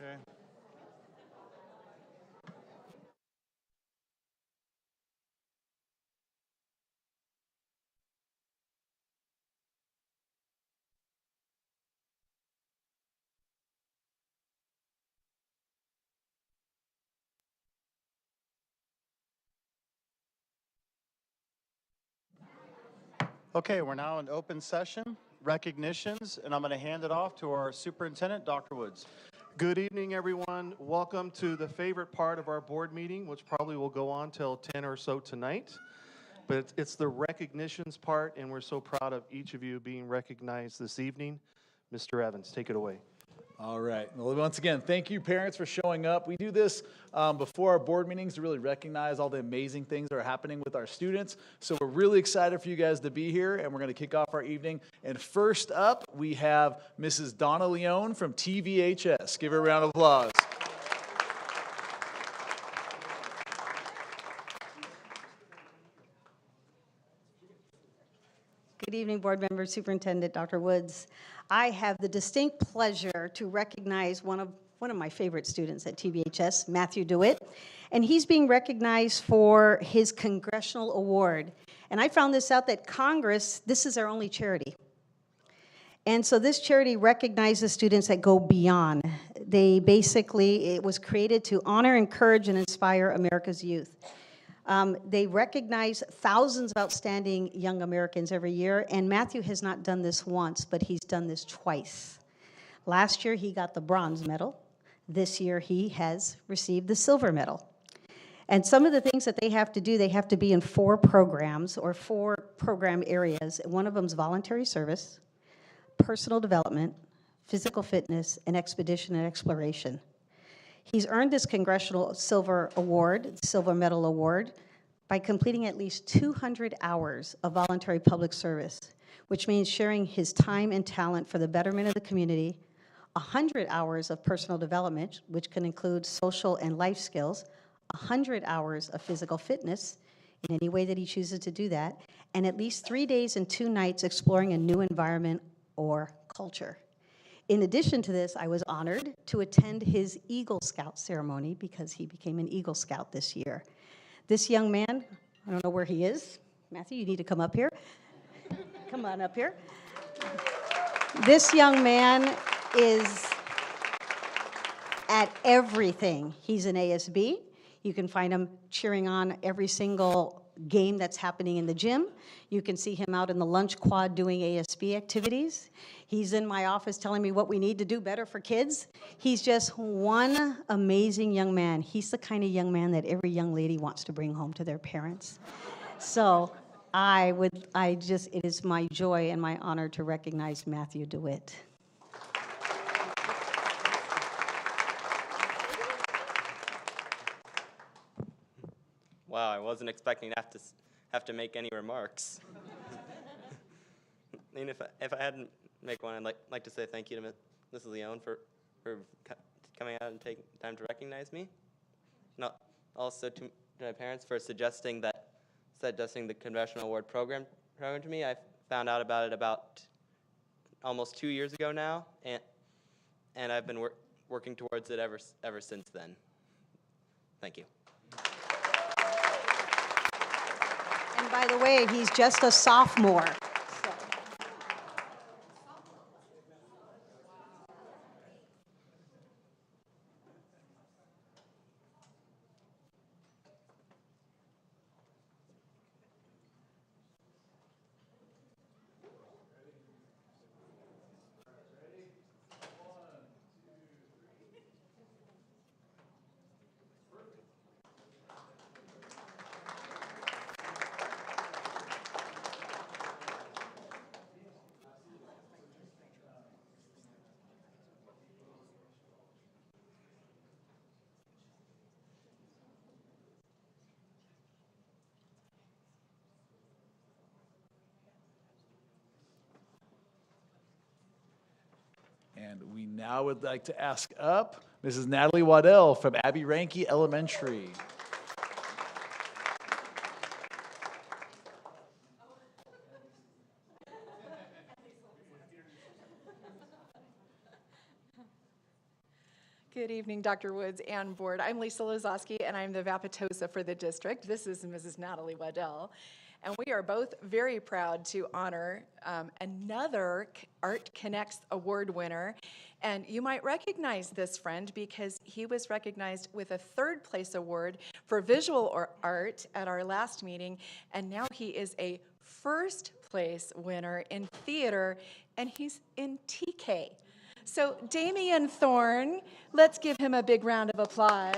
Okay. Okay, we're now in open session, recognitions, and I'm going to hand it off to our superintendent, Dr. Woods. Good evening, everyone. Welcome to the favorite part of our board meeting, which probably will go on till 10 or so tonight. But it's the recognitions part, and we're so proud of each of you being recognized this evening. Mr. Evans, take it away. All right. Well, once again, thank you, parents, for showing up. We do this before our board meetings to really recognize all the amazing things that are happening with our students. So we're really excited for you guys to be here, and we're going to kick off our evening. And first up, we have Mrs. Donna Leone from TVHS. Give her a round of applause. Good evening, board members, Superintendent Dr. Woods. I have the distinct pleasure to recognize one of my favorite students at TVHS, Matthew DeWitt, and he's being recognized for his congressional award. And I found this out that Congress, this is our only charity. And so this charity recognizes students that go beyond. It was created to honor, encourage, and inspire America's youth. They recognize thousands of outstanding young Americans every year, and Matthew has not done this once, but he's done this twice. Last year, he got the bronze medal. This year, he has received the silver medal. And some of the things that they have to do, they have to be in 4 programs or 4 program areas. One of them is voluntary service, personal development, physical fitness, and expedition and exploration. He's earned this Congressional Silver Medal Award, by completing at least 200 hours of voluntary public service, which means sharing his time and talent for the betterment of the community, 100 hours of personal development, which can include social and life skills, 100 hours of physical fitness, in any way that he chooses to do that, and at least 3 days and 2 nights exploring a new environment or culture. In addition to this, I was honored to attend his Eagle Scout ceremony because he became an Eagle Scout this year. This young man, I don't know where he is. Matthew, you need to come up here. Come on up here. This young man is at everything. He's an ASB. You can find him cheering on every single game that's happening in the gym. You can see him out in the lunch quad doing ASB activities. He's in my office telling me what we need to do better for kids. He's just one amazing young man. He's the kind of young man that every young lady wants to bring home to their parents. So it is my joy and my honor to recognize Matthew DeWitt. Wow, I wasn't expecting to have to make any remarks. I mean, if I hadn't make one, I'd like to say thank you to Mrs. Leone for coming out and taking time to recognize me. And also to my parents for suggesting the Congressional Award program to me. I found out about it about almost 2 years ago now, and I've been working towards it ever since then. Thank you. And by the way, he's just a sophomore. And we now would like to ask up Mrs. Natalie Waddell from Abbey Ranke Elementary. Good evening, Dr. Woods and board. I'm Lisa Lozowski, and I'm the Vapatosa for the district. This is Mrs. Natalie Waddell. And we are both very proud to honor another Art Connects Award winner. And you might recognize this friend because he was recognized with a third place award for visual art at our last meeting. And now he is a first place winner in theater, and he's in TK. So Damian Thorne, let's give him a big round of applause.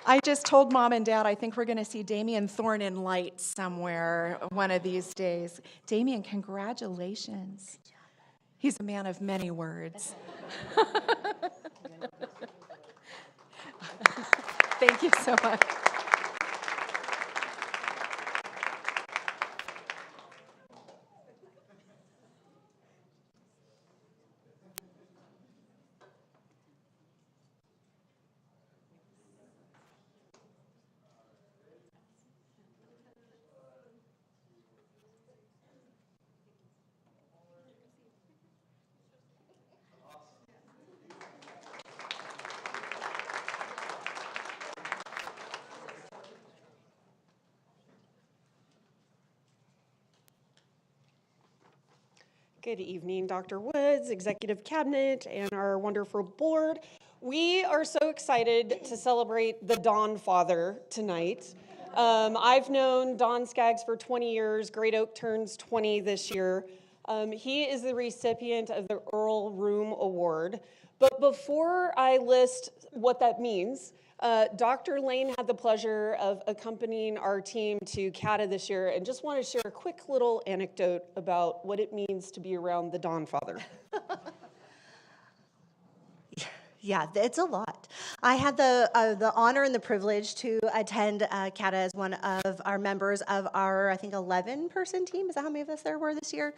I just told Mom and Dad I think we're going to see Damian Thorne in lights somewhere one of these days. Damian, congratulations. He's a man of many words. Thank you so much. Good evening, Dr. Woods, Executive Cabinet, and our wonderful board. We are so excited to celebrate the Don Father tonight. I've known Don Skaggs for 20 years. Great Oak turns 20 this year. He is the recipient of the Earl Room Award. But before I list what that means, Dr. Lane had the pleasure of accompanying our team to CATA this year, and just want to share a quick little anecdote about what it means to be around the Don Father. Yeah, it's a lot. I had the honor and the privilege to attend CATA as one of our members of our, I think, 11-person team. Is that how many of us there were this year?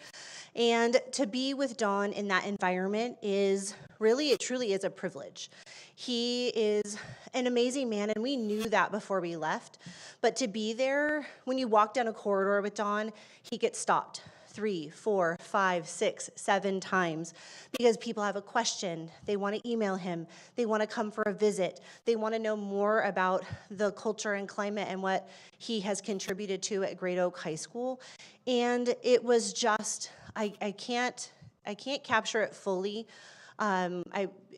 And to be with Don in that environment is really, it truly is a privilege. He is an amazing man, and we knew that before we left. But to be there, when you walk down a corridor with Don, he gets stopped 3, 4, 5, 6, 7 times because people have a question. They want to email him. They want to come for a visit. They want to know more about the culture and climate and what he has contributed to at Great Oak High School. And it was just, I can't capture it fully.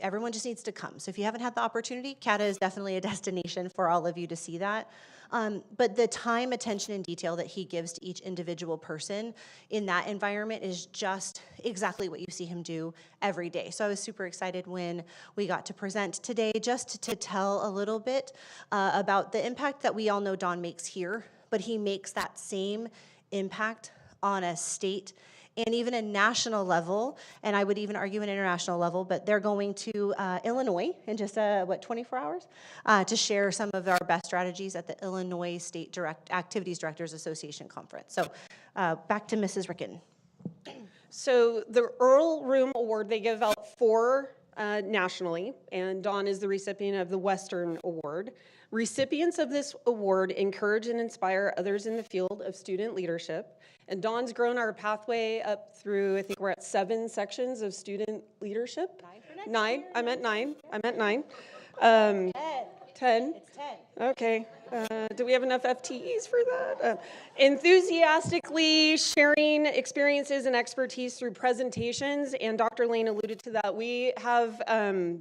Everyone just needs to come. So if you haven't had the opportunity, CATA is definitely a destination for all of you to see that. But the time, attention, and detail that he gives to each individual person in that environment is just exactly what you see him do every day. So I was super excited when we got to present today just to tell a little bit about the impact that we all know Don makes here, but he makes that same impact on a state and even a national level, and I would even argue an international level, but they're going to Illinois in just, 24 hours to share some of our best strategies at the Illinois State Activities Directors Association Conference. So back to Mrs. Ricken. So the Earl Room Award, they give out 4 nationally, and Don is the recipient of the Western Award. Recipients of this award encourage and inspire others in the field of student leadership. And Don's grown our pathway up through, I think we're at 7 sections of student leadership. 9? I meant 9. 10. 10? It's 10. Okay. Do we have enough FTEs for that? Enthusiastically sharing experiences and expertise through presentations, and Dr. Lane alluded to that. We have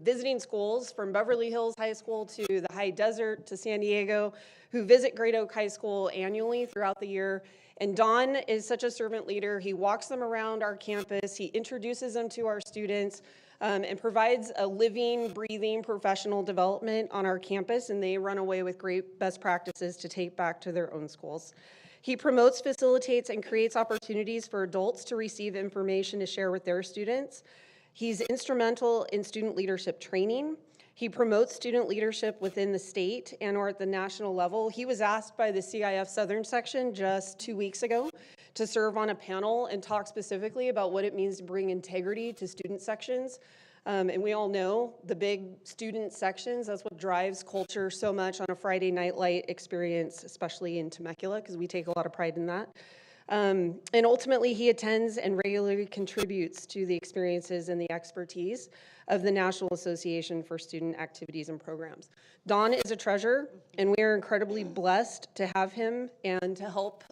visiting schools from Beverly Hills High School to the High Desert to San Diego who visit Great Oak High School annually throughout the year. And Don is such a servant leader. He walks them around our campus. He introduces them to our students. And provides a living, breathing professional development on our campus, and they run away with great best practices to take back to their own schools. He promotes, facilitates, and creates opportunities for adults to receive information to share with their students. He's instrumental in student leadership training. He promotes student leadership within the state and or at the national level. He was asked by the CIF Southern section just 2 weeks ago to serve on a panel and talk specifically about what it means to bring integrity to student sections. And we all know the big student sections, that's what drives culture so much on a Friday night light experience, especially in Temecula, because we take a lot of pride in that. And ultimately, he attends and regularly contributes to the experiences and the expertise of the National Association for Student Activities and Programs. Don is a treasure, and we are incredibly blessed to have him and to help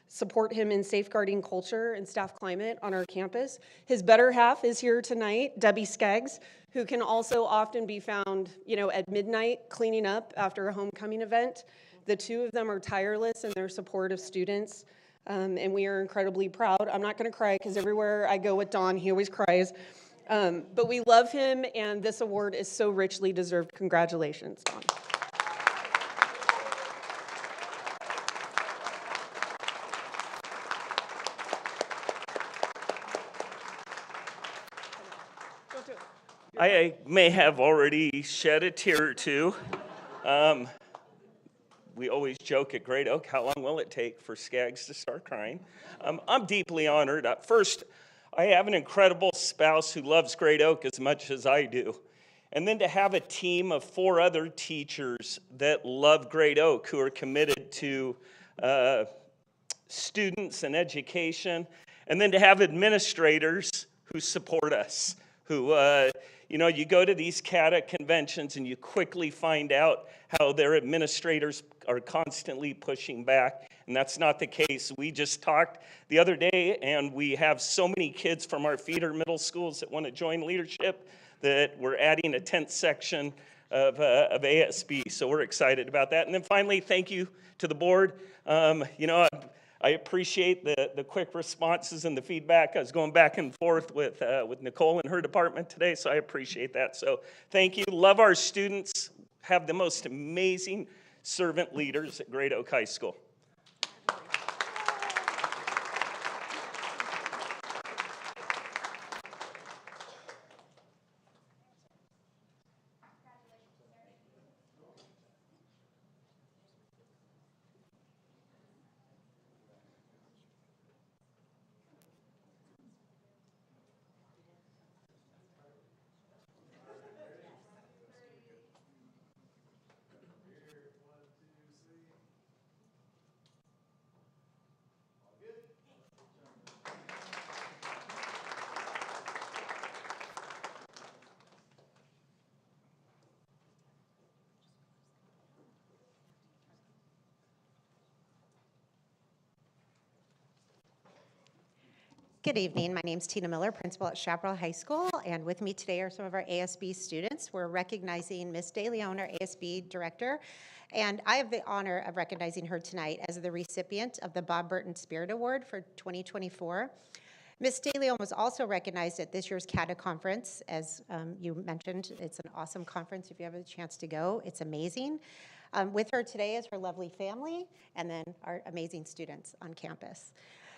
support him in safeguarding culture and staff climate on our campus. His better half is here tonight, Debbie Skeggs, who can also often be found, at midnight cleaning up after a homecoming event. The two of them are tireless in their support of students, and we are incredibly proud. I'm not going to cry because everywhere I go with Don, he always cries. But we love him, and this award is so richly deserved. Congratulations, Don. I may have already shed a tear or two. We always joke at Great Oak, how long will it take for Skaggs to start crying? I'm deeply honored. First, I have an incredible spouse who loves Great Oak as much as I do. And then to have a team of 4 other teachers that love Great Oak, who are committed to students and education. And then to have administrators who support us, who, you go to these CATA conventions and you quickly find out how their administrators are constantly pushing back, and that's not the case. We just talked the other day, and we have so many kids from our feeder middle schools that want to join leadership that we're adding a 10th section of ASB, so we're excited about that. And then finally, thank you to the board. I appreciate the quick responses and the feedback. I was going back and forth with Nicole and her department today, so I appreciate that. So thank you. Love our students. Have the most amazing servant leaders at Great Oak High School. Good evening. My name is Tina Miller, principal at Chaparral High School, and with me today are some of our ASB students. We're recognizing Ms. DeLeon, our ASB director, and I have the honor of recognizing her tonight as the recipient of the Bob Burton Spirit Award for 2024. Ms. DeLeon was also recognized at this year's CATA conference. As you mentioned, it's an awesome conference if you have a chance to go. It's amazing. With her today is her lovely family, and then our amazing students on campus.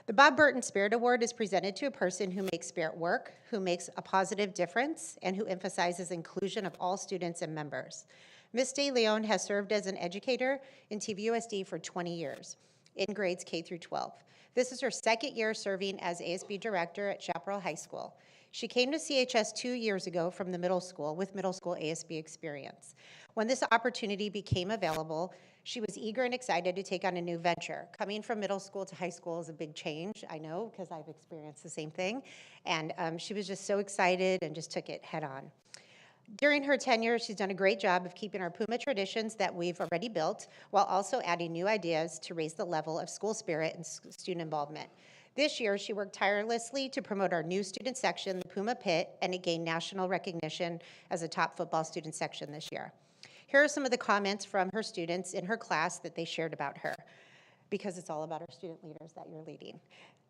The Bob Burton Spirit Award is presented to a person who makes spirit work, who makes a positive difference, and who emphasizes inclusion of all students and members. Ms. DeLeon has served as an educator in TVUSD for 20 years in grades K through 12. This is her second year serving as ASB director at Chaparral High School. She came to CHS 2 years ago from the middle school with middle school ASB experience. When this opportunity became available, she was eager and excited to take on a new venture. Coming from middle school to high school is a big change, I know, because I've experienced the same thing. And she was just so excited and just took it head on. During her tenure, she's done a great job of keeping our Puma traditions that we've already built, while also adding new ideas to raise the level of school spirit and student involvement. This year, she worked tirelessly to promote our new student section, the Puma Pit, and it gained national recognition as a top football student section this year. Here are some of the comments from her students in her class that they shared about her, because it's all about our student leaders that you're leading.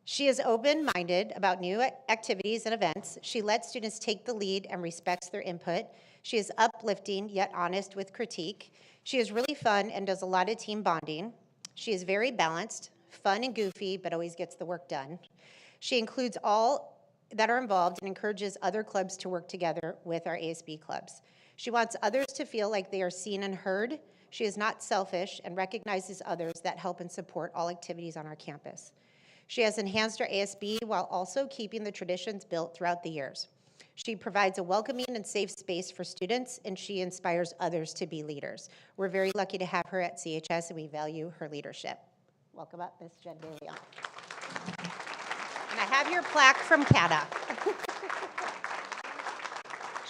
She is open-minded about new activities and events. She lets students take the lead and respects their input. She is uplifting yet honest with critique. She is really fun and does a lot of team bonding. She is very balanced, fun and goofy, but always gets the work done. She includes all that are involved and encourages other clubs to work together with our ASB clubs. She wants others to feel like they are seen and heard. She is not selfish and recognizes others that help and support all activities on our campus. She has enhanced our ASB while also keeping the traditions built throughout the years. She provides a welcoming and safe space for students, and she inspires others to be leaders. We're very lucky to have her at CHS, and we value her leadership. Welcome up, Ms. Jen De Leon. And I have your plaque from CATA.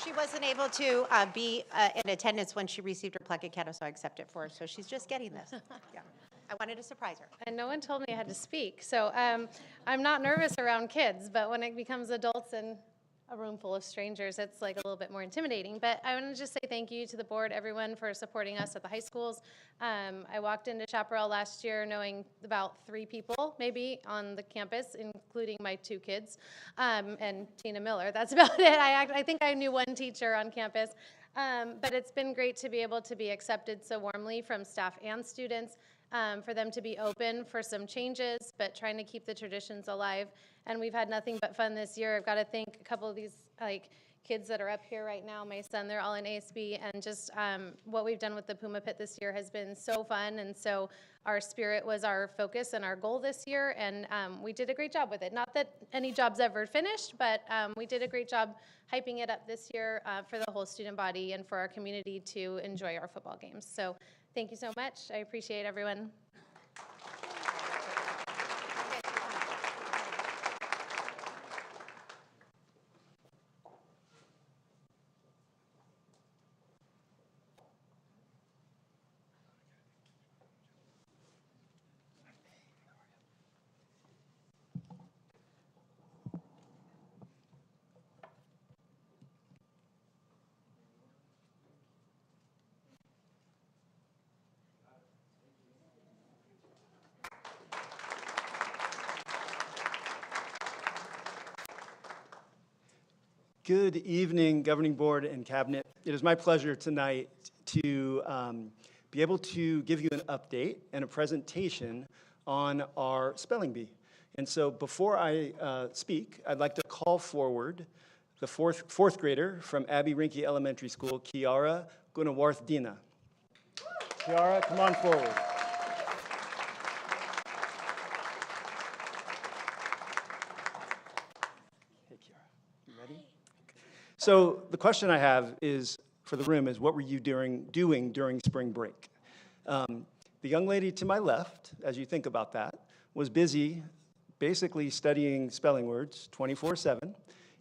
She wasn't able to be in attendance when she received her plaque at CATA, so I accept it for her. So she's just getting this. Yeah. I wanted to surprise her. And no one told me I had to speak. So I'm not nervous around kids, but when it becomes adults and a room full of strangers, it's like a little bit more intimidating. But I want to just say thank you to the board, everyone, for supporting us at the high schools. I walked into Chaparral last year knowing about 3 people maybe on the campus, including my 2 kids and Tina Miller. That's about it. I think I knew 1 teacher on campus. But it's been great to be able to be accepted so warmly from staff and students, for them to be open for some changes, but trying to keep the traditions alive. And we've had nothing but fun this year. I've got to thank a couple of these kids that are up here right now, my son, they're all in ASB, and just what we've done with the Puma Pit this year has been so fun, and so our spirit was our focus and our goal this year, and we did a great job with it. Not that any job's ever finished, but we did a great job hyping it up this year for the whole student body and for our community to enjoy our football games. So thank you so much. I appreciate everyone. Good evening, Governing Board and Cabinet. It is my pleasure tonight to be able to give you an update and a presentation on our spelling bee. And so before I speak, I'd like to call forward the fourth grader from Abbey Rinke Elementary School, Kiara Gunawarth-Dina. Kiara, come on forward. So the question I have is, for the room, is what were you doing during spring break? The young lady to my left, as you think about that, was busy basically studying spelling words 24/7.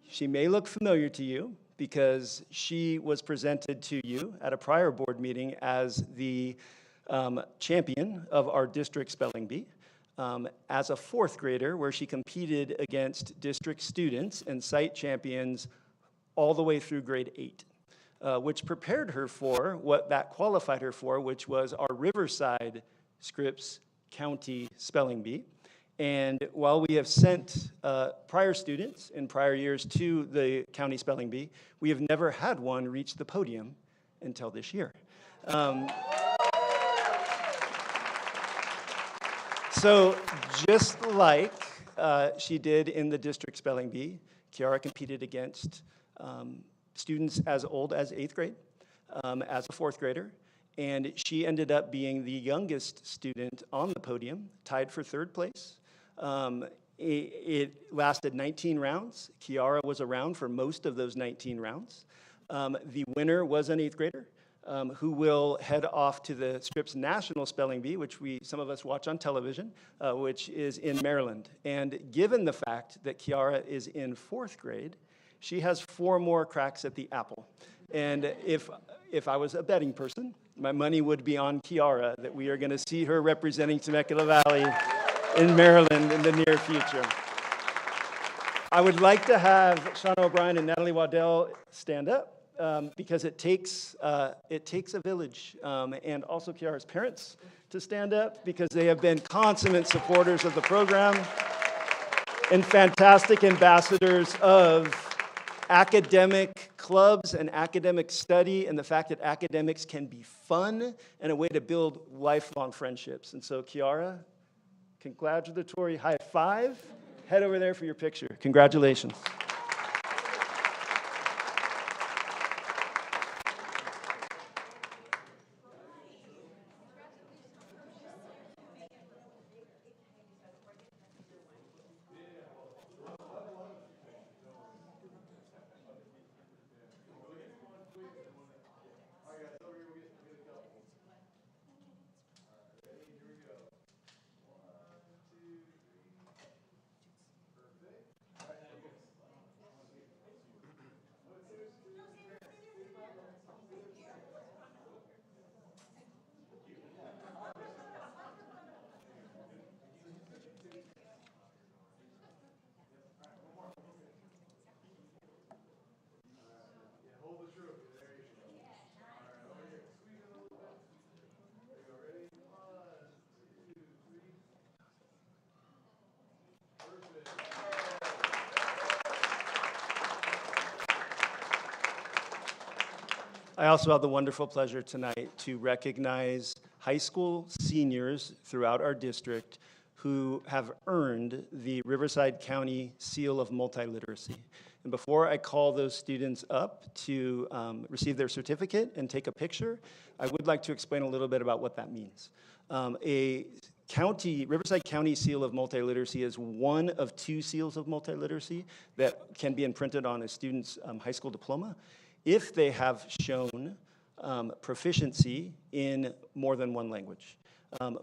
She may look familiar to you because she was presented to you at a prior board meeting as the champion of our district spelling bee. As a 4th grader, where she competed against district students and site champions all the way through grade 8, which prepared her for what that qualified her for, which was our Riverside Scripps County Spelling Bee. And while we have sent prior students in prior years to the County Spelling Bee, we have never had one reach the podium until this year. So just like she did in the district spelling bee, Kiara competed against students as old as 8th grade, as a 4th grader, and she ended up being the youngest student on the podium, tied for 3rd place. It lasted 19 rounds. Kiara was around for most of those 19 rounds. The winner was an 8th grader who will head off to the Scripps National Spelling Bee, which some of us watch on television, which is in Maryland. And given the fact that Kiara is in 4th grade, she has 4 more cracks at the apple. And if I was a betting person, my money would be on Kiara, that we are going to see her representing Temecula Valley in Maryland in the near future. I would like to have Shauna O'Brien and Natalie Waddell stand up because it takes a village, and also Kiara's parents to stand up because they have been consummate supporters of the program and fantastic ambassadors of academic clubs and academic study, and the fact that academics can be fun and a way to build lifelong friendships. And so, Kiara, congratulatory high five. Head over there for your picture. Congratulations. I also have the wonderful pleasure tonight to recognize high school seniors throughout our district who have earned the Riverside County Seal of Multiliteracy. And before I call those students up to receive their certificate and take a picture, I would like to explain a little bit about what that means. Riverside County Seal of Multiliteracy is one of 2 seals of multiliteracy that can be imprinted on a student's high school diploma if they have shown proficiency in more than one language.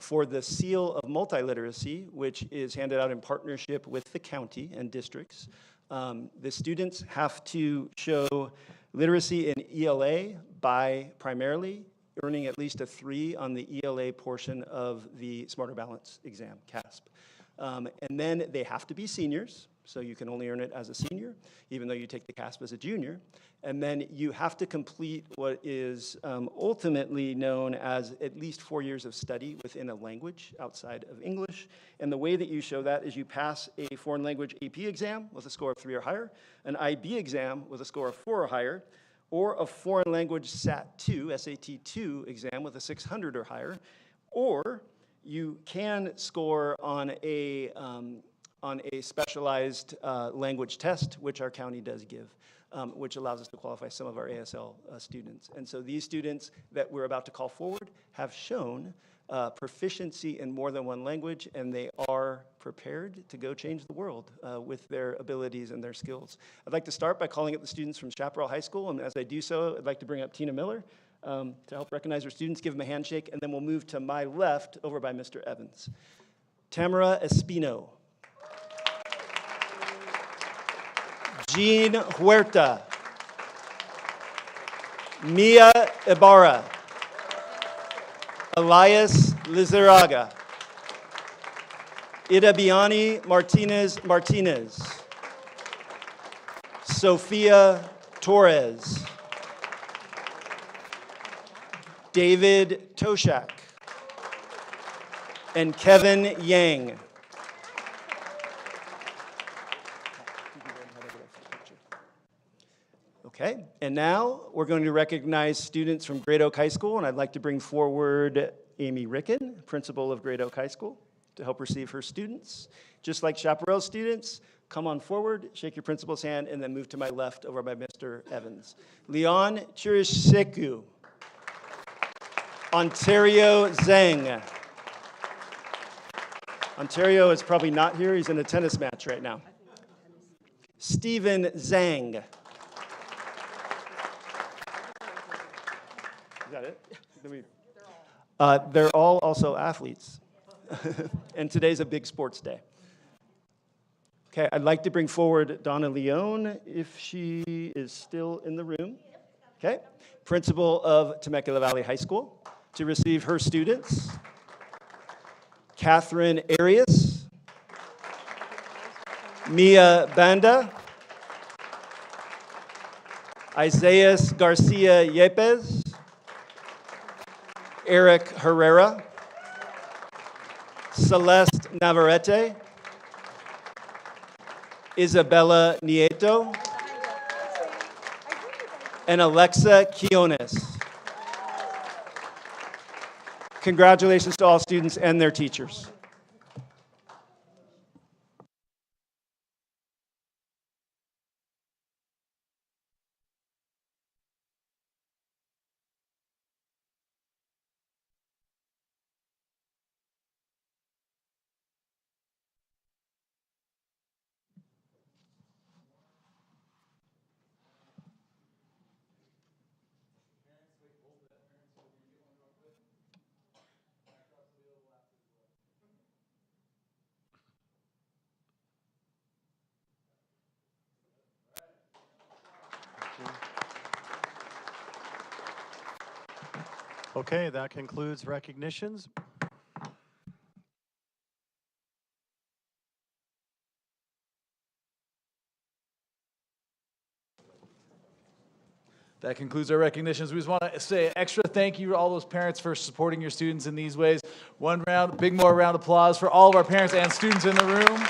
For the Seal of Multiliteracy, which is handed out in partnership with the county and districts, the students have to show literacy in ELA by primarily earning at least a 3 on the ELA portion of the Smarter Balance exam, CASP. And then they have to be seniors, so you can only earn it as a senior, even though you take the CASP as a junior. And then you have to complete what is ultimately known as at least 4 years of study within a language outside of English. And the way that you show that is you pass a foreign language AP exam with a score of 3 or higher, an IB exam with a score of 4 or higher, or a foreign language SAT-2, SAT-2 exam with a 600 or higher, or you can score on a specialized language test, which our county does give, which allows us to qualify some of our ASL students. And so these students that we're about to call forward have shown proficiency in more than one language, and they are prepared to go change the world with their abilities and their skills. I'd like to start by calling up the students from Chaparral High School, and as I do so, I'd like to bring up Tina Miller to help recognize our students, give them a handshake, and then we'll move to my left over by Mr. Evans. Tamara Espino. Jean Huerta. Mia Ibarra. Elias Lizaraga. Idabiani Martinez. Sofia Torres. David Toshak. And Kevin Yang. Okay, and now we're going to recognize students from Great Oak High School, and I'd like to bring forward Amy Ricken, principal of Great Oak High School, to help receive her students. Just like Chaparral students, come on forward, shake your principal's hand, and then move to my left over by Mr. Evans. Leon Chirisheku. Ontario Zhang. Ontario is probably not here. He's in a tennis match right now. Stephen Zhang. Is that it? They're all also athletes. And today's a big sports day. Okay, I'd like to bring forward Donna Leone, if she is still in the room. Okay, principal of Temecula Valley High School, to receive her students. Catherine Arias. Mia Banda. Isaiah Garcia Yepes. Eric Herrera. Celeste Navarrete. Isabella Nieto. And Alexa Quiones. Congratulations to all students and their teachers. Okay, that concludes recognitions. That concludes our recognitions. We just want to say an extra thank you to all those parents for supporting your students in these ways. One round, big more round of applause for all of our parents and students in the room.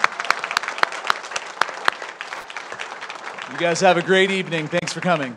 You guys have a great evening. Thanks for coming.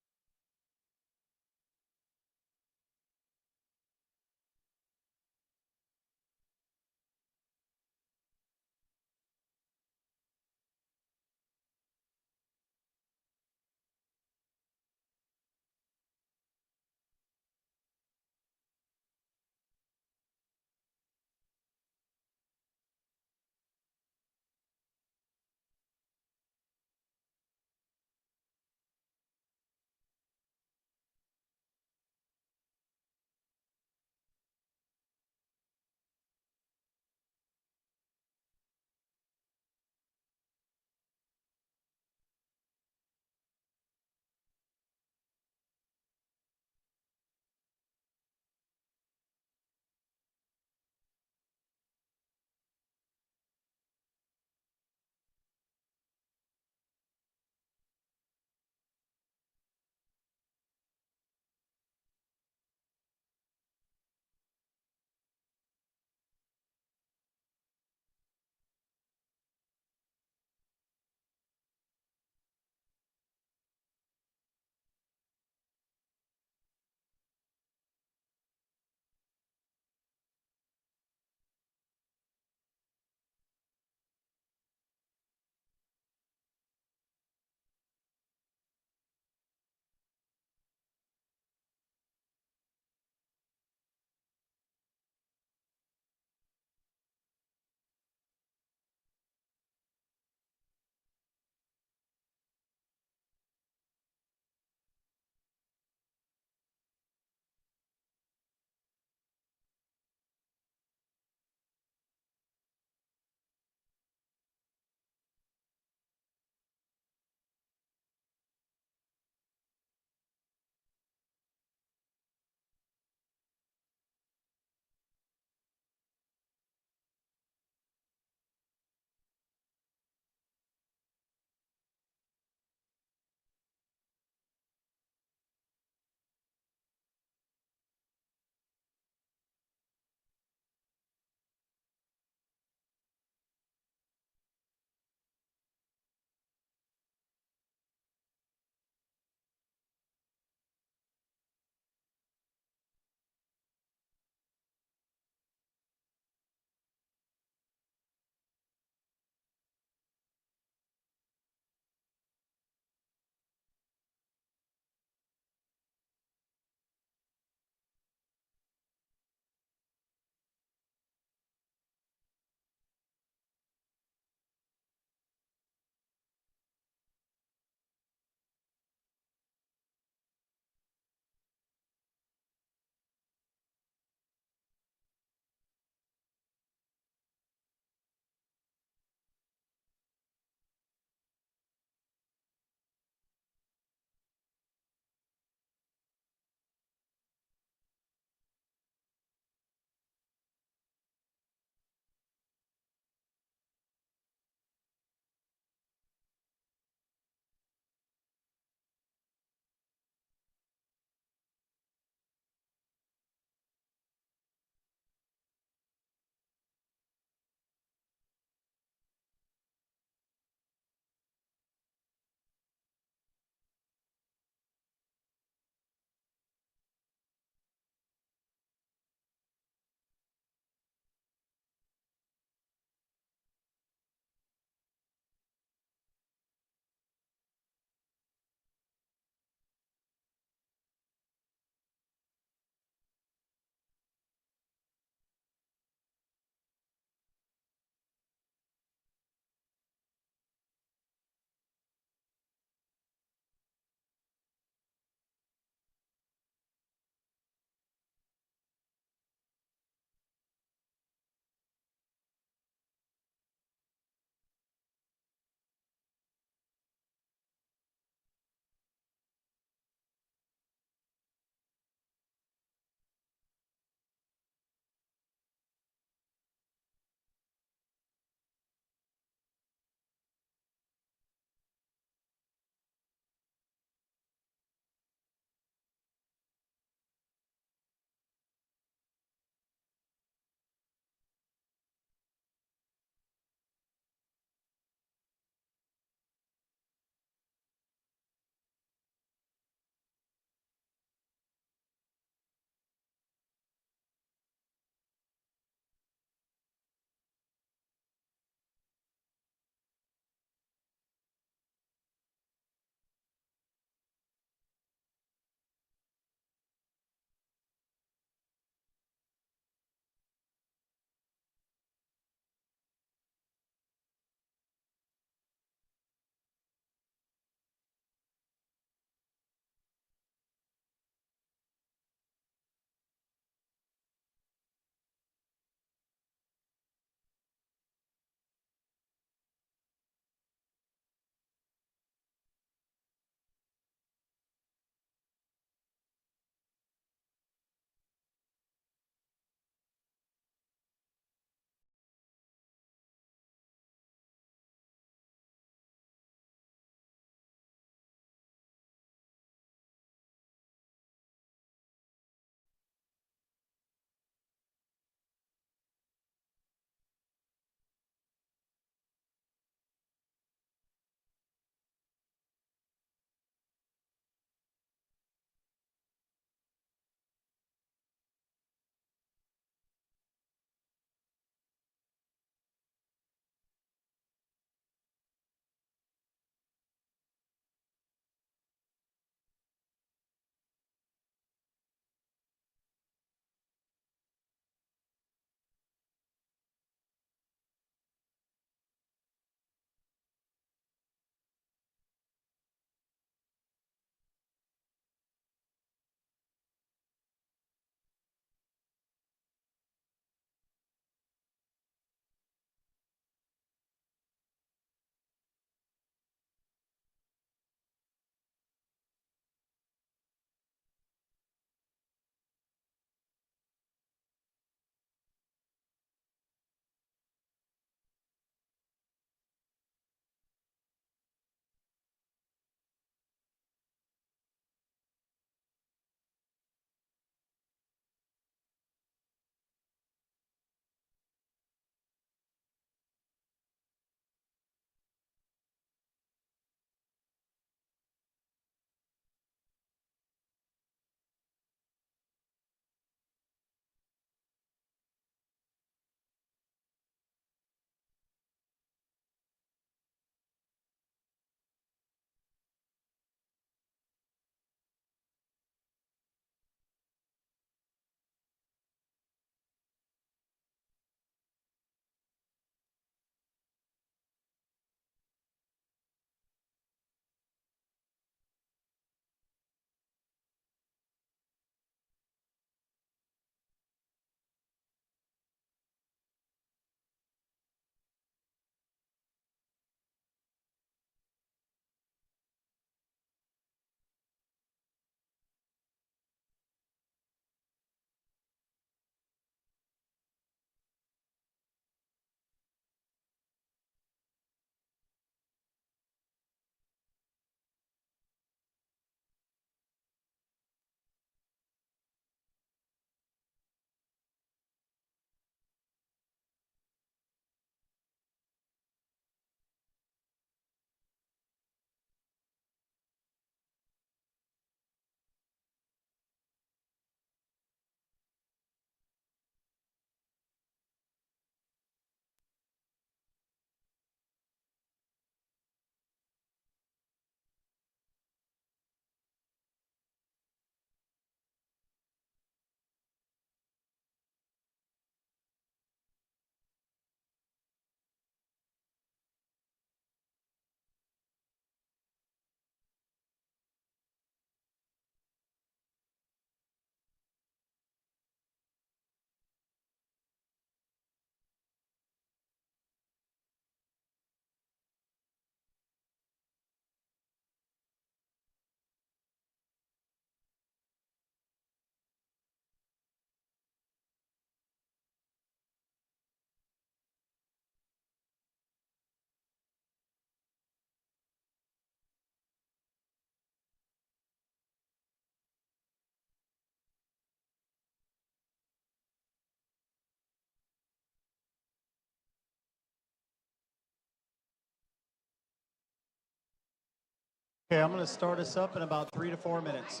Okay, I'm going to start us up in about 3 to 4 minutes.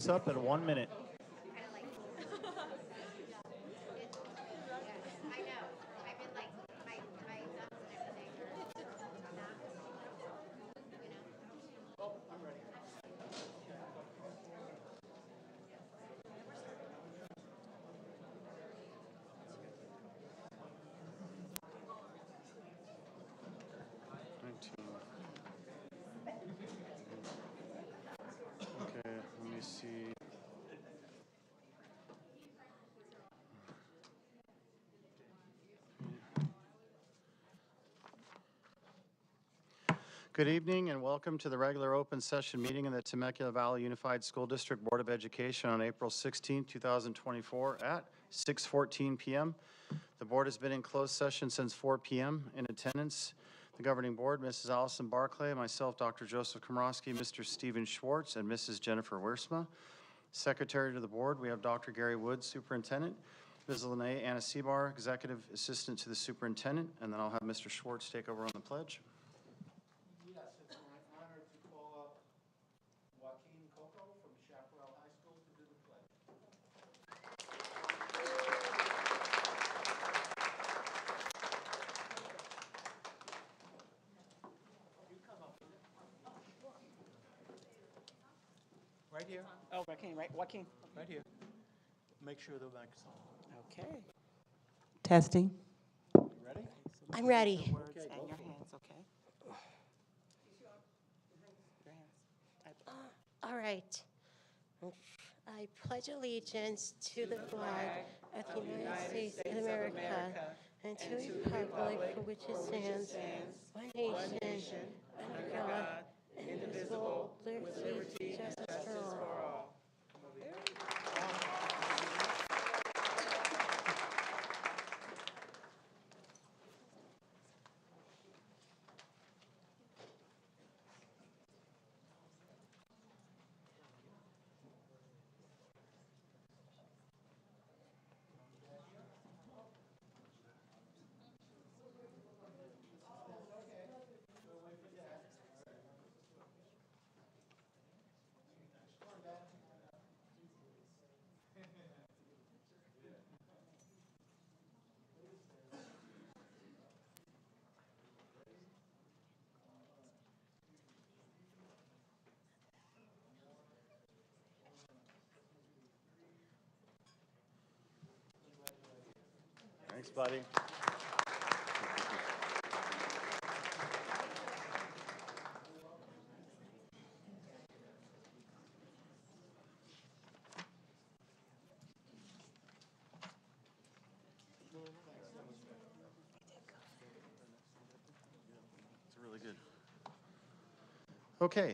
It's up in 1 minute. Okay, let me see. Good evening and welcome to the regular open session meeting in the Temecula Valley Unified School District Board of Education on April 16, 2024 at 6:14 p.m. The board has been in closed session since 4 p.m. In attendance, the governing board, Mrs. Allison Barclay, myself, Dr. Joseph Komrosky, Mr. Stephen Schwartz, and Mrs. Jennifer Wiersma. Secretary to the board, we have Dr. Gary Woods, Superintendent, Ms. Lene Anasibar, Executive Assistant to the Superintendent, and then I'll have Mr. Schwartz take over on the pledge. Yes, it's my honor to call up Joaquin Coco from Chaparral High School to do the pledge. You come up with it. Right here. Oh, Joaquin, right? Joaquin. Right here. Make sure the mic's on. Okay. Testing. You ready? I'm ready. Words and your hands, okay? All right. I pledge allegiance to the flag of the United States of America and to the republic for which it stands, one nation, under God, indivisible, liberty, justice for all. Thanks, buddy. It's really good. Okay.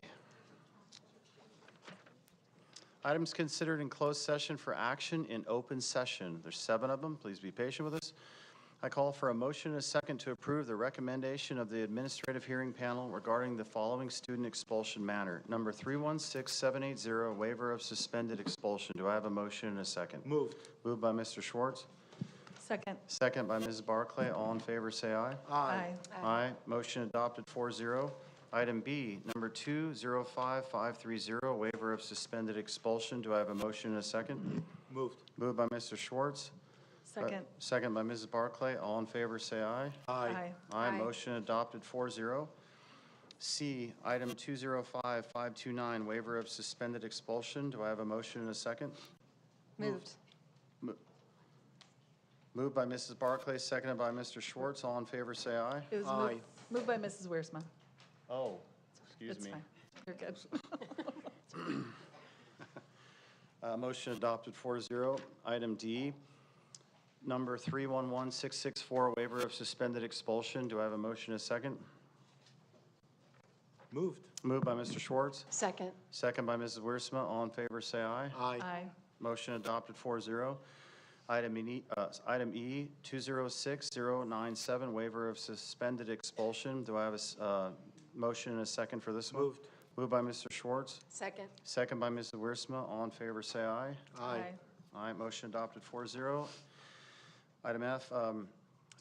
Items considered in closed session for action in open session. There's 7 of them. Please be patient with us. I call for a motion and a second to approve the recommendation of the administrative hearing panel regarding the following student expulsion matter. Number 316780, waiver of suspended expulsion. Do I have a motion and a second? Moved. Moved by Mr. Schwartz. Second. Second by Mrs. Barclay. All in favor, say aye. Aye. Aye. Motion adopted 4-0. Item B, number 205530, waiver of suspended expulsion. Do I have a motion and a second? Moved. Moved by Mr. Schwartz. Second. Second by Mrs. Barclay. All in favor, say aye. Aye. Aye. Motion adopted 4-0. C, item 205529, waiver of suspended expulsion. Do I have a motion and a second? Moved. Moved by Mrs. Barclay, seconded by Mr. Schwartz. All in favor, say aye. It was moved by Mrs. Wiersma. Oh, excuse It's me. fine. You're good. Motion adopted 4-0. Item D, number 311664, waiver of suspended expulsion. Do I have a motion and a second? Moved. Moved by Mr. Schwartz. Second. Second by Mrs. Wiersma. All in favor, say aye. Aye. Motion adopted 4-0. Item E, 206097, waiver of suspended expulsion. Do I have a motion and a second for this one? Moved. Moved by Mr. Schwartz. Second. Second by Mrs. Wiersma. All in favor, say aye. Aye. Aye. Motion adopted 4-0. Item F,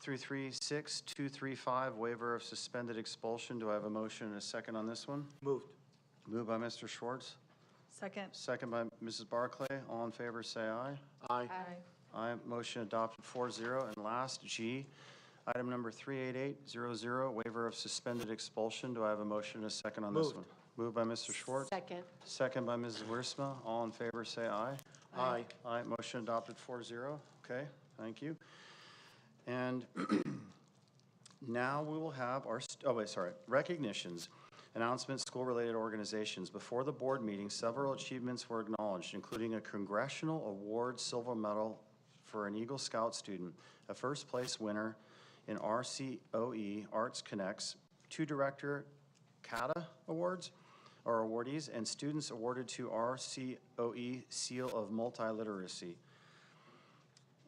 336235, waiver of suspended expulsion. Do I have a motion and a second on this one? Moved. Moved by Mr. Schwartz. Second. Second by Mrs. Barclay. All in favor, say aye. Aye. Aye. Aye. Motion adopted 4-0. And last, G, item number 38800, waiver of suspended expulsion. Do I have a motion and a second on this Moved. one? Moved by Mr. Schwartz. Second. Second by Mrs. Wiersma. All in favor, say aye. Aye. Aye. Motion adopted 4-0. Okay, thank you. And now we will have our, recognitions. Announcements, school-related organizations. Before the board meeting, several achievements were acknowledged, including a Congressional Award Silver Medal for an Eagle Scout student, a first-place winner in RCOE Arts Connects, 2 Director CATA awards, or awardees, and students awarded to RCOE Seal of Multiliteracy.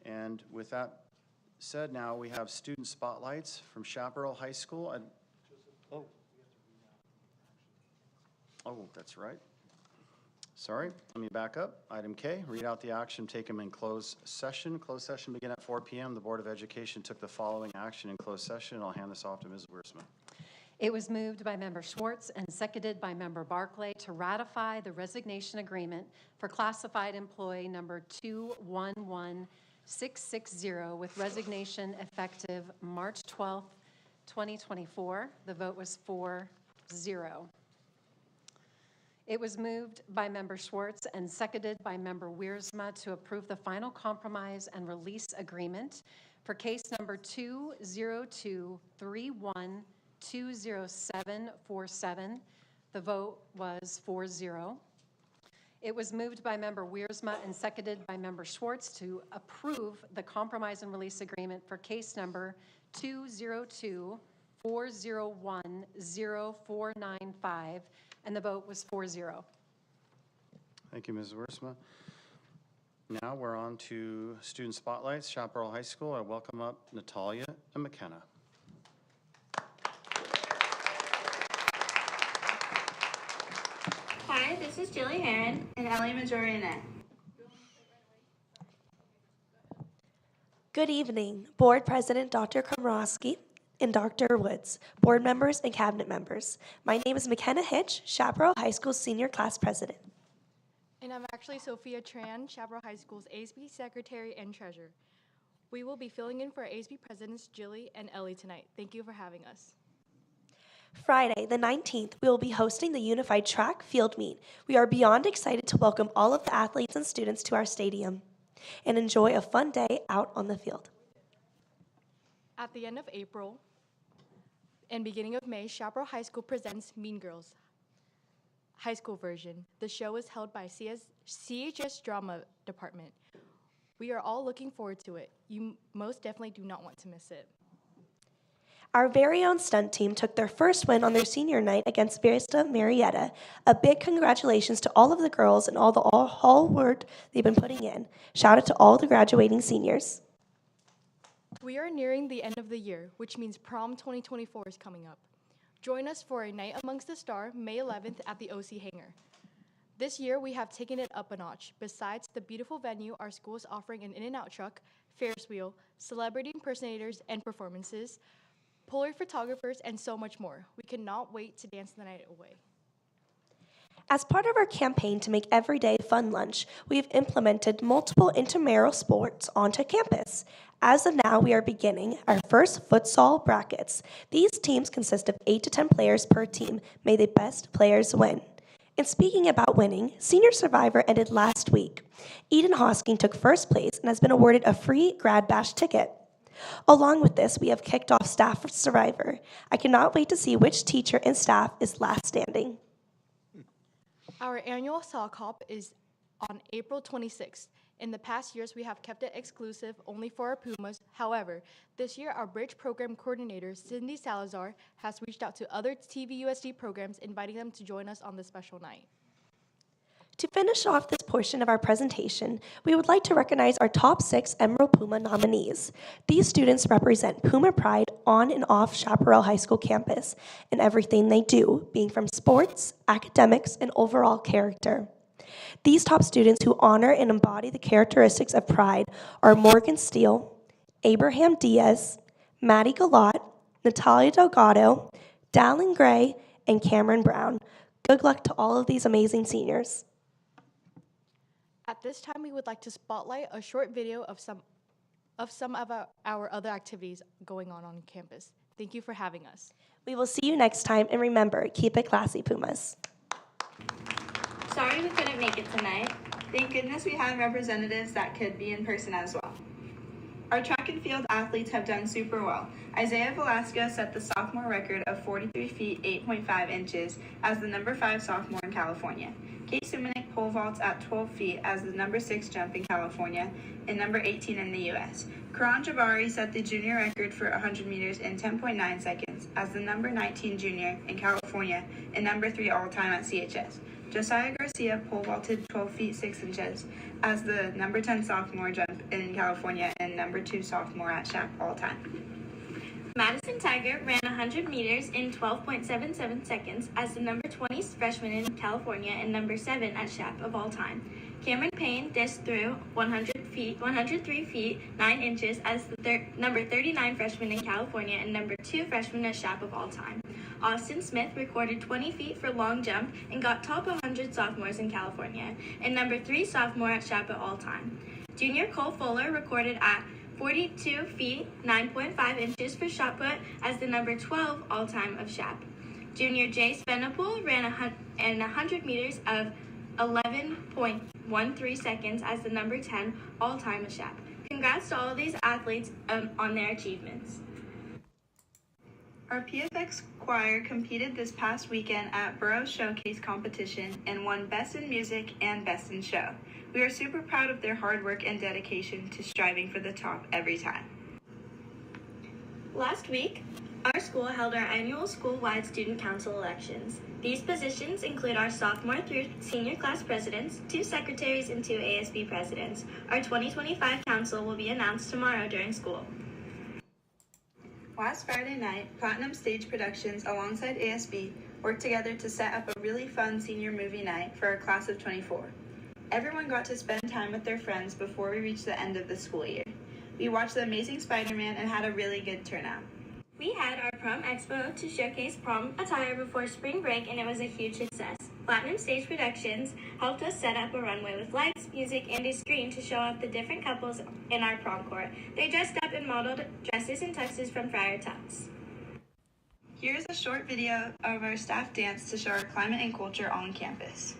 And with that said, now we have student spotlights from Chaparral High School. Oh, that's right. Sorry, let me back up. Item K, read out the action taken in closed session. Closed session began at 4 p.m. The Board of Education took the following action in closed session. I'll hand this off to Ms. Wiersma. It was moved by Member Schwartz and seconded by Member Barclay to ratify the resignation agreement for classified employee number 211660 with resignation effective March 12th, 2024. The vote was 4-0. It was moved by Member Schwartz and seconded by Member Wiersma to approve the final compromise and release agreement for case number 20231-20747 The vote was 4-0. It was moved by Member Wiersma and seconded by Member Schwartz to approve the compromise and release agreement for case number 202-401-0495, and the vote was 4-0. Thank you, Ms. Wiersma. Now we're on to student spotlights, Chaparral High School. I welcome up Natalia and McKenna. Hi, this is Jilly Heron and Ellie Majorianet. Good evening, Board President Dr. Komrosky and Dr. Woods, board members and cabinet members. My name is McKenna Hitch, Chaparral High School Senior Class President. And I'm actually Sophia Tran, Chaparral High School's ASB Secretary and Treasurer. We will be filling in for our ASB Presidents Jilly and Ellie tonight. Thank you for having us. Friday, the 19th, we will be hosting the Unified Track Field Meet. We are beyond excited to welcome all of the athletes and students to our stadium and enjoy a fun day out on the field. At the end of April and beginning of May, Chaparral High School presents Mean Girls High School version. The show is held by CHS Drama Department. We are all looking forward to it. You most definitely do not want to miss it. Our very own stunt team took their first win on their senior night against Vista Marietta. A big congratulations to all of the girls and all the whole work they've been putting in. Shout out to all the graduating seniors. We are nearing the end of the year, which means Prom 2024 is coming up. Join us for a night amongst the stars, May 11th at the OC Hangar. This year, we have taken it up a notch. Besides the beautiful venue, our school is offering an in-and-out truck, Ferris wheel, celebrity impersonators and performances, Polaroid photographers, and so much more. We cannot wait to dance the night away. As part of our campaign to make every day fun lunch, we have implemented multiple intramural sports onto campus. As of now, we are beginning our first futsal brackets. These teams consist of 8 to 10 players per team. May the best players win. And speaking about winning, Senior Survivor ended last week. Eden Hosking took first place and has been awarded a free Grad Bash ticket. Along with this, we have kicked off Staff Survivor. I cannot wait to see which teacher and staff is last standing. Our annual LCAP is on April 26th. In the past years, we have kept it exclusive only for our Pumas. However, this year, our Bridge Program Coordinator, Cindy Salazar, has reached out to other TVUSD programs, inviting them to join us on this special night. To finish off this portion of our presentation, we would like to recognize our top 6 Emerald Puma nominees. These students represent Puma pride on and off Chaparral High School campus in everything they do, being from sports, academics, and overall character. These top students who honor and embody the characteristics of pride are Morgan Steele, Abraham Diaz, Maddie Galot, Natalia Delgado, Dallin Gray, and Cameron Brown. Good luck to all of these amazing seniors. At this time, we would like to spotlight a short video of some of our other activities going on campus. Thank you for having us. We will see you next time, and remember, keep it classy, Pumas. Sorry we couldn't make it tonight. Thank goodness we had representatives that could be in person as well. Our track and field athletes have done super well. Isaiah Velasquez set the sophomore record of 43 feet 8.5 inches as the number 5 sophomore in California. Kate Sumanek pole vaults at 12 feet as the number 6 jump in California and number 18 in the U.S. Karan Jabari set the junior record for 100 meters in 10.9 seconds as the number 19 junior in California and number 3 all-time at CHS. Josiah Garcia pole vaulted 12 feet 6 inches as the number 10 sophomore jump in California and number 2 sophomore at SHAP all-time. Madison Tiger ran 100 meters in 12.77 seconds as the number 20 freshman in California and number 7 at SHAP of all time. Cameron Payne disced through 103 feet 9 inches as the number 39 freshman in California and number 2 freshman at SHAP of all time. Austin Smith recorded 20 feet for long jump and got top 100 sophomores in California and number 3 sophomore at SHAP of all time. Junior Cole Fuller recorded at 42 feet 9.5 inches for shot put as the number 12 all-time of SHAP. Junior Jay Spenapul ran 100 meters of 11.13 seconds as the number 10 all-time of SHAP. Congrats to all of these athletes on their achievements. Our PFX Choir competed this past weekend at Borough Showcase competition and won Best in Music and Best in Show. We are super proud of their hard work and dedication to striving for the top every time. Last week, our school held our annual school-wide student council elections. These positions include our sophomore through senior class presidents, 2 secretaries, and 2 ASB presidents. Our 2025 council will be announced tomorrow during school. Last Friday night, Platinum Stage Productions alongside ASB worked together to set up a really fun senior movie night for our class of 24. Everyone got to spend time with their friends before we reached the end of the school year. We watched The Amazing Spider-Man and had a really good turnout. We had our prom expo to showcase prom attire before spring break, and it was a huge success. Platinum Stage Productions helped us set up a runway with lights, music, and a screen to show off the different couples in our prom court. They dressed up in modeled dresses and tuxes from Friar Tuck's. Here's a short video of our staff dance to show our climate and culture on campus.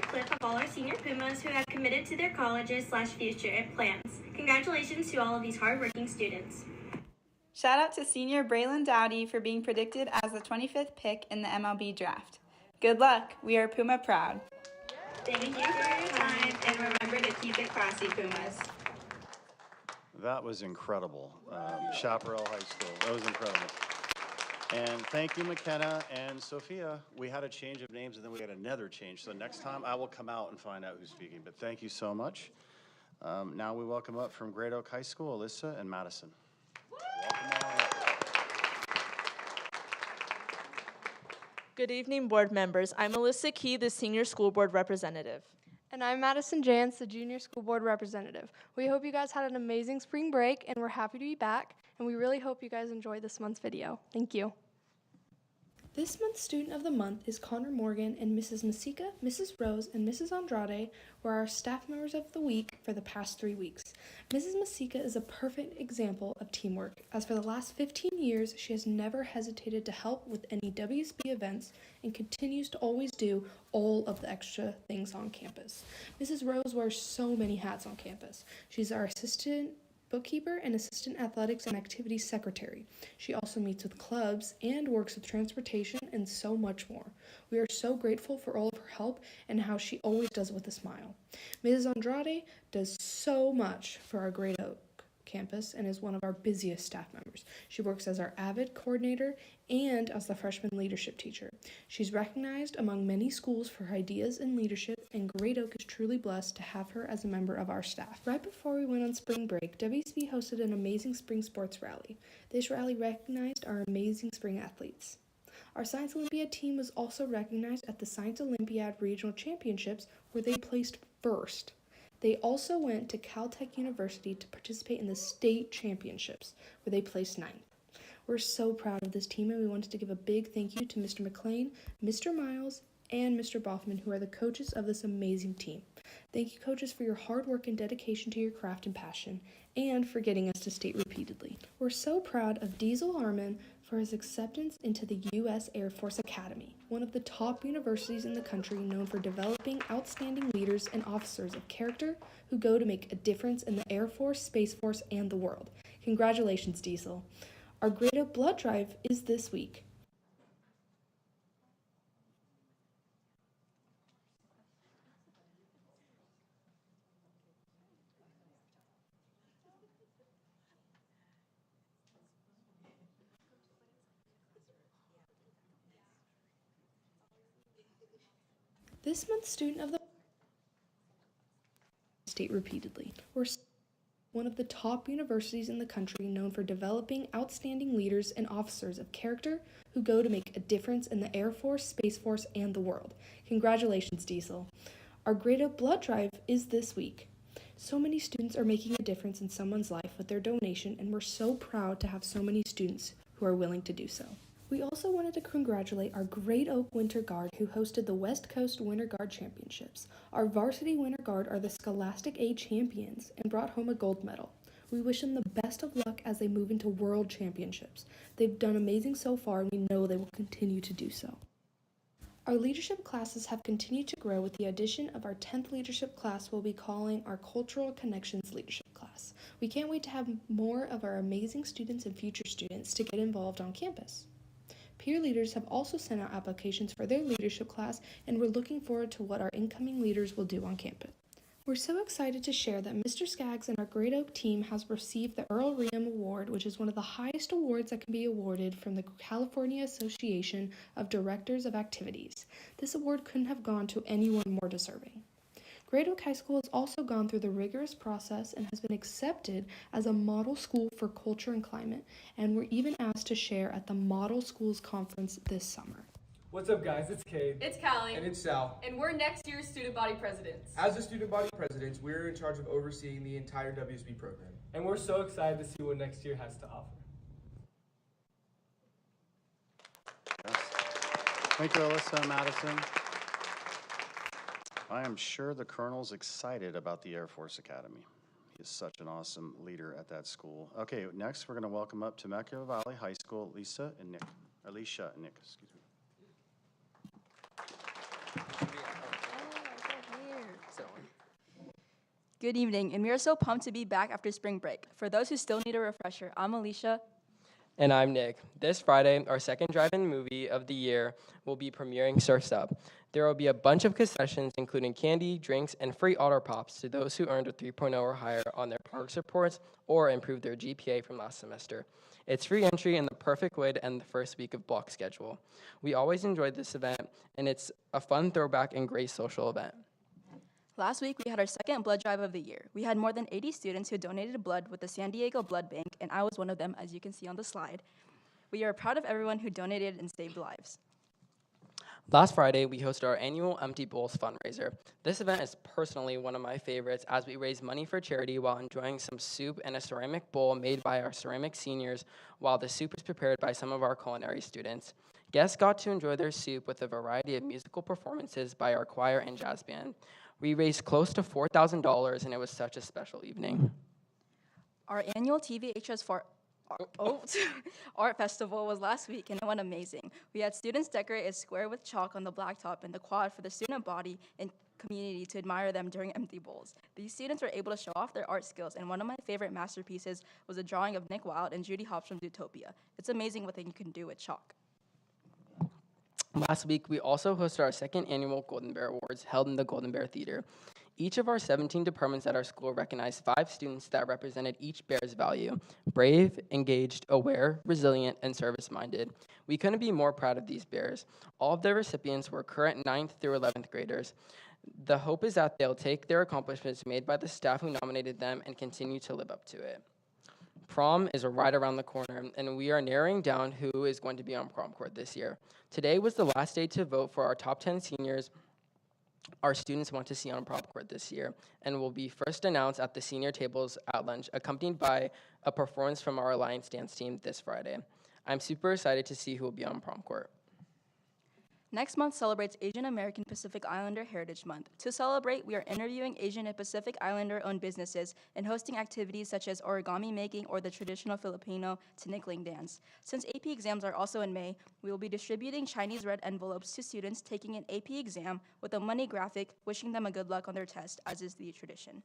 Clip of all our senior Pumas who have committed to their colleges/future plans. Congratulations to all of these hardworking students. Shout out to senior Braylon Dowdy for being predicted as the 25th pick in the MLB draft. Good luck, we are Puma proud. Thank you for your time, and remember to keep it classy, Pumas. That was incredible. Chaparral High School, that was incredible. And thank you, McKenna and Sophia. We had a change of names and then we had another change. So next time I will come out and find out who's speaking. But thank you so much. Now we welcome up from Great Oak High School, Alyssa and Madison. Welcome on up. Good evening, board members. I'm Alyssa Key, the senior school board representative. And I'm Madison Jantz, the junior school board representative. We hope you guys had an amazing spring break, and we're happy to be back. And we really hope you guys enjoyed this month's video. Thank you. This month's Student of the Month is Connor Morgan, and Mrs. Masika, Mrs. Rose, and Mrs. Andrade were our staff members of the week for the past 3 weeks. Mrs. Masika is a perfect example of teamwork, as for the last 15 years, she has never hesitated to help with any WSB events and continues to always do all of the extra things on campus. Mrs. Rose wears so many hats on campus. She's our assistant bookkeeper and assistant athletics and activities secretary. She also meets with clubs and works with transportation and so much more. We are so grateful for all of her help and how she always does it with a smile. Mrs. Andrade does so much for our Great Oak campus and is one of our busiest staff members. She works as our AVID coordinator and as the freshman leadership teacher. She's recognized among many schools for her ideas and leadership, and Great Oak is truly blessed to have her as a member of our staff. Right before we went on spring break, WSB hosted an amazing spring sports rally. This rally recognized our amazing spring athletes. Our Science Olympiad team was also recognized at the Science Olympiad Regional Championships, where they placed first. They also went to Caltech University to participate in the state championships, where they placed 9th. We're so proud of this team, and we wanted to give a big thank you to Mr. McLean, Mr. Miles, and Mr. Boffman, who are the coaches of this amazing team. Thank you, coaches, for your hard work and dedication to your craft and passion, and for getting us to state repeatedly. We're so proud of Diesel Harmon for his acceptance into the U.S. Air Force Academy, one of the top universities in the country known for developing outstanding leaders and officers of character who go to make a difference in the Air Force, Space Force, and the world. Congratulations, Diesel. Our Grade Up Blood Drive is this week. This month's student of the state repeatedly. We're one of the top universities in the country known for developing outstanding leaders and officers of character who go to make a difference in the Air Force, Space Force, and the world. Congratulations, Diesel. Our Grade Up Blood Drive is this week. So many students are making a difference in someone's life with their donation, and we're so proud to have so many students who are willing to do so. We also wanted to congratulate our Great Oak Winter Guard who hosted the West Coast Winter Guard Championships. Our varsity Winter Guard are the Scholastic A champions and brought home a gold medal. We wish them the best of luck as they move into World Championships. They've done amazing so far, and we know they will continue to do so. Our leadership classes have continued to grow with the addition of our 10th leadership class we'll be calling our Cultural Connections Leadership class. We can't wait to have more of our amazing students and future students to get involved on campus. Peer leaders have also sent out applications for their leadership class, and we're looking forward to what our incoming leaders will do on campus. We're so excited to share that Mr. Skaggs and our Great Oak team has received the Earl Ream Award, which is one of the highest awards that can be awarded from the California Association of Directors of Activities. This award couldn't have gone to anyone more deserving. Great Oak High School has also gone through the rigorous process and has been accepted as a model school for culture and climate, and we're even asked to share at the Model Schools Conference this summer. What's up, guys? It's Cade. It's Callie. And it's Sal. And we're next year's student body presidents. As the student body presidents, we're in charge of overseeing the entire WSB program. And we're so excited to see what next year has to offer. Yes. Thank you, Alyssa and Madison. I am sure the Colonel's excited about the Air Force Academy. He is such an awesome leader at that school. Okay, next we're going to welcome up Temecula Valley High School, Alicia and Nick, excuse me. Good evening, and we are so pumped to be back after spring break. For those who still need a refresher, I'm Alicia. And I'm Nick. This Friday, our second drive-in movie of the year will be premiering Surf's Up. There will be a bunch of concessions, including candy, drinks, and free Otter Pops to those who earned a 3.0 or higher on their Parks reports or improved their GPA from last semester. It's free entry and the perfect way to end the first week of block schedule. We always enjoyed this event, and it's a fun throwback and great social event. Last week, we had our second blood drive of the year. We had more than 80 students who donated blood with the San Diego Blood Bank, and I was one of them, as you can see on the slide. We are proud of everyone who donated and saved lives. Last Friday, we hosted our annual Empty Bowls fundraiser. This event is personally one of my favorites as we raise money for charity while enjoying some soup and a ceramic bowl made by our ceramic seniors, while the soup is prepared by some of our culinary students. Guests got to enjoy their soup with a variety of musical performances by our choir and jazz band. We raised close to $4,000, and it was such a special evening. Our annual TVHS Art Festival was last week, and it went amazing. We had students decorate a square with chalk on the blacktop and the quad for the student body and community to admire them during Empty Bowls. These students were able to show off their art skills, and one of my favorite masterpieces was a drawing of Nick Wilde and Judy Hopps from Zootopia. It's amazing what you can do with chalk. Last week, we also hosted our second annual Golden Bear Awards held in the Golden Bear Theater. Each of our 17 departments at our school recognized 5 students that represented each bear's value: brave, engaged, aware, resilient, and service-minded. We couldn't be more proud of these bears. All of their recipients were current 9th through 11th graders. The hope is that they'll take their accomplishments made by the staff who nominated them and continue to live up to it. Prom is right around the corner, and we are narrowing down who is going to be on prom court this year. Today was the last day to vote for our top 10 seniors our students want to see on prom court this year, and will be first announced at the senior tables at lunch, accompanied by a performance from our Alliance dance team this Friday. I'm super excited to see who will be on prom court. Next month celebrates Asian American Pacific Islander Heritage Month. To celebrate, we are interviewing Asian and Pacific Islander-owned businesses and hosting activities such as origami making or the traditional Filipino tinikling dance. Since AP exams are also in May, we will be distributing Chinese red envelopes to students taking an AP exam with a money graphic wishing them a good luck on their test, as is the tradition.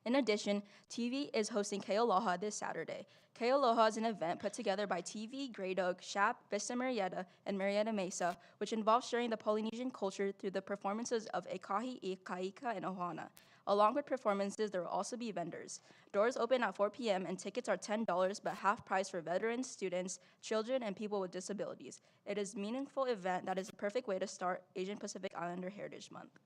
In addition, TV is hosting K-Aloha this Saturday. K-Aloha is an event put together by TV, Great Oak, SHAP, Vista Marietta, and Marietta Mesa, which involves sharing the Polynesian culture through the performances of Ekahi, Ikaika, and Ohana. Along with performances, there will also be vendors. Doors open at 4 p.m. and tickets are $10, but half price for veterans, students, children, and people with disabilities. It is a meaningful event that is a perfect way to start Asian Pacific Islander Heritage Month.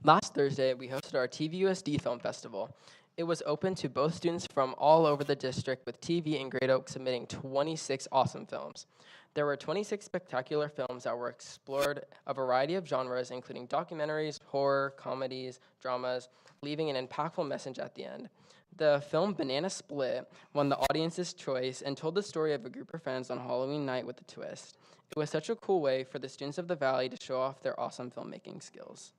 Last Thursday, we hosted our TVUSD Film Festival. It was open to both students from all over the district, with TV and Great Oak submitting 26 awesome films. There were 26 spectacular films that were explored a variety of genres, including documentaries, horror, comedies, dramas, leaving an impactful message at the end. The film Banana Split won the audience's choice and told the story of a group of friends on Halloween night with a twist. It was such a cool way for the students of the Valley to show off their awesome filmmaking skills.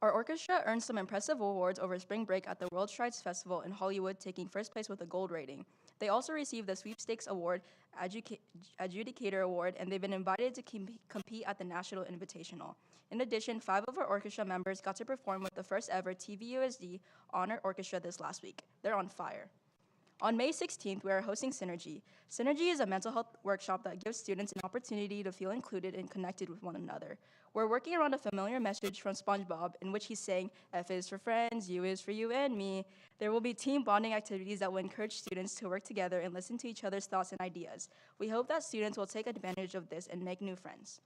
Our orchestra earned some impressive awards over spring break at the World Strides Festival in Hollywood, taking first place with a gold rating. They also received the Sweepstakes Award, Adjudicator Award, and they've been invited to compete at the National Invitational. In addition, 5 of our orchestra members got to perform with the first ever TVUSD Honor Orchestra this last week. They're on fire. On May 16th, we are hosting Synergy. Synergy is a mental health workshop that gives students an opportunity to feel included and connected with one another. We're working around a familiar message from SpongeBob in which he's saying, F is for friends, U is for you and me. There will be team bonding activities that will encourage students to work together and listen to each other's thoughts and ideas. We hope that students will take advantage of this and make new friends.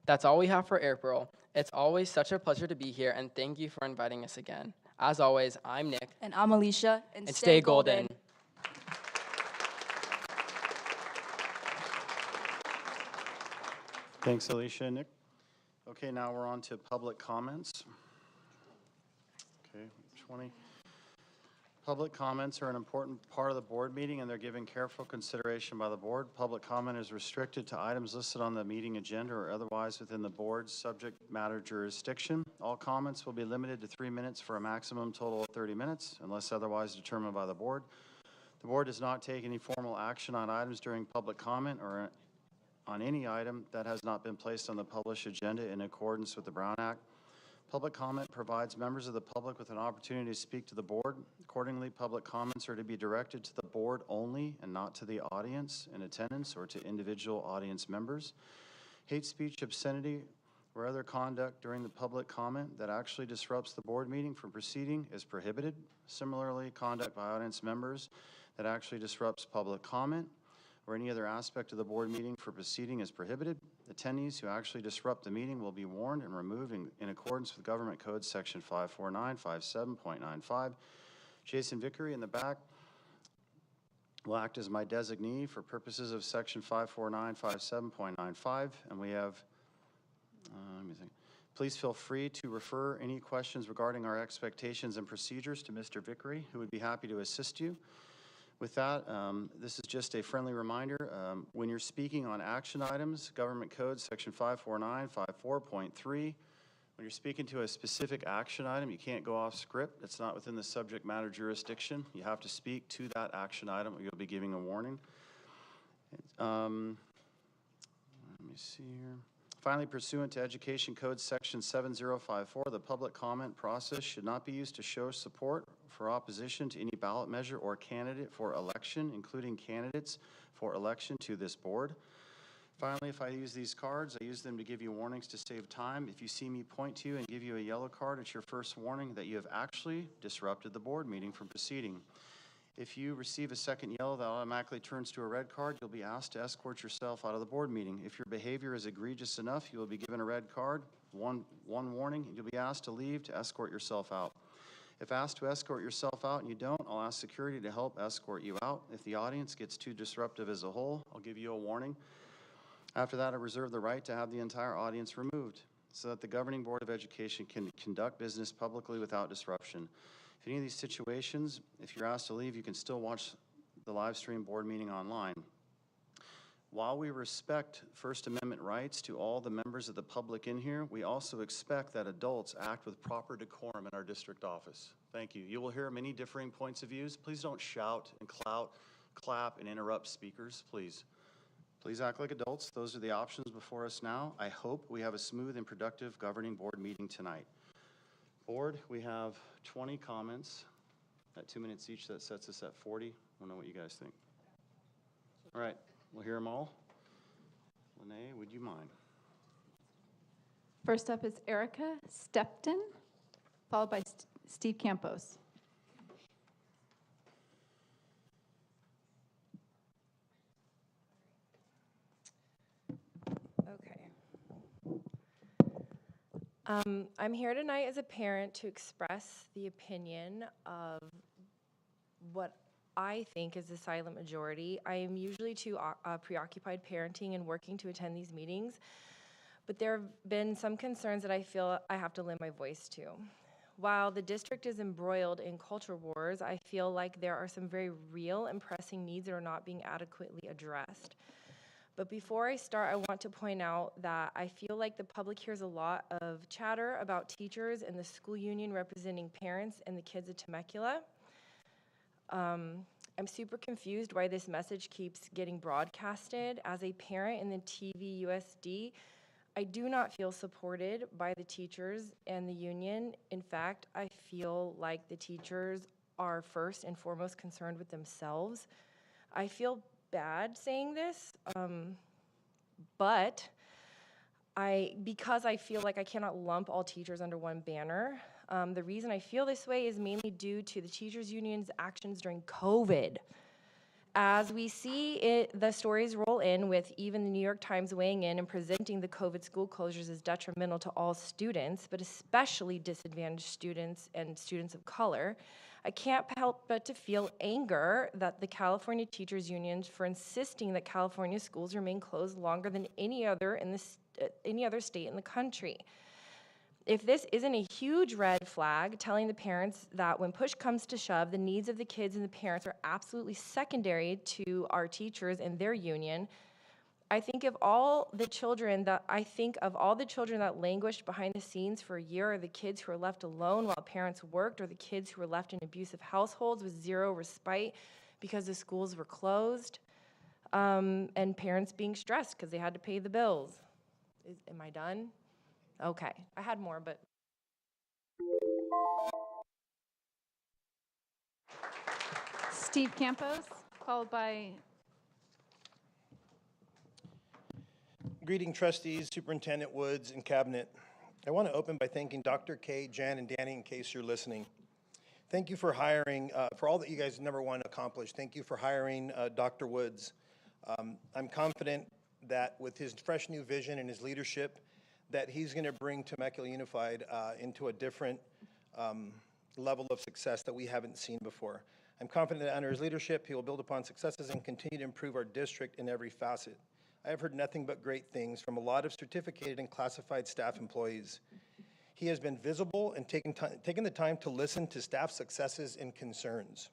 That's all we have for April. It's always such a pleasure to be here, and thank you for inviting us again. As always, I'm Nick. And I'm Alicia. And stay golden. Thanks, Alicia and Nick. Okay, now we're on to public comments. Okay, 20. Public comments are an important part of the board meeting, and they're given careful consideration by the board. Public comment is restricted to items listed on the meeting agenda or otherwise within the board's subject matter jurisdiction. All comments will be limited to 3 minutes for a maximum total of 30 minutes, unless otherwise determined by the board. The board does not take any formal action on items during public comment or on any item that has not been placed on the published agenda in accordance with the Brown Act. Public comment provides members of the public with an opportunity to speak to the board. Accordingly, public comments are to be directed to the board only and not to the audience in attendance or to individual audience members. Hate speech, obscenity, or other conduct during the public comment that actually disrupts the board meeting from proceeding is prohibited. Similarly, conduct by audience members that actually disrupts public comment or any other aspect of the board meeting for proceeding is prohibited. Attendees who actually disrupt the meeting will be warned and removed in accordance with Government Code Section 54957.95. Jason Vickery in the back will act as my designee for purposes of Section 54957.95. And we have, let me think. Please feel free to refer any questions regarding our expectations and procedures to Mr. Vickery, who would be happy to assist you. With that, this is just a friendly reminder. When you're speaking on action items, Government Code Section 54954.3, when you're speaking to a specific action item, you can't go off script. It's not within the subject matter jurisdiction. You have to speak to that action item, or you'll be giving a warning. Let me see here. Finally, pursuant to Education Code Section 7054, the public comment process should not be used to show support for opposition to any ballot measure or candidate for election, including candidates for election to this board. Finally, if I use these cards, I use them to give you warnings to save time. If you see me point to you and give you a yellow card, it's your first warning that you have actually disrupted the board meeting from proceeding. If you receive a second yellow that automatically turns to a red card, you'll be asked to escort yourself out of the board meeting. If your behavior is egregious enough, you will be given a red card, one warning, and you'll be asked to leave to escort yourself out. If asked to escort yourself out and you don't, I'll ask security to help escort you out. If the audience gets too disruptive as a whole, I'll give you a warning. After that, I reserve the right to have the entire audience removed so that the Governing Board of Education can conduct business publicly without disruption. If any of these situations, if you're asked to leave, you can still watch the live stream board meeting online. While we respect First Amendment rights to all the members of the public in here, we also expect that adults act with proper decorum in our district office. Thank you. You will hear many differing points of views. Please don't shout and clap and interrupt speakers, please. Please act like adults. Those are the options before us now. I hope we have a smooth and productive governing board meeting tonight. Board, we have 20 comments at 2 minutes each. That sets us at 40. I don't know what you guys think. All right. We'll hear them all. Lene, would you mind? First up is Erica Stepton, followed by Steve Campos. Okay. I'm here tonight as a parent to express the opinion of what I think is the silent majority. I am usually too preoccupied parenting and working to attend these meetings, but there have been some concerns that I feel I have to lend my voice to. While the district is embroiled in culture wars, I feel like there are some very real and pressing needs that are not being adequately addressed. But before I start, I want to point out that I feel like the public hears a lot of chatter about teachers and the school union representing parents and the kids of Temecula. I'm super confused why this message keeps getting broadcasted. As a parent in the TVUSD, I do not feel supported by the teachers and the union. In fact, I feel like the teachers are first and foremost concerned with themselves. I feel bad saying this, but because I feel like I cannot lump all teachers under one banner. The reason I feel this way is mainly due to the teachers union's actions during COVID. As we see the stories roll in with even the New York Times weighing in and presenting the COVID school closures as detrimental to all students, but especially disadvantaged students and students of color, I can't help but to feel anger that the California Teachers Union for insisting that California schools remain closed longer than any other state in the country. If this isn't a huge red flag telling the parents that when push comes to shove, the needs of the kids and the parents are absolutely secondary to our teachers and their union, I think of all the children that languished behind the scenes for a year, or the kids who were left alone while parents worked, or the kids who were left in abusive households with zero respite because the schools were closed, and parents being stressed because they had to pay the bills. Am I done? Okay, I had more, but. Steve Campos, followed by. Greeting trustees, Superintendent Woods, and Cabinet. I want to open by thanking Dr. K, Jan, and Danny in case you're listening. Thank you for hiring, for all that you guys number one accomplished. Thank you for hiring Dr. Woods. I'm confident that with his fresh new vision and his leadership, that he's going to bring Temecula Unified into a different level of success that we haven't seen before. I'm confident that under his leadership, he will build upon successes and continue to improve our district in every facet. I have heard nothing but great things from a lot of certificated and classified staff employees. He has been visible and taken the time to listen to staff successes and concerns.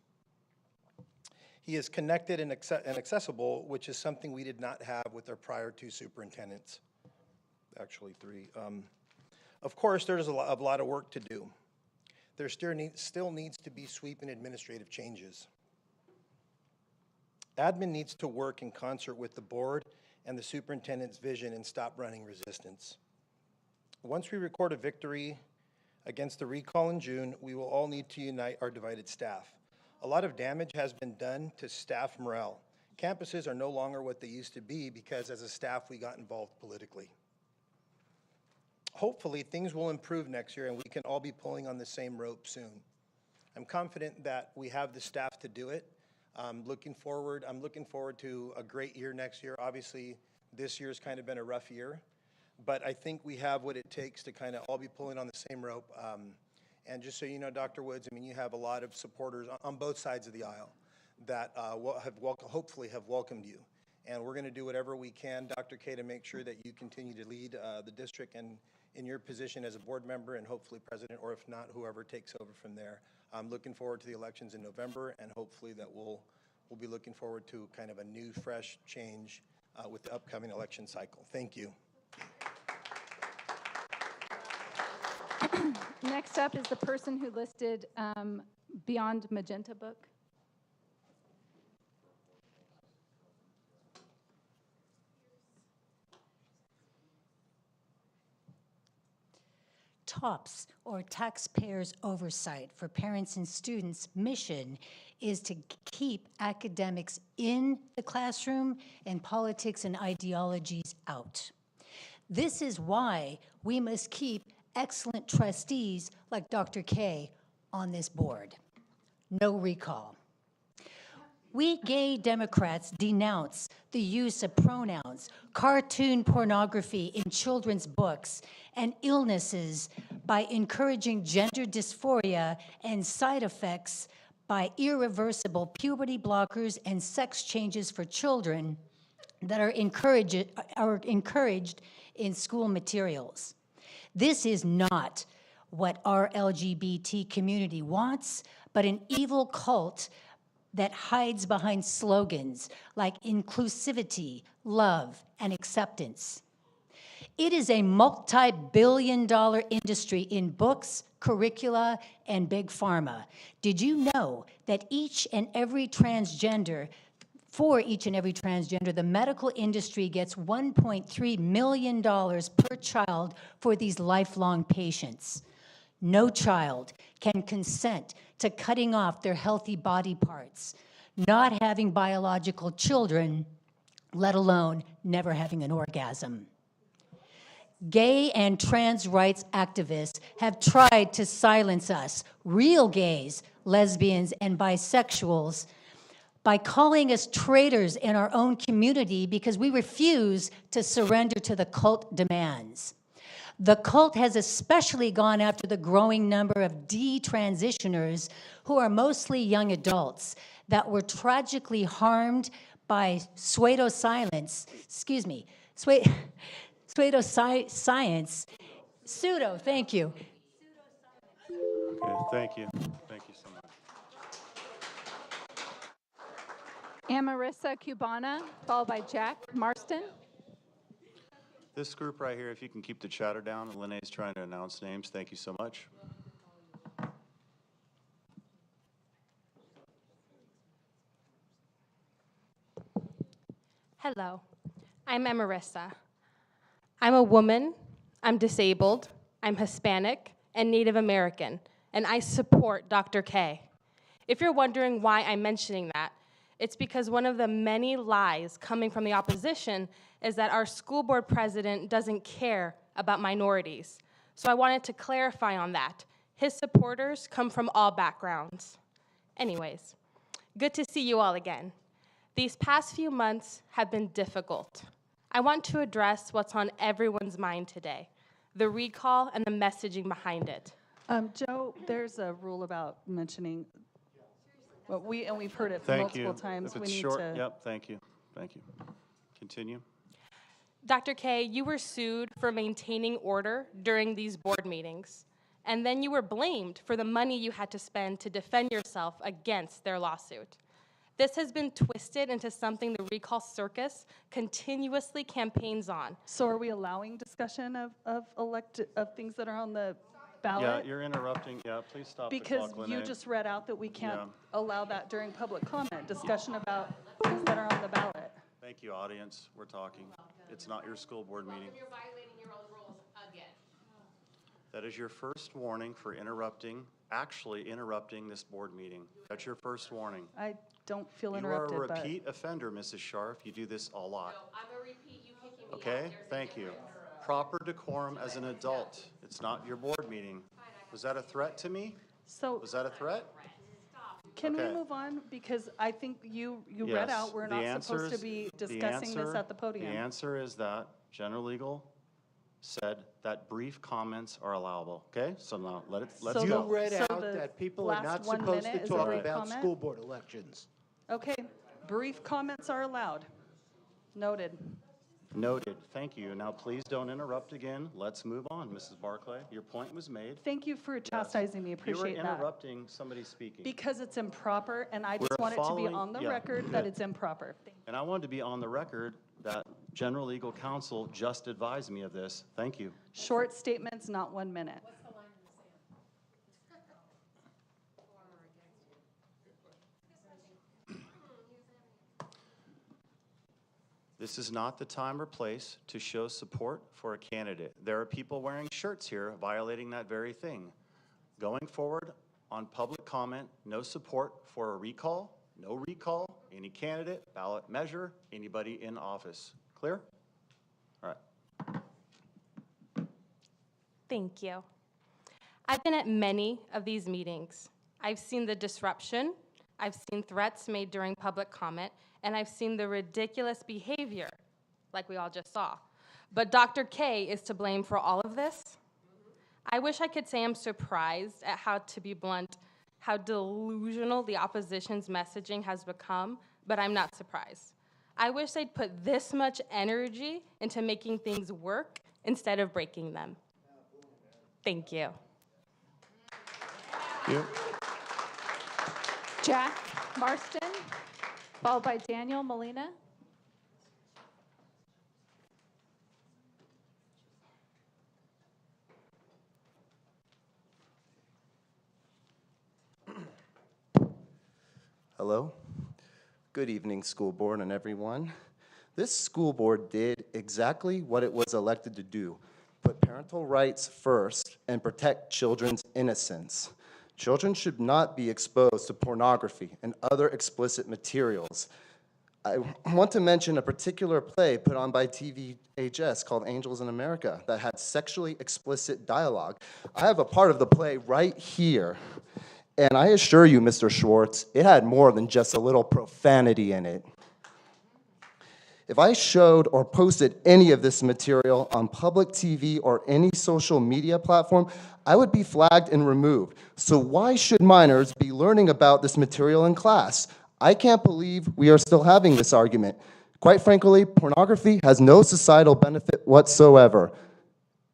He is connected and accessible, which is something we did not have with our prior two superintendents. Actually, three. Of course, there's a lot of work to do. There still needs to be sweeping administrative changes. Admin needs to work in concert with the board and the superintendent's vision and stop running resistance. Once we record a victory against the recall in June, we will all need to unite our divided staff. A lot of damage has been done to staff morale. Campuses are no longer what they used to be because as a staff we got involved politically. Hopefully things will improve next year and we can all be pulling on the same rope soon. I'm confident that we have the staff to do it. I'm looking forward to a great year next year. Obviously, this year's kind of been a rough year, but I think we have what it takes to kind of all be pulling on the same rope. And just so you know, Dr. Woods, I mean, you have a lot of supporters on both sides of the aisle that hopefully have welcomed you. And we're going to do whatever we can, Dr. K, to make sure that you continue to lead the district and in your position as a board member and hopefully president, or if not, whoever takes over from there. I'm looking forward to the elections in November, and hopefully that we'll we'll be looking forward to kind of a new, fresh change with the upcoming election cycle. Thank you. Next up is the person who listed Beyond Magenta book. TOPS, or Taxpayers Oversight for Parents and Students, mission is to keep academics in the classroom and politics and ideologies out. This is why we must keep excellent trustees like Dr. K on this board. No recall. We gay Democrats denounce the use of pronouns, cartoon pornography in children's books, and illnesses by encouraging gender dysphoria and side effects by irreversible puberty blockers and sex changes for children that are encouraged in school materials. This is not what our LGBT community wants, but an evil cult that hides behind slogans like inclusivity, love, and acceptance. It is a multi-billion-dollar industry in books, curricula, and big pharma. Did you know that for each and every transgender, the medical industry gets $1.3 million per child for these lifelong patients? No child can consent to cutting off their healthy body parts, not having biological children, let alone never having an orgasm. Gay and trans rights activists have tried to silence us, real gays, lesbians, and bisexuals, by calling us traitors in our own community because we refuse to surrender to the cult demands. The cult has especially gone after the growing number of detransitioners who are mostly young adults that were tragically harmed by pseudoscience, pseudo, thank you. Okay, thank you. Thank you so much. Amarissa Cubana, followed by Jack Marston. This group right here, if you can keep the chatter down, and Linnae's trying to announce names, thank you so much. Hello, I'm Amarissa. I'm a woman, I'm disabled, I'm Hispanic, and Native American, and I support Dr. K. If you're wondering why I'm mentioning that, it's because one of the many lies coming from the opposition is that our school board president doesn't care about minorities. So I wanted to clarify on that. His supporters come from all backgrounds. Anyways, good to see you all again. These past few months have been difficult. I want to address what's on everyone's mind today, the recall and the messaging behind it. Joe, there's a rule about mentioning, well, we've heard it Thank multiple you. times. If We it's need short, to. yep, thank you. Thank you. Continue. Dr. K, you were sued for maintaining order during these board meetings, and then you were blamed for the money you had to spend to defend yourself against their lawsuit. This has been twisted into something the recall circus continuously campaigns on. So are we allowing discussion of things that are on the ballot? Yeah, you're interrupting. Yeah, please stop the Because clock, you Linnae. just read out that we can't allow that during public comment, discussion about things that are on the ballot. Thank you, audience. We're talking. It's not your school board meeting. You're violating your own rules again. That is your first warning for actually interrupting this board meeting. That's your first warning. I don't feel You interrupted, are a but repeat offender, Mrs. Scharf. You do this a lot. No, I'm a repeat, you kicking me out. Okay, There's a thank you. difference. Proper decorum as an adult. It's not your board meeting. Was that a threat to me? So Was that a threat? can Okay. we move on? Because I think you read Yes. out, we're The not answer supposed to is- be the discussing this answer- at the podium. The answer is that General Legal said that brief comments are allowable. Okay, so now let's So go. You read So out the that people are last not 1 supposed minute to is a talk brief about comment? school board elections. Okay, brief comments are allowed. Noted. Noted. Thank you. Now, please don't interrupt again. Let's move on. Mrs. Barclay, your point was made. Thank you for chastising me. Appreciate You were that. interrupting somebody speaking. Because it's improper, and I just We're want it to be following- on the yeah, record that good. it's improper. And I wanted to be on the record that General Legal Counsel just advised me of this. Thank you. Short statements, not 1 minute. This is not the time or place to show support for a candidate. There are people wearing shirts here violating that very thing. Going forward on public comment, no support for a recall, no recall, any candidate, ballot measure, anybody in office. Clear? All right. Thank you. I've been at many of these meetings. I've seen the disruption, I've seen threats made during public comment, and I've seen the ridiculous behavior, like we all just saw. But Dr. K is to blame for all of this. I wish I could say I'm surprised at how, to be blunt, how delusional the opposition's messaging has become, but I'm not surprised. I wish they'd put this much energy into making things work instead of breaking them. Thank you. Thank you. Jack Marston, followed by Daniel Molina. Hello. Good evening, school board and everyone. This school board did exactly what it was elected to do: put parental rights first and protect children's innocence. Children should not be exposed to pornography and other explicit materials. I want to mention a particular play put on by TVUSD called Angels in America that had sexually explicit dialogue. I have a part of the play right here. And I assure you, Mr. Schwartz, it had more than just a little profanity in it. If I showed or posted any of this material on public TV or any social media platform, I would be flagged and removed. So why should minors be learning about this material in class? I can't believe we are still having this argument. Quite frankly, pornography has no societal benefit whatsoever.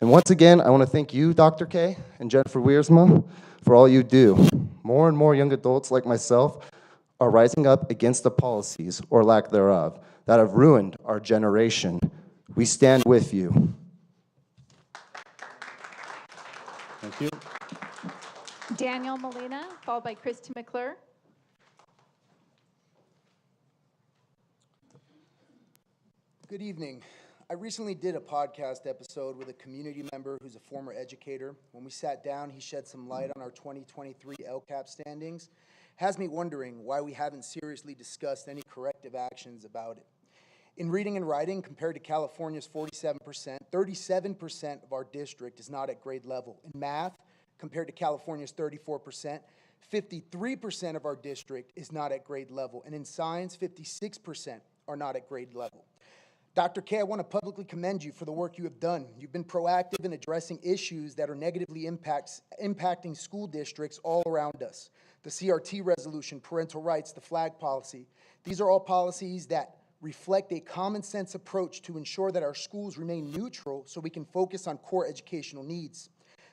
And once again, I want to thank you, Dr. K and Jennifer Wiersma, for all you do. More and more young adults like myself are rising up against the policies, or lack thereof, that have ruined our generation. We stand with you. Thank you. Daniel Molina, followed by Christy McClure. Good evening. I recently did a podcast episode with a community member who's a former educator. When we sat down, he shed some light on our 2023 LCAP standings. Has me wondering why we haven't seriously discussed any corrective actions about it. In reading and writing, compared to California's 47%, 37% of our district is not at grade level. In math, compared to California's 34%, 53% of our district is not at grade level. And in science, 56% are not at grade level. Dr. K, I want to publicly commend you for the work you have done. You've been proactive in addressing issues that are negatively impacting school districts all around us. The CRT resolution, parental rights, the flag policy. These are all policies that reflect a common sense approach to ensure that our schools remain neutral so we can focus on core educational needs.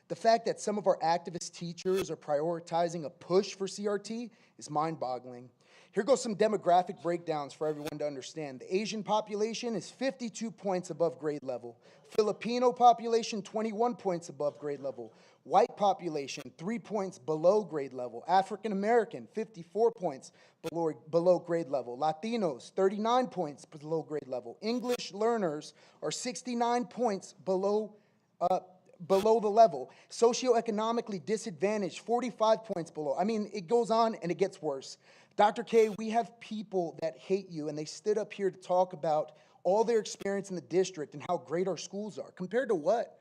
The fact that some of our activist teachers are prioritizing a push for CRT is mind-boggling. Here goes some demographic breakdowns for everyone to understand. The Asian population is 52 points above grade level. Filipino population, 21 points above grade level. White population, 3 points below grade level. African American, 54 points below grade level. Latinos, 39 points below grade level. English learners are 69 points below the level. Socioeconomically disadvantaged, 45 points below. I mean, it goes on and it gets worse. Dr. K, we have people that hate you, and they stood up here to talk about all their experience in the district and how great our schools are. Compared to what?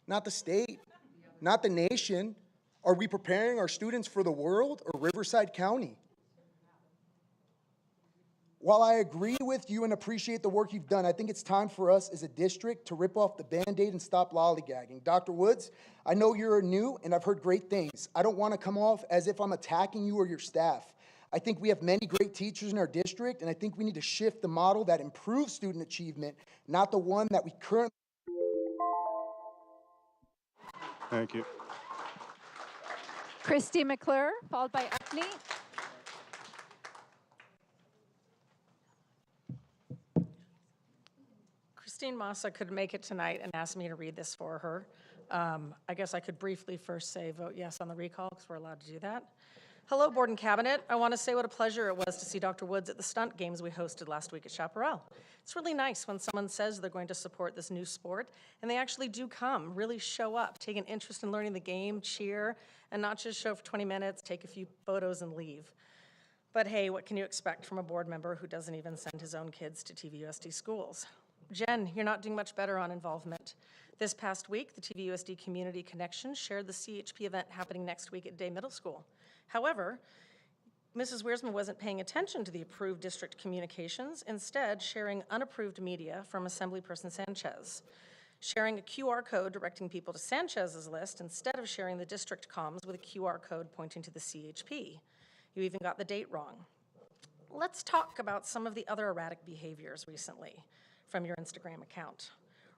Not the state, not the nation. Are we preparing our students for the world or Riverside County? While I agree with you and appreciate the work you've done, I think it's time for us as a district to rip off the Band-Aid and stop lollygagging. Dr. Woods, I know you're new and I've heard great things. I don't want to come off as if I'm attacking you or your staff. I think we have many great teachers in our district, and I think we need to shift the model that improves student achievement, not the one that we currently. Thank you. Christy McClure, followed by Upney. Christine Massa couldn't make it tonight and asked me to read this for her. I guess I could briefly first say vote yes on the recall because we're allowed to do that. Hello, Board and Cabinet. I want to say what a pleasure it was to see Dr. Woods at the stunt games we hosted last week at Chaparral. It's really nice when someone says they're going to support this new sport and they actually do come, really show up, take an interest in learning the game, cheer, and not just show for 20 minutes, take a few photos and leave. But hey, what can you expect from a board member who doesn't even send his own kids to TVUSD schools? Jen, you're not doing much better on involvement. This past week, the TVUSD Community Connection shared the CHP event happening next week at Day Middle School. However, Mrs. Wiersma wasn't paying attention to the approved district communications, instead sharing unapproved media from Assemblyperson Sanchez. Sharing a QR code directing people to Sanchez's list instead of sharing the district comms with a QR code pointing to the CHP. You even got the date wrong. Let's talk about some of the other erratic behaviors recently from your Instagram account.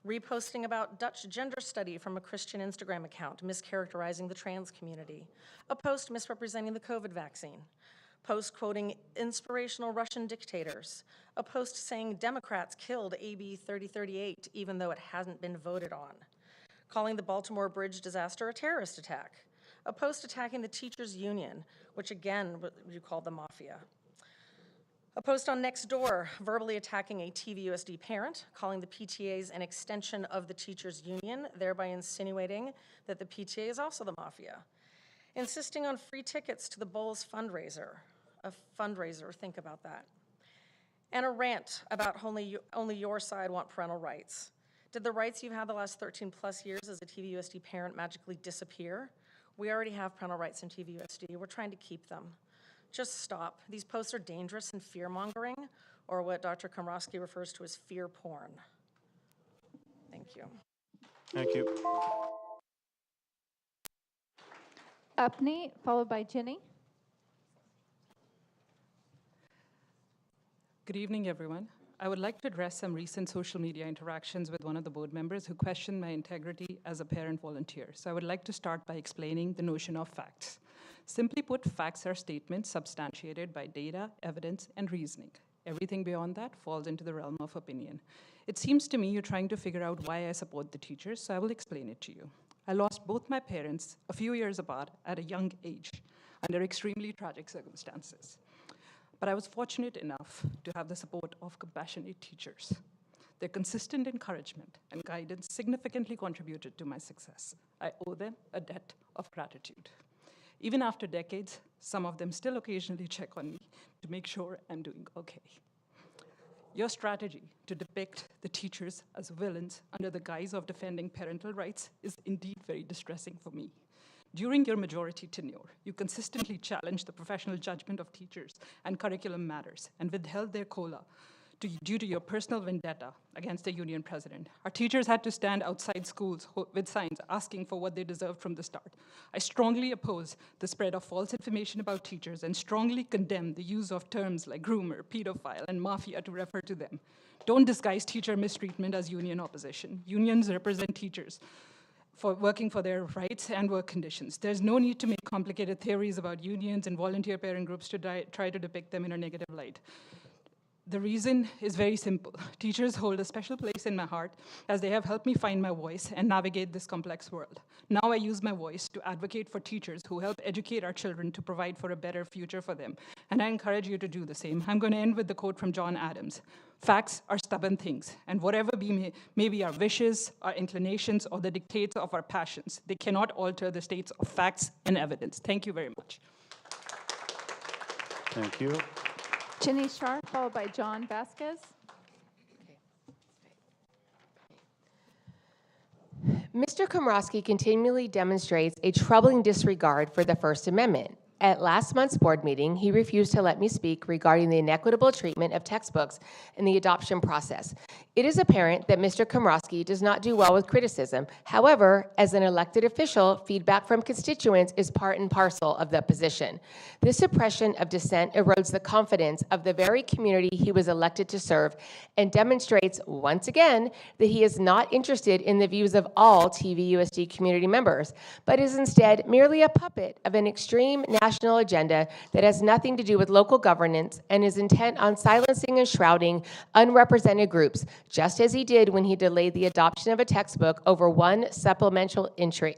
Reposting about Dutch gender study from a Christian Instagram account, mischaracterizing the trans community. A post misrepresenting the COVID vaccine. Post quoting inspirational Russian dictators. A post saying Democrats killed AB 3038 even though it hasn't been voted on. Calling the Baltimore Bridge disaster a terrorist attack. A post attacking the teachers union, which again you called the mafia. A post on Nextdoor verbally attacking a TVUSD parent, calling the PTAs an extension of the teachers union, thereby insinuating that the PTA is also the mafia. Insisting on free tickets to the Bulls fundraiser. A fundraiser, think about that. And a rant about only your side want parental rights. Did the rights you've had the last 13 plus years as a TVUSD parent magically disappear? We already have parental rights in TVUSD. We're trying to keep them. Just stop. These posts are dangerous and fear-mongering, or what Dr. Komrosky refers to as fear porn. Thank you. Thank you. Upney, followed by Ginny. Good evening, everyone. I would like to address some recent social media interactions with one of the board members who questioned my integrity as a parent volunteer. So I would like to start by explaining the notion of facts. Simply put, facts are statements substantiated by data, evidence, and reasoning. Everything beyond that falls into the realm of opinion. It seems to me you're trying to figure out why I support the teachers, so I will explain it to you. I lost both my parents a few years apart at a young age under extremely tragic circumstances. But I was fortunate enough to have the support of compassionate teachers. Their consistent encouragement and guidance significantly contributed to my success. I owe them a debt of gratitude. Even after decades, some of them still occasionally check on me to make sure I'm doing okay. Your strategy to depict the teachers as villains under the guise of defending parental rights is indeed very distressing for me. During your majority tenure, you consistently challenged the professional judgment of teachers and curriculum matters and withheld their COLA due to your personal vendetta against the union president. Our teachers had to stand outside schools with signs asking for what they deserved from the start. I strongly oppose the spread of false information about teachers and strongly condemn the use of terms like groomer, pedophile, and mafia to refer to them. Don't disguise teacher mistreatment as union opposition. Unions represent teachers for working for their rights and work conditions. There's no need to make complicated theories about unions and volunteer parent groups to try to depict them in a negative light. The reason is very simple. Teachers hold a special place in my heart as they have helped me find my voice and navigate this complex world. Now I use my voice to advocate for teachers who help educate our children to provide for a better future for them. And I encourage you to do the same. I'm going to end with the quote from John Adams. Facts are stubborn things, and whatever may be our wishes, our inclinations, or the dictates of our passions, they cannot alter the states of facts and evidence. Thank you very much. Thank you. Ginny Sharp, followed by John Vasquez. Mr. Komrosky continually demonstrates a troubling disregard for the First Amendment. At last month's board meeting, he refused to let me speak regarding the inequitable treatment of textbooks in the adoption process. It is apparent that Mr. Komrosky does not do well with criticism. However, as an elected official, feedback from constituents is part and parcel of the position. This suppression of dissent erodes the confidence of the very community he was elected to serve and demonstrates, once again, that he is not interested in the views of all TVUSD community members, but is instead merely a puppet of an extreme national agenda that has nothing to do with local governance and is intent on silencing and shrouding unrepresented groups, just as he did when he delayed the adoption of a textbook over one supplemental entry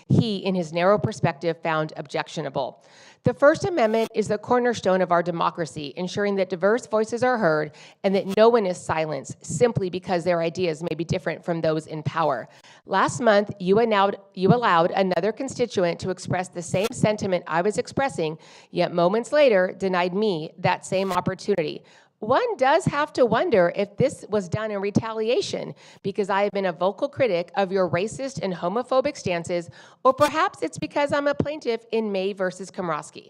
he, in his narrow perspective, found objectionable. The First Amendment is the cornerstone of our democracy, ensuring that diverse voices are heard and that no one is silenced simply because their ideas may be different from those in power. Last month, you allowed another constituent to express the same sentiment I was expressing, yet moments later denied me that same opportunity. One does have to wonder if this was done in retaliation because I have been a vocal critic of your racist and homophobic stances, or perhaps it's because I'm a plaintiff in May versus Komrosky.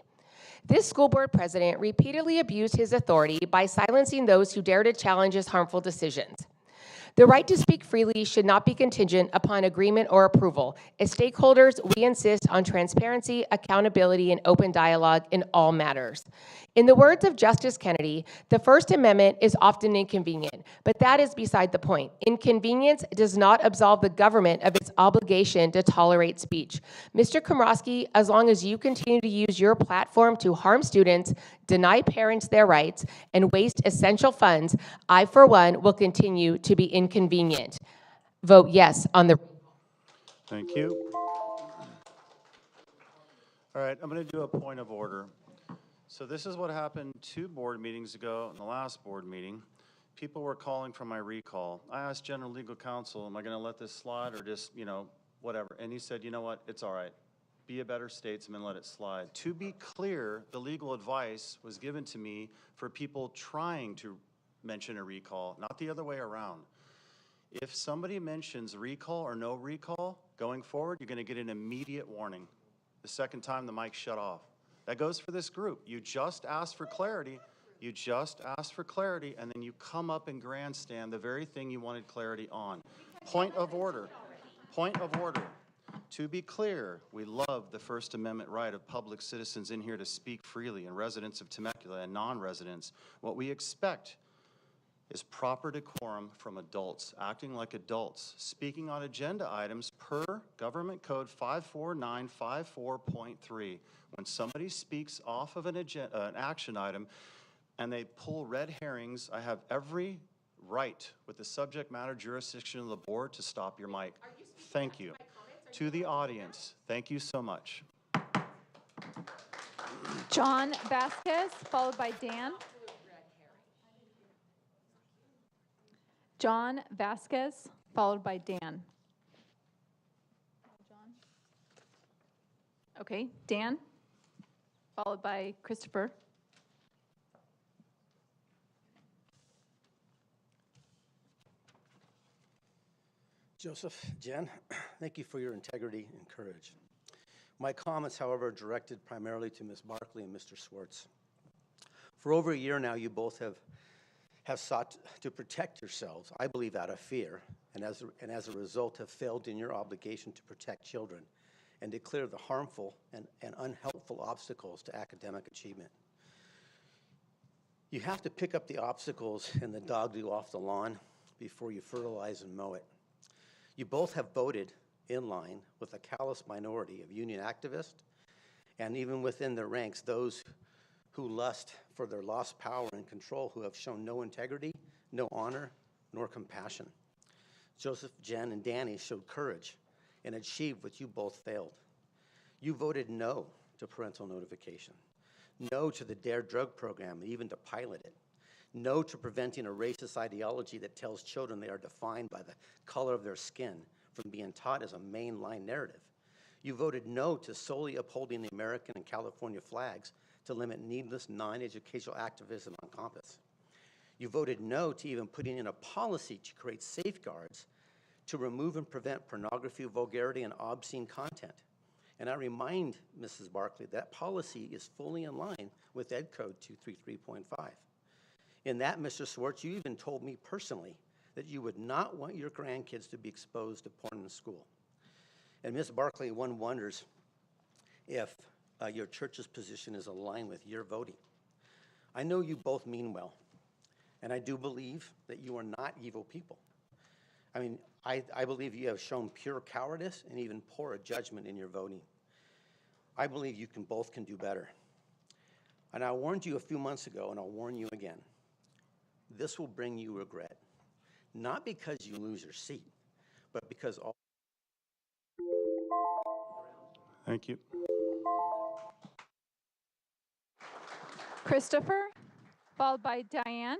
This school board president repeatedly abused his authority by silencing those who dare to challenge his harmful decisions. The right to speak freely should not be contingent upon agreement or approval. As stakeholders, we insist on transparency, accountability, and open dialogue in all matters. In the words of Justice Kennedy, the First Amendment is often inconvenient, but that is beside the point. Inconvenience does not absolve the government of its obligation to tolerate speech. Mr. Komrosky, as long as you continue to use your platform to harm students, deny parents their rights, and waste essential funds, I, for one, will continue to be inconvenient. Vote yes on the... Thank you. All right, I'm going to do a point of order. So this is what happened 2 board meetings ago in the last board meeting. People were calling for my recall. I asked General Legal Counsel, am I going to let this slide or just, whatever? And he said, you know what, it's all right. Be a better statesman, let it slide. To be clear, the legal advice was given to me for people trying to mention a recall, not the other way around. If somebody mentions recall or no recall, going forward, you're going to get an immediate warning. The second time the mic shut off. That goes for this group. You just asked for clarity. You just asked for clarity, and then you come up and grandstand the very thing you wanted clarity on. Point of order. Point of order. To be clear, we love the First Amendment right of public citizens in here to speak freely, and residents of Temecula and non-residents. What we expect is proper decorum from adults, acting like adults, speaking on agenda items per Government Code 54954.3. When somebody speaks off of an action item and they pull red herrings, I have every right with the subject matter jurisdiction of the board to stop your mic. Thank you. To the audience, thank you so much. John Vasquez, followed by Dan. John Vasquez, followed by Dan. Okay, Dan, followed by Christopher. Joseph, Jen, thank you for your integrity and courage. My comments, however, are directed primarily to Ms. Barkley and Mr. Swartz. For over a year now, you both have sought to protect yourselves, I believe out of fear, and as a result have failed in your obligation to protect children and to clear the harmful and unhelpful obstacles to academic achievement. You have to pick up the obstacles and the dog-do off the lawn before you fertilize and mow it. You both have voted in line with a callous minority of union activists, and even within their ranks, those who lust for their lost power and control, who have shown no integrity, no honor, nor compassion. Joseph, Jen, and Danny showed courage and achieved what you both failed. You voted no to parental notification, no to the DARE drug program, even to pilot it, no to preventing a racist ideology that tells children they are defined by the color of their skin from being taught as a mainline narrative. You voted no to solely upholding the American and California flags to limit needless non-educational activism on campus. You voted no to even putting in a policy to create safeguards to remove and prevent pornography, vulgarity, and obscene content. And I remind Mrs. Barkley that policy is fully in line with Ed Code 233.5. In that, Mr. Swartz, you even told me personally that you would not want your grandkids to be exposed to porn in school. And Ms. Barkley, one wonders if your church's position is aligned with your voting. I know you both mean well, and I do believe that you are not evil people. I mean, I believe you have shown pure cowardice and even poor judgment in your voting. I believe you both can do better. And I warned you a few months ago, and I'll warn you again. This will bring you regret, not because you lose your seat, but because all. Thank you. Christopher, followed by Diane.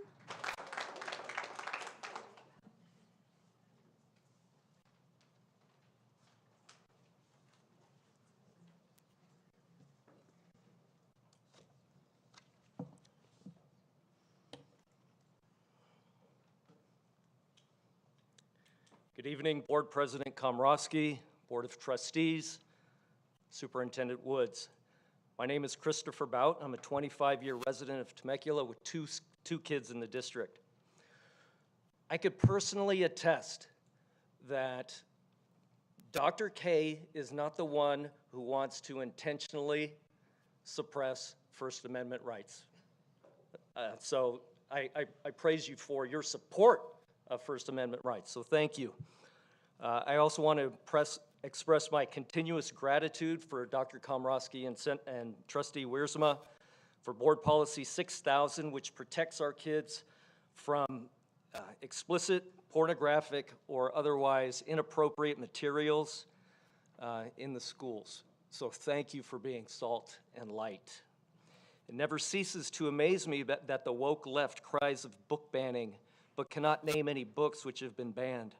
Good evening, Board President Komrosky, Board of Trustees, Superintendent Woods. My name is Christopher Bout. I'm a 25-year resident of Temecula with two kids in the district. I could personally attest that Dr. K is not the one who wants to intentionally suppress First Amendment rights. So I praise you for your support of First Amendment rights, so thank you. I also want to express my continuous gratitude for Dr. Komrosky and Trustee Wiersma for Board Policy 6000, which protects our kids from explicit, pornographic, or otherwise inappropriate materials in the schools. So thank you for being salt and light. It never ceases to amaze me that the woke left cries of book banning, but cannot name any books which have been banned.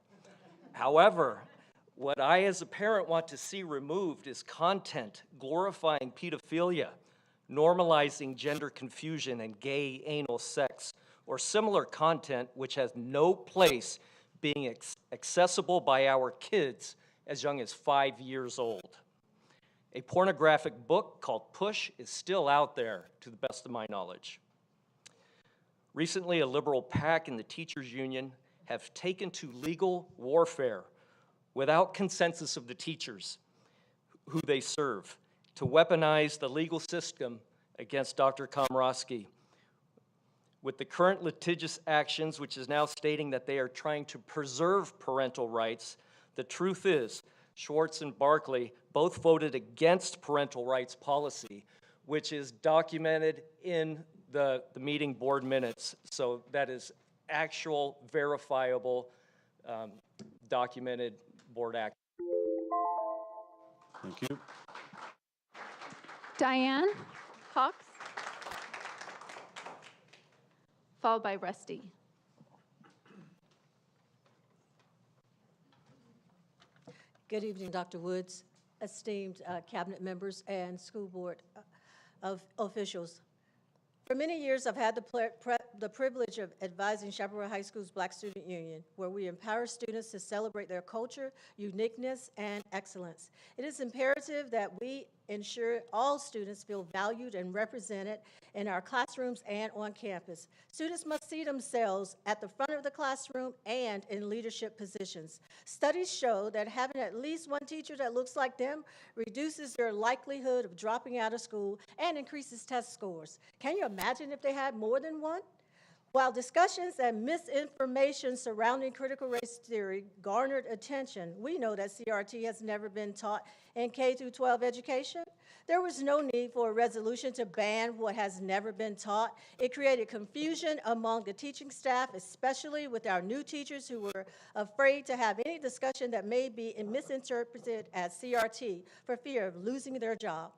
However, what I as a parent want to see removed is content glorifying pedophilia, normalizing gender confusion and gay anal sex, or similar content which has no place being accessible by our kids as young as 5 years old. A pornographic book called Push is still out there, to the best of my knowledge. Recently, a liberal PAC and the teachers union have taken to legal warfare without consensus of the teachers who they serve to weaponize the legal system against Dr. Komrosky. With the current litigious actions, which is now stating that they are trying to preserve parental rights, the truth is Schwartz and Barkley both voted against parental rights policy, which is documented in the meeting board minutes. So that is actual, verifiable, documented board action. Thank you. Diane Cox, followed by Rusty. Good evening, Dr. Woods, esteemed cabinet members and school board of officials. For many years, I've had the privilege of advising Chaparral High School's Black Student Union, where we empower students to celebrate their culture, uniqueness, and excellence. It is imperative that we ensure all students feel valued and represented in our classrooms and on campus. Students must see themselves at the front of the classroom and in leadership positions. Studies show that having at least one teacher that looks like them reduces their likelihood of dropping out of school and increases test scores. Can you imagine if they had more than one? While discussions and misinformation surrounding critical race theory garnered attention, we know that CRT has never been taught in K-12 education. There was no need for a resolution to ban what has never been taught. It created confusion among the teaching staff, especially with our new teachers who were afraid to have any discussion that may be misinterpreted as CRT for fear of losing their job.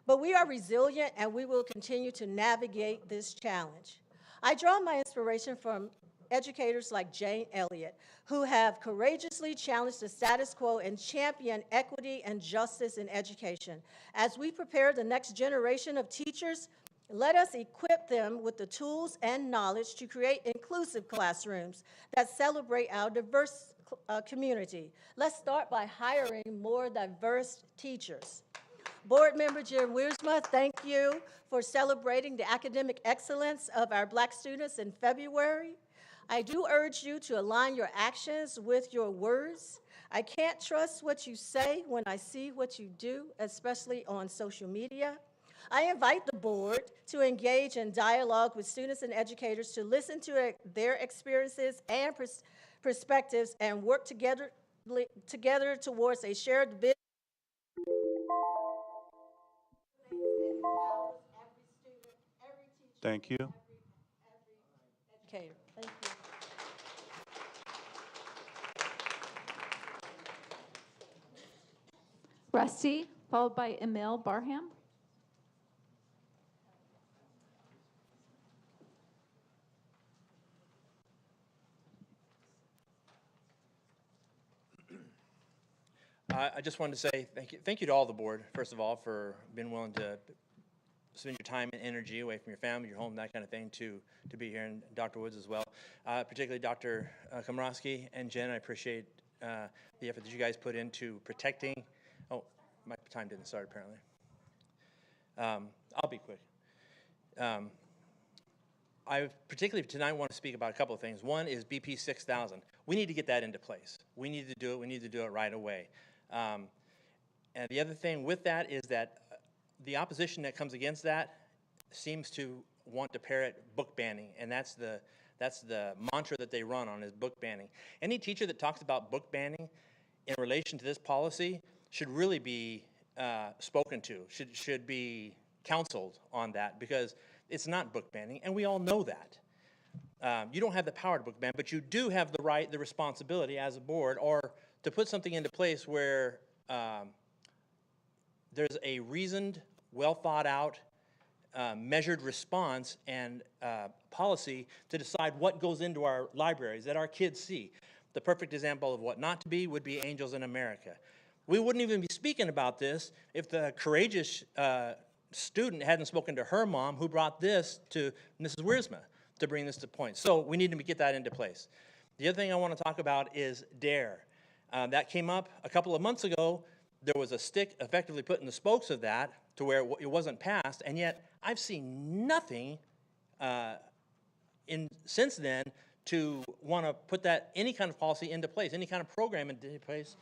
But we are resilient and we will continue to navigate this challenge. I draw my inspiration from educators like Jane Elliott, who have courageously challenged the status quo and championed equity and justice in education. As we prepare the next generation of teachers, let us equip them with the tools and knowledge to create inclusive classrooms that celebrate our diverse community. Let's start by hiring more diverse teachers. Board Member Jim Wiersma, thank you for celebrating the academic excellence of our Black students in February. I do urge you to align your actions with your words. I can't trust what you say when I see what you do, especially on social media. I invite the board to engage in dialogue with students and educators to listen to their experiences and perspectives and work together towards a shared vision. Thank you. Educator. Thank you. Rusty, followed by Emil Barham. I just wanted to say thank you to all the board, first of all, for being willing to spend your time and energy away from your family, your home, that kind of thing, to be here, and Dr. Woods as well. Particularly Dr. Komrosky and Jen, I appreciate the effort that you guys put into protecting. Oh, my time didn't start, apparently. I'll be quick. I particularly tonight want to speak about a couple of things. One is BP 6000. We need to get that into place. We need to do it. We need to do it right away. And the other thing with that is that the opposition that comes against that seems to want to parrot book banning, and that's the mantra that they run on, is book banning. Any teacher that talks about book banning in relation to this policy should really be spoken to, should be counseled on that, because it's not book banning, and we all know that. You don't have the power to book ban, but you do have the right, the responsibility as a board, or to put something into place where there's a reasoned, well thought out, measured response and policy to decide what goes into our libraries that our kids see. The perfect example of what not to be would be Angels in America. We wouldn't even be speaking about this if the courageous student hadn't spoken to her mom, who brought this to Mrs. Wiersma to bring this to point. So we need to get that into place. The other thing I want to talk about is DARE. That came up a couple of months ago. There was a stick effectively put in the spokes of that to where it wasn't passed, and yet I've seen nothing since then to want to put any kind of policy into place, any kind of program into place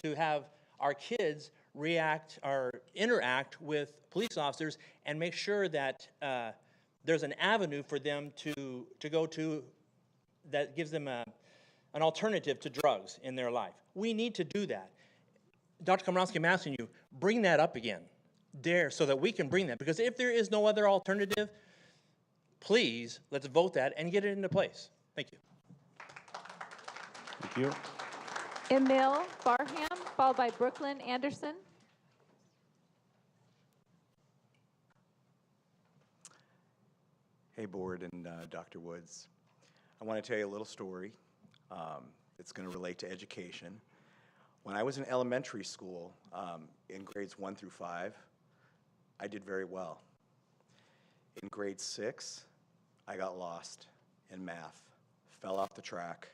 to have our kids react or interact with police officers and make sure that there's an avenue for them to go to that gives them an alternative to drugs in their life. We need to do that. Dr. Komrosky, I'm asking you, bring that up again, DARE, so that we can bring that. Because if there is no other alternative, please, let's vote that and get it into place. Thank you. Thank you. Emil Barham, followed by Brooklyn Anderson. Hey, board and Dr. Woods. I want to tell you a little story. It's going to relate to education. When I was in elementary school, in grades 1 through 5, I did very well. In grade 6, I got lost in math, fell off the track.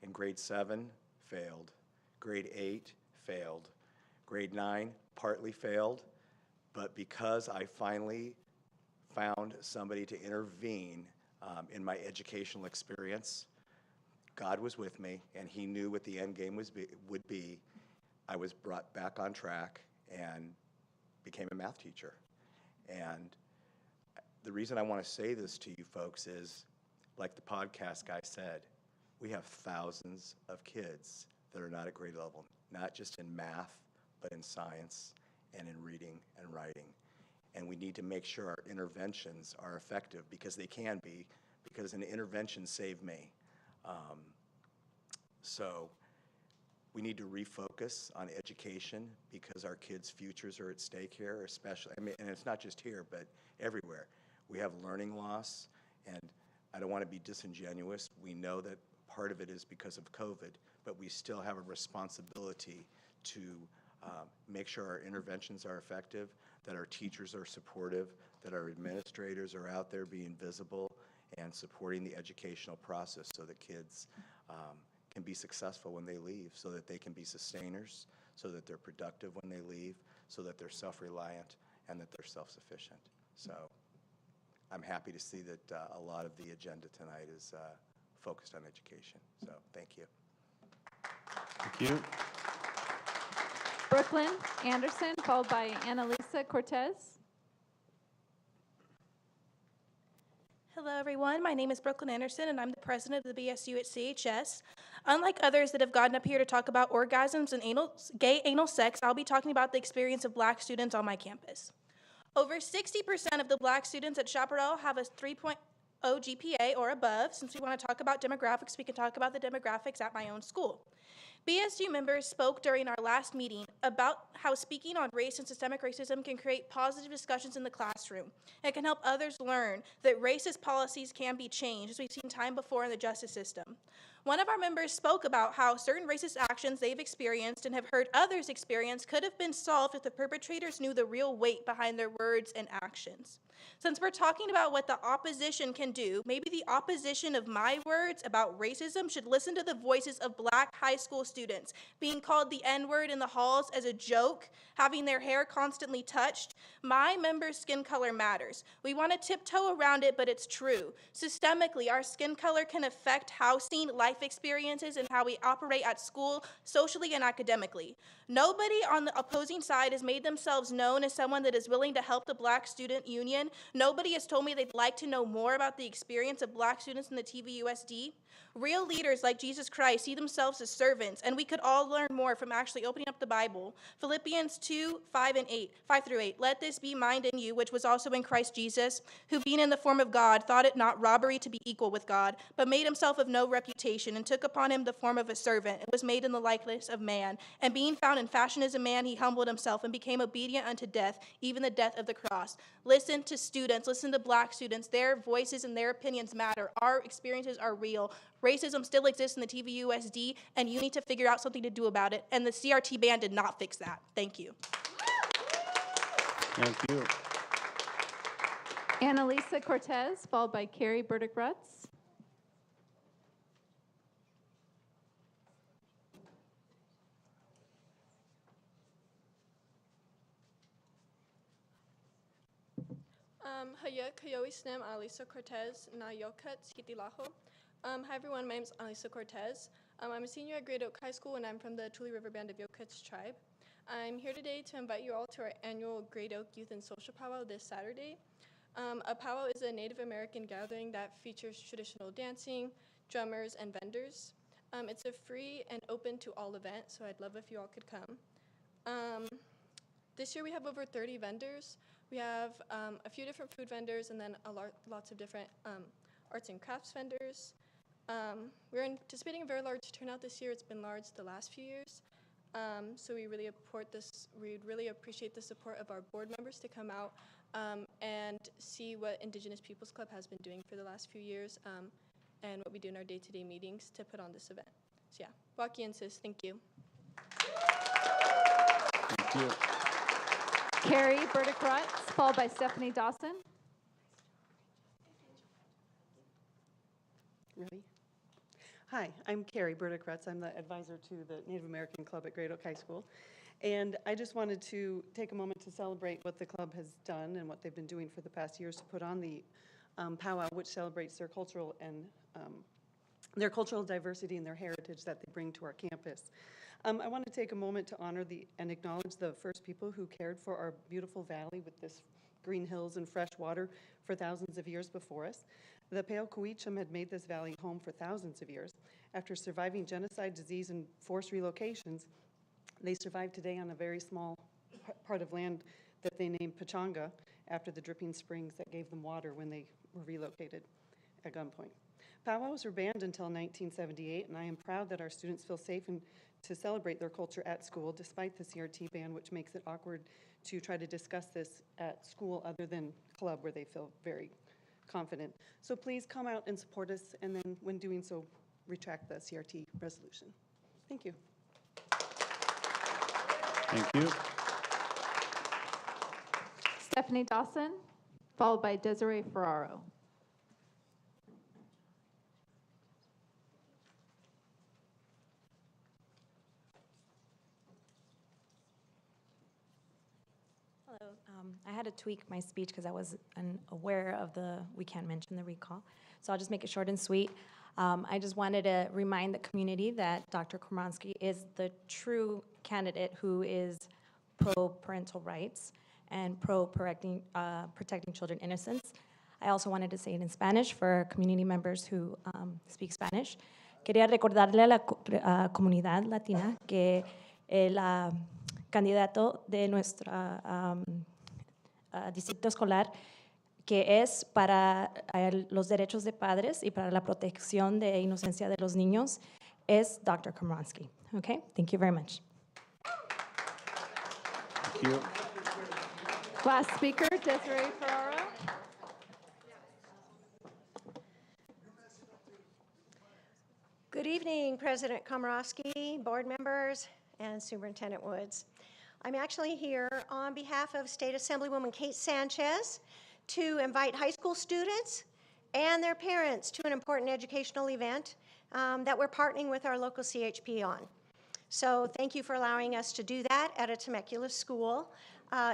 In grade 7, failed. Grade 8, failed. Grade 9, partly failed, but because I finally found somebody to intervene in my educational experience, God was with me, and he knew what the end game would be. I was brought back on track and became a math teacher. And the reason I want to say this to you folks is, like the podcast guy said, we have thousands of kids that are not at grade level, not just in math, but in science and in reading and writing. And we need to make sure our interventions are effective, because they can be, because an intervention saved me. So we need to refocus on education, because our kids' futures are at stake here, especially, and it's not just here, but everywhere. We have learning loss, and I don't want to be disingenuous. We know that part of it is because of COVID, but we still have a responsibility to make sure our interventions are effective, that our teachers are supportive, that our administrators are out there being visible and supporting the educational process, so that kids can be successful when they leave, so that they can be sustainers, so that they're productive when they leave, so that they're self-reliant and that they're self-sufficient. So I'm happy to see that a lot of the agenda tonight is focused on education. So thank you. Thank you. Brooklyn Anderson, followed by Annalisa Cortez. Hello, everyone. My name is Brooklyn Anderson, and I'm the president of the BSU at CHS. Unlike others that have gotten up here to talk about orgasms and gay anal sex, I'll be talking about the experience of Black students on my campus. Over 60% of the Black students at Chaparral have a 3.0 GPA or above. Since we want to talk about demographics, we can talk about the demographics at my own school. BSU members spoke during our last meeting about how speaking on race and systemic racism can create positive discussions in the classroom. It can help others learn that racist policies can be changed, as we've seen time before in the justice system. One of our members spoke about how certain racist actions they've experienced and have heard others experience could have been solved if the perpetrators knew the real weight behind their words and actions. Since we're talking about what the opposition can do, maybe the opposition of my words about racism should listen to the voices of Black high school students being called the N-word in the halls as a joke, having their hair constantly touched. My members' skin color matters. We want to tiptoe around it, but it's true. Systemically, our skin color can affect housing, life experiences, and how we operate at school, socially and academically. Nobody on the opposing side has made themselves known as someone that is willing to help the Black Student Union. Nobody has told me they'd like to know more about the experience of Black students in the TVUSD. Real leaders like Jesus Christ see themselves as servants, and we could all learn more from actually opening up the Bible. Philippians 2, 5 through 8. Let this be mind in you, which was also in Christ Jesus, who being in the form of God, thought it not robbery to be equal with God, but made himself of no reputation, and took upon him the form of a servant, and was made in the likeness of man. And being found in fashion as a man, he humbled himself, and became obedient unto death, even the death of the cross. Listen to students, listen to Black students. Their voices and their opinions matter. Our experiences are real. Racism still exists in the TVUSD, and you need to figure out something to do about it. And the CRT ban did not fix that. Thank you. Thank you. Annalisa Cortez, followed by Carrie Burdick-Rutz. Haya Kayoe Snem Alisa Cortez na Yokat Hitilaho. Hi everyone, my name is Alisa Cortez. I'm a senior at Great Oak High School and I'm from the Tule River Band of Yokats tribe. I'm here today to invite you all to our annual Great Oak Youth and Social Powwow this Saturday. A powwow is a Native American gathering that features traditional dancing, drummers, and vendors. It's a free and open to all event, so I'd love if you all could come. This year we have over 30 vendors. We have a few different food vendors and then lots of different arts and crafts vendors. We're anticipating a very large turnout this year. It's been large the last few years. So we really appreciate the support of our board members to come out and see what Indigenous Peoples Club has been doing for the last few years and what we do in our day-to-day meetings to put on this event. So yeah, Waki sis, thank you. Thank you. Carrie Burdick-Rutz, followed by Stephanie Dawson. Ready? Hi, I'm Carrie Burdick-Rutz. I'm the advisor to the Native American Club at Great Oak High School. And I just wanted to take a moment to celebrate what the club has done and what they've been doing for the past years to put on the powwow, which celebrates their cultural diversity and their heritage that they bring to our campus. I want to take a moment to honor and acknowledge the first people who cared for our beautiful valley with this green hills and fresh water for thousands of years before us. The Peokuicham had made this valley home for thousands of years. After surviving genocide, disease, and forced relocations, they survived today on a very small part of land that they named Pachanga after the dripping springs that gave them water when they were relocated at gunpoint. Powwows were banned until 1978, and I am proud that our students feel safe to celebrate their culture at school despite the CRT ban, which makes it awkward to try to discuss this at school other than club where they feel very confident. So please come out and support us, and then when doing so, retract the CRT resolution. Thank you. Thank you. Stephanie Dawson, followed by Desiree Ferraro. I had to tweak my speech because I was unaware of we can't mention the recall. So I'll just make it short and sweet. I just wanted to remind the community that Dr. Komronsky is the true candidate who is pro-parental rights and pro-protecting children innocence. I also wanted to say it in Spanish for community members who speak Spanish. Quería recordarle a la comunidad latina que el candidato de nuestro distrito escolar, que es para los derechos de padres y para la protección de inocencia de los niños, es Dr. Komronsky. Okay, thank you very much. Thank you. Last speaker, Desiree Ferraro. Good evening, President Komrosky, board members, and Superintendent Woods. I'm actually here on behalf of State Assemblywoman Kate Sanchez to invite high school students and their parents to an important educational event that we're partnering with our local CHP on. So thank you for allowing us to do that at a Temecula school.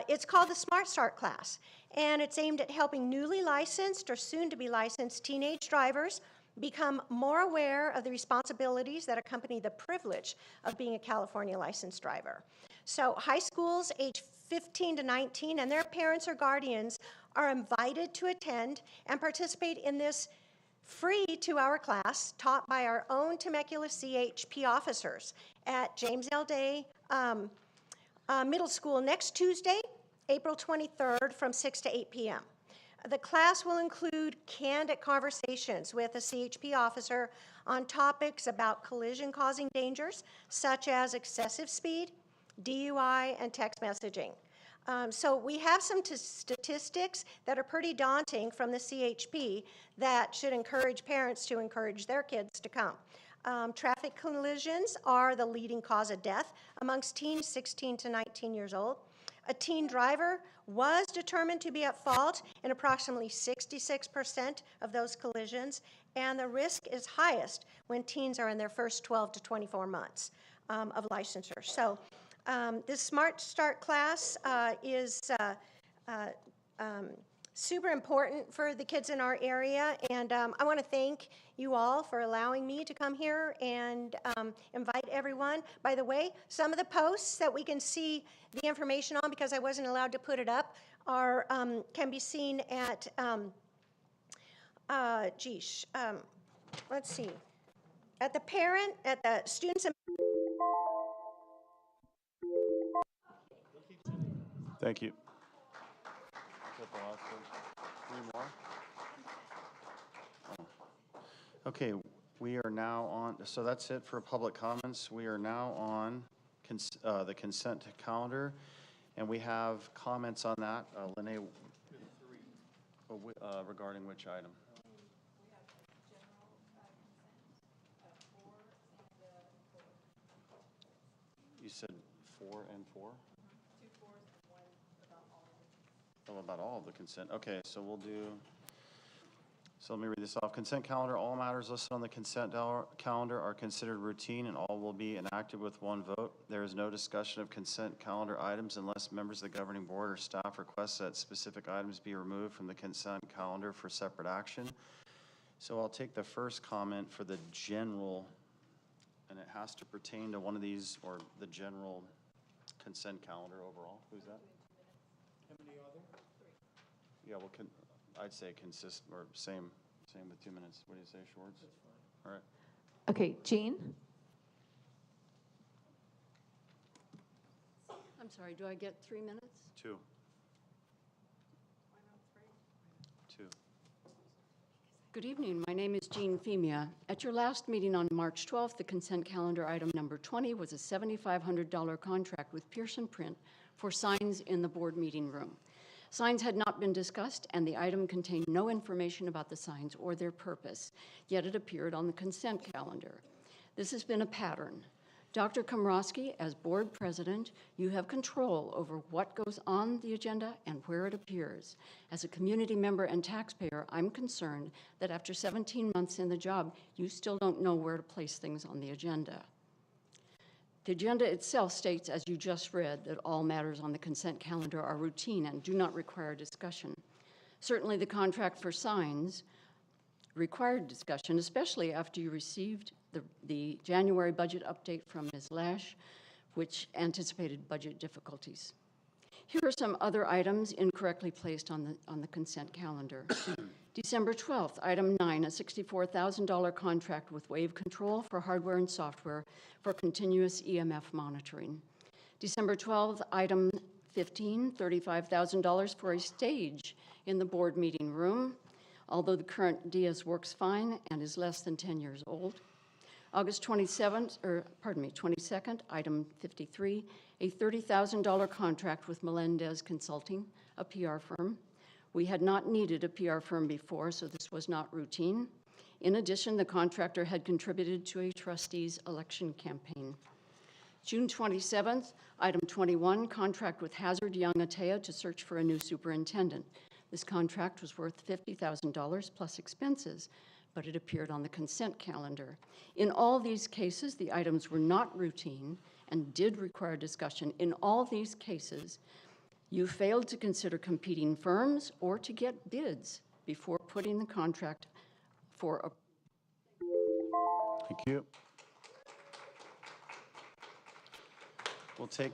It's called the Smart Start class, and it's aimed at helping newly licensed or soon-to-be licensed teenage drivers become more aware of the responsibilities that accompany the privilege of being a California licensed driver. So high schools age 15 to 19 and their parents or guardians are invited to attend and participate in this free 2-hour class taught by our own Temecula CHP officers at James L. Day Middle School next Tuesday, April 23rd from 6 to 8 p.m. The class will include candid conversations with a CHP officer on topics about collision-causing dangers, such as excessive speed, DUI, and text messaging. So we have some statistics that are pretty daunting from the CHP that should encourage parents to encourage their kids to come. Traffic collisions are the leading cause of death amongst teens 16 to 19 years old. A teen driver was determined to be at fault in approximately 66% of those collisions, and the risk is highest when teens are in their first 12 to 24 months of licensure. So this Smart Start class is super important for the kids in our area, and I want to thank you all for allowing me to come here and invite everyone. By the way, some of the posts that we can see the information on, because I wasn't allowed to put it up, are can be seen at, let's see, at the students. Thank you. Three more? Oh. Okay, we are now on, so that's it for public comments. We are now on the consent calendar, and we have comments on that. Lene, regarding which item? You said 4 and 4? 2 4s and 1 about all of it. Oh, about all of the consent. Okay, so we'll do, so let me read this off. Consent calendar, all matters listed on the consent calendar are considered routine and all will be enacted with one vote. There is no discussion of consent calendar items unless members of the governing board or staff request that specific items be removed from the consent calendar for separate action. So I'll take the first comment for the general, and it has to pertain to one of these or the general consent calendar overall. Who's that? How many other? Yeah, well, I'd say consist, or same with 2 minutes. What do you say, Schwartz? That's fine. All right. Okay, Jean? I'm sorry, do I get 3 minutes? 2. 2. Good evening, my name is Jean Femia. At your last meeting on March 12th, the consent calendar item number 20 was a $7,500 contract with Pearson Print for signs in the board meeting room. Signs had not been discussed, and the item contained no information about the signs or their purpose, yet it appeared on the consent calendar. This has been a pattern. Dr. Komrosky, as board president, you have control over what goes on the agenda and where it appears. As a community member and taxpayer, I'm concerned that after 17 months in the job, you still don't know where to place things on the agenda. The agenda itself states, as you just read, that all matters on the consent calendar are routine and do not require discussion. Certainly, the contract for signs required discussion, especially after you received the January budget update from Ms. Lash, which anticipated budget difficulties. Here are some other items incorrectly placed on the consent calendar. December 12th, item 9, a $64,000 contract with Wave Control for hardware and software for continuous EMF monitoring. December 12th, item 15, $35,000 for a stage in the board meeting room, although the current Diaz works fine and is less than 10 years old. August 22nd, item 53, a $30,000 contract with Melendez Consulting, a PR firm. We had not needed a PR firm before, so this was not routine. In addition, the contractor had contributed to a trustees election campaign. June 27th, item 21, contract with Hazard Young Atea to search for a new superintendent. This contract was worth $50,000 plus expenses, but it appeared on the consent calendar. In all these cases, the items were not routine and did require discussion. In all these cases, you failed to consider competing firms or to get bids before putting the contract for a. Thank you. We'll take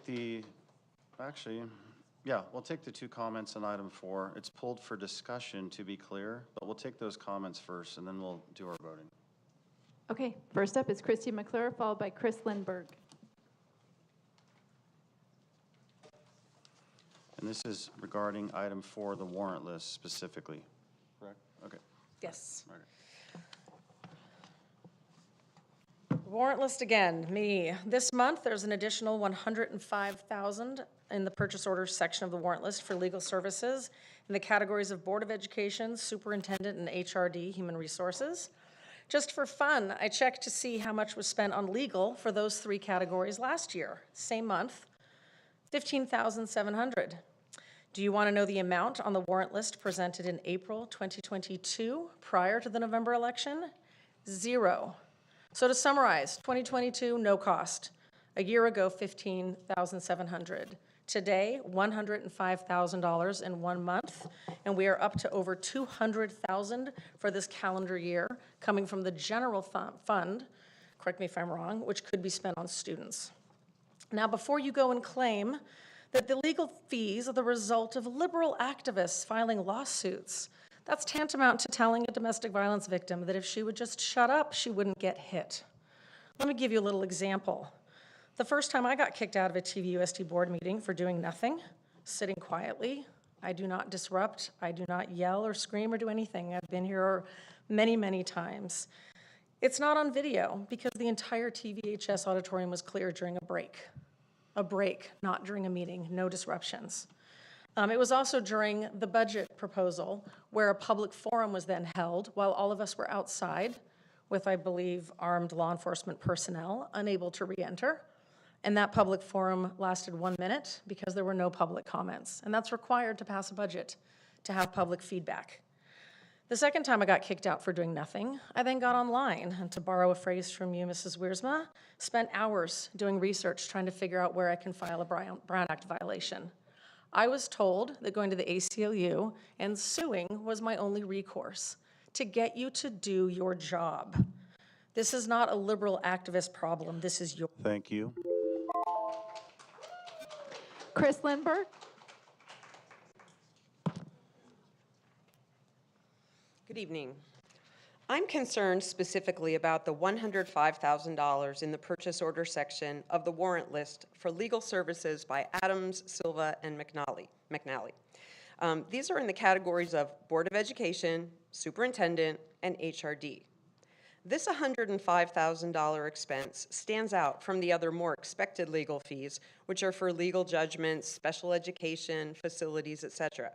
we'll take the two comments on item 4. It's pulled for discussion, to be clear, but we'll take those comments first, and then we'll do our voting. Okay, first up is Christy McClure, followed by Chris Lindberg. And this is regarding item 4, the warrant list specifically, correct? Okay. Yes. Okay. Warrant list again, me. This month, there's an additional $105,000 in the purchase orders section of the warrant list for legal services in the categories of Board of Education, Superintendent, and HRD, Human Resources. Just for fun, I checked to see how much was spent on legal for those 3 categories last year. Same month, $15,700. Do you want to know the amount on the warrant list presented in April 2022 prior to the November election? 0. So to summarize, 2022, no cost. A year ago, $15,700. Today, $105,000 in 1 month, and we are up to over $200,000 for this calendar year, coming from the general fund, correct me if I'm wrong, which could be spent on students. Now, before you go and claim that the legal fees are the result of liberal activists filing lawsuits, that's tantamount to telling a domestic violence victim that if she would just shut up, she wouldn't get hit. Let me give you a little example. The first time I got kicked out of a TVUSD board meeting for doing nothing, sitting quietly, I do not disrupt, I do not yell or scream or do anything. I've been here many, many times. It's not on video because the entire TVHS auditorium was clear during a break. A break, not during a meeting, no disruptions. It was also during the budget proposal where a public forum was then held while all of us were outside with, I believe, armed law enforcement personnel unable to re-enter. And that public forum lasted 1 minute because there were no public comments. And that's required to pass a budget, to have public feedback. The second time I got kicked out for doing nothing, I then got online, and to borrow a phrase from you, Mrs. Wiersma, spent hours doing research trying to figure out where I can file a Brown Act violation. I was told that going to the ACLU and suing was my only recourse to get you to do your job. This is not a liberal activist problem. This is your. Thank you. Chris Lindberg. Good evening. I'm concerned specifically about the $105,000 in the purchase order section of the warrant list for legal services by Adams, Silva, and McNally. These are in the categories of Board of Education, Superintendent, and HRD. This $105,000 expense stands out from the other more expected legal fees, which are for legal judgments, special education, facilities, etc.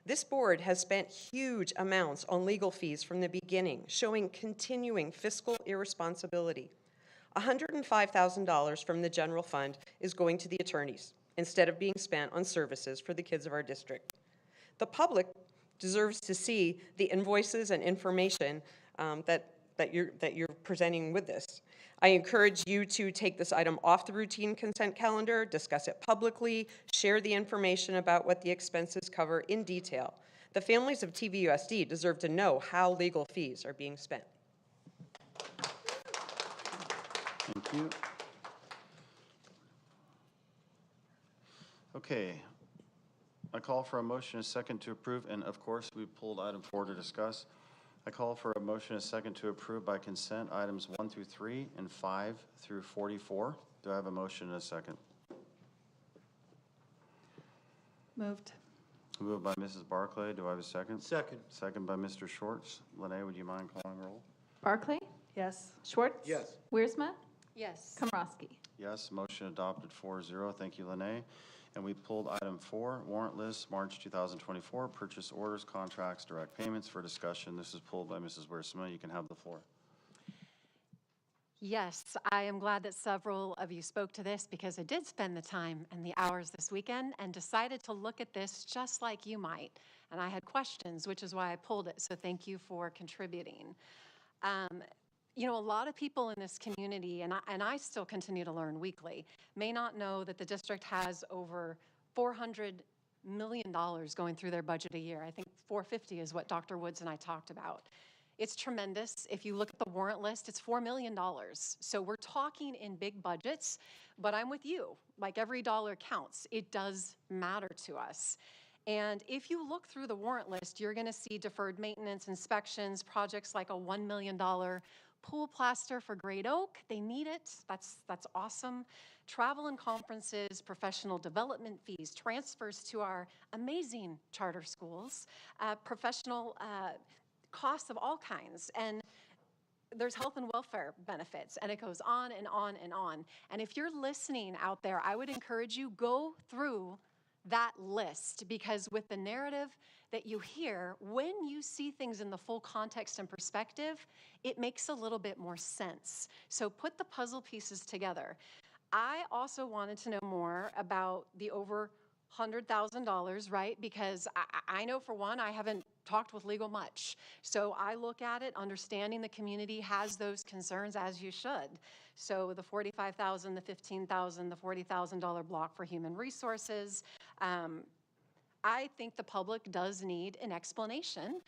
This board has spent huge amounts on legal fees from the beginning, showing continuing fiscal irresponsibility. $105,000 from the general fund is going to the attorneys instead of being spent on services for the kids of our district. The public deserves to see the invoices and information that you're presenting with this. I encourage you to take this item off the routine consent calendar, discuss it publicly, share the information about what the expenses cover in detail. The families of TVUSD deserve to know how legal fees are being spent. Thank you. Okay. I call for a motion, a second to approve, and of course, we pulled item 4 to discuss. I call for a motion, a second to approve by consent items 1 through 3 and 5 through 44. Do I have a motion and a second? Moved. Moved by Mrs. Barclay. Do I have a second? Second. Second by Mr. Schwartz. Lene, would you mind calling roll? Barclay? Yes. Schwartz? Yes. Wiersma? Yes. Komrosky? Yes, motion adopted 4-0. Thank you, Lene. And we pulled item 4, warrant list, March 2024, purchase orders, contracts, direct payments for discussion. This is pulled by Mrs. Wiersma. You can have the floor. Yes, I am glad that several of you spoke to this because I did spend the time and the hours this weekend and decided to look at this just like you might. And I had questions, which is why I pulled it. So thank you for contributing. You know, a lot of people in this community, and I still continue to learn weekly, may not know that the district has over $400 million going through their budget a year. I think 450 is what Dr. Woods and I talked about. It's tremendous. If you look at the warrant list, it's $4 million. So we're talking in big budgets, but I'm with you. Like every dollar counts. It does matter to us. And if you look through the warrant list, you're going to see deferred maintenance, inspections, projects like a $1 million pool plaster for Great Oak. They need it. That's awesome. Travel and conferences, professional development fees, transfers to our amazing charter schools, professional costs of all kinds. And there's health and welfare benefits, and it goes on and on and on. And if you're listening out there, I would encourage you, go through that list, because with the narrative that you hear, when you see things in the full context and perspective, it makes a little bit more sense. So put the puzzle pieces together. I also wanted to know more about the over $100,000, right? Because I know for one, I haven't talked with legal much. So I look at it, understanding the community has those concerns, as you should. So the $45,000, the $15,000, the $40,000 block for human resources. I think the public does need an explanation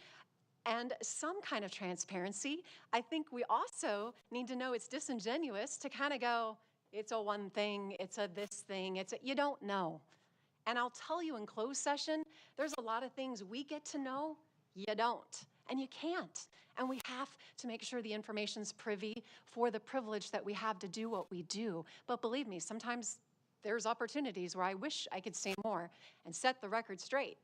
and some kind of transparency. I think we also need to know it's disingenuous to kind of go, it's a one thing, it's a this thing, you don't know. And I'll tell you in closed session, there's a lot of things we get to know, you don't, and you can't. And we have to make sure the information's privy for the privilege that we have to do what we do. But believe me, sometimes there's opportunities where I wish I could say more and set the record straight.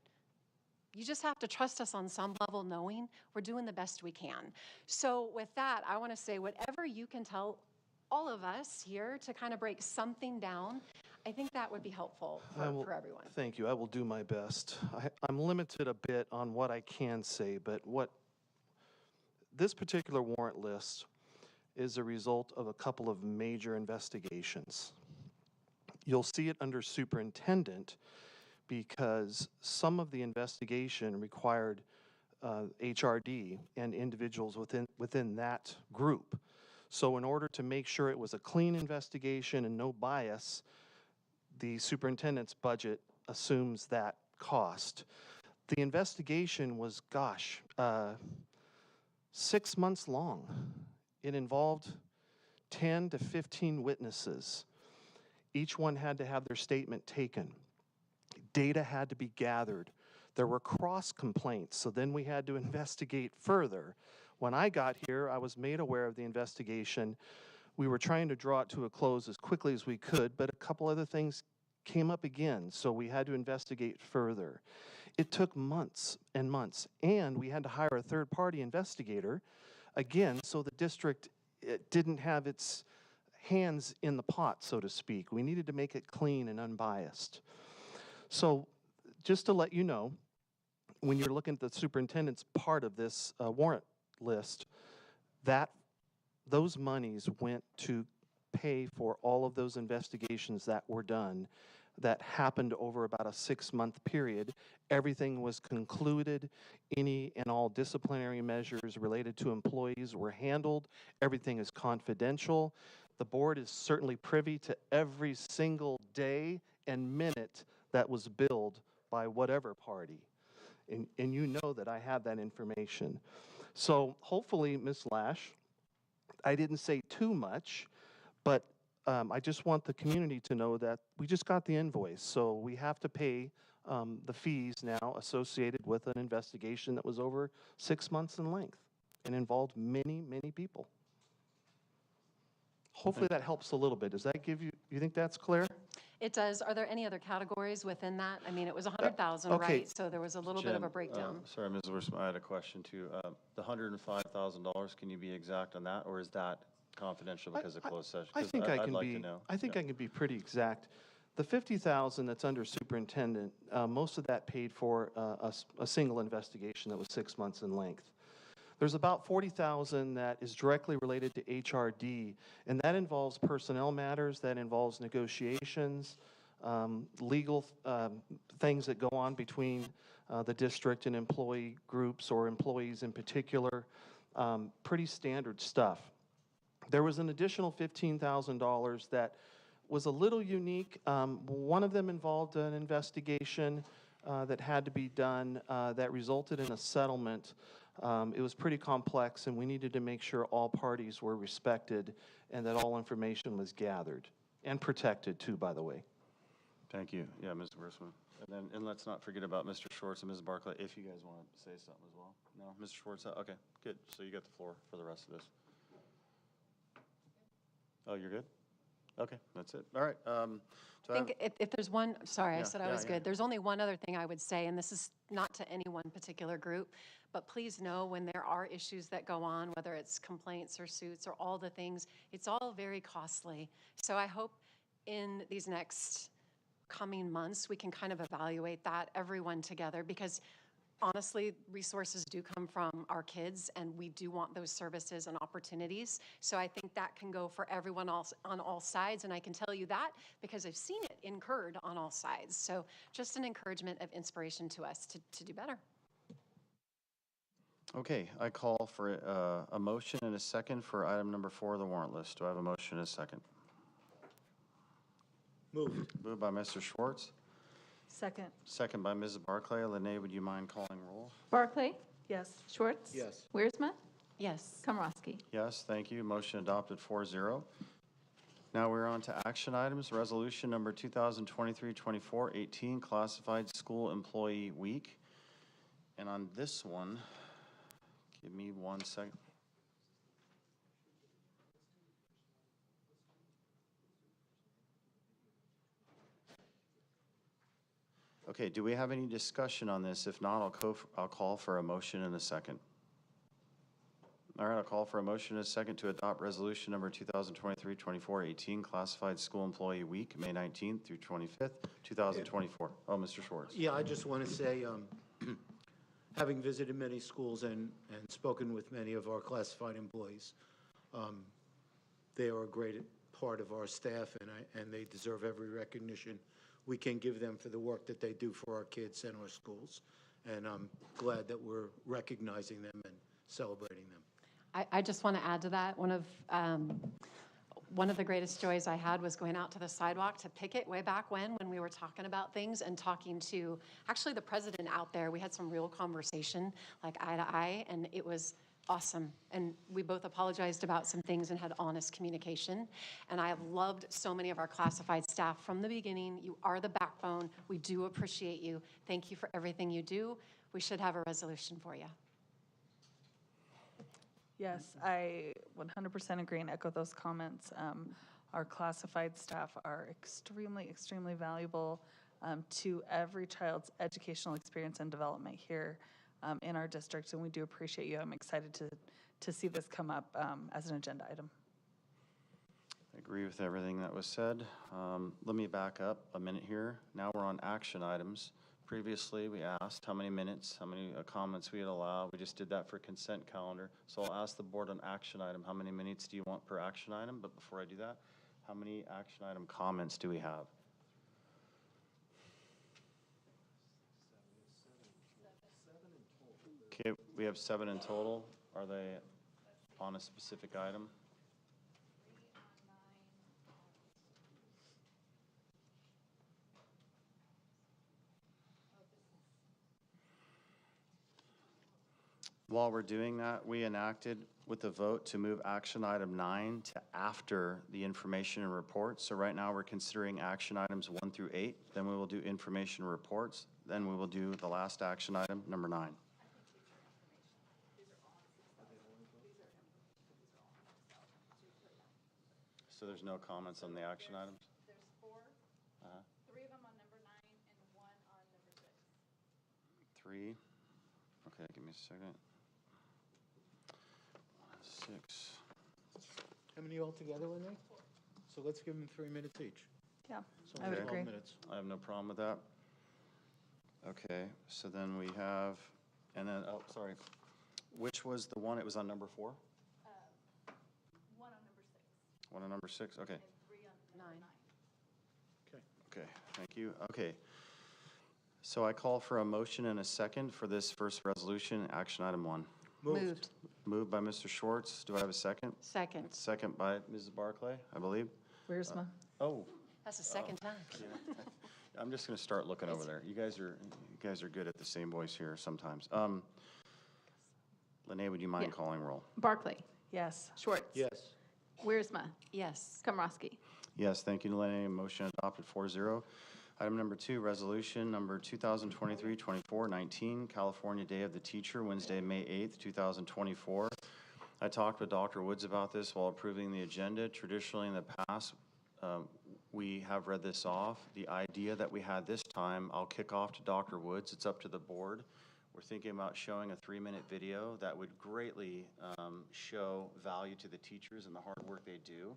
You just have to trust us on some level, knowing we're doing the best we can. So with that, I want to say whatever you can tell all of us here to kind of break something down, I think that would be helpful for everyone. Thank you. I will do my best. I'm limited a bit on what I can say, but what this particular warrant list is a result of a couple of major investigations. You'll see it under superintendent because some of the investigation required HRD and individuals within that group. So in order to make sure it was a clean investigation and no bias, the superintendent's budget assumes that cost. The investigation was, 6 months long. It involved 10 to 15 witnesses. Each one had to have their statement taken. Data had to be gathered. There were cross complaints, so then we had to investigate further. When I got here, I was made aware of the investigation. We were trying to draw it to a close as quickly as we could, but a couple other things came up again, so we had to investigate further. It took months and months, and we had to hire a third-party investigator, again, so the district didn't have its hands in the pot, so to speak. We needed to make it clean and unbiased. So just to let you know, when you're looking at the superintendent's part of this warrant list, those monies went to pay for all of those investigations that were done that happened over about a 6-month period. Everything was concluded. Any and all disciplinary measures related to employees were handled. Everything is confidential. The board is certainly privy to every single day and minute that was billed by whatever party. And you know that I have that information. So hopefully, Ms. Lash, I didn't say too much, but I just want the community to know that we just got the invoice. So we have to pay the fees now associated with an investigation that was over 6 months in length and involved many, many people. Hopefully that helps a little bit. Does that give you, you think that's clear? It does. Are there any other categories within that? I mean, it was 100,000, okay. right? So there was a little bit of a breakdown. Sorry, Ms. Wiersma, I had a question too. The $105,000, can you be exact on that, or is that confidential because of closed session? I think I I'd can like be. to know. I think I can be pretty exact. The $50,000 that's under superintendent, most of that paid for a single investigation that was 6 months in length. There's about $40,000 that is directly related to HRD, and that involves personnel matters, that involves negotiations, legal things that go on between the district and employee groups or employees in particular. Pretty standard stuff. There was an additional $15,000 that was a little unique. One of them involved an investigation that had to be done that resulted in a settlement. It was pretty complex, and we needed to make sure all parties were respected and that all information was gathered and protected too, by the way. Thank you. Yeah, Ms. Wiersma. And let's not forget about Mr. Schwartz and Ms. Barclay, if you guys want to say something as well. No, Mr. Schwartz, okay, good. So you got the floor for the rest of this. Oh, you're good? Okay, that's it. All right. I think if there's one, sorry, I said I was yeah. good. There's only one other thing I would say, and this is not to any one particular group, but please know when there are issues that go on, whether it's complaints or suits or all the things, it's all very costly. So I hope in these next coming months, we can kind of evaluate that, everyone together, because honestly, resources do come from our kids, and we do want those services and opportunities. So I think that can go for everyone else on all sides, and I can tell you that because I've seen it incurred on all sides. So just an encouragement of inspiration to us to do better. Okay, I call for a motion and a second for item number 4 of the warrant list. Do I have a motion and a second? Moved. Moved by Mr. Schwartz, Second. second by Mrs. Barclay. Lene, would you mind calling roll? Barclay? Yes. Schwartz? Yes. Wiersma? Yes. Komrosky? Yes, thank you. Motion adopted 4-0. Now we're on to action items. Resolution number 2023-24, 18, Classified School Employee Week. And on this one, give me 1 second. Okay, do we have any discussion on this? If not, I'll call for a motion in a second. All right, I'll call for a motion in a second to adopt resolution number 2023-24, 18, Classified School Employee Week, May 19th through 25th, 2024. Oh, Mr. Schwartz. Yeah, I just want to say, having visited many schools and spoken with many of our classified employees, they are a great part of our staff, and they deserve every recognition we can give them for the work that they do for our kids and our schools. And I'm glad that we're recognizing them and celebrating them. I just want to add to that. One of the greatest joys I had was going out to the sidewalk to picket way back when we were talking about things and talking to actually the president out there. We had some real conversation, like eye to eye, and it was awesome. And we both apologized about some things and had honest communication. And I have loved so many of our classified staff from the beginning. You are the backbone. We do appreciate you. Thank you for everything you do. We should have a resolution for you. Yes, I 100% agree and echo those comments. Our classified staff are extremely, extremely valuable to every child's educational experience and development here in our district, and we do appreciate you. I'm excited to see this come up as an agenda item. I agree with everything that was said. Let me back up a minute here. Now we're on action items. Previously, we asked how many minutes, how many comments we'd allow. We just did that for consent calendar. So I'll ask the board on action item, how many minutes do you want per action item? But before I do that, how many action item comments do we have? Okay, we have 7 in total. Are they on a specific item? While we're doing that, we enacted with the vote to move action item 9 to after the information and reports. So right now, we're considering action items 1 through 8. Then we will do information and reports. Then we will do the last action item, number 9. So there's no comments on the action items? There's 4, 3 of them on number 9 and 1 on number 6. 3. Okay, give me a second. 6. How many altogether were there? So let's give them 3 minutes each. Yeah, So I would 12 agree. minutes. I have no problem with that. Okay, so then we have, and then, oh, sorry. Which was the one? It was on number 4? 1 on number 6. 1 on number 6, okay. And 3 on number 9. Okay, thank you. Okay. So I call for a motion and a second for this first resolution, action item 1. Moved. Moved by Mr. Schwartz. Do I have a second? Second. Second by Mrs. Barclay, I believe. Where's my? Oh, That's the second time. I'm just going to start looking over there. You guys are good at the same voice here sometimes. Lene, would you mind calling roll? Barclay. Yes. Schwartz. Yes. Wiersma. Yes. Komrosky. Yes, thank you, Lene. Motion adopted 4-0. Item number 2, resolution number 2023-24-19, California Day of the Teacher, Wednesday, May 8th, 2024. I talked with Dr. Woods about this while approving the agenda. Traditionally in the past, we have read this off. The idea that we had this time, I'll kick off to Dr. Woods. It's up to the board. We're thinking about showing a 3-minute video that would greatly show value to the teachers and the hard work they do.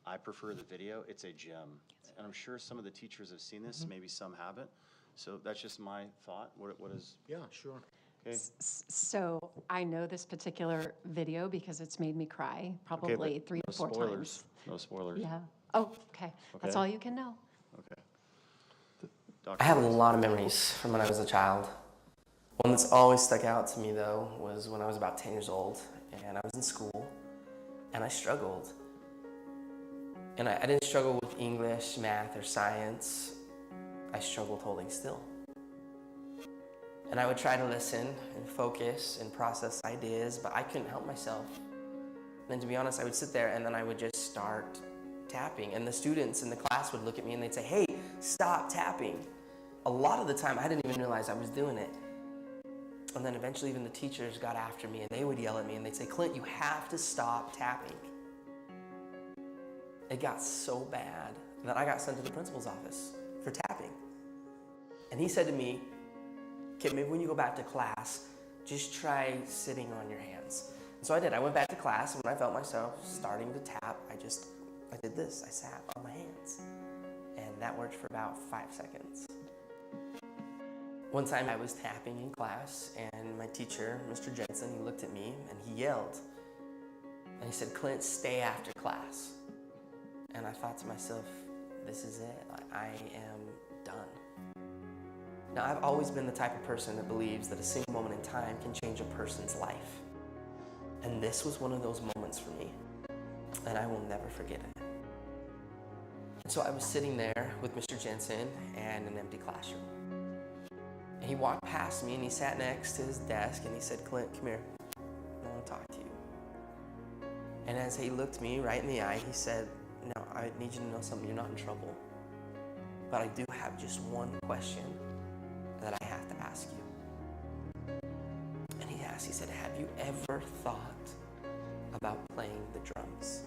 I prefer the video. It's a gem. And I'm sure some of the teachers have seen this, maybe some haven't. So that's just my thought. What is? Yeah, sure. Okay. So I know this particular video because it's made me cry probably but 3 no or 4 spoilers. times. No spoilers. Yeah. Oh, okay. That's Okay. all you can know. Okay. I have a lot of memories from when I was a child. One that's always stuck out to me, though, was when I was about 10 years old, and I was in school, and I struggled. And I didn't struggle with English, math, or science. I struggled holding still. And I would try to listen and focus and process ideas, but I couldn't help myself. And to be honest, I would sit there and then I would just start tapping. And the students in the class would look at me and they'd say, "Hey, stop tapping." A lot of the time, I didn't even realize I was doing it. And then eventually even the teachers got after me and they would yell at me and they'd say, "Clint, you have to stop tapping." It got so bad that I got sent to the principal's office for tapping. And he said to me, "Okay, maybe when you go back to class, just try sitting on your hands." And so I did. I went back to class, and when I felt myself starting to tap, I did this. I sat on my hands. And that worked for about 5 seconds. One time I was tapping in class, and my teacher, Mr. Jensen, he looked at me, and he yelled. And he said, "Clint, stay after class." And I thought to myself, this is it. I am done. Now, I've always been the type of person that believes that a single moment in time can change a person's life. And this was one of those moments for me. And I will never forget it. So I was sitting there with Mr. Jensen and an empty classroom. And he walked past me and he sat next to his desk and he said, "Clint, come here. I want to talk to you." And as he looked me right in the eye, he said, "No, I need you to know something. You're not in trouble. But I do have just one question that I have to ask you." And he asked, he said, "Have you ever thought about playing the drums?"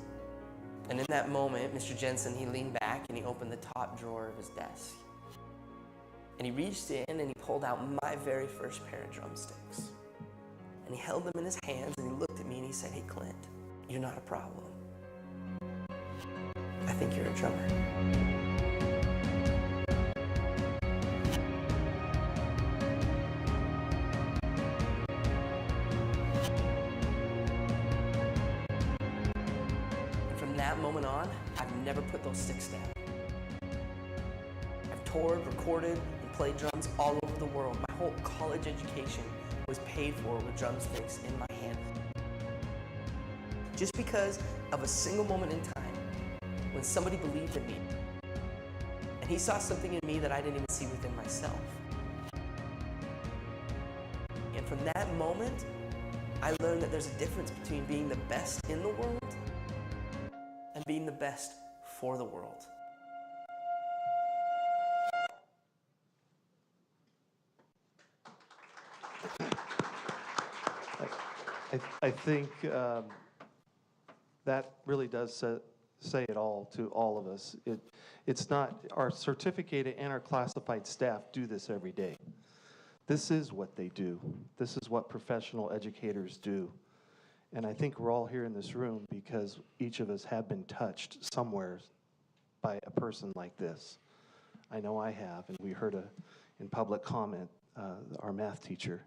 And in that moment, Mr. Jensen, he leaned back and he opened the top drawer of his desk. And he reached in and he pulled out my very first pair of drumsticks. And he held them in his hands and he looked at me and he said, "Hey, Clint, you're not a problem. I think you're a drummer." And from that moment on, I've never put those sticks down. I've toured, recorded, and played drums all over the world. My whole college education was paid for with drumsticks in my hand. Just because of a single moment in time when somebody believed in me. And he saw something in me that I didn't even see within myself. And from that moment, I learned that there's a difference between being the best in the world and being the best for the world. I think that really does say it all to all of us. It's not, our certificated and our classified staff do this every day. This is what they do. This is what professional educators do. And I think we're all here in this room because each of us have been touched somewhere by a person like this. I know I have, and we heard in public comment, our math teacher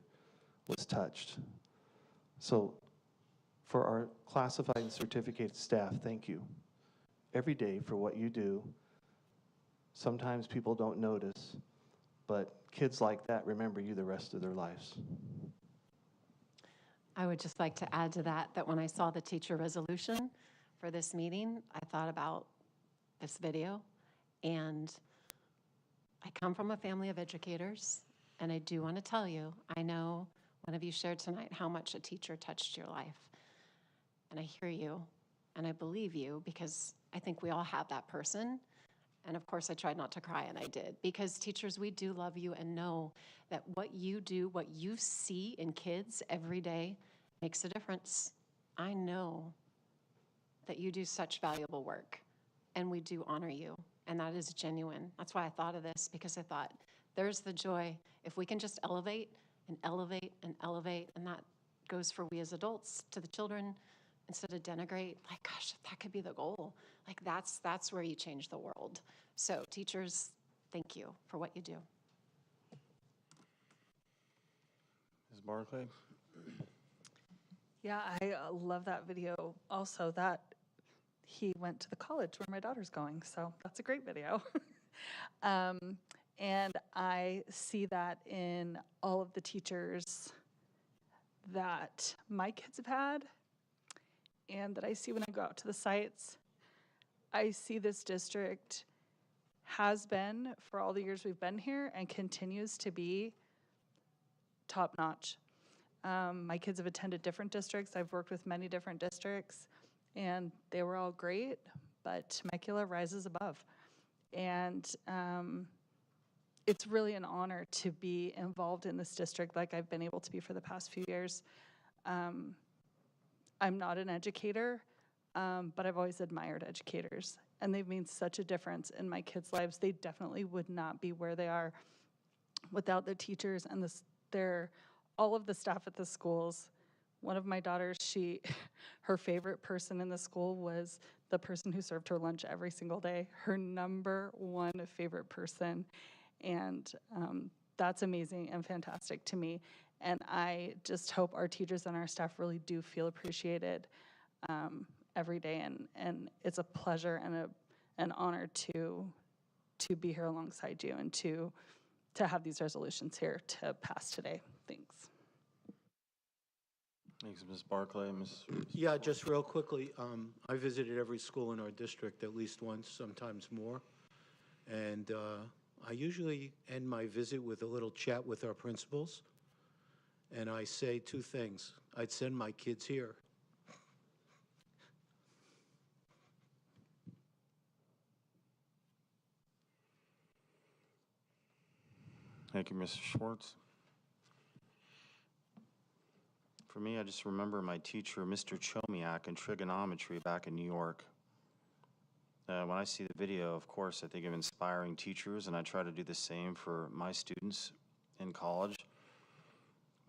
was touched. So for our classified and certificated staff, thank you every day for what you do. Sometimes people don't notice, but kids like that remember you the rest of their lives. I would just like to add to that, that when I saw the teacher resolution for this meeting, I thought about this video. And I come from a family of educators, and I do want to tell you, I know one of you shared tonight how much a teacher touched your life. And I hear you, and I believe you, because I think we all have that person. And of course, I tried not to cry, and I did. Because teachers, we do love you and know that what you do, what you see in kids every day makes a difference. I know that you do such valuable work, and we do honor you, and that is genuine. That's why I thought of this, because I thought, there's the joy. If we can just elevate and elevate and elevate, and that goes for we as adults to the children, instead of denigrate, like, gosh, if that could be the goal, like that's where you change the world. So teachers, thank you for what you do. Ms. Barclay? Yeah, I love that video. Also, that he went to the college where my daughter's going, so that's a great video. And I see that in all of the teachers that my kids have had and that I see when I go out to the sites. I see this district has been, for all the years we've been here, and continues to be top-notch. My kids have attended different districts. I've worked with many different districts, and they were all great, but Temecula rises above. And it's really an honor to be involved in this district like I've been able to be for the past few years. I'm not an educator, but I've always admired educators, and they've made such a difference in my kids' lives. They definitely would not be where they are without the teachers and all of the staff at the schools. One of my daughters, her favorite person in the school was the person who served her lunch every single day, her number one favorite person. And that's amazing and fantastic to me. And I just hope our teachers and our staff really do feel appreciated every day. And it's a pleasure and an honor to be here alongside you and to have these resolutions here to pass today. Thanks. Thanks, Ms. Barclay. Yeah, just real quickly, I visited every school in our district at least once, sometimes more. And I usually end my visit with a little chat with our principals. And I say two things. I'd send my kids here. Thank you, Mr. Schwartz. For me, I just remember my teacher, Mr. Chomiak, in trigonometry back in New York. When I see the video, of course, I think of inspiring teachers, and I try to do the same for my students in college.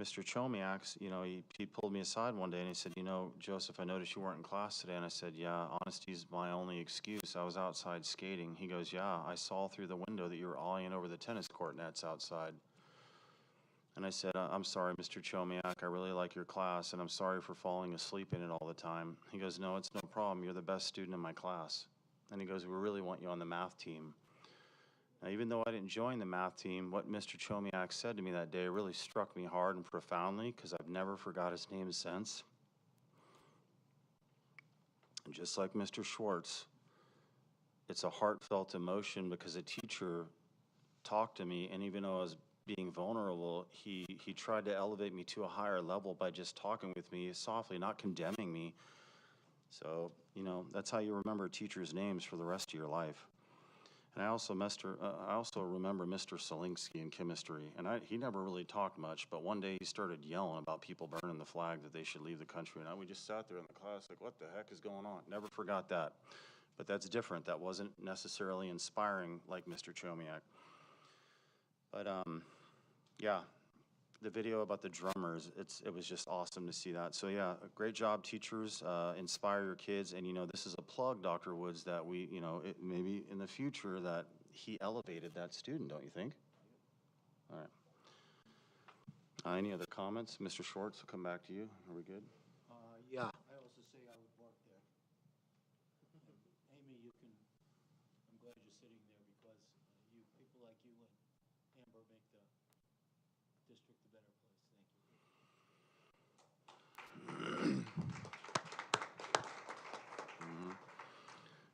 Mr. Chomiak, he pulled me aside one day and he said, Joseph, I noticed you weren't in class today. And I said, yeah, honesty's my only excuse. I was outside skating. He goes, yeah, I saw through the window that you were awing over the tennis court nets outside. And I said, I'm sorry, Mr. Chomiak, I really like your class, and I'm sorry for falling asleep in it all the time. He goes, no, it's no problem. You're the best student in my class. And he goes, we really want you on the math team. Now, even though I didn't join the math team, what Mr. Chomiak said to me that day really struck me hard and profoundly, because I've never forgot his name since. And just like Mr. Schwartz, it's a heartfelt emotion because a teacher talked to me, and even though I was being vulnerable, he tried to elevate me to a higher level by just talking with me softly, not condemning me. So, you know, that's how you remember teachers' names for the rest of your life. And I also remember Mr. Selinsky in chemistry, and he never really talked much, but one day he started yelling about people burning the flag, that they should leave the country, and we just sat there in the class like, what the heck is going on? Never forgot that. But that's different. That wasn't necessarily inspiring like Mr. Chomiak. But yeah, the video about the drummers, it was just awesome to see that. So yeah, great job, teachers. Inspire your kids. And, you know, this is a plug, Dr. Woods, that we, you know, maybe in the future that he elevated that student, don't you think? All right. Any other comments? Mr. Schwartz, we'll come back to you. Are we good? Yeah. I also say I would work there. Amy, I'm glad you're sitting there because people like you and Amber make the district a better place. Thank you.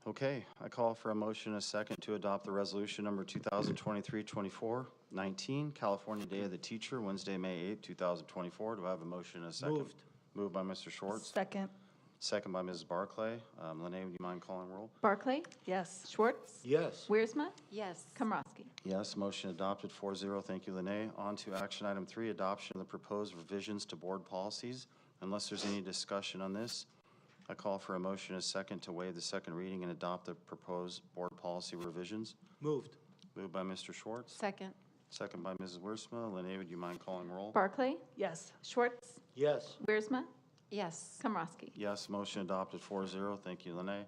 Okay, I call for a motion and a second to adopt the resolution number 2023-24-19, California Day of the Teacher, Wednesday, May 8, 2024. Do I have a motion and a second? Moved. Moved by Mr. Schwartz. Second. Second by Mrs. Barclay. Lene, would you mind calling roll? Barclay? Yes. Schwartz? Yes. Wiersma? Yes. Komrosky? Yes, motion adopted 4-0. Thank you, Lene. On to action item 3, adoption of the proposed revisions to board policies. Unless there's any discussion on this, I call for a motion and a second to waive the second reading and adopt the proposed board policy revisions. Moved. Moved by Mr. Schwartz. Second. Second by Mrs. Wiersma. Lene, would you mind calling roll? Barclay? Yes. Schwartz? Yes. Wiersma? Yes. Komrosky? Yes, motion adopted 4-0. Thank you, Lene.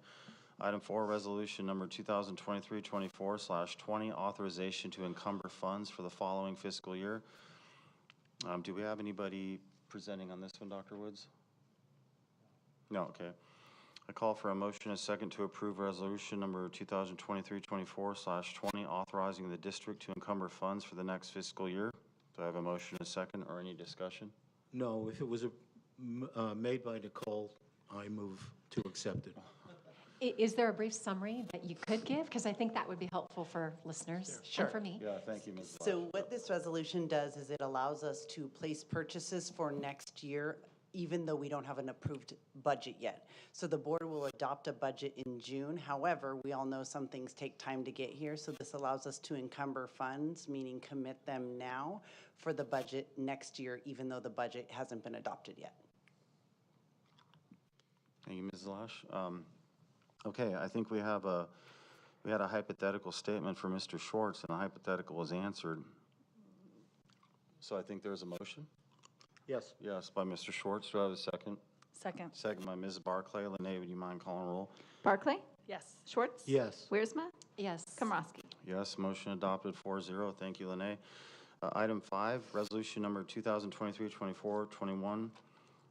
Item 4, resolution number 2023-24/20, authorization to encumber funds for the following fiscal year. Do we have anybody presenting on this one, Dr. Woods? No, okay. I call for a motion and a second to approve resolution number 2023-24/20, authorizing the district to encumber funds for the next fiscal year. Do I have a motion and a second or any discussion? No, if it was made by Nicole, I move to accept it. Is there a brief summary that you could give? Because I think that would be helpful for listeners and for me. Yeah, thank you, Ms. So what this resolution does is it allows us to place purchases for next year, even though we don't have an approved budget yet. So the board will adopt a budget in June. However, we all know some things take time to get here, so this allows us to encumber funds, meaning commit them now for the budget next year, even though the budget hasn't been adopted yet. Thank you, Ms. Lash. Okay, I think we had a hypothetical statement for Mr. Schwartz, and the hypothetical was answered. So I think there's a motion? Yes. Yes, by Mr. Schwartz. Do I have a second? Second. Second by Ms. Barclay. Lene, would you mind calling roll? Barclay? Yes. Schwartz? Yes. Wiersma? Yes. Komrosky? Yes, motion adopted 4-0. Thank you, Lene. Item 5, resolution number 2023-24-21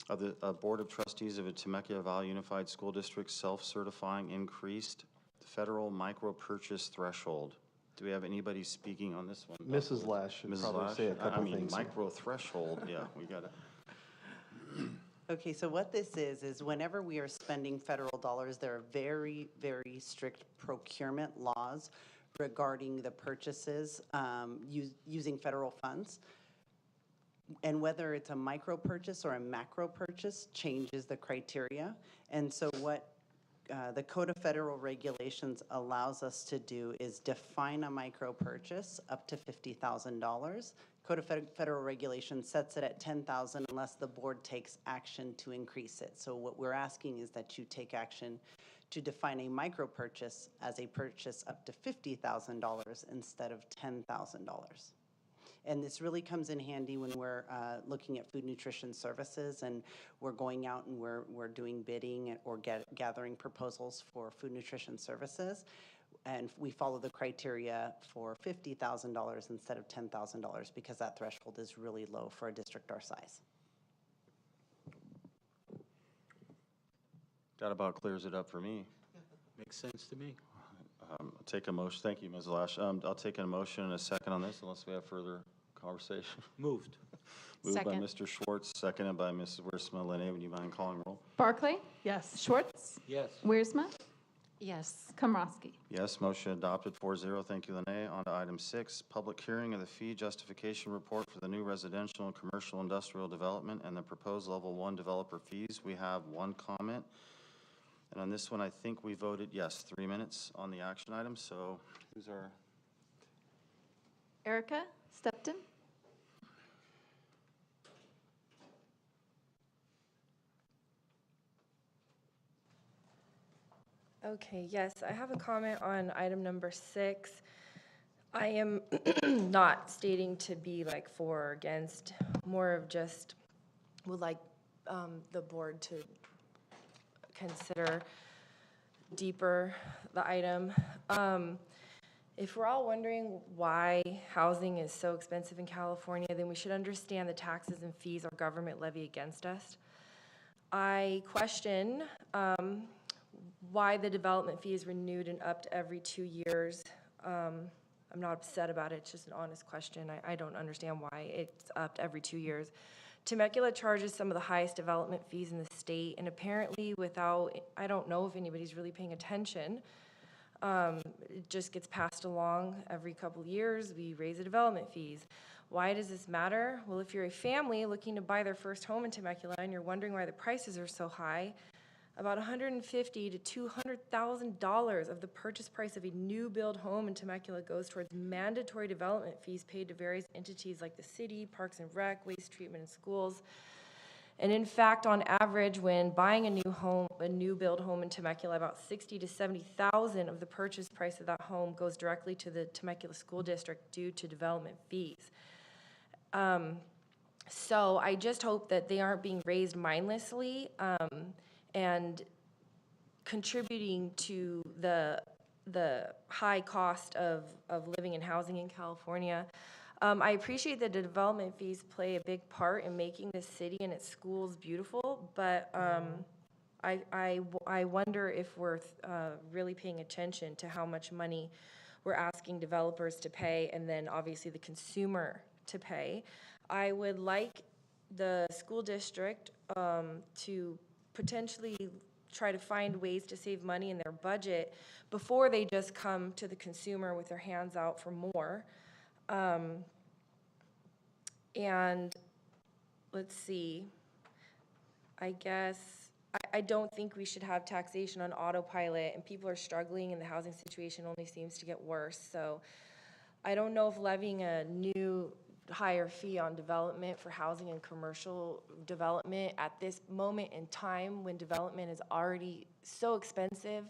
of the Board of Trustees of the Temecula Valley Unified School District self-certifying increased federal micro-purchase threshold. Do we have anybody speaking on this one? Mrs. Lash should probably say a couple things. Micro-threshold, yeah, we got it. Okay, so what this is whenever we are spending federal dollars, there are very, very strict procurement laws regarding the purchases using federal funds. And whether it's a micro purchase or a macro purchase changes the criteria. And so what the Code of Federal Regulations allows us to do is define a micro purchase up to $50,000. Code of Federal Regulations sets it at $10,000 unless the board takes action to increase it. So what we're asking is that you take action to define a micro purchase as a purchase up to $50,000 instead of $10,000. And this really comes in handy when we're looking at food nutrition services and we're going out and we're doing bidding or gathering proposals for food nutrition services. And we follow the criteria for $50,000 instead of $10,000 because that threshold is really low for a district our size. That about clears it up for me. Makes sense to me. I'll take a motion. Thank you, Ms. Lash. I'll take a motion and a second on this unless we have further conversation. Moved. Moved by Second. Mr. Schwartz, seconded by Mrs. Wiersma. Lene, would you mind calling roll? Barclay? Yes. Schwartz? Yes. Wiersma? Yes. Komrosky? Yes, motion adopted 4-0. Thank you, Lene. On to item 6, public hearing of the fee justification report for the new residential and commercial industrial development and the proposed level 1 developer fees. We have one comment. And on this one, I think we voted, yes, 3 minutes on the action item. So who's our? Erica Stepton? Okay, yes, I have a comment on item number 6. I am not stating to be like for or against, more of just would like the board to consider deeper the item. If we're all wondering why housing is so expensive in California, then we should understand the taxes and fees our government levy against us. I question why the development fee is renewed and upped every 2 years. I'm not upset about it, it's just an honest question. I don't understand why it's upped every 2 years. Temecula charges some of the highest development fees in the state, and apparently without, I don't know if anybody's really paying attention, it just gets passed along every couple of years, we raise the development fees. Why does this matter? Well, if you're a family looking to buy their first home in Temecula and you're wondering why the prices are so high, about $150,000 to $200,000 of the purchase price of a new build home in Temecula goes towards mandatory development fees paid to various entities like the city, Parks and Rec, waste treatment, and schools. And in fact, on average, when buying a new build home in Temecula, about $60,000 to $70,000 of the purchase price of that home goes directly to the Temecula School District due to development fees. So I just hope that they aren't being raised mindlessly and contributing to the high cost of living and housing in California. I appreciate that the development fees play a big part in making this city and its schools beautiful, but I wonder if we're really paying attention to how much money we're asking developers to pay and then obviously the consumer to pay. I would like the school district to potentially try to find ways to save money in their budget before they just come to the consumer with their hands out for more. And let's see, I guess, I don't think we should have taxation on autopilot, and people are struggling and the housing situation only seems to get worse. So I don't know if levying a new higher fee on development for housing and commercial development at this moment in time when development is already so expensive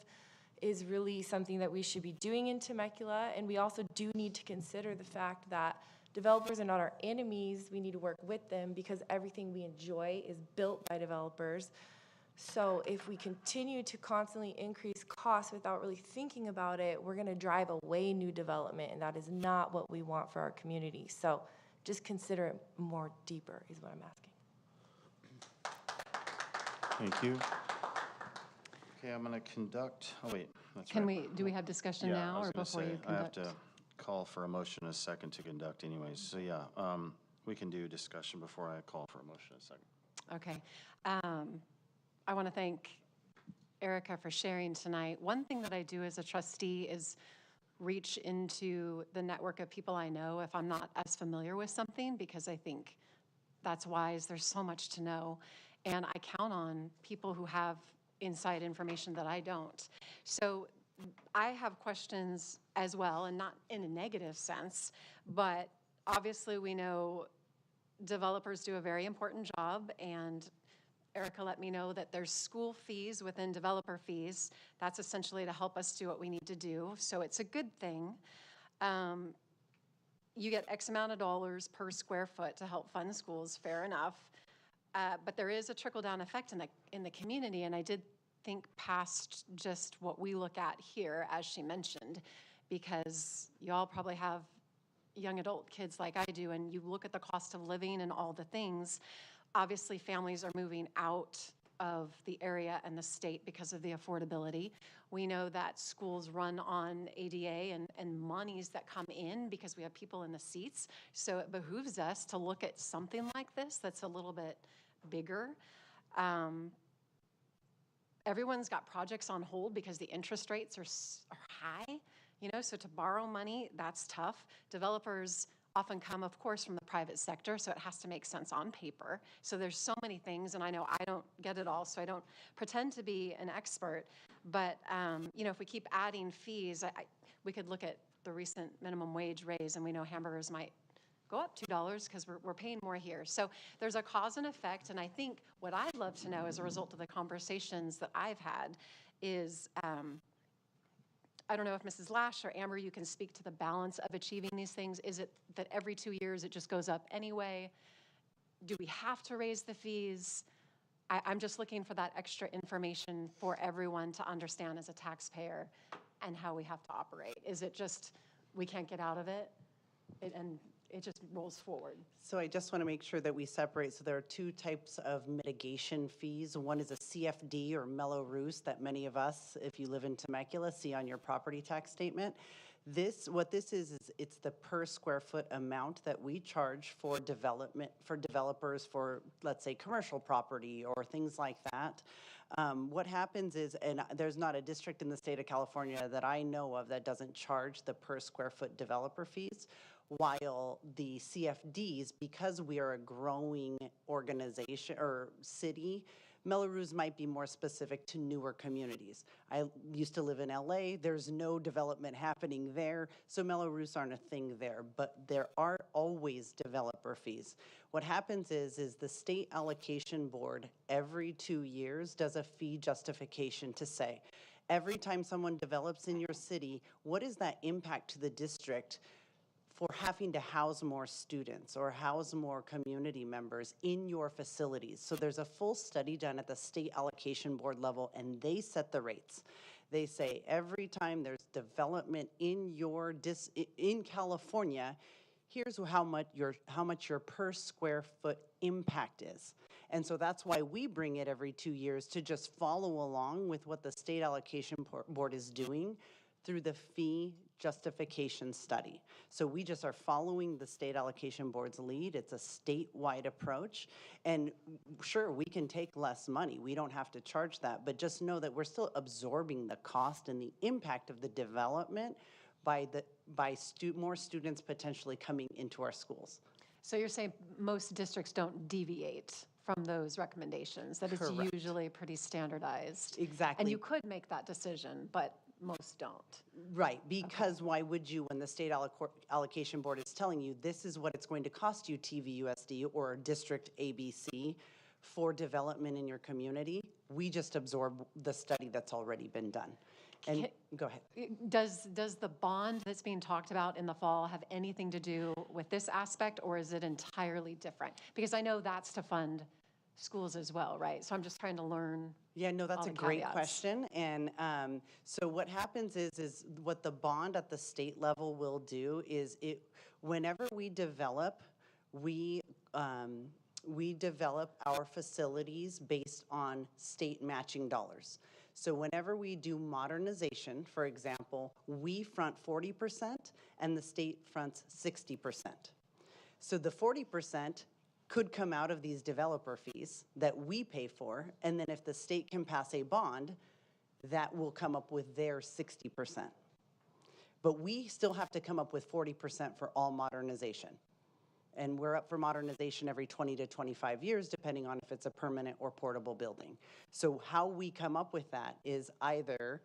is really something that we should be doing in Temecula. And we also do need to consider the fact that developers are not our enemies. We need to work with them because everything we enjoy is built by developers. So if we continue to constantly increase costs without really thinking about it, we're going to drive away new development, and that is not what we want for our community. So just consider it more deeper is what I'm asking. Thank you. Okay, I'm going to conduct, oh wait, that's Can right. do we have discussion Yeah, now I was or gonna before say, you I have conduct? to call for a motion in a second to conduct anyways. So yeah, we can do discussion before I call for a motion in a second. Okay. I want to thank Erica for sharing tonight. One thing that I do as a trustee is reach into the network of people I know if I'm not as familiar with something, because I think that's wise. There's so much to know. And I count on people who have inside information that I don't. So I have questions as well, and not in a negative sense, but obviously we know developers do a very important job, and Erica let me know that there's school fees within developer fees. That's essentially to help us do what we need to do, so it's a good thing. You get X amount of dollars per square foot to help fund schools, fair enough. But there is a trickle-down effect in the community, and I did think past just what we look at here, as she mentioned, because you all probably have young adult kids like I do, and you look at the cost of living and all the things. Obviously, families are moving out of the area and the state because of the affordability. We know that schools run on ADA and monies that come in because we have people in the seats. So it behooves us to look at something like this that's a little bit bigger. Everyone's got projects on hold because the interest rates are high, you know, so to borrow money, that's tough. Developers often come, of course, from the private sector, so it has to make sense on paper. So there's so many things, and I know I don't get it all, so I don't pretend to be an expert. But, you know, if we keep adding fees, we could look at the recent minimum wage raise, and we know hamburgers might go up $2 because we're paying more here. So there's a cause and effect, and I think what I'd love to know as a result of the conversations that I've had is, I don't know if Mrs. Lash or Amber, you can speak to the balance of achieving these things. Is it that every 2 years it just goes up anyway? Do we have to raise the fees? I'm just looking for that extra information for everyone to understand as a taxpayer and how we have to operate. Is it just we can't get out of it and it just rolls forward? So I just want to make sure that we separate. So there are two types of mitigation fees. One is a CFD or Mello-Roos that many of us, if you live in Temecula, see on your property tax statement. What this is it's the per square foot amount that we charge for development, for developers for, let's say, commercial property or things like that. What happens is, and there's not a district in the state of California that I know of that doesn't charge the per square foot developer fees, while the CFDs, because we are a growing organization or city, Mello-Roos might be more specific to newer communities. I used to live in LA. There's no development happening there, so Mello-Roos aren't a thing there, but there are always developer fees. What happens is the state allocation board every 2 years does a fee justification to say, every time someone develops in your city, what is that impact to the district for having to house more students or house more community members in your facilities? So there's a full study done at the state allocation board level, and they set the rates. They say every time there's development in in California, here's how much your per square foot impact is. And so that's why we bring it every 2 years to just follow along with what the state allocation board is doing through the fee justification study. So we just are following the state allocation board's lead. It's a statewide approach. And sure, we can take less money. We don't have to charge that, but just know that we're still absorbing the cost and the impact of the development by more students potentially coming into our schools. So you're saying most districts don't deviate from those recommendations, that it's Correct. usually pretty standardized? Exactly. And you could make that decision, but most don't. Right, because why would you, when the state allocation board is telling you this is what it's going to cost you, TVUSD or District ABC, for development in your community, we just absorb the study that's already been done. And go ahead. Does the bond that's being talked about in the fall have anything to do with this aspect, or is it entirely different? Because I know that's to fund schools as well, right? So I'm just trying to learn. Yeah, no, that's all a the great caveats. question. And so what happens is what the bond at the state level will do is whenever we develop, we develop our facilities based on state matching dollars. So whenever we do modernization, for example, we front 40% and the state fronts 60%. So the 40% could come out of these developer fees that we pay for, and then if the state can pass a bond, that will come up with their 60%. But we still have to come up with 40% for all modernization. And we're up for modernization every 20 to 25 years, depending on if it's a permanent or portable building. So how we come up with that is either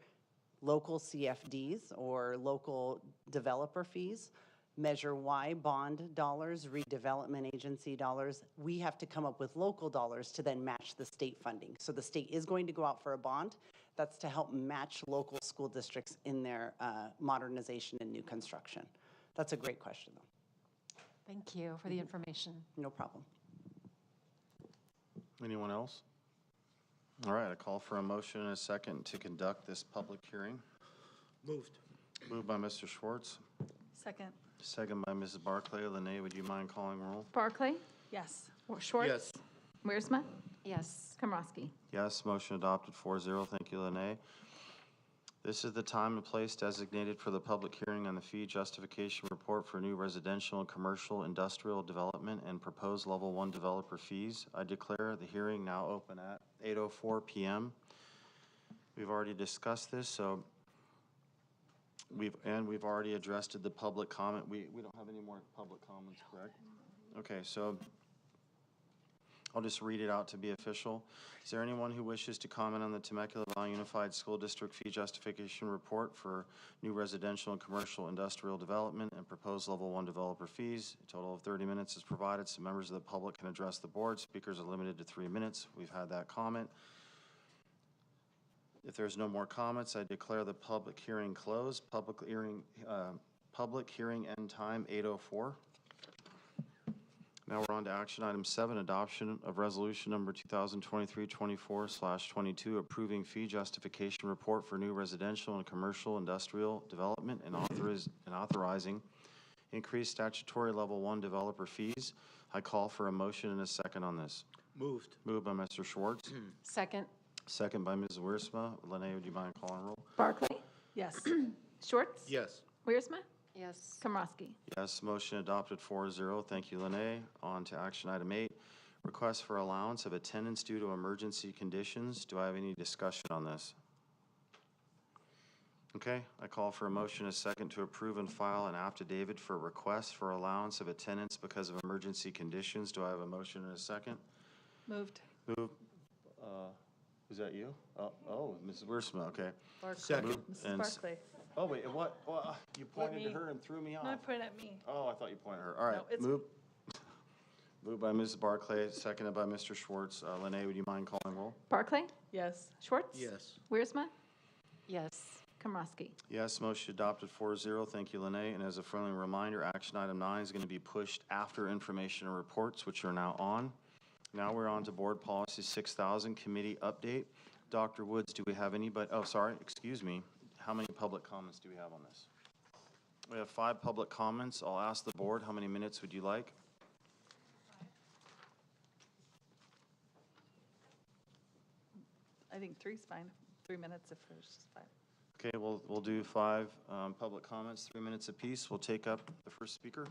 local CFDs or local developer fees, Measure Y bond dollars, redevelopment agency dollars. We have to come up with local dollars to then match the state funding. So the state is going to go out for a bond. That's to help match local school districts in their modernization and new construction. That's a great question, though. Thank you for the information. No problem. Anyone else? All right, I call for a motion and a second to conduct this public hearing. Moved. Moved by Mr. Schwartz, Second. second by Mrs. Barclay. Lene, would you mind calling roll? Barclay? Yes. Schwartz? Yes. Wiersma? Yes. Komrosky. Yes, motion adopted 4-0. Thank you, Lene. This is the time and place designated for the public hearing on the fee justification report for new residential and commercial industrial development and proposed level 1 developer fees. I declare the hearing now open at 8:04 p.m. We've already discussed this, so we've already addressed the public comment. We don't have any more public comments, correct? Okay, so I'll just read it out to be official. Is there anyone who wishes to comment on the Temecula Valley Unified School District fee justification report for new residential and commercial industrial development and proposed level 1 developer fees? A total of 30 minutes is provided so members of the public can address the board. Speakers are limited to 3 minutes. We've had that comment. If there's no more comments, I declare the public hearing closed. Public hearing end time 8:04. Now we're on to action item 7, adoption of resolution number 2023-24/22, approving fee justification report for new residential and commercial industrial development and authorizing increased statutory level 1 developer fees. I call for a motion and a second on this. Moved. Moved by Mr. Schwartz. Second. Second by Ms. Wiersma. Lene, would you mind calling roll? Barclay. Yes. Schwartz. Yes. Wiersma. Yes. Komrosky. Yes, motion adopted 4-0. Thank you, Lene. On to action item 8, request for allowance of attendance due to emergency conditions. Do I have any discussion on this? Okay, I call for a motion and a second to approve and file an affidavit for request for allowance of attendance because of emergency conditions. Do I have a motion and a second? Moved. Move. Is that you? Oh, Mrs. Wiersma, okay. Barclay. Second. Mrs. Barclay. Oh, wait, what? Well, you pointed to me. her and threw me off. No, point at me. Oh, I thought you pointed at her. All right, No, it's- Moved by Mrs. Barclay, seconded by Mr. Schwartz. Lene, would you mind calling roll? Barclay. Yes. Schwartz. Yes. Wiersma. Yes. Komrosky. Yes, motion adopted 4-0. Thank you, Lene. And as a friendly reminder, action item 9 is going to be pushed after information and reports, which are now on. Now we're on to Board Policy 6000 Committee Update. Dr. Woods, do we have anybody? Oh, sorry, excuse me. How many public comments do we have on this? We have 5 public comments. I'll ask the board, how many minutes would you like? I think 3's fine. 3 minutes if there's just 5. Okay, we'll do 5 public comments, 3 minutes apiece. We'll take up the first speaker.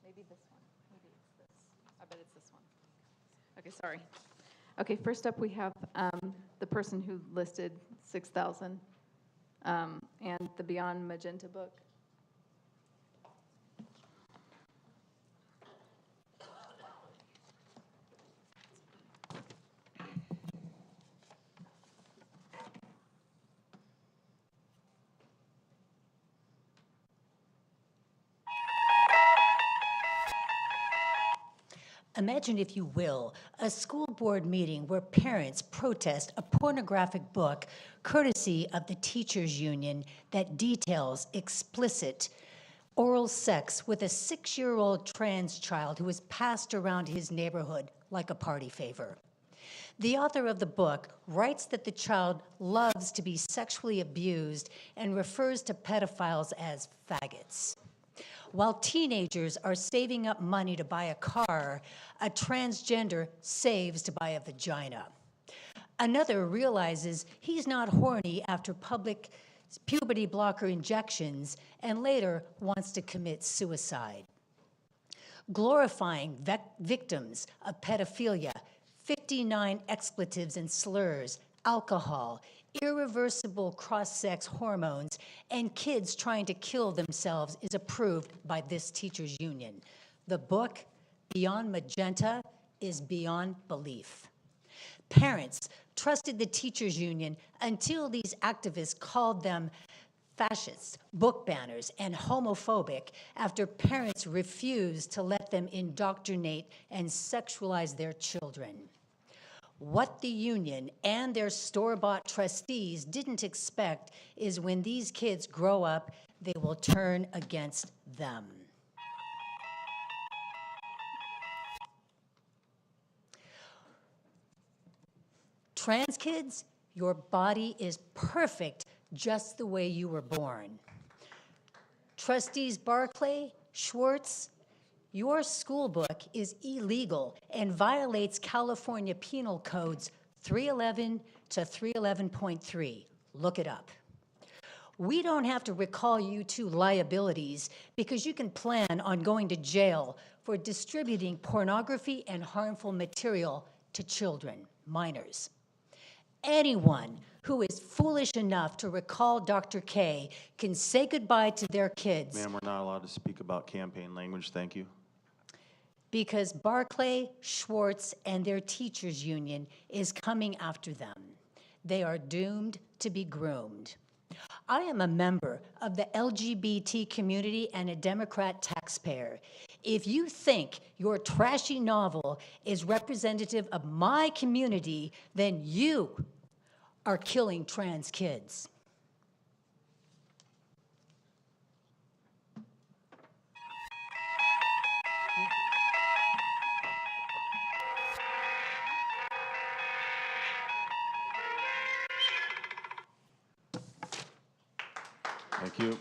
Maybe this one. Maybe it's this. I bet it's this one. Okay, sorry. Okay, first up we have the person who listed 6,000 and the Beyond Magenta book. Imagine, if you will, a school board meeting where parents protest a pornographic book courtesy of the teachers' union that details explicit oral sex with a 6-year-old trans child who was passed around his neighborhood like a party favor. The author of the book writes that the child loves to be sexually abused and refers to pedophiles as faggots. While teenagers are saving up money to buy a car, a transgender saves to buy a vagina. Another realizes he's not horny after public puberty blocker injections and later wants to commit suicide. Glorifying victims of pedophilia, 59 expletives and slurs, alcohol, irreversible cross-sex hormones, and kids trying to kill themselves is approved by this teachers' union. The book, Beyond Magenta, is beyond belief. Parents trusted the teachers' union until these activists called them fascists, book banners, and homophobic after parents refused to let them indoctrinate and sexualize their children. What the union and their store-bought trustees didn't expect is when these kids grow up, they will turn against them. Trans kids, your body is perfect just the way you were born. Trustees Barclay, Schwartz, your school book is illegal and violates California Penal Codes 311 to 311.3. Look it up. We don't have to recall you to liabilities because you can plan on going to jail for distributing pornography and harmful material to children, minors. Anyone who is foolish enough to recall Dr. K can say goodbye to their kids. Ma'am, we're not allowed to speak about campaign language, thank you. Because Barclay, Schwartz, and their teachers union is coming after them. They are doomed to be groomed. I am a member of the LGBT community and a Democrat taxpayer. If you think your trashy novel is representative of my community, then you are killing trans kids. Thank you.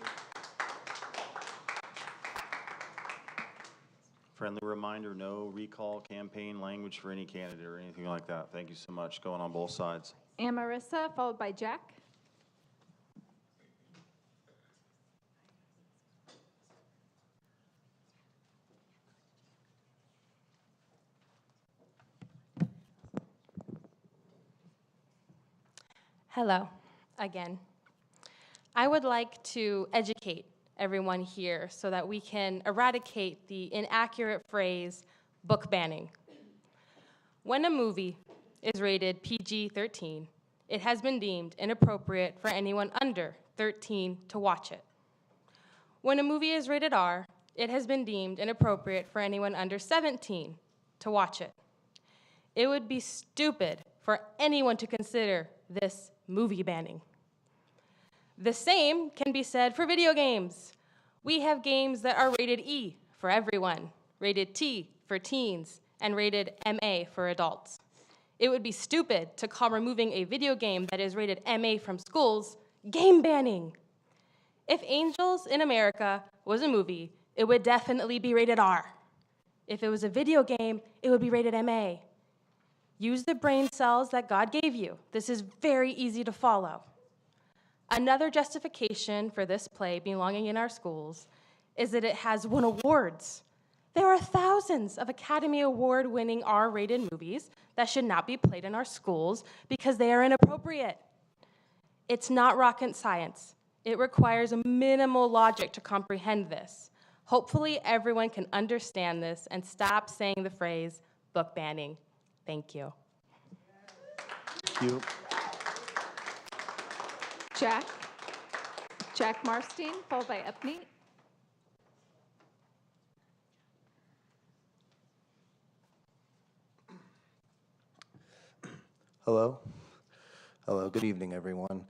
Friendly reminder, no recall campaign language for any candidate or anything like that. Thank you so much. Going on both sides. And Marissa, followed by Jack. Hello, again. I would like to educate everyone here so that we can eradicate the inaccurate phrase, book banning. When a movie is rated PG-13, it has been deemed inappropriate for anyone under 13 to watch it. When a movie is rated R, it has been deemed inappropriate for anyone under 17 to watch it. It would be stupid for anyone to consider this movie banning. The same can be said for video games. We have games that are rated E for everyone, rated T for teens, and rated MA for adults. It would be stupid to call removing a video game that is rated MA from schools game banning. If Angels in America was a movie, it would definitely be rated R. If it was a video game, it would be rated MA. Use the brain cells that God gave you. This is very easy to follow. Another justification for this play belonging in our schools is that it has won awards. There are thousands of Academy Award-winning R-rated movies that should not be played in our schools because they are inappropriate. It's not rocket science. It requires a minimal logic to comprehend this. Hopefully everyone can understand this and stop saying the phrase book banning. Thank you. Thank you. Jack Marstein, followed by Upmeet. Hello. Hello, good evening, everyone.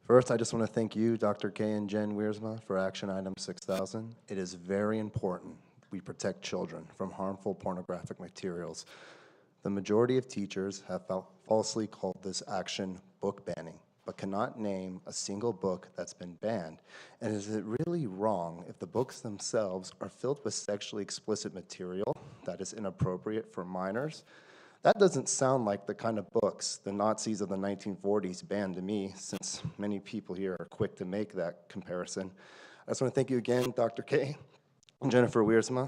First, I just want to thank you, Dr. K and Jen Wiersma, for action item 6000. It is very important we protect children from harmful pornographic materials. The majority of teachers have falsely called this action book banning, but cannot name a single book that's been banned. And is it really wrong if the books themselves are filled with sexually explicit material that is inappropriate for minors? That doesn't sound like the kind of books the Nazis of the 1940s banned to me, since many people here are quick to make that comparison. I just want to thank you again, Dr. K and Jennifer Wiersma,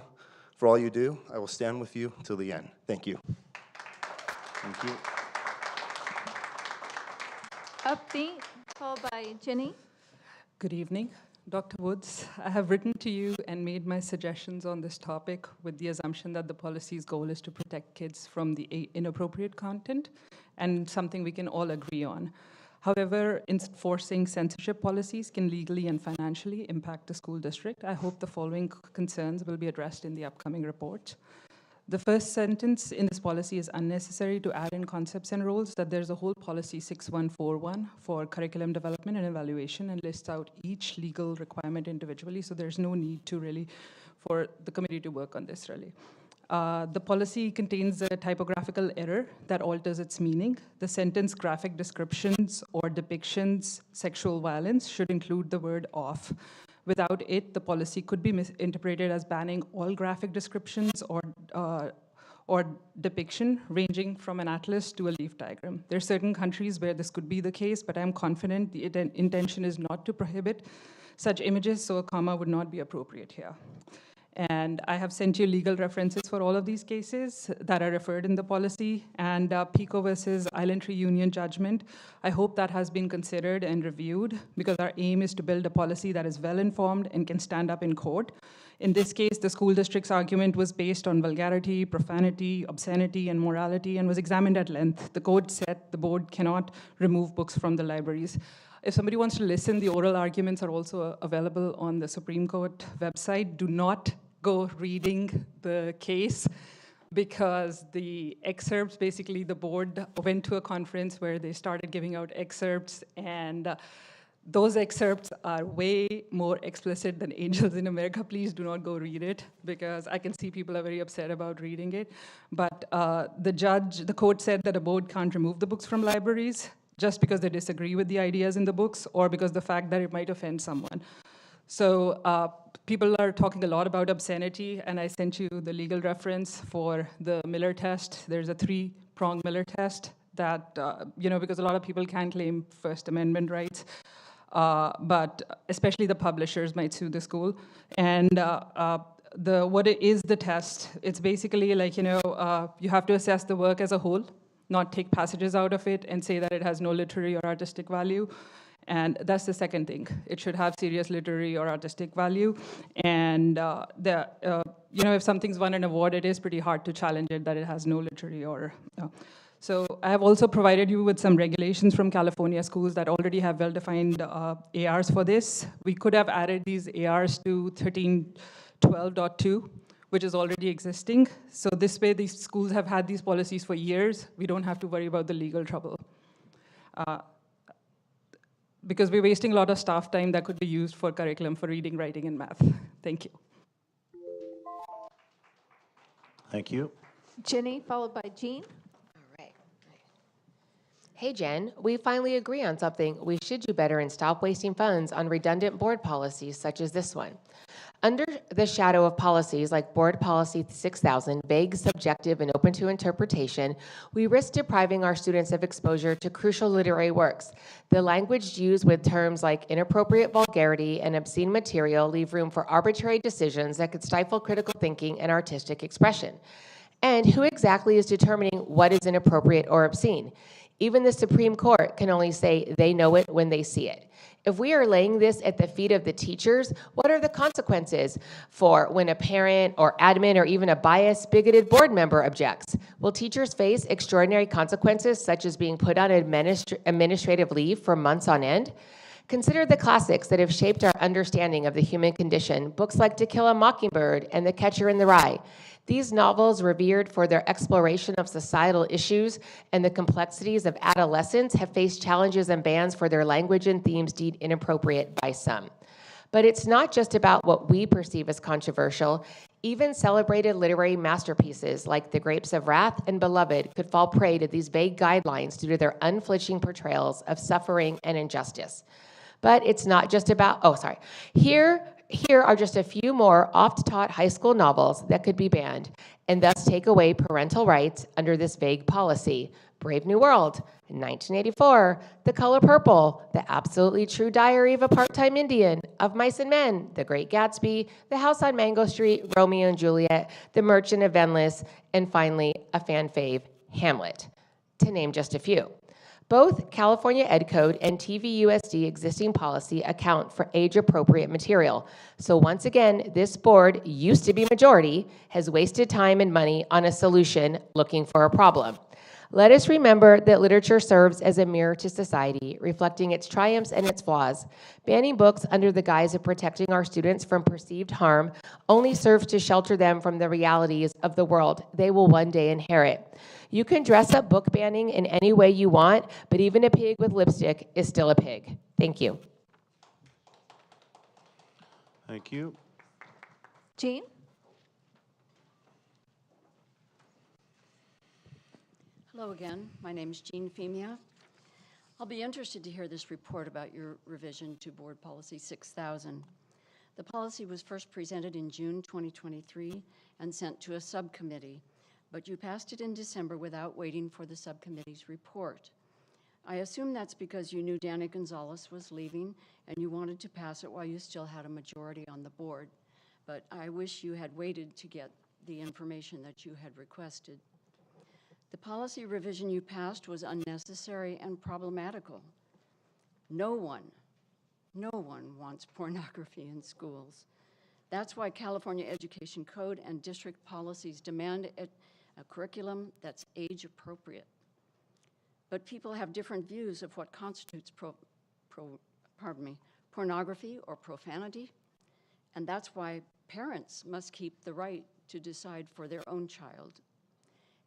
for all you do. I will stand with you till the end. Thank you. Thank you. Upbeat, followed by Jenny. Good evening. Dr. Woods, I have written to you and made my suggestions on this topic with the assumption that the policy's goal is to protect kids from the inappropriate content, and something we can all agree on. However, enforcing censorship policies can legally and financially impact the school district. I hope the following concerns will be addressed in the upcoming report. The first sentence in this policy is unnecessary to add in concepts and rules, that there's a whole policy 6141 for curriculum development and evaluation and lists out each legal requirement individually, so there's no need to really, for the committee to work on this really. The policy contains a typographical error that alters its meaning. The sentence graphic descriptions or depictions sexual violence should include the word of. Without it, the policy could be misinterpreted as banning all graphic descriptions or depiction ranging from an atlas to a leaf diagram. There are certain countries where this could be the case, but I'm confident the intention is not to prohibit such images, so a comma would not be appropriate here. And I have sent you legal references for all of these cases that are referred in the policy, and Pico versus Island Tree Union judgment. I hope that has been considered and reviewed, because our aim is to build a policy that is well-informed and can stand up in court. In this case, the school district's argument was based on vulgarity, profanity, obscenity, and morality, and was examined at length. The court said the board cannot remove books from the libraries. If somebody wants to listen, the oral arguments are also available on the Supreme Court website. Do not go reading the case, because the excerpts, basically the board went to a conference where they started giving out excerpts, and those excerpts are way more explicit than Angels in America. Please do not go read it, because I can see people are very upset about reading it. But the court said that a board can't remove the books from libraries just because they disagree with the ideas in the books, or because the fact that it might offend someone. So people are talking a lot about obscenity, and I sent you the legal reference for the Miller test. There's a 3-pronged Miller test that, because a lot of people can claim First Amendment rights, but especially the publishers might sue the school. And what is the test? It's basically like, you have to assess the work as a whole, not take passages out of it and say that it has no literary or artistic value. And that's the second thing. It should have serious literary or artistic value. And if something's won an award, it is pretty hard to challenge it that it has no literary or. So I have also provided you with some regulations from California schools that already have well-defined ARs for this. We could have added these ARs to 1312.2, which is already existing. So this way, these schools have had these policies for years. We don't have to worry about the legal trouble. Because we're wasting a lot of staff time that could be used for curriculum for reading, writing, and math. Thank you. Thank you. Jenny, followed by Jean. Hey, Jen, we finally agree on something. We should do better and stop wasting funds on redundant board policies such as this one. Under the shadow of policies like Board Policy 6000, vague, subjective, and open to interpretation, we risk depriving our students of exposure to crucial literary works. The language used with terms like inappropriate vulgarity and obscene material leave room for arbitrary decisions that could stifle critical thinking and artistic expression. And who exactly is determining what is inappropriate or obscene? Even the Supreme Court can only say they know it when they see it. If we are laying this at the feet of the teachers, what are the consequences for when a parent or admin or even a biased, bigoted board member objects? Will teachers face extraordinary consequences such as being put on administrative leave for months on end? Consider the classics that have shaped our understanding of the human condition, books like To Kill a Mockingbird and The Catcher in the Rye. These novels, revered for their exploration of societal issues and the complexities of adolescence, have faced challenges and bans for their language and themes deemed inappropriate by some. But it's not just about what we perceive as controversial. Even celebrated literary masterpieces like The Grapes of Wrath and Beloved could fall prey to these vague guidelines due to their unflinching portrayals of suffering and injustice. But it's not just about, Here are just a few more oft-taught high school novels that could be banned and thus take away parental rights under this vague policy. Brave New World, 1984, The Color Purple, The Absolutely True Diary of a Part-Time Indian, Of Mice and Men, The Great Gatsby, The House on Mango Street, Romeo and Juliet, The Merchant of Venice, and finally, a fan fave, Hamlet, to name just a few. Both California Ed Code and TVUSD existing policy account for age-appropriate material. So once again, this board, used to be majority, has wasted time and money on a solution looking for a problem. Let us remember that literature serves as a mirror to society, reflecting its triumphs and its flaws. Banning books under the guise of protecting our students from perceived harm only serves to shelter them from the realities of the world they will one day inherit. You can dress up book banning in any way you want, but even a pig with lipstick is still a pig. Thank you. Thank you. Jean? Hello again. My name is Jean Femia. I'll be interested to hear this report about your revision to Board Policy 6000. The policy was first presented in June 2023 and sent to a subcommittee, but you passed it in December without waiting for the subcommittee's report. I assume that's because you knew Danny Gonzalez was leaving and you wanted to pass it while you still had a majority on the board, but I wish you had waited to get the information that you had requested. The policy revision you passed was unnecessary and problematical. No one wants pornography in schools. That's why California Education Code and district policies demand a curriculum that's age appropriate. But people have different views of what constitutes pornography or profanity, and that's why parents must keep the right to decide for their own child.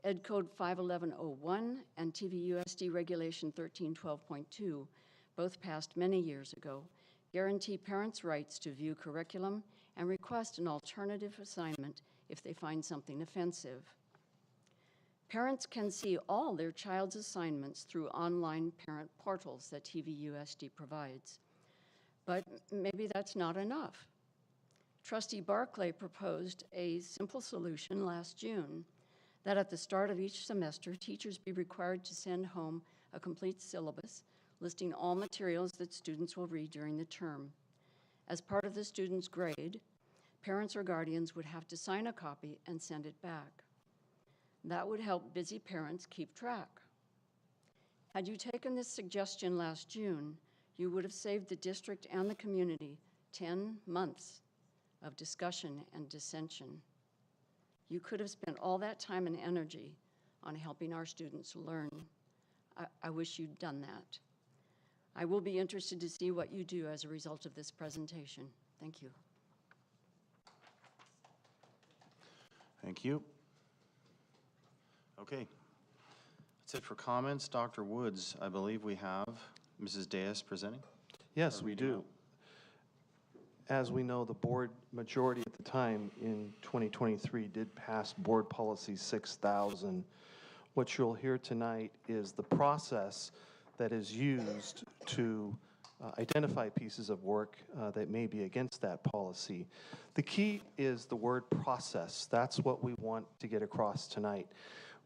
Ed Code 51101 and TVUSD Regulation 1312.2, both passed many years ago, guarantee parents' rights to view curriculum and request an alternative assignment if they find something offensive. Parents can see all their child's assignments through online parent portals that TVUSD provides. But maybe that's not enough. Trustee Barclay proposed a simple solution last June, that at the start of each semester, teachers be required to send home a complete syllabus listing all materials that students will read during the term. As part of the student's grade, parents or guardians would have to sign a copy and send it back. That would help busy parents keep track. Had you taken this suggestion last June, you would have saved the district and the community 10 months of discussion and dissension. You could have spent all that time and energy on helping our students learn. I wish you'd done that. I will be interested to see what you do as a result of this presentation. Thank you. Thank you. Okay. That's it for comments. Dr. Woods, I believe we have Mrs. Diaz presenting. Yes, we do. As we know, the board majority at the time in 2023 did pass Board Policy 6000. What you'll hear tonight is the process that is used to identify pieces of work that may be against that policy. The key is the word process. That's what we want to get across tonight.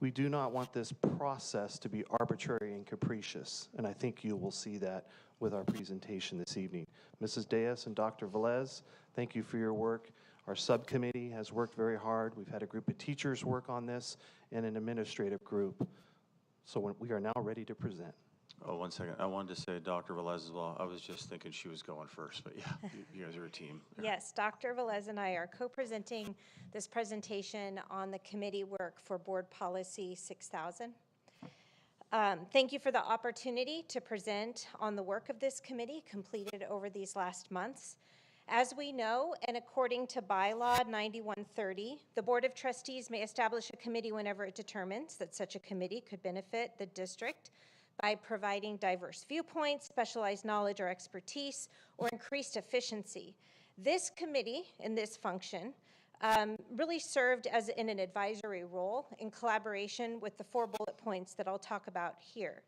We do not want this process to be arbitrary and capricious, and I think you will see that with our presentation this evening. Mrs. Diaz and Dr. Velez, thank you for your work. Our subcommittee has worked very hard. We've had a group of teachers work on this and an administrative group. So we are now ready to present. Oh, 1 second. I wanted to say Dr. Velez as well. I was just thinking she was going first, but yeah, you guys are a team. Yes, Dr. Velez and I are co-presenting this presentation on the committee work for Board Policy 6000. Thank you for the opportunity to present on the work of this committee completed over these last months. As we know, and according to Bylaw 9130, the Board of Trustees may establish a committee whenever it determines that such a committee could benefit the district by providing diverse viewpoints, specialized knowledge or expertise, or increased efficiency. This committee, in this function, really served as in an advisory role in collaboration with the 4 bullet points that I'll talk about here.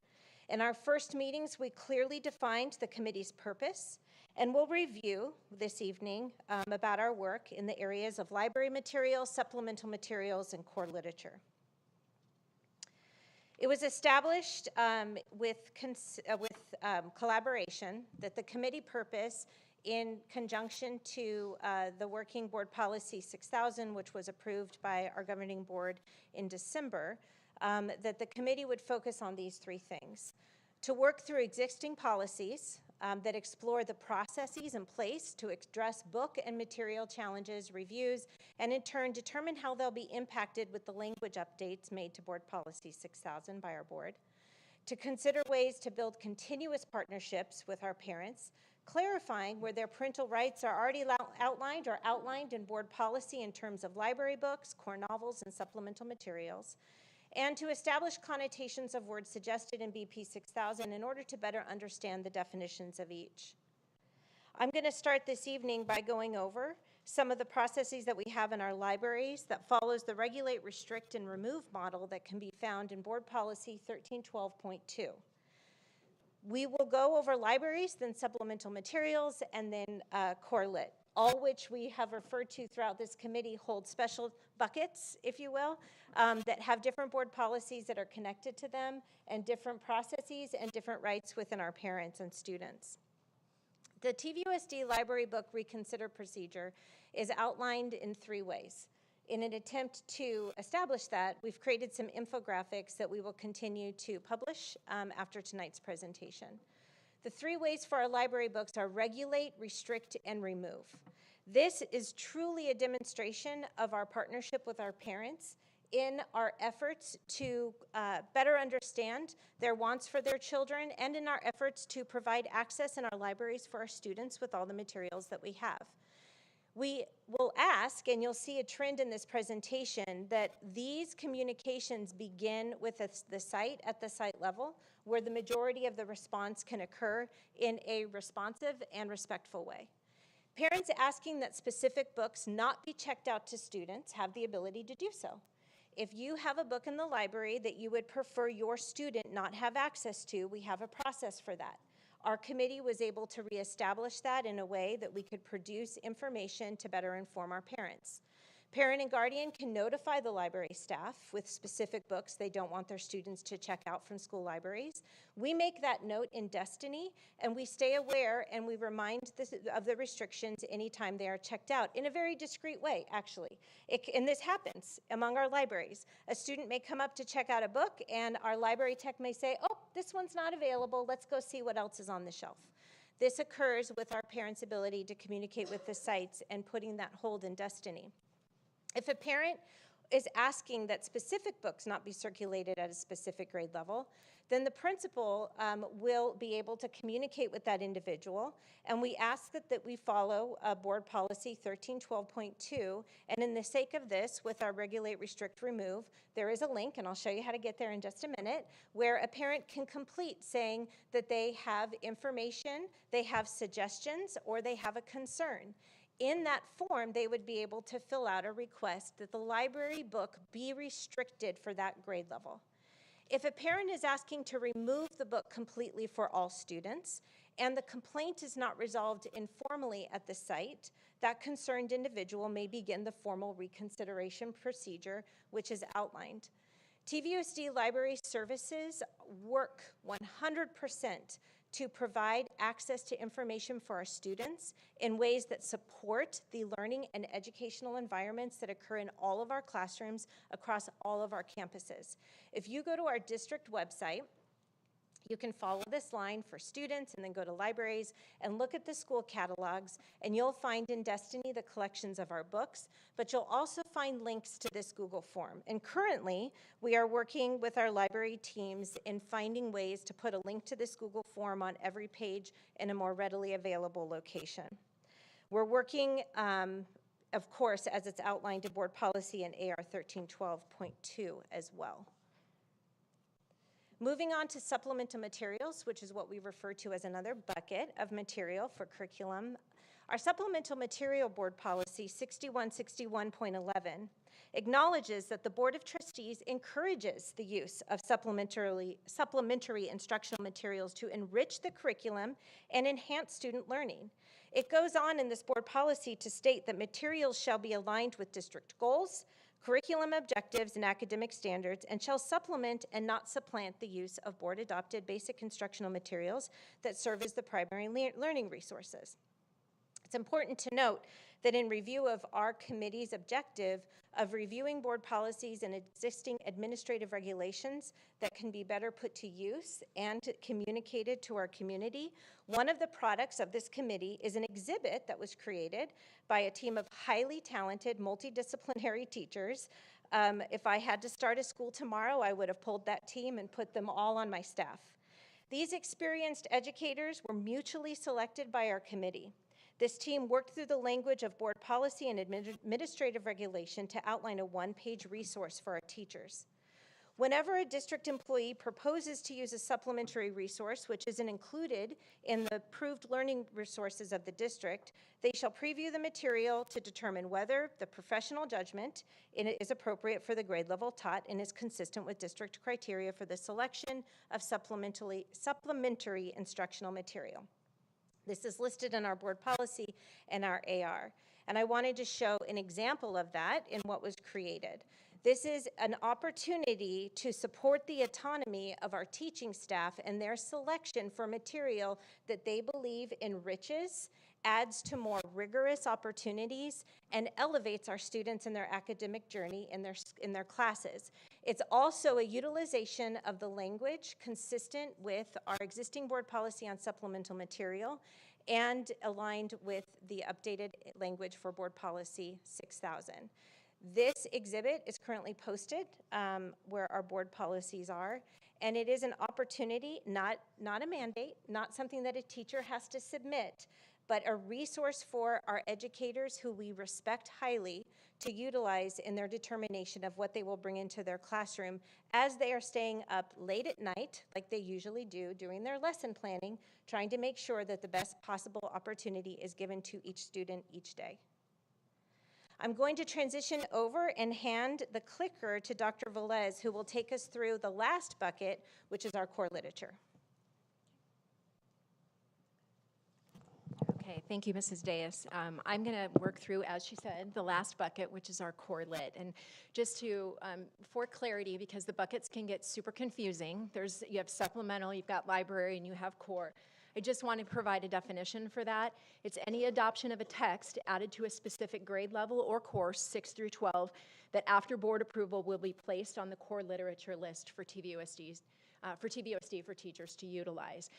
In our first meetings, we clearly defined the committee's purpose, and we'll review this evening about our work in the areas of library materials, supplemental materials, and core literature. It was established with collaboration that the committee purpose, in conjunction to the Working Board Policy 6000, which was approved by our governing board in December, that the committee would focus on these 3 things: to work through existing policies that explore the processes in place to address book and material challenges, reviews, and in turn determine how they'll be impacted with the language updates made to Board Policy 6000 by our board; to consider ways to build continuous partnerships with our parents, clarifying where their parental rights are already outlined or outlined in board policy in terms of library books, core novels, and supplemental materials; and to establish connotations of words suggested in BP 6000 in order to better understand the definitions of each. I'm going to start this evening by going over some of the processes that we have in our libraries that follows the regulate, restrict, and remove model that can be found in Board Policy 1312.2. We will go over libraries, then supplemental materials, and then core lit, all which we have referred to throughout this committee hold special buckets, if you will, that have different board policies that are connected to them and different processes and different rights within our parents and students. The TVUSD library book reconsider procedure is outlined in 3 ways. In an attempt to establish that, we've created some infographics that we will continue to publish after tonight's presentation. The 3 ways for our library books are regulate, restrict, and remove. This is truly a demonstration of our partnership with our parents in our efforts to better understand their wants for their children and in our efforts to provide access in our libraries for our students with all the materials that we have. We will ask, and you'll see a trend in this presentation, that these communications begin with the site at the site level, where the majority of the response can occur in a responsive and respectful way. Parents asking that specific books not be checked out to students have the ability to do so. If you have a book in the library that you would prefer your student not have access to, we have a process for that. Our committee was able to reestablish that in a way that we could produce information to better inform our parents. Parent and guardian can notify the library staff with specific books they don't want their students to check out from school libraries. We make that note in Destiny, and we stay aware and we remind of the restrictions anytime they are checked out in a very discreet way, actually. And this happens among our libraries. A student may come up to check out a book, and our library tech may say, oh, this one's not available. Let's go see what else is on the shelf. This occurs with our parents' ability to communicate with the sites and putting that hold in Destiny. If a parent is asking that specific books not be circulated at a specific grade level, then the principal will be able to communicate with that individual, and we ask that we follow Board Policy 1312.2, and in the sake of this, with our regulate, restrict, remove, there is a link, and I'll show you how to get there in just a minute, where a parent can complete saying that they have information, they have suggestions, or they have a concern. In that form, they would be able to fill out a request that the library book be restricted for that grade level. If a parent is asking to remove the book completely for all students, and the complaint is not resolved informally at the site, that concerned individual may begin the formal reconsideration procedure, which is outlined. TVUSD Library Services work 100% to provide access to information for our students in ways that support the learning and educational environments that occur in all of our classrooms across all of our campuses. If you go to our district website, you can follow this line for students and then go to libraries and look at the school catalogs, and you'll find in Destiny the collections of our books, but you'll also find links to this Google form. And currently, we are working with our library teams in finding ways to put a link to this Google form on every page in a more readily available location. We're working, of course, as it's outlined in Board Policy and AR 1312.2 as well. Moving on to supplemental materials, which is what we refer to as another bucket of material for curriculum. Our supplemental material board policy 6161.11 acknowledges that the Board of Trustees encourages the use of supplementary instructional materials to enrich the curriculum and enhance student learning. It goes on in this board policy to state that materials shall be aligned with district goals, curriculum objectives, and academic standards, and shall supplement and not supplant the use of board-adopted basic instructional materials that serve as the primary learning resources. It's important to note that in review of our committee's objective of reviewing board policies and existing administrative regulations that can be better put to use and communicated to our community, one of the products of this committee is an exhibit that was created by a team of highly talented multidisciplinary teachers. If I had to start a school tomorrow, I would have pulled that team and put them all on my staff. These experienced educators were mutually selected by our committee. This team worked through the language of board policy and administrative regulation to outline a one-page resource for our teachers. Whenever a district employee proposes to use a supplementary resource, which isn't included in the approved learning resources of the district, they shall preview the material to determine whether the professional judgment is appropriate for the grade level taught and is consistent with district criteria for the selection of supplementary instructional material. This is listed in our board policy and our AR. And I wanted to show an example of that in what was created. This is an opportunity to support the autonomy of our teaching staff and their selection for material that they believe enriches, adds to more rigorous opportunities, and elevates our students in their academic journey in their classes. It's also a utilization of the language consistent with our existing board policy on supplemental material and aligned with the updated language for board policy 6000. This exhibit is currently posted where our board policies are, and it is an opportunity, not a mandate, not something that a teacher has to submit, but a resource for our educators who we respect highly to utilize in their determination of what they will bring into their classroom as they are staying up late at night, like they usually do during their lesson planning, trying to make sure that the best possible opportunity is given to each student each day. I'm going to transition over and hand the clicker to Dr. Velez, who will take us through the last bucket, which is our core literature. Okay, thank you, Mrs. Deus. I'm going to work through, as she said, the last bucket, which is our core lit. And just to, for clarity, because the buckets can get super confusing, you have supplemental, you've got library, and you have core. I just want to provide a definition for that. It's any adoption of a text added to a specific grade level or course, 6 through 12, that after board approval will be placed on the core literature list for TVUSD for teachers to utilize.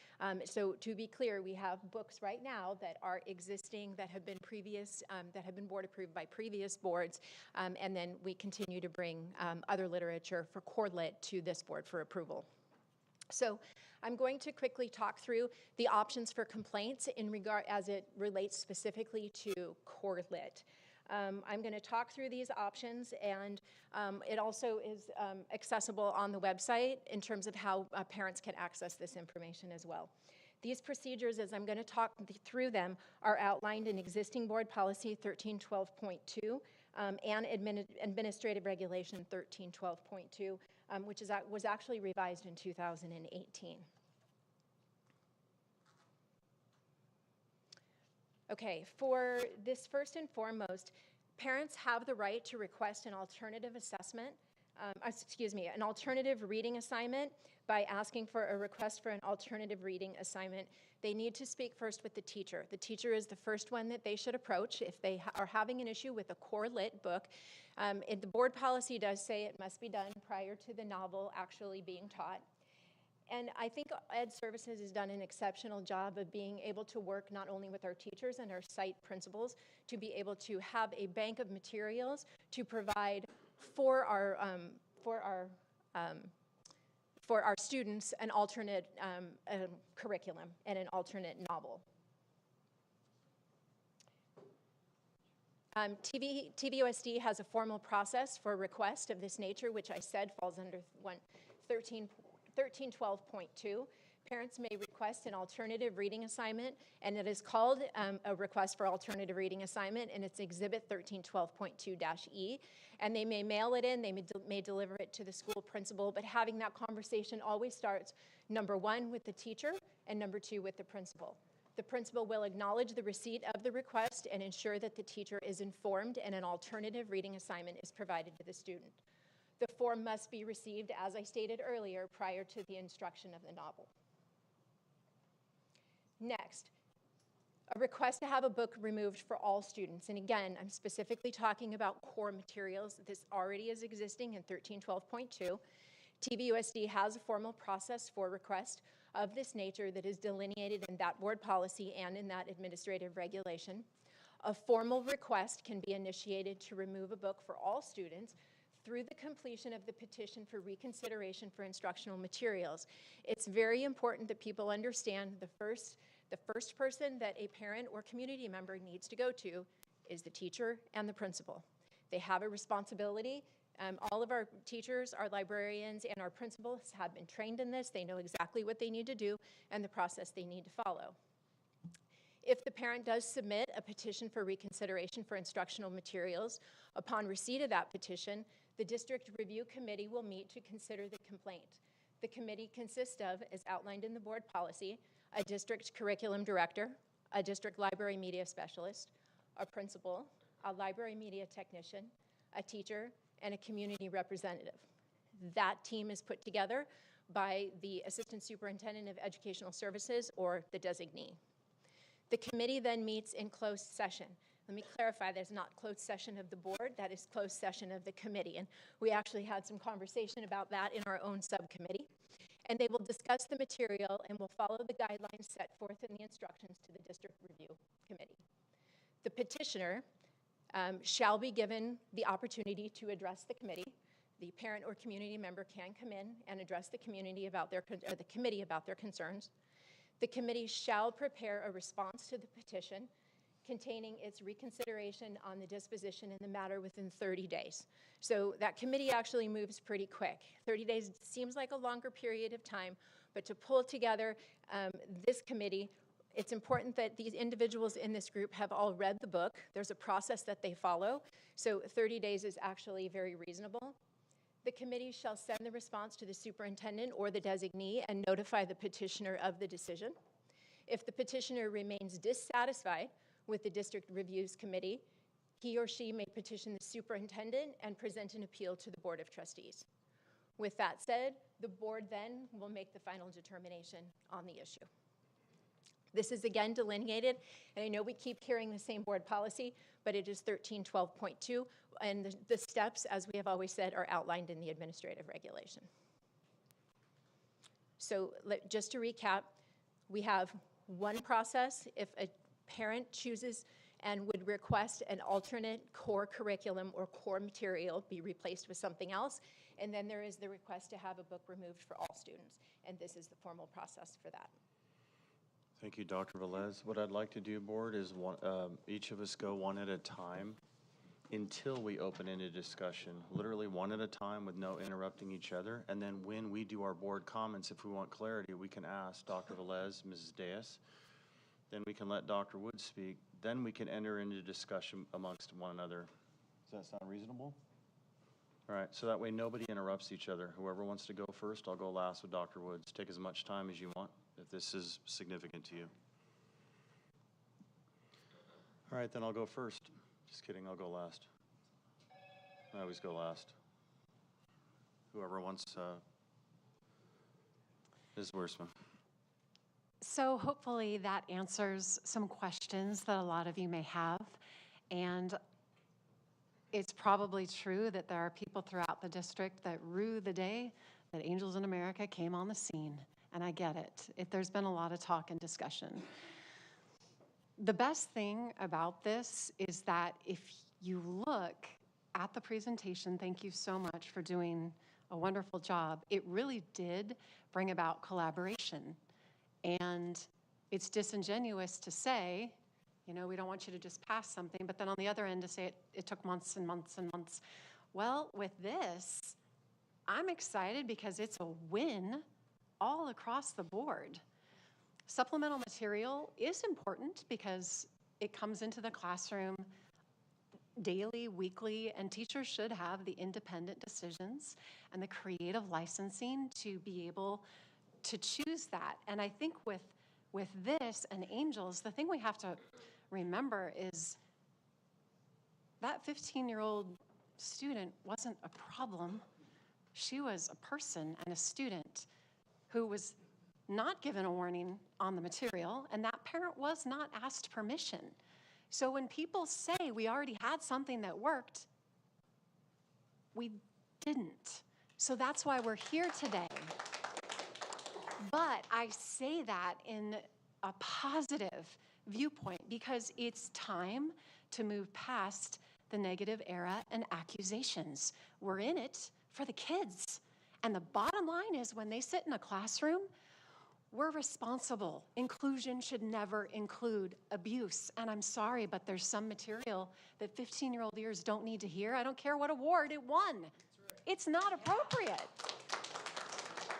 So to be clear, we have books right now that are existing that have been that have been board approved by previous boards, and then we continue to bring other literature for core lit to this board for approval. So I'm going to quickly talk through the options for complaints in regard as it relates specifically to core lit. I'm going to talk through these options, and it also is accessible on the website in terms of how parents can access this information as well. These procedures, as I'm going to talk through them, are outlined in existing board policy 1312.2 and administrative regulation 1312.2, which was actually revised in 2018. Okay, for this, first and foremost, parents have the right to request an alternative assessment, an alternative reading assignment by asking for a request for an alternative reading assignment. They need to speak first with the teacher. The teacher is the first one that they should approach if they are having an issue with a core lit book. The board policy does say it must be done prior to the novel actually being taught. And I think Ed Services has done an exceptional job of being able to work not only with our teachers and our site principals to be able to have a bank of materials to provide for our students an alternate curriculum and an alternate novel. TVUSD has a formal process for request of this nature, which I said falls under 1312.2. Parents may request an alternative reading assignment, and it is called a request for alternative reading assignment, and it's Exhibit 1312.2-E. And they may mail it in, they may deliver it to the school principal, but having that conversation always starts, number one, with the teacher, and number two, with the principal. The principal will acknowledge the receipt of the request and ensure that the teacher is informed and an alternative reading assignment is provided to the student. The form must be received, as I stated earlier, prior to the instruction of the novel. Next, a request to have a book removed for all students. And again, I'm specifically talking about core materials. This already is existing in 1312.2. TVUSD has a formal process for request of this nature that is delineated in that board policy and in that administrative regulation. A formal request can be initiated to remove a book for all students through the completion of the petition for reconsideration for instructional materials. It's very important that people understand the first person that a parent or community member needs to go to is the teacher and the principal. They have a responsibility All of our teachers, our librarians, and our principals have been trained in this. They know exactly what they need to do and the process they need to follow. If the parent does submit a petition for reconsideration for instructional materials, upon receipt of that petition, the district review committee will meet to consider the complaint. The committee consists of, as outlined in the board policy, a district curriculum director, a district library media specialist, a principal, a library media technician, a teacher, and a community representative. That team is put together by the Assistant Superintendent of Educational Services, or the designee. The committee then meets in closed session. Let me clarify, there's not closed session of the board, that is closed session of the committee. And we actually had some conversation about that in our own subcommittee. And they will discuss the material and will follow the guidelines set forth in the instructions to the district review committee. The petitioner shall be given the opportunity to address the committee. The parent or community member can come in and address the community about their, or the committee about their concerns. The committee shall prepare a response to the petition containing its reconsideration on the disposition in the matter within 30 days. So that committee actually moves pretty quick. 30 days seems like a longer period of time, but to pull together this committee, it's important that these individuals in this group have all read the book. There's a process that they follow, so 30 days is actually very reasonable. The committee shall send the response to the superintendent or the designee and notify the petitioner of the decision. If the petitioner remains dissatisfied with the district reviews committee, he or she may petition the superintendent and present an appeal to the Board of Trustees. With that said, the board then will make the final determination on the issue. This is again delineated, and I know we keep hearing the same board policy, but it is 1312.2, and the steps, as we have always said, are outlined in the administrative regulation. So just to recap, we have one process. If a parent chooses and would request an alternate core curriculum or core material be replaced with something else, and then there is the request to have a book removed for all students, and this is the formal process for that. Thank you, Dr. Velez. What I'd like to do, board, is each of us go one at a time until we open into discussion, literally one at a time with no interrupting each other. And then when we do our board comments, if we want clarity, we can ask Dr. Velez, Mrs. Deas. Then we can let Dr. Wood speak. Then we can enter into discussion amongst one another. Does that sound reasonable? All right, so that way nobody interrupts each other. Whoever wants to go first, I'll go last with Dr. Woods. Take as much time as you want, if this is significant to you. All right, then I'll go first. Just kidding, I'll go last. I always go last. Whoever wants, Ms. Wiersma. So hopefully that answers some questions that a lot of you may have. And it's probably true that there are people throughout the district that rue the day that Angels in America came on the scene. And I get it. There's been a lot of talk and discussion. The best thing about this is that if you look at the presentation, thank you so much for doing a wonderful job. It really did bring about collaboration. And it's disingenuous to say, you know, we don't want you to just pass something, but then on the other end to say it took months and months and months. Well, with this, I'm excited because it's a win all across the board. Supplemental material is important because it comes into the classroom daily, weekly, and teachers should have the independent decisions and the creative licensing to be able to choose that. And I think with this and Angels, the thing we have to remember is that 15-year-old student wasn't a problem. She was a person and a student who was not given a warning on the material, and that parent was not asked permission. So when people say we already had something that worked, we didn't. So that's why we're here today. But I say that in a positive viewpoint because it's time to move past the negative era and accusations. We're in it for the kids. And the bottom line is when they sit in a classroom, We're responsible. Inclusion should never include abuse. And I'm sorry, but there's some material that 15-year-old ears don't need to hear. I don't care what award it won. It's not appropriate.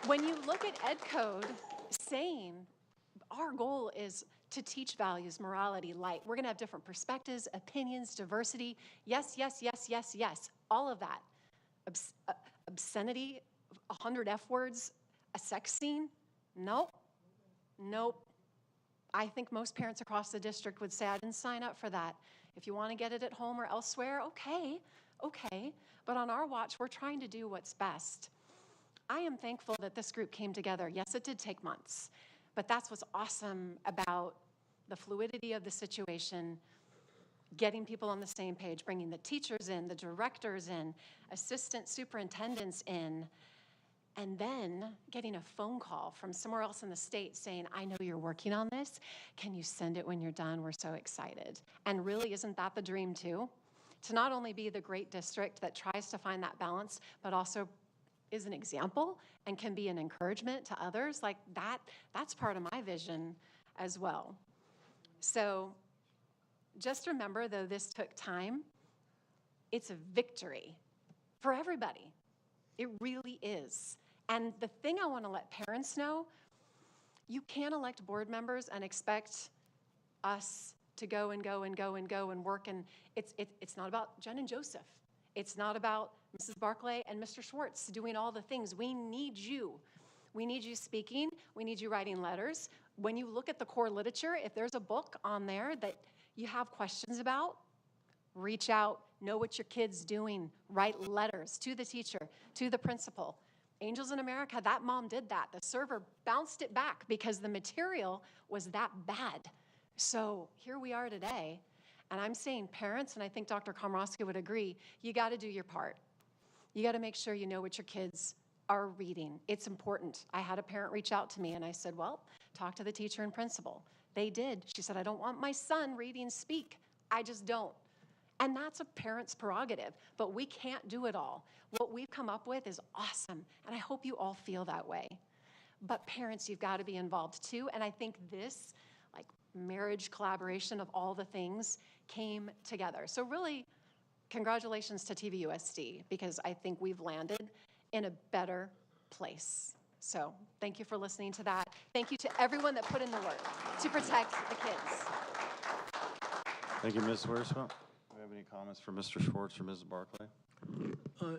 When you look at Ed Code saying our goal is to teach values, morality, light, we're gonna have different perspectives, opinions, diversity. Yes, yes, yes, yes, yes, all of that. Obscenity, 100 F words, a sex scene? Nope. Nope. I think most parents across the district would say, I didn't sign up for that. If you want to get it at home or elsewhere, okay, okay. But on our watch, we're trying to do what's best. I am thankful that this group came together. Yes, it did take months, but that's what's awesome about the fluidity of the situation, getting people on the same page, bringing the teachers in, the directors in, assistant superintendents in, and then getting a phone call from somewhere else in the state saying, I know you're working on this. Can you send it when you're done? We're so excited. And really, isn't that the dream too? To not only be the great district that tries to find that balance, but also is an example and can be an encouragement to others. Like that's part of my vision as well. So just remember, though this took time, it's a victory for everybody. It really is. And the thing I want to let parents know, you can't elect board members and expect us to go and go and go and go and work. And it's not about Jen and Joseph. It's not about Mrs. Barclay and Mr. Schwartz doing all the things. We need you. We need you speaking. We need you writing letters. When you look at the core literature, if there's a book on there that you have questions about, reach out, know what your kid's doing, write letters to the teacher, to the principal. Angels in America, that mom did that. The server bounced it back because the material was that bad. So here we are today, and I'm saying parents, and I think Dr. Komrosky would agree, you gotta do your part. You gotta make sure you know what your kids are reading. It's important. I had a parent reach out to me and I said, well, talk to the teacher and principal. They did. She said, I don't want my son reading Speak. I just don't. And that's a parent's prerogative, but we can't do it all. What we've come up with is awesome, and I hope you all feel that way. But parents, you've got to be involved too, and I think this, like, marriage collaboration of all the things came together. So really, congratulations to TVUSD, because I think we've landed in a better place. So thank you for listening to that. Thank you to everyone that put in the work to protect the kids. Thank you, Ms. Wiersma. Do we have any comments for Mr. Schwartz or Ms. Barclay?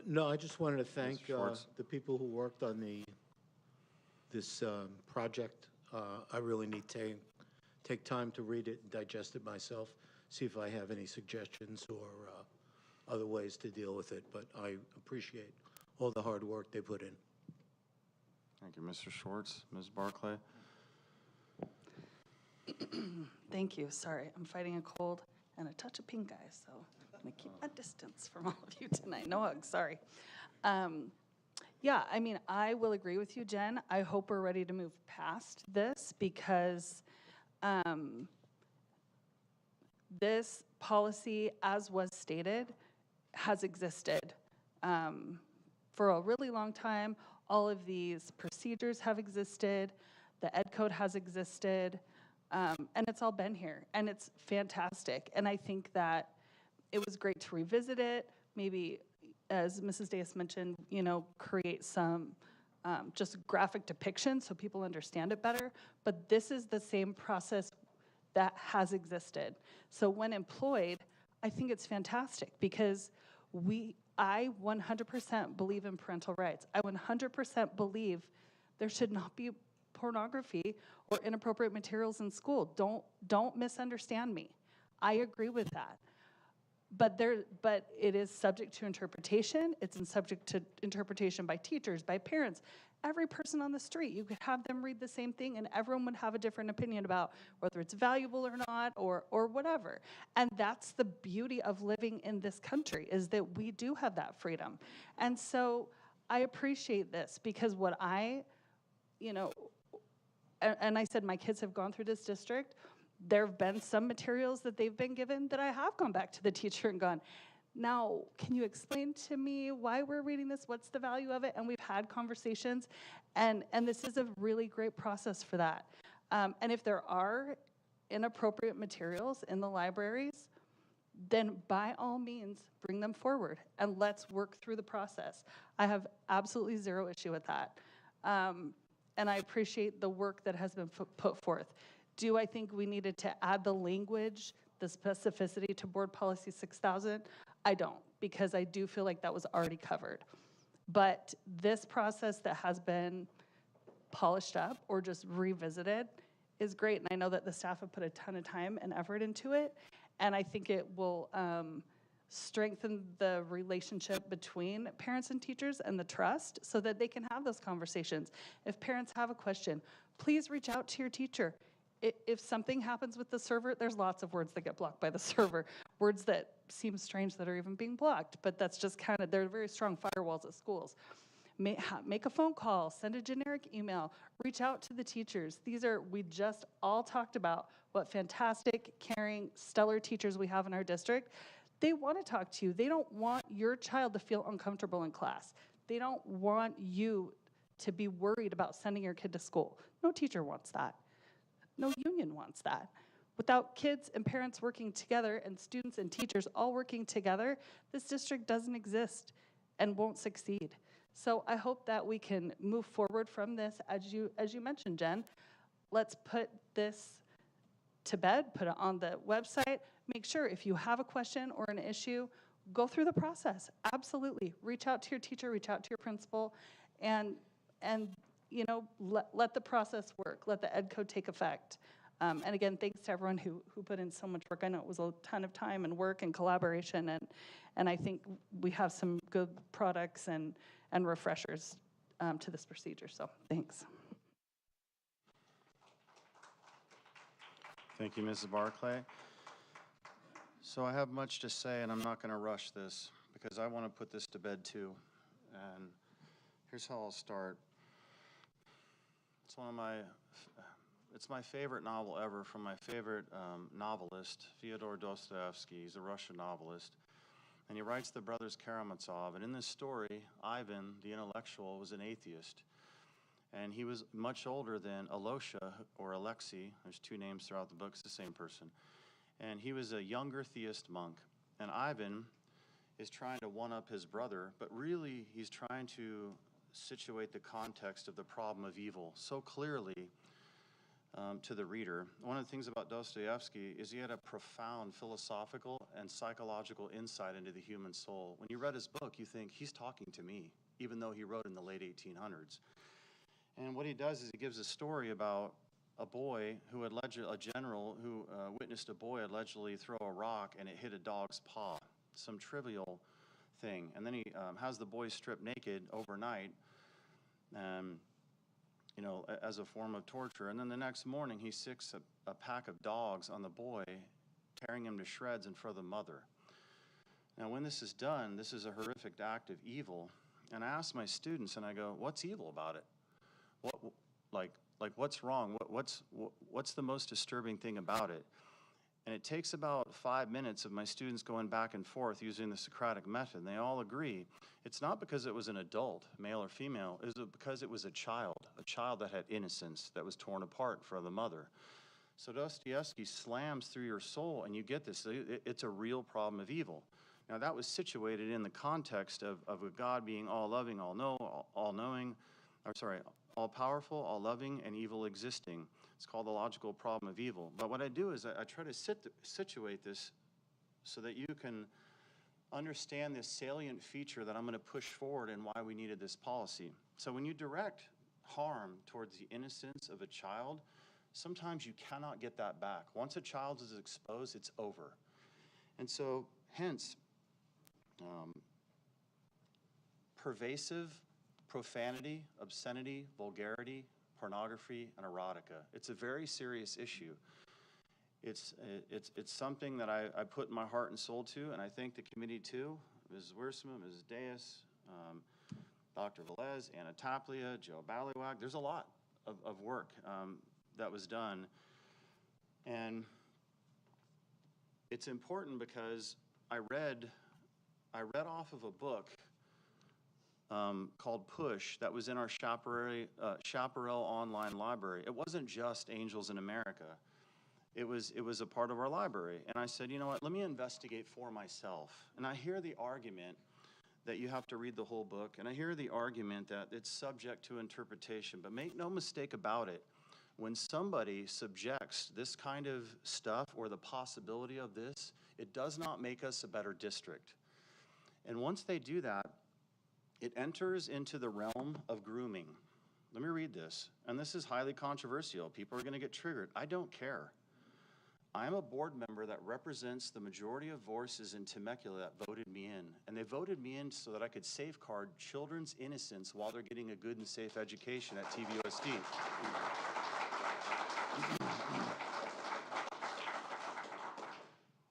No, I just wanted to thank Mr. Schwartz. the people who worked on this project. I really need to take time to read it and digest it myself, see if I have any suggestions or other ways to deal with it. But I appreciate all the hard work they put in. Thank you, Mr. Schwartz. Ms. Barclay? Thank you. Sorry, I'm fighting a cold and a touch of pink eye, so I'm going to keep my distance from all of you tonight. No hugs, sorry. Yeah, I mean, I will agree with you, Jen. I hope we're ready to move past this because this policy, as was stated, has existed for a really long time. All of these procedures have existed. The Ed Code has existed. And it's all been here, and it's fantastic. And I think that it was great to revisit it, maybe, as Mrs. Davis mentioned, you know, create some just graphic depiction so people understand it better. But this is the same process that has existed. So when employed, I think it's fantastic because I 100% believe in parental rights. I 100% believe there should not be pornography or inappropriate materials in school. Don't misunderstand me. I agree with that. But it is subject to interpretation. It's subject to interpretation by teachers, by parents, every person on the street. You could have them read the same thing and everyone would have a different opinion about whether it's valuable or not or whatever. And that's the beauty of living in this country, is that we do have that freedom. And so I appreciate this because what and I said my kids have gone through this district. There have been some materials that they've been given that I have gone back to the teacher and gone, Now, can you explain to me why we're reading this? What's the value of it? And we've had conversations, and this is a really great process for that. And if there are inappropriate materials in the libraries, then by all means, bring them forward and let's work through the process. I have absolutely zero issue with that. And I appreciate the work that has been put forth. Do I think we needed to add the language, the specificity to Board Policy 6000? I don't, because I do feel like that was already covered. But this process that has been polished up or just revisited is great. And I know that the staff have put a ton of time and effort into it. And I think it will strengthen the relationship between parents and teachers and the trust so that they can have those conversations. If parents have a question, please reach out to your teacher. If something happens with the server, there's lots of words that get blocked by the server. Words that seem strange that are even being blocked, but that's just kind of, they're very strong firewalls at schools. Make a phone call, send a generic email, reach out to the teachers. We just all talked about what fantastic, caring, stellar teachers we have in our district. They want to talk to you. They don't want your child to feel uncomfortable in class. They don't want you to be worried about sending your kid to school. No teacher wants that. No union wants that. Without kids and parents working together and students and teachers all working together, this district doesn't exist and won't succeed. So I hope that we can move forward from this, as you mentioned, Jen. Let's put this to bed, put it on the website. Make sure if you have a question or an issue, go through the process. Absolutely. Reach out to your teacher, reach out to your principal, and let the process work. Let the ed code take effect. And again, thanks to everyone who put in so much work. I know it was a ton of time and work and collaboration, and I think we have some good products and refreshers to this procedure. So thanks. Thank you, Mrs. Barclay. So I have much to say, and I'm not going to rush this because I want to put this to bed too. And here's how I'll start. It's my favorite novel ever from my favorite novelist, Fyodor Dostoevsky. He's a Russian novelist. And he writes The Brothers Karamazov. And in this story, Ivan, the intellectual, was an atheist. And he was much older than Alosha or Alexei. There's two names throughout the book. It's the same person. And he was a younger theist monk. And Ivan is trying to one-up his brother, but really he's trying to situate the context of the problem of evil so clearly to the reader. One of the things about Dostoevsky is he had a profound philosophical and psychological insight into the human soul. When you read his book, you think, he's talking to me, even though he wrote in the late 1800s. And what he does is he gives a story about a boy who a general who witnessed a boy allegedly throw a rock and it hit a dog's paw, some trivial thing. And then he has the boy stripped naked overnight, as a form of torture. And then the next morning he sicks a pack of dogs on the boy, tearing him to shreds in front of the mother. Now when this is done, this is a horrific act of evil. And I ask my students, and I go, what's evil about it? What's wrong? What's the most disturbing thing about it? And it takes about 5 minutes of my students going back and forth using the Socratic method. And they all agree. It's not because it was an adult, male or female. It was because it was a child that had innocence that was torn apart for the mother. So Dostoevsky slams through your soul, and you get this. It's a real problem of evil. Now, that was situated in the context of a God being all-loving, all-powerful, all-loving, and evil existing. It's called the logical problem of evil. But what I do is I try to situate this so that you can understand this salient feature that I'm going to push forward and why we needed this policy. So when you direct harm towards the innocence of a child, sometimes you cannot get that back. Once a child is exposed, it's over. And so, hence, pervasive profanity, obscenity, vulgarity, pornography, and erotica. It's a very serious issue. It's something that I put my heart and soul to, and I think the committee too, Mrs. Wiersma, Mrs. Deus, Dr. Velez, Anna Taplia, Joe Ballywag. There's a lot of work that was done. And it's important because I read I read off of a book called Push that was in our Chaparral online library. It wasn't just Angels in America. It was a part of our library. And I said, you know what, let me investigate for myself. And I hear the argument that you have to read the whole book, and I hear the argument that it's subject to interpretation, but make no mistake about it, when somebody subjects this kind of stuff or the possibility of this, it does not make us a better district. And once they do that, it enters into the realm of grooming. Let me read this, and this is highly controversial. People are going to get triggered. I don't care. I am a board member that represents the majority of voices in Temecula that voted me in. And they voted me in so that I could safeguard children's innocence while they're getting a good and safe education at TVUSD.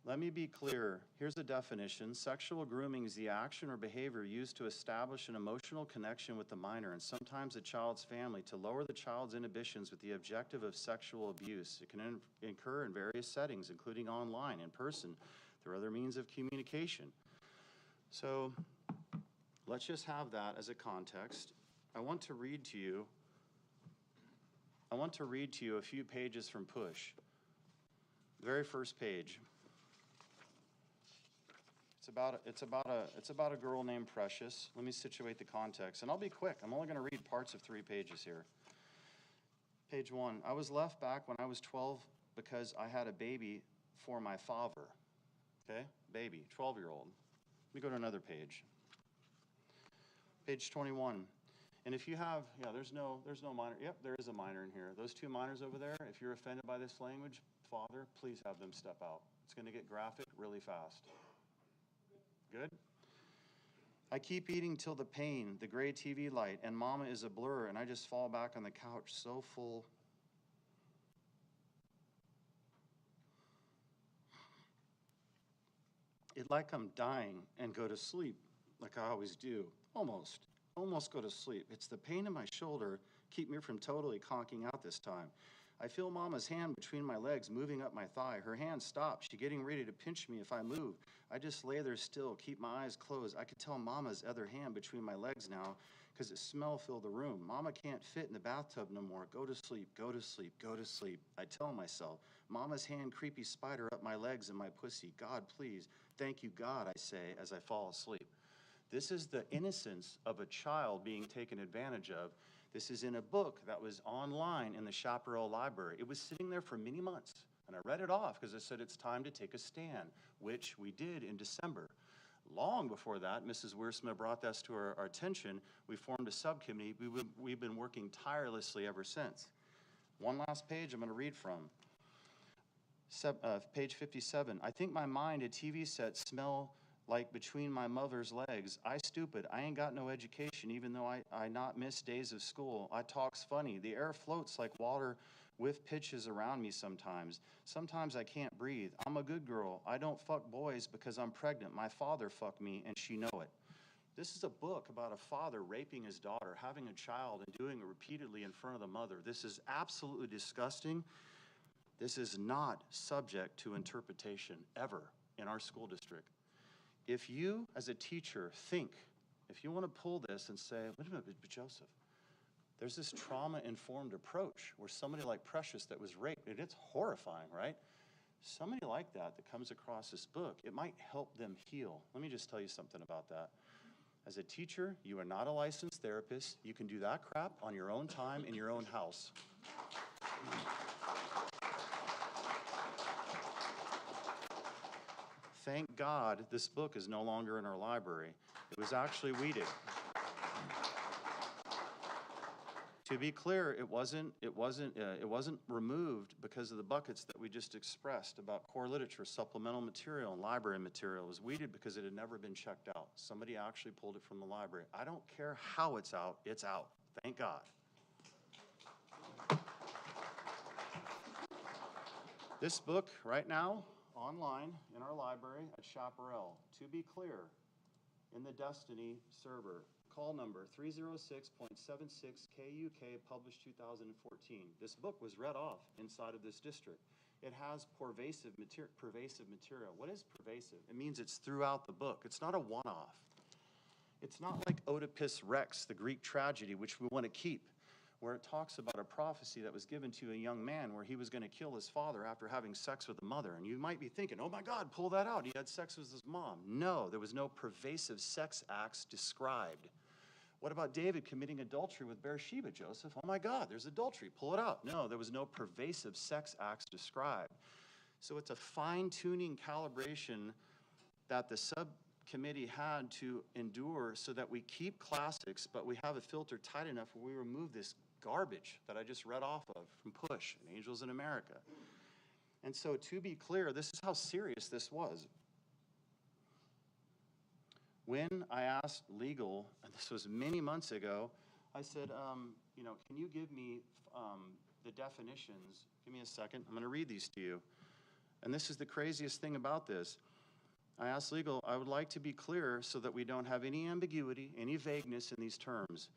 Let me be clear. Here's a definition. Sexual grooming is the action or behavior used to establish an emotional connection with the minor and sometimes the child's family to lower the child's inhibitions with the objective of sexual abuse. It can occur in various settings, including online, in person, through other means of communication. So let's just have that as a context. I want to read to you a few pages from Push. The very first page. It's about a girl named Precious. Let me situate the context, and I'll be quick. I'm only going to read parts of 3 pages here. Page 1. I was left back when I was 12 because I had a baby for my father. Okay, baby, 12-year-old. Let me go to another page. Page 21. And if you have, there's no minor. Yep, there is a minor in here. Those 2 minors over there. If you're offended by this language, father, please have them step out. It's going to get graphic really fast. Good? I keep eating till the pain, the gray TV light, and mama is a blur, and I just fall back on the couch so full. It's like I'm dying and go to sleep, like I always do. Almost go to sleep. It's the pain in my shoulder keep me from totally conking out this time. I feel mama's hand between my legs moving up my thigh. Her hand stops. She's getting ready to pinch me if I move. I just lay there still, keep my eyes closed. I could tell mama's other hand between my legs now because the smell filled the room. Mama can't fit in the bathtub no more. Go to sleep, go to sleep, go to sleep. I tell myself, mama's hand creepy spider up my legs and my pussy. God, please. Thank you, God, I say as I fall asleep. This is the innocence of a child being taken advantage of. This is in a book that was online in the Chaparral Library. It was sitting there for many months, and I read it off because I said it's time to take a stand, which we did in December. Long before that, Mrs. Wiersma brought this to our attention. We formed a subcommittee. We've been working tirelessly ever since. One last page I'm going to read from. Page 57. I think my mind, a TV set, smell like between my mother's legs. I stupid, I ain't got no education, even though I not miss days of school. I talks funny. The air floats like water with pitches around me sometimes. Sometimes I can't breathe. I'm a good girl. I don't fuck boys because I'm pregnant. My father fucked me and she know it. This is a book about a father raping his daughter, having a child and doing it repeatedly in front of the mother. This is absolutely disgusting. This is not subject to interpretation ever in our school district. If you, as a teacher, if you want to pull this and say, wait a minute, but Joseph, there's this trauma-informed approach where somebody like Precious that was raped, and it's horrifying, right? Somebody like that comes across this book, it might help them heal. Let me just tell you something about that. As a teacher, you are not a licensed therapist. You can do that crap on your own time in your own house. Thank God this book is no longer in our library. It was actually weeded. To be clear, it wasn't removed because of the buckets that we just expressed about core literature, supplemental material, and library material. It was weeded because it had never been checked out. Somebody actually pulled it from the library. I don't care how it's out. Thank God. This book right now, online in our library at Chaparral. To be clear, in the Destiny server, call number 306.76 KUK, published 2014. This book was read off inside of this district. It has pervasive material. What is pervasive? It means it's throughout the book. It's not a one-off. It's not like Oedipus Rex, the Greek tragedy, which we want to keep, where it talks about a prophecy that was given to a young man where he was going to kill his father after having sex with a mother. And you might be thinking, oh my God, pull that out. He had sex with his mom. No, there was no pervasive sex acts described. What about David committing adultery with Bathsheba, Joseph? Oh my God, there's adultery. Pull it out. No, there was no pervasive sex acts described. So it's a fine-tuning calibration that the subcommittee had to endure so that we keep classics, but we have a filter tight enough where we remove this garbage that I just read off of from Push and Angels in America. And so to be clear, this is how serious this was. When I asked legal, and this was many months ago, I said, can you give me the definitions? Give me a second. I'm going to read these to you. And this is the craziest thing about this. I asked legal, I would like to be clear so that we don't have any ambiguity, any vagueness in these terms.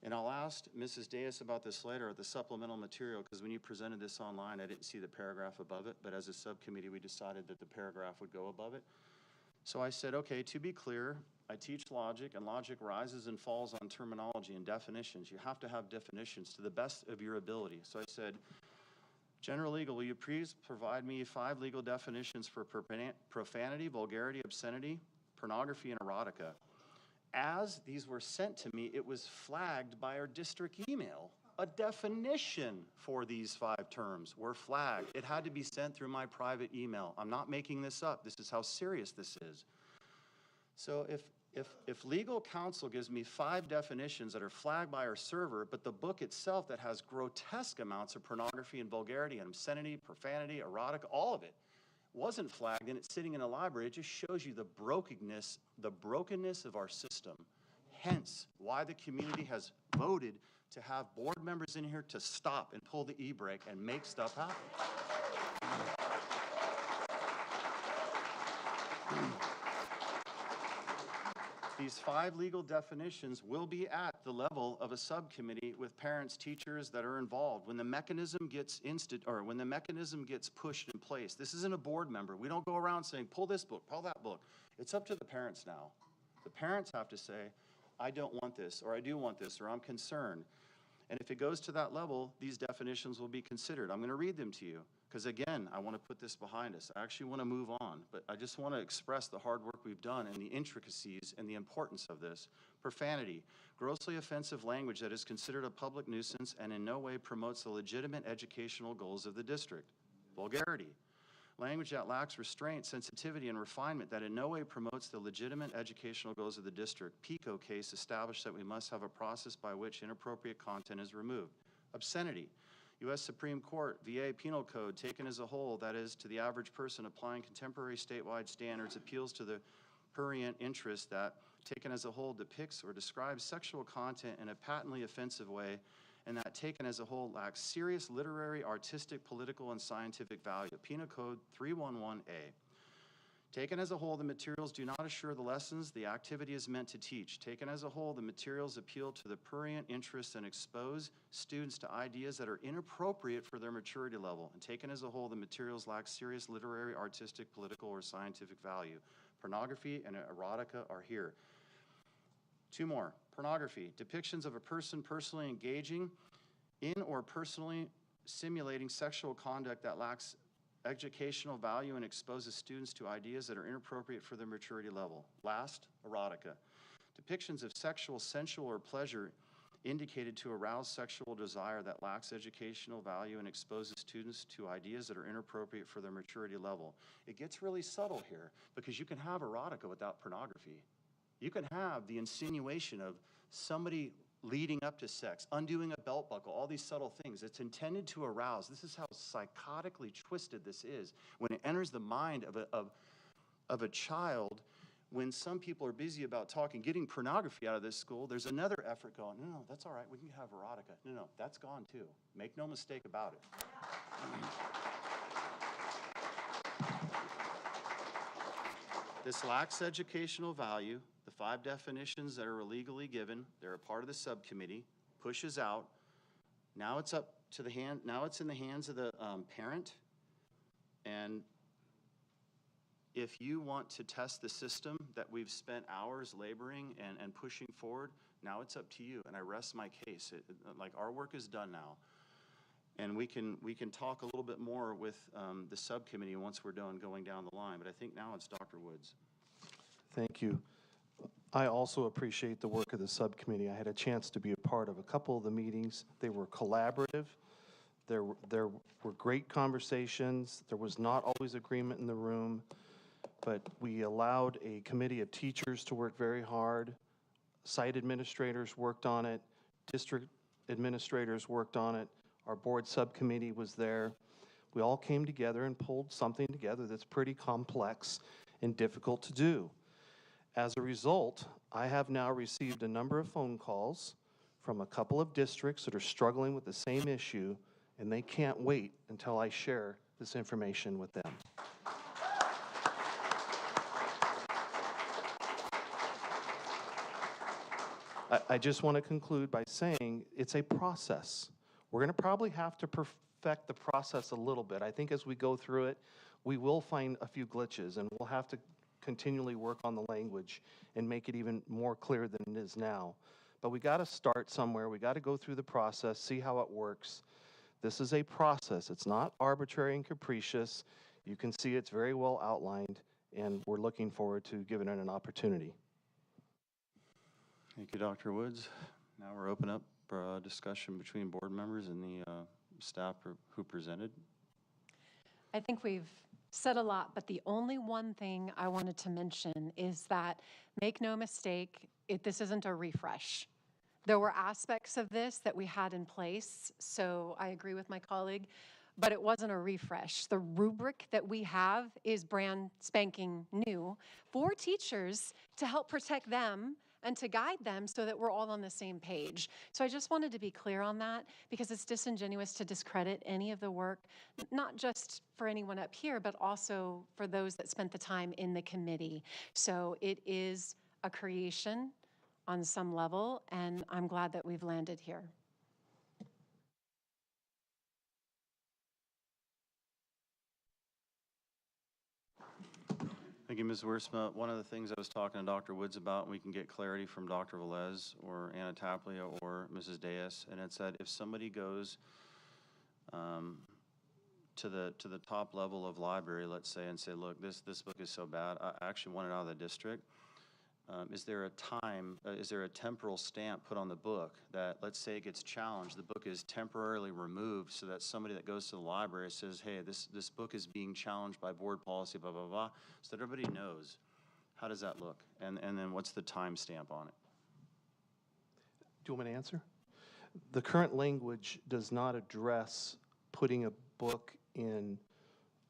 And I'll ask Mrs. Deus about this later at the supplemental material, because when you presented this online, I didn't see the paragraph above it, but as a subcommittee, we decided that the paragraph would go above it. So I said, okay, to be clear, I teach logic, and logic rises and falls on terminology and definitions. You have to have definitions to the best of your ability. So I said, General Legal, will you please provide me 5 legal definitions for profanity, vulgarity, obscenity, pornography, and erotica? As these were sent to me, it was flagged by our district email. A definition for these 5 terms were flagged. It had to be sent through my private email. I'm not making this up. This is how serious this is. So if legal counsel gives me 5 definitions that are flagged by our server, but the book itself that has grotesque amounts of pornography and vulgarity and obscenity, profanity, erotica, all of it, wasn't flagged and it's sitting in a library, it just shows you the brokenness of our system. Hence, why the community has voted to have board members in here to stop and pull the e-brake and make stuff happen. These 5 legal definitions will be at the level of a subcommittee with parents, teachers that are involved. When the mechanism gets pushed in place, this isn't a board member. We don't go around saying, pull this book, pull that book. It's up to the parents now. The parents have to say, I don't want this, or I do want this, or I'm concerned. And if it goes to that level, these definitions will be considered. I'm going to read them to you, because again, I want to put this behind us. I actually want to move on, but I just want to express the hard work we've done and the intricacies and the importance of this. Profanity, grossly offensive language that is considered a public nuisance and in no way promotes the legitimate educational goals of the district. Vulgarity, language that lacks restraint, sensitivity, and refinement that in no way promotes the legitimate educational goals of the district. PICO case established that we must have a process by which inappropriate content is removed. Obscenity, U.S. Supreme Court, VA Penal Code, taken as a whole, that is, to the average person applying contemporary statewide standards, appeals to the prurient interest that, taken as a whole, depicts or describes sexual content in a patently offensive way, and that, taken as a whole, lacks serious literary, artistic, political, and scientific value. Penal Code 311A. Taken as a whole, the materials do not assure the lessons the activity is meant to teach. Taken as a whole, the materials appeal to the prurient interests and expose students to ideas that are inappropriate for their maturity level. And taken as a whole, the materials lack serious literary, artistic, political, or scientific value. Pornography and erotica are here. 2 more. Pornography. Depictions of a person personally engaging in or personally simulating sexual conduct that lacks educational value and exposes students to ideas that are inappropriate for their maturity level. Last, erotica. Depictions of sexual, sensual, or pleasure indicated to arouse sexual desire that lacks educational value and exposes students to ideas that are inappropriate for their maturity level. It gets really subtle here because you can have erotica without pornography. You can have the insinuation of somebody leading up to sex, undoing a belt buckle, all these subtle things. It's intended to arouse. This is how psychotically twisted this is. When it enters the mind of a child, when some people are busy about getting pornography out of this school, there's another effort going, no, that's all right, we can have erotica. No, that's gone too. Make no mistake about it. This lacks educational value. The 5 definitions that are illegally given, they're a part of the subcommittee, pushes out. Now it's up to now it's in the hands of the parent And if you want to test the system that we've spent hours laboring and pushing forward, now it's up to you, and I rest my case. Like, our work is done now. And we can talk a little bit more with the subcommittee once we're done going down the line, but I think now it's Dr. Woods. Thank you. I also appreciate the work of the subcommittee. I had a chance to be a part of a couple of the meetings. They were collaborative. There were great conversations. There was not always agreement in the room, but we allowed a committee of teachers to work very hard. Site administrators worked on it. District administrators worked on it. Our board subcommittee was there. We all came together and pulled something together that's pretty complex and difficult to do. As a result, I have now received a number of phone calls from a couple of districts that are struggling with the same issue, and they can't wait until I share this information with them. I just want to conclude by saying it's a process. We're going to probably have to perfect the process a little bit. I think as we go through it, we will find a few glitches, and we'll have to continually work on the language and make it even more clear than it is now. But we got to start somewhere. We got to go through the process, see how it works. This is a process. It's not arbitrary and capricious. You can see it's very well outlined, and we're looking forward to giving it an opportunity. Thank you, Dr. Woods. Now we're open up for a discussion between board members and the staff who presented. I think we've said a lot, but the only one thing I wanted to mention is that, make no mistake, this isn't a refresh. There were aspects of this that we had in place, so I agree with my colleague, but it wasn't a refresh. The rubric that we have is brand spanking new for teachers to help protect them and to guide them so that we're all on the same page. So I just wanted to be clear on that, because it's disingenuous to discredit any of the work, not just for anyone up here, but also for those that spent the time in the committee. So it is a creation on some level, and I'm glad that we've landed here. Thank you, Ms. Wiersma. One of the things I was talking to Dr. Woods about, and we can get clarity from Dr. Velez or Anna Taplia or Mrs. Deas, and it said if somebody goes to the top level of library, let's say, and say, look, this book is so bad, I actually want it out of the district. Is there a temporal stamp put on the book that, let's say it gets challenged, the book is temporarily removed so that somebody that goes to the library says, hey, this book is being challenged by board policy, blah, blah, blah, so that everybody knows. How does that look? And then what's the time stamp on it? Do you want me to answer? The current language does not address putting a book in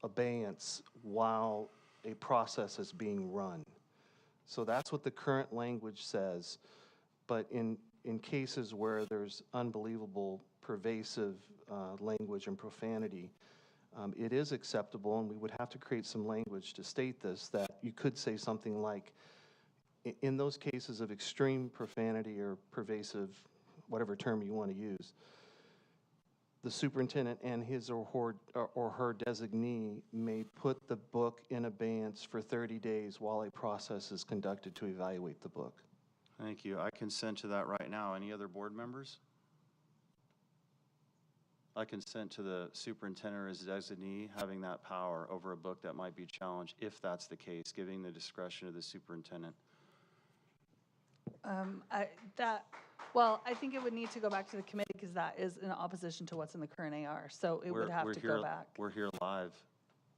abeyance while a process is being run. So that's what the current language says. But in cases where there's unbelievable pervasive language and profanity, it is acceptable, and we would have to create some language to state this, that you could say something like, in those cases of extreme profanity or pervasive, whatever term you want to use, the superintendent and his or her designee may put the book in abeyance for 30 days while a process is conducted to evaluate the book. Thank you. I consent to that right now. Any other board members? I consent to the superintendent or his designee having that power over a book that might be challenged, if that's the case, giving the discretion of the superintendent. Well, I think it would need to go back to the committee, because that is in opposition to what's in the current AR, so it would have to go back. We're here live.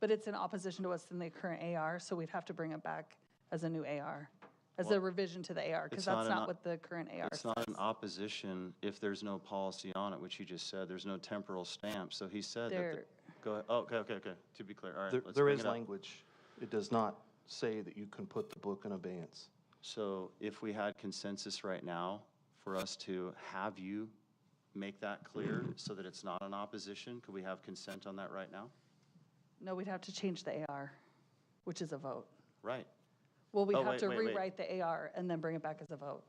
But it's in opposition to what's in the current AR, so we'd have to bring it back as a new AR, as a revision to the AR, because that's not what the current AR says. It's not an opposition if there's no policy on it, which he just said. There's no temporal stamp, so he said that. Go ahead. Oh, okay. To be clear, all right. There is language. It does not say that you can put the book in abeyance. So if we had consensus right now for us to have you make that clear so that it's not an opposition, could we have consent on that right now? No, we'd have to change the AR, which is a vote. Right. Well, we have to rewrite the AR and then bring it back as a vote,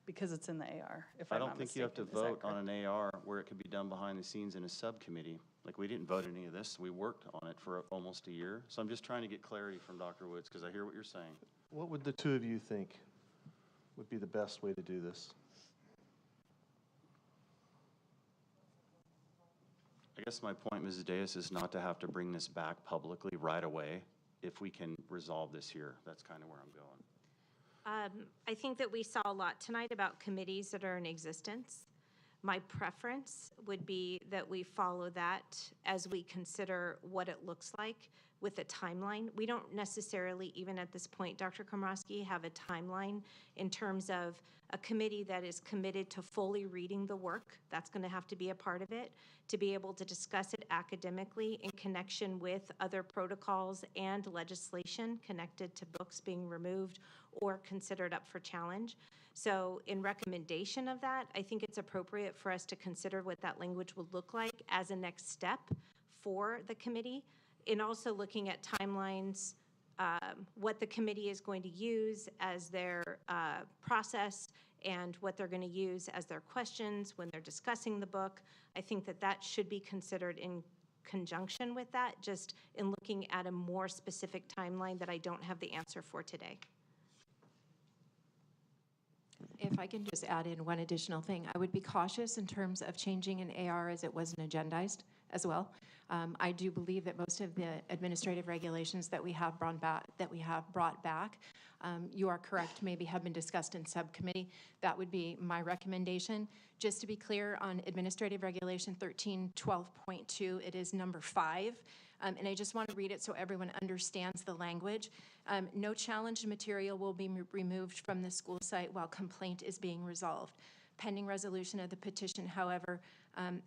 because it's in the AR, if I I'm don't not think you have to mistaken. Is that vote on correct? an AR where it could be done behind the scenes in a subcommittee. Like, we didn't vote any of this. We worked on it for almost a year. So I'm just trying to get clarity from Dr. Woods, because I hear what you're saying. What would the two of you think would be the best way to do this? I guess my point, Mrs. Deus, is not to have to bring this back publicly right away if we can resolve this here. That's kind of where I'm going. I think that we saw a lot tonight about committees that are in existence. My preference would be that we follow that as we consider what it looks like with a timeline. We don't necessarily, even at this point, Dr. Komrosky, have a timeline in terms of a committee that is committed to fully reading the work. That's going to have to be a part of it, to be able to discuss it academically in connection with other protocols and legislation connected to books being removed or considered up for challenge. So in recommendation of that, I think it's appropriate for us to consider what that language would look like as a next step for the committee, in also looking at timelines, what the committee is going to use as their process and what they're going to use as their questions when they're discussing the book. I think that that should be considered in conjunction with that, just in looking at a more specific timeline that I don't have the answer for today. If I can just add in one additional thing, I would be cautious in terms of changing an AR as it wasn't agendized as well. I do believe that most of the administrative regulations that we have brought back, you are correct, maybe have been discussed in subcommittee. That would be my recommendation. Just to be clear on Administrative Regulation 13-12.2, it is number 5. And I just want to read it so everyone understands the language. No challenged material will be removed from the school site while complaint is being resolved. Pending resolution of the petition, however,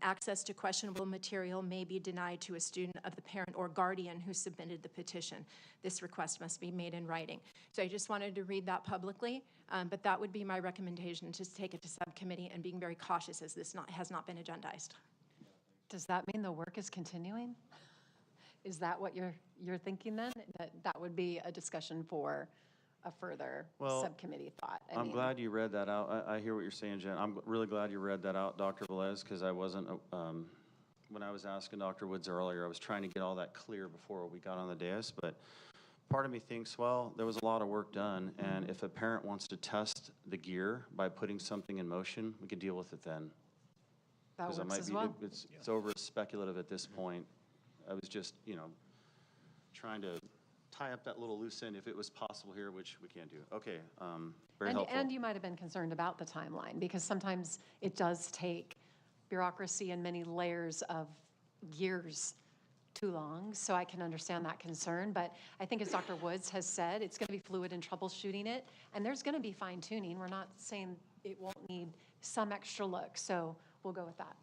access to questionable material may be denied to a student of the parent or guardian who submitted the petition. This request must be made in writing. So I just wanted to read that publicly, but that would be my recommendation, to take it to subcommittee and being very cautious as this has not been agendized. Does that mean the work is continuing? Is that what you're thinking then? That would be a discussion for a further subcommittee thought? I'm glad you read that out. I hear what you're saying, Jen. I'm really glad you read that out, Dr. Velez, because I wasn't, when I was asking Dr. Woods earlier, I was trying to get all that clear before we got on the dais, but part of me thinks, well, there was a lot of work done, and if a parent wants to test the gear by putting something in motion, we could deal with it then. That works as well. It's over speculative at this point. I was just, trying to tie up that little loose end if it was possible here, which we can't do. Okay, very helpful. And you might have been concerned about the timeline, because sometimes it does take bureaucracy and many layers of years too long, so I can understand that concern. But I think, as Dr. Woods has said, it's going to be fluid in troubleshooting it, and there's going to be fine-tuning. We're not saying it won't need some extra look, so we'll go with that.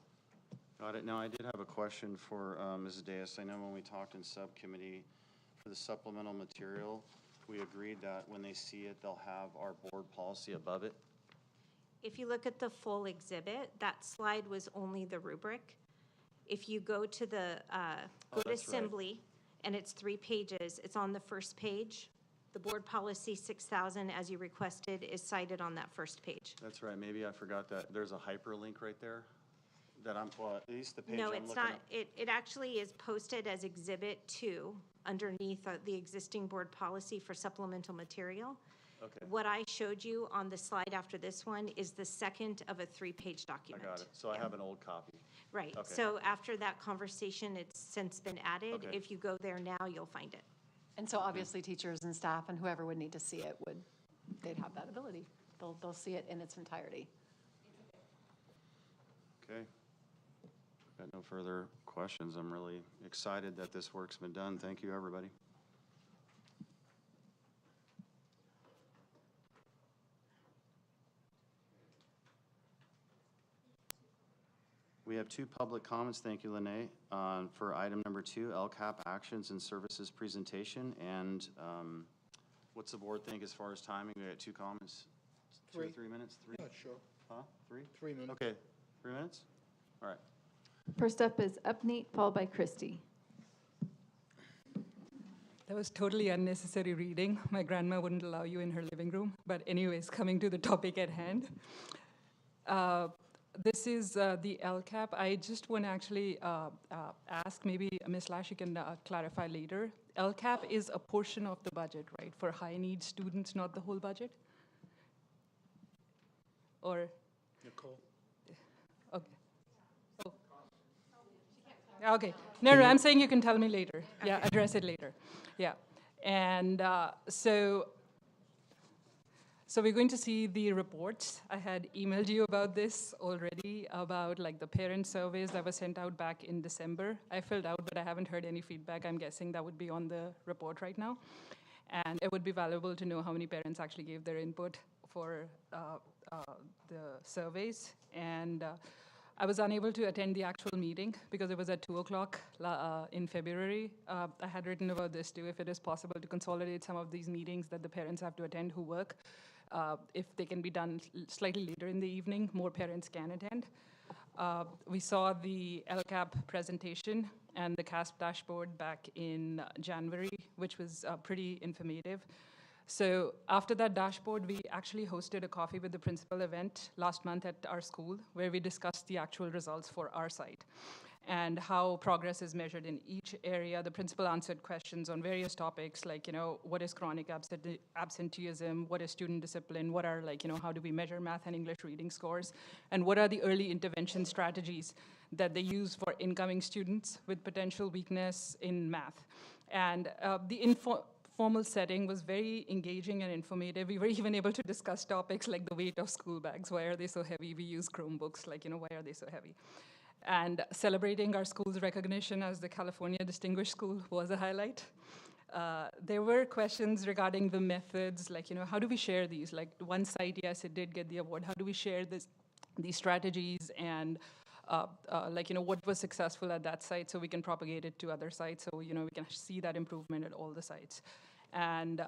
Got it. Now, I did have a question for Mrs. Deus. I know when we talked in subcommittee for the supplemental material, we agreed that when they see it, they'll have our board policy above it. If you look at the full exhibit, that slide was only the rubric. If you go to the go to assembly, and it's 3 pages, it's on the first page. The board policy 6000, as you requested, is cited on that first page. That's right. Maybe I forgot that. There's a hyperlink right there that at least the page No, I'm it's looking not. at. It actually is posted as Exhibit 2 underneath the existing board policy for supplemental material. Okay. What I showed you on the slide after this one is the second of a 3-page document. I got it. So I have an old copy. Right. Okay. So after that conversation, it's since been added. Okay. If you go there now, you'll find it. And so obviously teachers and staff and whoever would need to see it they'd have that ability. They'll see it in its entirety. Okay. Got no further questions. I'm really excited that this work's been done. Thank you, everybody. We have 2 public comments. Thank you, Lene, for item number 2, LCAP actions and services presentation. And what's the board think as far as timing? We got 2 comments. 2 or 3 minutes? 3? Not sure. Huh? 3? 3 minutes. Okay. 3 minutes? All right. First up is Upneat, followed by Christie. That was totally unnecessary reading. My grandma wouldn't allow you in her living room. But anyways, coming to the topic at hand. this is the LCAP. I just want to actually ask, maybe Ms. Lash, you can clarify later. LCAP is a portion of the budget, right, for high-need students, not the whole budget? Or? Nicole? Okay. Oh. Okay. No, I'm saying you can tell me later. Yeah, address it later. Yeah. And so we're going to see the reports. I had emailed you about this already, about like the parent surveys that were sent out back in December. I filled out, but I haven't heard any feedback. I'm guessing that would be on the report right now. And it would be valuable to know how many parents actually gave their input for the surveys. And I was unable to attend the actual meeting because it was at 2 o'clock in February. I had written about this too, if it is possible to consolidate some of these meetings that the parents have to attend who work. If they can be done slightly later in the evening, more parents can attend. We saw the LCAP presentation and the CASP dashboard back in January, which was pretty informative. So after that dashboard, we actually hosted a coffee with the principal event last month at our school, where we discussed the actual results for our site and how progress is measured in each area. The principal answered questions on various topics, like, what is chronic absenteeism, what is student discipline, what are, how do we measure math and English reading scores, and what are the early intervention strategies that they use for incoming students with potential weakness in math. And the formal setting was very engaging and informative. We were even able to discuss topics like the weight of school bags. Why are they so heavy? We use Chromebooks, why are they so heavy? And celebrating our school's recognition as the California Distinguished School was a highlight. There were questions regarding the methods, how do we share these? Like one site, yes, it did get the award. How do we share these strategies and what was successful at that site so we can propagate it to other sites so, we can see that improvement at all the sites. And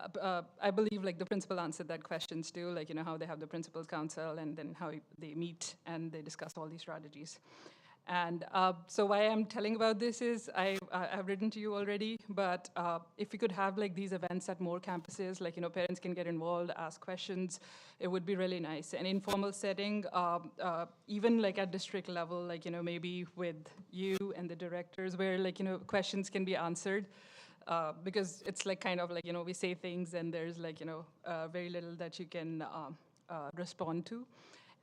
I believe the principal answered that questions too, how they have the principal's council and then how they meet and they discuss all these strategies. And so why I'm telling about this is I've written to you already, but if we could have these events at more campuses, parents can get involved, ask questions, it would be really nice. An informal setting, even at district level, maybe with you and the directors where questions can be answered. Because it's we say things and there's very little that you can respond to.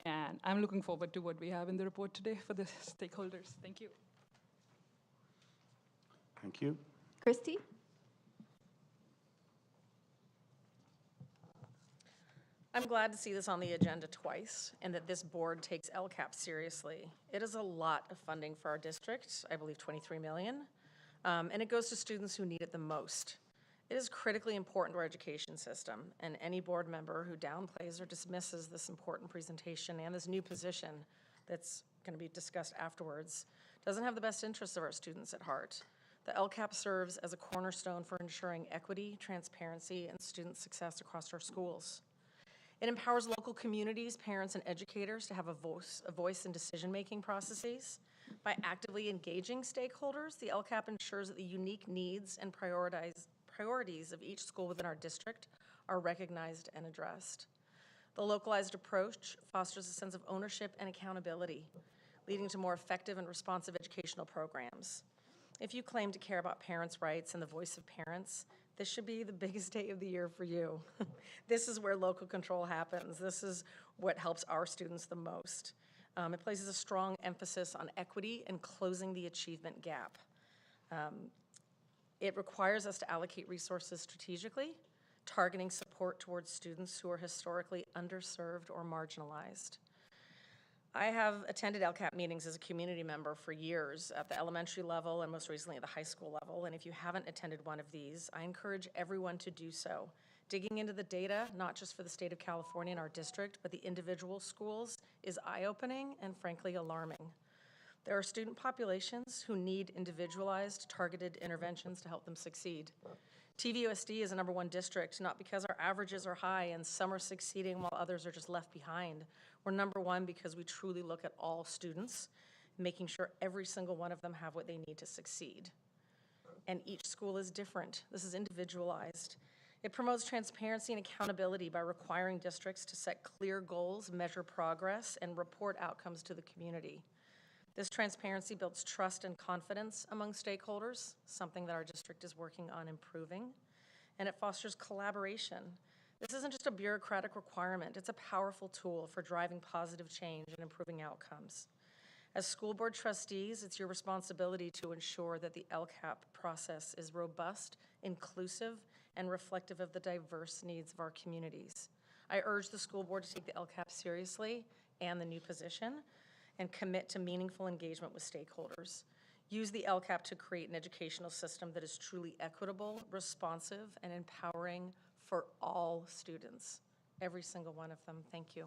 And I'm looking forward to what we have in the report today for the stakeholders. Thank you. Thank you. Christy? I'm glad to see this on the agenda twice and that this board takes LCAP seriously. It is a lot of funding for our district, I believe 23 million, and it goes to students who need it the most. It is critically important to our education system, and any board member who downplays or dismisses this important presentation and this new position that's going to be discussed afterwards doesn't have the best interests of our students at heart. The LCAP serves as a cornerstone for ensuring equity, transparency, and student success across our schools. It empowers local communities, parents, and educators to have a voice in decision-making processes. By actively engaging stakeholders, the LCAP ensures that the unique needs and priorities of each school within our district are recognized and addressed. The localized approach fosters a sense of ownership and accountability, leading to more effective and responsive educational programs. If you claim to care about parents' rights and the voice of parents, this should be the biggest day of the year for you. This is where local control happens. This is what helps our students the most. It places a strong emphasis on equity and closing the achievement gap. It requires us to allocate resources strategically, targeting support towards students who are historically underserved or marginalized. I have attended LCAP meetings as a community member for years at the elementary level and most recently at the high school level, and if you haven't attended one of these, I encourage everyone to do so. Digging into the data, not just for the state of California and our district, but the individual schools, is eye-opening and frankly alarming. There are student populations who need individualized, targeted interventions to help them succeed. TVUSD is a #1 district, not because our averages are high and some are succeeding while others are just left behind. We're #1 because we truly look at all students, making sure every single one of them have what they need to succeed. And each school is different. This is individualized. It promotes transparency and accountability by requiring districts to set clear goals, measure progress, and report outcomes to the community. This transparency builds trust and confidence among stakeholders, something that our district is working on improving, and it fosters collaboration. This isn't just a bureaucratic requirement, it's a powerful tool for driving positive change and improving outcomes. As school board trustees, it's your responsibility to ensure that the LCAP process is robust, inclusive, and reflective of the diverse needs of our communities. I urge the school board to take the LCAP seriously and the new position and commit to meaningful engagement with stakeholders. Use the LCAP to create an educational system that is truly equitable, responsive, and empowering for all students, every single one of them. Thank you.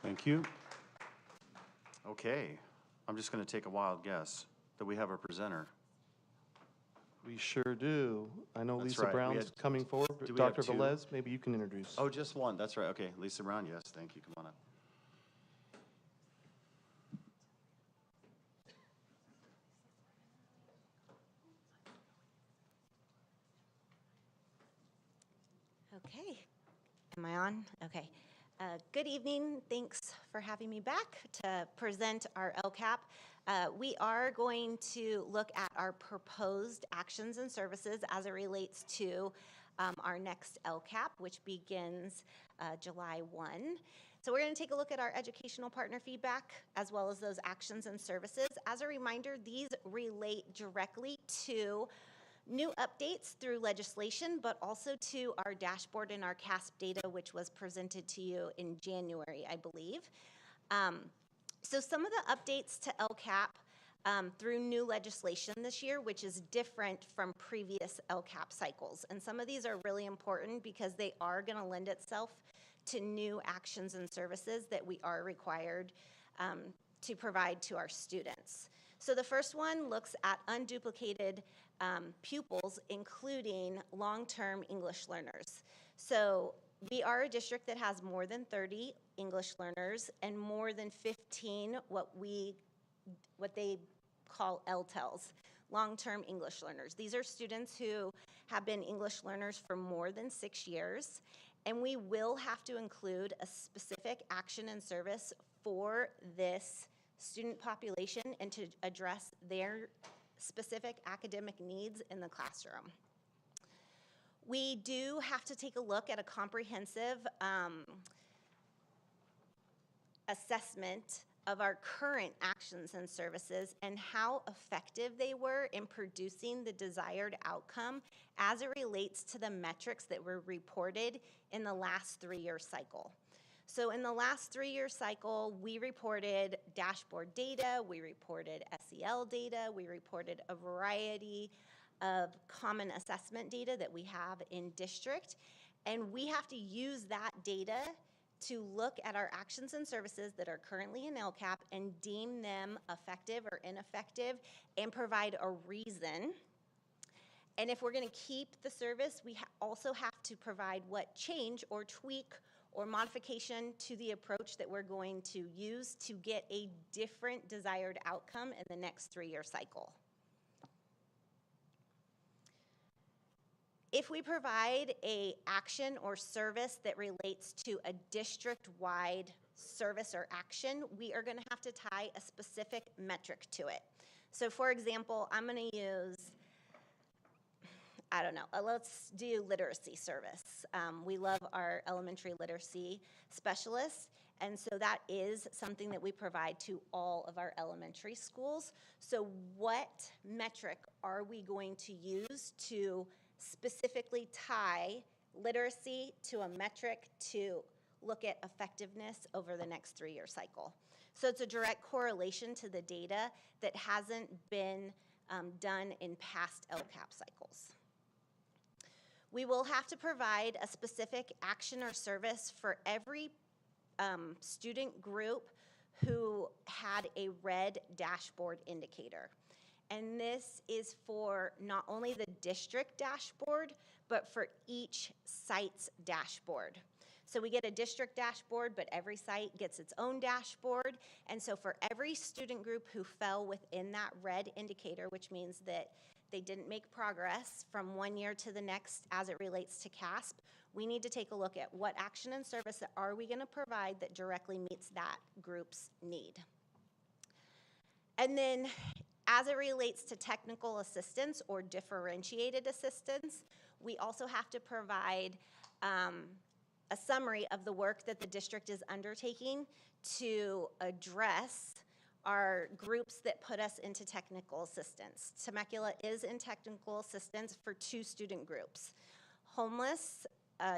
Thank you. Okay, I'm just going to take a wild guess that we have a presenter. We sure do. I know That's Lisa right. Brown's coming forward. Do we have Dr. two? Velez, maybe you can introduce. Oh, just one. That's right. Okay, Lisa Brown. Yes, thank you. Come on up. Okay, am I on? Okay. Good evening. Thanks for having me back to present our LCAP. We are going to look at our proposed actions and services as it relates to our next LCAP, which begins July 1. So we're going to take a look at our educational partner feedback as well as those actions and services. As a reminder, these relate directly to new updates through legislation, but also to our dashboard and our CASP data, which was presented to you in January, I believe. So some of the updates to LCAP through new legislation this year, which is different from previous LCAP cycles. And some of these are really important because they are going to lend itself to new actions and services that we are required to provide to our students. So the first one looks at unduplicated pupils, including long-term English learners. So we are a district that has more than 30 English learners and more than 15 what they call LTELs, long-term English learners. These are students who have been English learners for more than 6 years, and we will have to include a specific action and service for this student population and to address their specific academic needs in the classroom. We do have to take a look at a comprehensive assessment of our current actions and services and how effective they were in producing the desired outcome as it relates to the metrics that were reported in the last 3-year cycle. So in the last 3-year cycle, we reported dashboard data, we reported SEL data, we reported a variety of common assessment data that we have in district, and we have to use that data to look at our actions and services that are currently in LCAP and deem them effective or ineffective and provide a reason. And if we're going to keep the service, we also have to provide what change or tweak or modification to the approach that we're going to use to get a different desired outcome in the next 3-year cycle. If we provide an action or service that relates to a district-wide service or action, we are going to have to tie a specific metric to it. So for example, I'm going to use, I don't know, let's do literacy service. We love our elementary literacy specialists, and so that is something that we provide to all of our elementary schools. So what metric are we going to use to specifically tie literacy to a metric to look at effectiveness over the next 3-year cycle? So it's a direct correlation to the data that hasn't been done in past LCAP cycles. We will have to provide a specific action or service for every student group who had a red dashboard indicator. And this is for not only the district dashboard, but for each site's dashboard. So we get a district dashboard, but every site gets its own dashboard. And so for every student group who fell within that red indicator, which means that they didn't make progress from one year to the next as it relates to CASP, we need to take a look at what action and service are we going to provide that directly meets that group's need. And then as it relates to technical assistance or differentiated assistance, we also have to provide a summary of the work that the district is undertaking to address our groups that put us into technical assistance. Temecula is in technical assistance for 2 student groups, homeless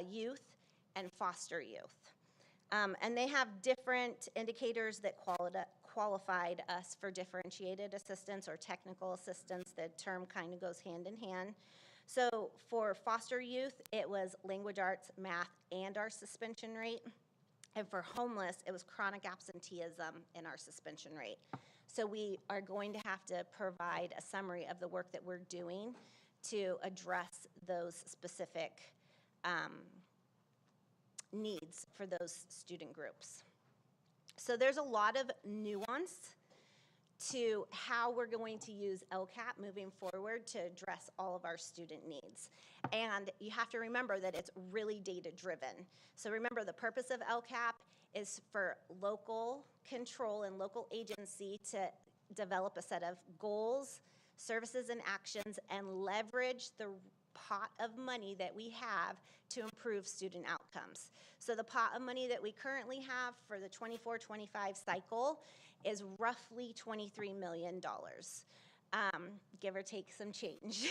youth and foster youth. And they have different indicators that qualified us for differentiated assistance or technical assistance. The term kind of goes hand in hand. So for foster youth, it was language arts, math, and our suspension rate. And for homeless, it was chronic absenteeism and our suspension rate. So we are going to have to provide a summary of the work that we're doing to address those specific needs for those student groups. So there's a lot of nuance to how we're going to use LCAP moving forward to address all of our student needs. And you have to remember that it's really data-driven. So remember, the purpose of LCAP is for local control and local agency to develop a set of goals, services, and actions, and leverage the pot of money that we have to improve student outcomes. So the pot of money that we currently have for the 24-25 cycle is roughly $23 million, give or take some change.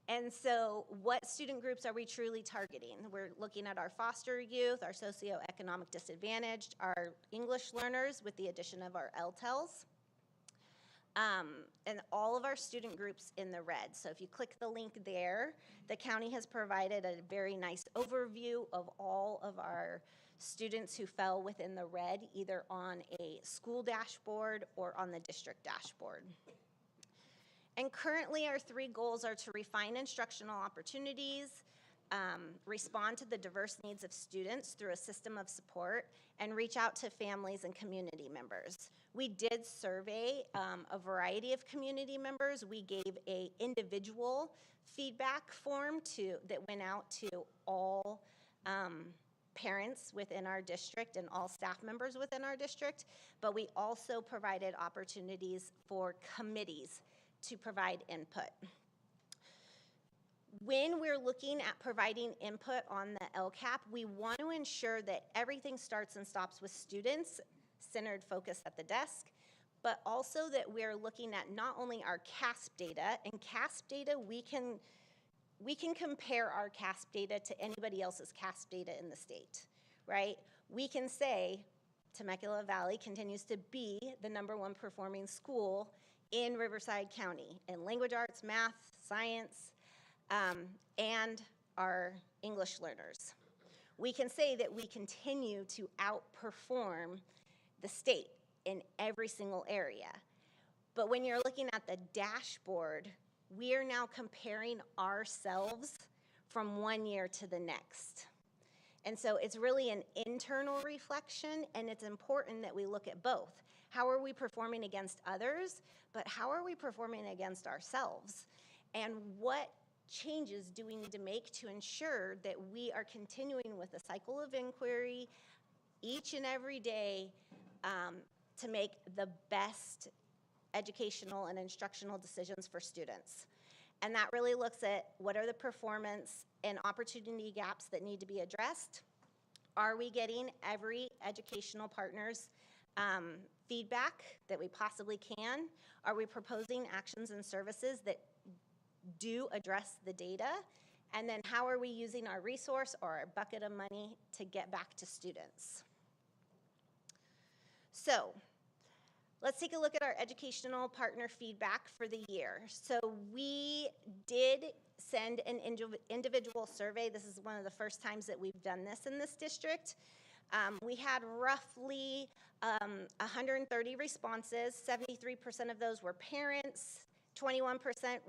And so what student groups are we truly targeting? We're looking at our foster youth, our socioeconomic disadvantaged, our English learners with the addition of our LTELs, and all of our student groups in the red. So if you click the link there, the county has provided a very nice overview of all of our students who fell within the red, either on a school dashboard or on the district dashboard. And currently our 3 goals are to refine instructional opportunities, respond to the diverse needs of students through a system of support, and reach out to families and community members. We did survey a variety of community members. We gave an individual feedback form that went out to all parents within our district and all staff members within our district, but we also provided opportunities for committees to provide input. When we're looking at providing input on the LCAP, we want to ensure that everything starts and stops with students, centered focus at the desk, but also that we're looking at not only our CASP data, and CASP data, we can compare our CASP data to anybody else's CASP data in the state, right? We can say Temecula Valley continues to be the #1 performing school in Riverside County in language arts, math, science, and our English learners. We can say that we continue to outperform the state in every single area. But when you're looking at the dashboard, we are now comparing ourselves from one year to the next. And so it's really an internal reflection, and it's important that we look at both. How are we performing against others, but how are we performing against ourselves? And what changes do we need to make to ensure that we are continuing with a cycle of inquiry each and every day to make the best educational and instructional decisions for students? And that really looks at what are the performance and opportunity gaps that need to be addressed. Are we getting every educational partner's feedback that we possibly can? Are we proposing actions and services that do address the data? And then how are we using our resource or our bucket of money to get back to students? So let's take a look at our educational partner feedback for the year. So we did send an individual survey. This is one of the first times that we've done this in this district. We had roughly 130 responses. 73% of those were parents. 21%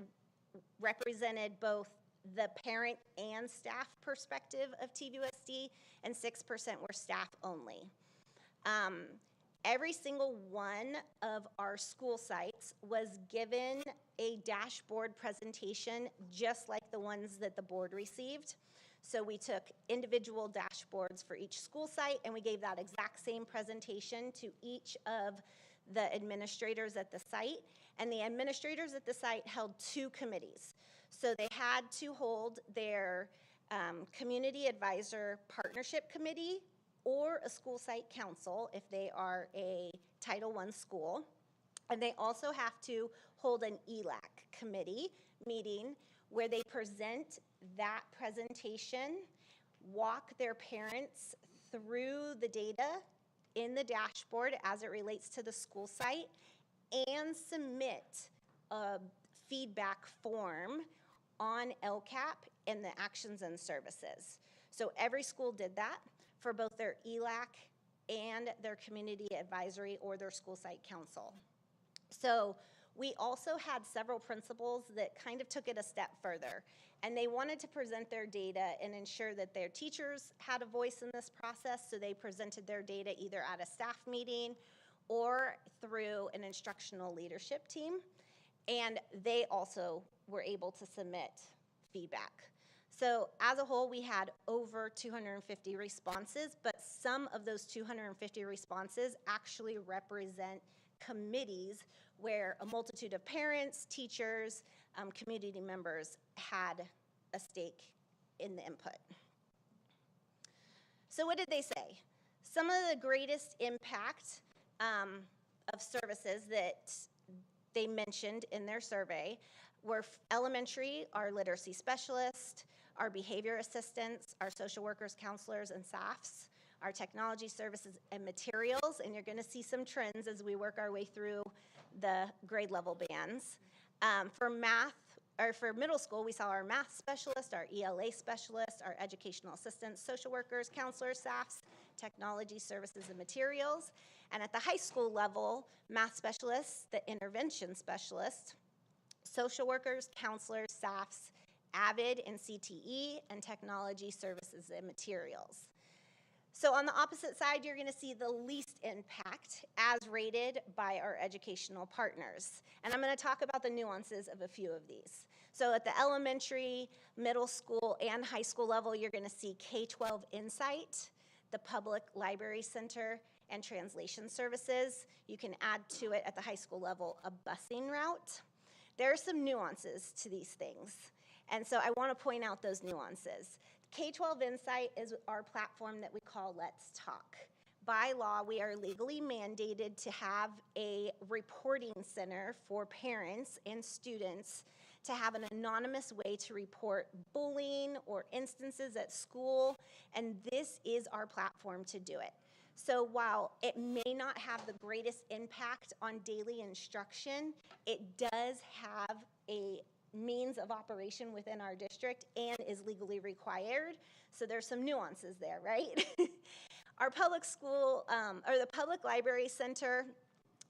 represented both the parent and staff perspective of TVUSD, and 6% were staff only. Every single one of our school sites was given a dashboard presentation just like the ones that the board received. So we took individual dashboards for each school site and we gave that exact same presentation to each of the administrators at the site. And the administrators at the site held 2 committees. So they had to hold their community advisor partnership committee or a school site council if they are a Title I school. And they also have to hold an ELAC committee meeting where they present that presentation, walk their parents through the data in the dashboard as it relates to the school site, and submit a feedback form on LCAP and the actions and services. So every school did that for both their ELAC and their community advisory or their school site council. So we also had several principals that kind of took it a step further, and they wanted to present their data and ensure that their teachers had a voice in this process, so they presented their data either at a staff meeting or through an instructional leadership team, and they also were able to submit feedback. So as a whole, we had over 250 responses, but some of those 250 responses actually represent committees where a multitude of parents, teachers, community members had a stake in the input. So what did they say? Some of the greatest impact of services that they mentioned in their survey were elementary, our literacy specialists, our behavior assistants, our social workers, counselors, and SAFs, our technology services and materials, and you're gonna see some trends as we work our way through the grade level bands. For math, or for middle school, we saw our math specialist, our ELA specialist, our educational assistants, social workers, counselors, SAFs, technology services and materials. And at the high school level, math specialists, the intervention specialist, social workers, counselors, SAFs, AVID and CTE, and technology services and materials. So on the opposite side, you're gonna see the least impact as rated by our educational partners. And I'm gonna talk about the nuances of a few of these. So at the elementary, middle school, and high school level, you're gonna see K-12 Insight, the Public Library Center, and translation services. You can add to it at the high school level a busing route. There are some nuances to these things. And so I wanna point out those nuances. K-12 Insight is our platform that we call Let's Talk. By law, we are legally mandated to have a reporting center for parents and students to have an anonymous way to report bullying or instances at school, and this is our platform to do it. So while it may not have the greatest impact on daily instruction, it does have a means of operation within our district and is legally required. So there's some nuances there, right? Our public school, or the Public Library Center,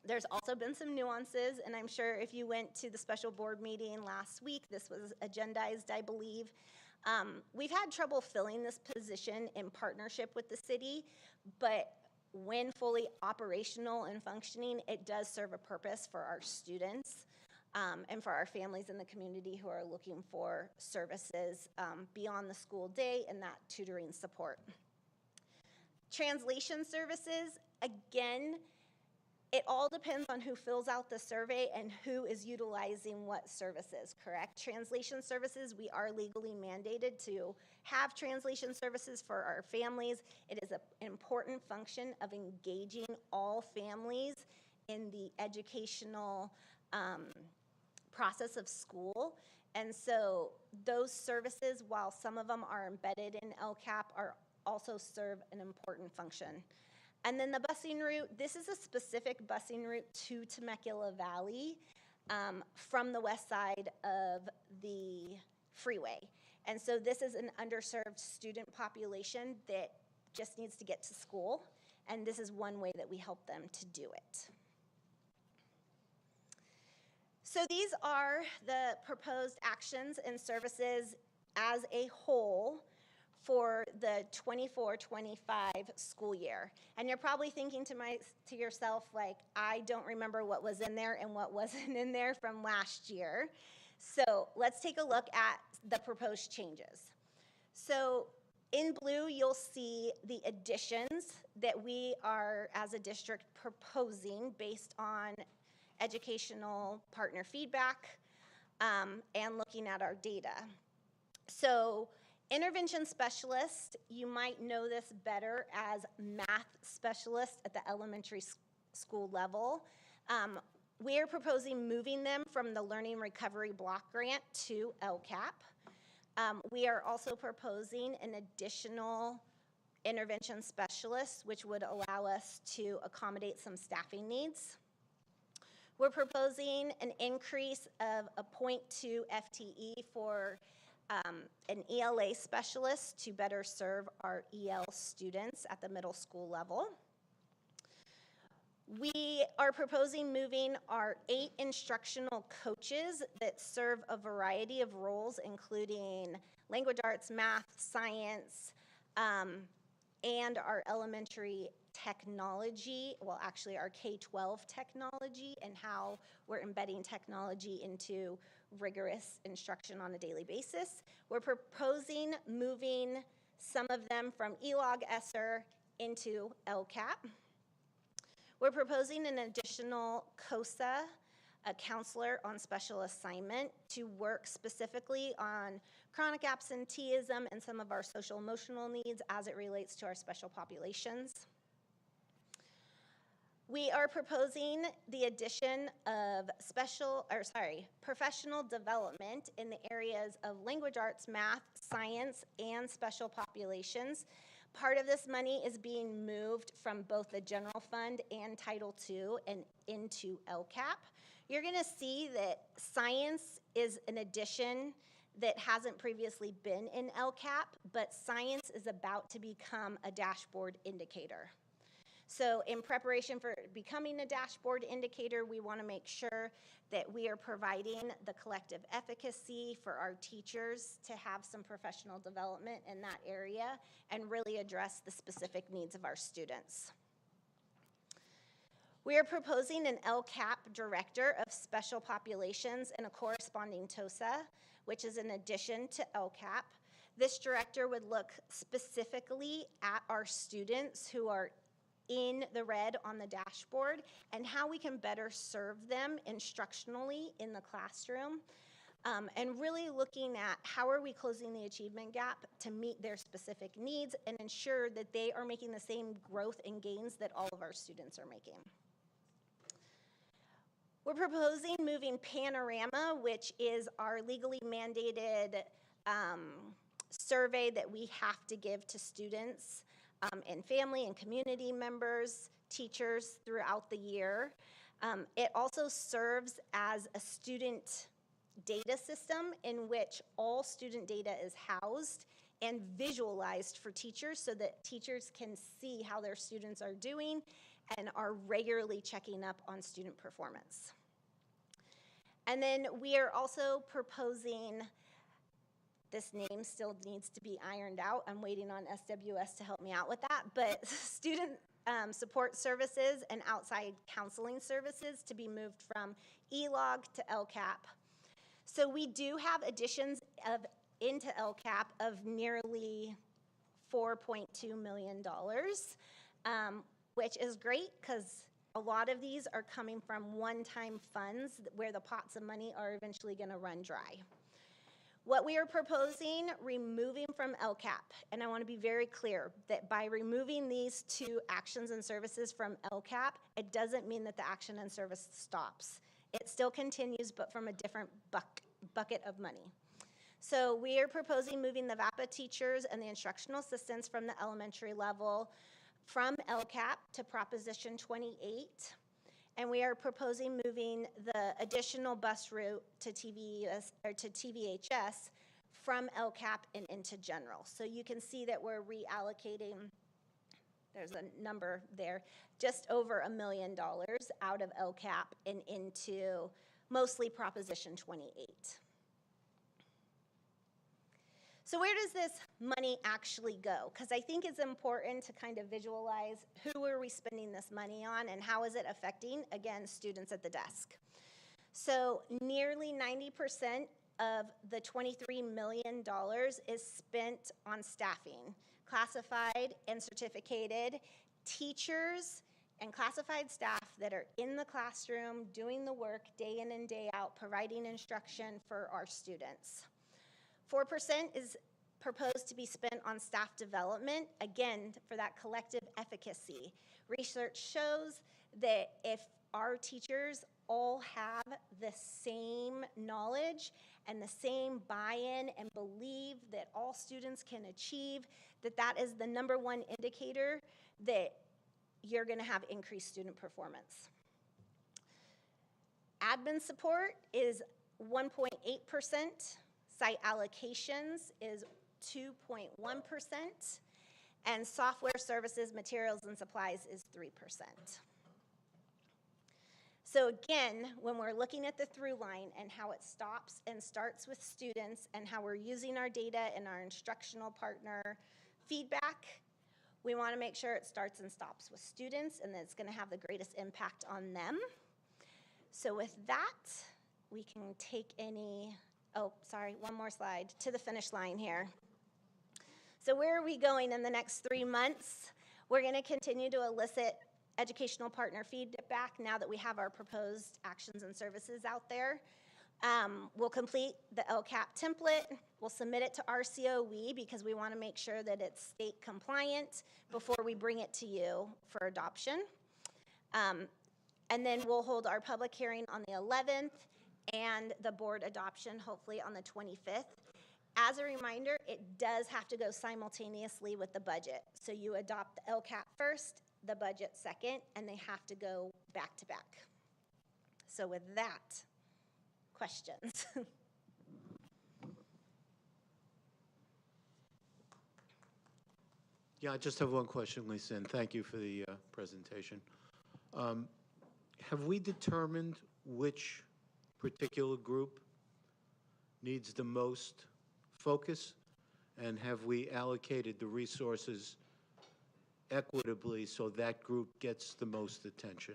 there's also been some nuances, and I'm sure if you went to the special board meeting last week, this was agendized, I believe. We've had trouble filling this position in partnership with the city, but when fully operational and functioning, it does serve a purpose for our students and for our families in the community who are looking for services beyond the school day and that tutoring support. Translation services, again, it all depends on who fills out the survey and who is utilizing what services, correct? Translation services, we are legally mandated to have translation services for our families. It is an important function of engaging all families in the educational process of school. And so those services, while some of them are embedded in LCAP, are also serve an important function. And then the busing route, this is a specific busing route to Temecula Valley from the west side of the freeway. And so this is an underserved student population that just needs to get to school. And this is one way that we help them to do it. So these are the proposed actions and services as a whole for the 24-25 school year. And you're probably thinking to yourself, like, I don't remember what was in there and what wasn't in there from last year. So let's take a look at the proposed changes. So in blue, you'll see the additions that we are, as a district, proposing based on educational partner feedback and looking at our data. So intervention specialist, you might know this better as math specialist at the elementary school level. We are proposing moving them from the Learning Recovery Block Grant to LCAP. We are also proposing an additional intervention specialist, which would allow us to accommodate some staffing needs. We're proposing an increase of a 0.2 FTE for an ELA specialist to better serve our EL students at the middle school level. We are proposing moving our 8 instructional coaches that serve a variety of roles, including language arts, math, science, and our elementary technology, well, actually our K-12 technology, and how we're embedding technology into rigorous instruction on a daily basis. We're proposing moving some of them from ELOG-ESSER into LCAP. We're proposing an additional COSA, a counselor on special assignment, to work specifically on chronic absenteeism and some of our social emotional needs as it relates to our special populations. We are proposing the addition of professional development in the areas of language arts, math, science, and special populations. Part of this money is being moved from both the general fund and Title II and into LCAP. You're going to see that science is an addition that hasn't previously been in LCAP, but science is about to become a dashboard indicator. So in preparation for becoming a dashboard indicator, we want to make sure that we are providing the collective efficacy for our teachers to have some professional development in that area and really address the specific needs of our students. We are proposing an LCAP director of special populations and a corresponding TOSA, which is an addition to LCAP. This director would look specifically at our students who are in the red on the dashboard and how we can better serve them instructionally in the classroom, and really looking at how are we closing the achievement gap to meet their specific needs and ensure that they are making the same growth and gains that all of our students are making. We're proposing moving Panorama, which is our legally mandated survey that we have to give to students and family and community members, teachers throughout the year. It also serves as a student data system in which all student data is housed and visualized for teachers so that teachers can see how their students are doing and are regularly checking up on student performance. And then we are also proposing, this name still needs to be ironed out. I'm waiting on SWS to help me out with that, but student support services and outside counseling services to be moved from ELOG to LCAP. So we do have additions into LCAP of nearly $4.2 million, which is great because a lot of these are coming from one-time funds where the pots of money are eventually going to run dry. What we are proposing, removing from LCAP, and I want to be very clear that by removing these 2 actions and services from LCAP, it doesn't mean that the action and service stops. It still continues, but from a different bucket of money. So we are proposing moving the VAPA teachers and the instructional assistants from the elementary level from LCAP to Proposition 28. And we are proposing moving the additional bus route to TVHS from LCAP and into general. So you can see that we're reallocating, there's a number there, just over $1 million out of LCAP and into mostly Proposition 28. So where does this money actually go? Because I think it's important to kind of visualize who are we spending this money on and how is it affecting, again, students at the desk. So nearly 90% of the $23 million is spent on staffing, classified and certificated teachers and classified staff that are in the classroom doing the work day in and day out, providing instruction for our students. 4% is proposed to be spent on staff development, again, for that collective efficacy. Research shows that if our teachers all have the same knowledge and the same buy-in and believe that all students can achieve, that is the #1 indicator that you're going to have increased student performance. Admin support is 1.8%. Site allocations is 2.1%. And software services, materials, and supplies is 3%. So again, when we're looking at the through line and how it stops and starts with students and how we're using our data and our instructional partner feedback, we want to make sure it starts and stops with students and that it's going to have the greatest impact on them. So with that, we can take one more slide, to the finish line here. So where are we going in the next 3 months? We're going to continue to elicit educational partner feedback now that we have our proposed actions and services out there. We'll complete the LCAP template. We'll submit it to RCOE because we want to make sure that it's state compliant before we bring it to you for adoption. And then we'll hold our public hearing on the 11th and the board adoption hopefully on the 25th. As a reminder, it does have to go simultaneously with the budget. So you adopt the LCAP first, the budget second, and they have to go back to back. So with that, questions? Yeah, I just have one question, Lisa, and thank you for the presentation. Have we determined which particular group needs the most focus, and have we allocated the resources equitably so that group gets the most attention?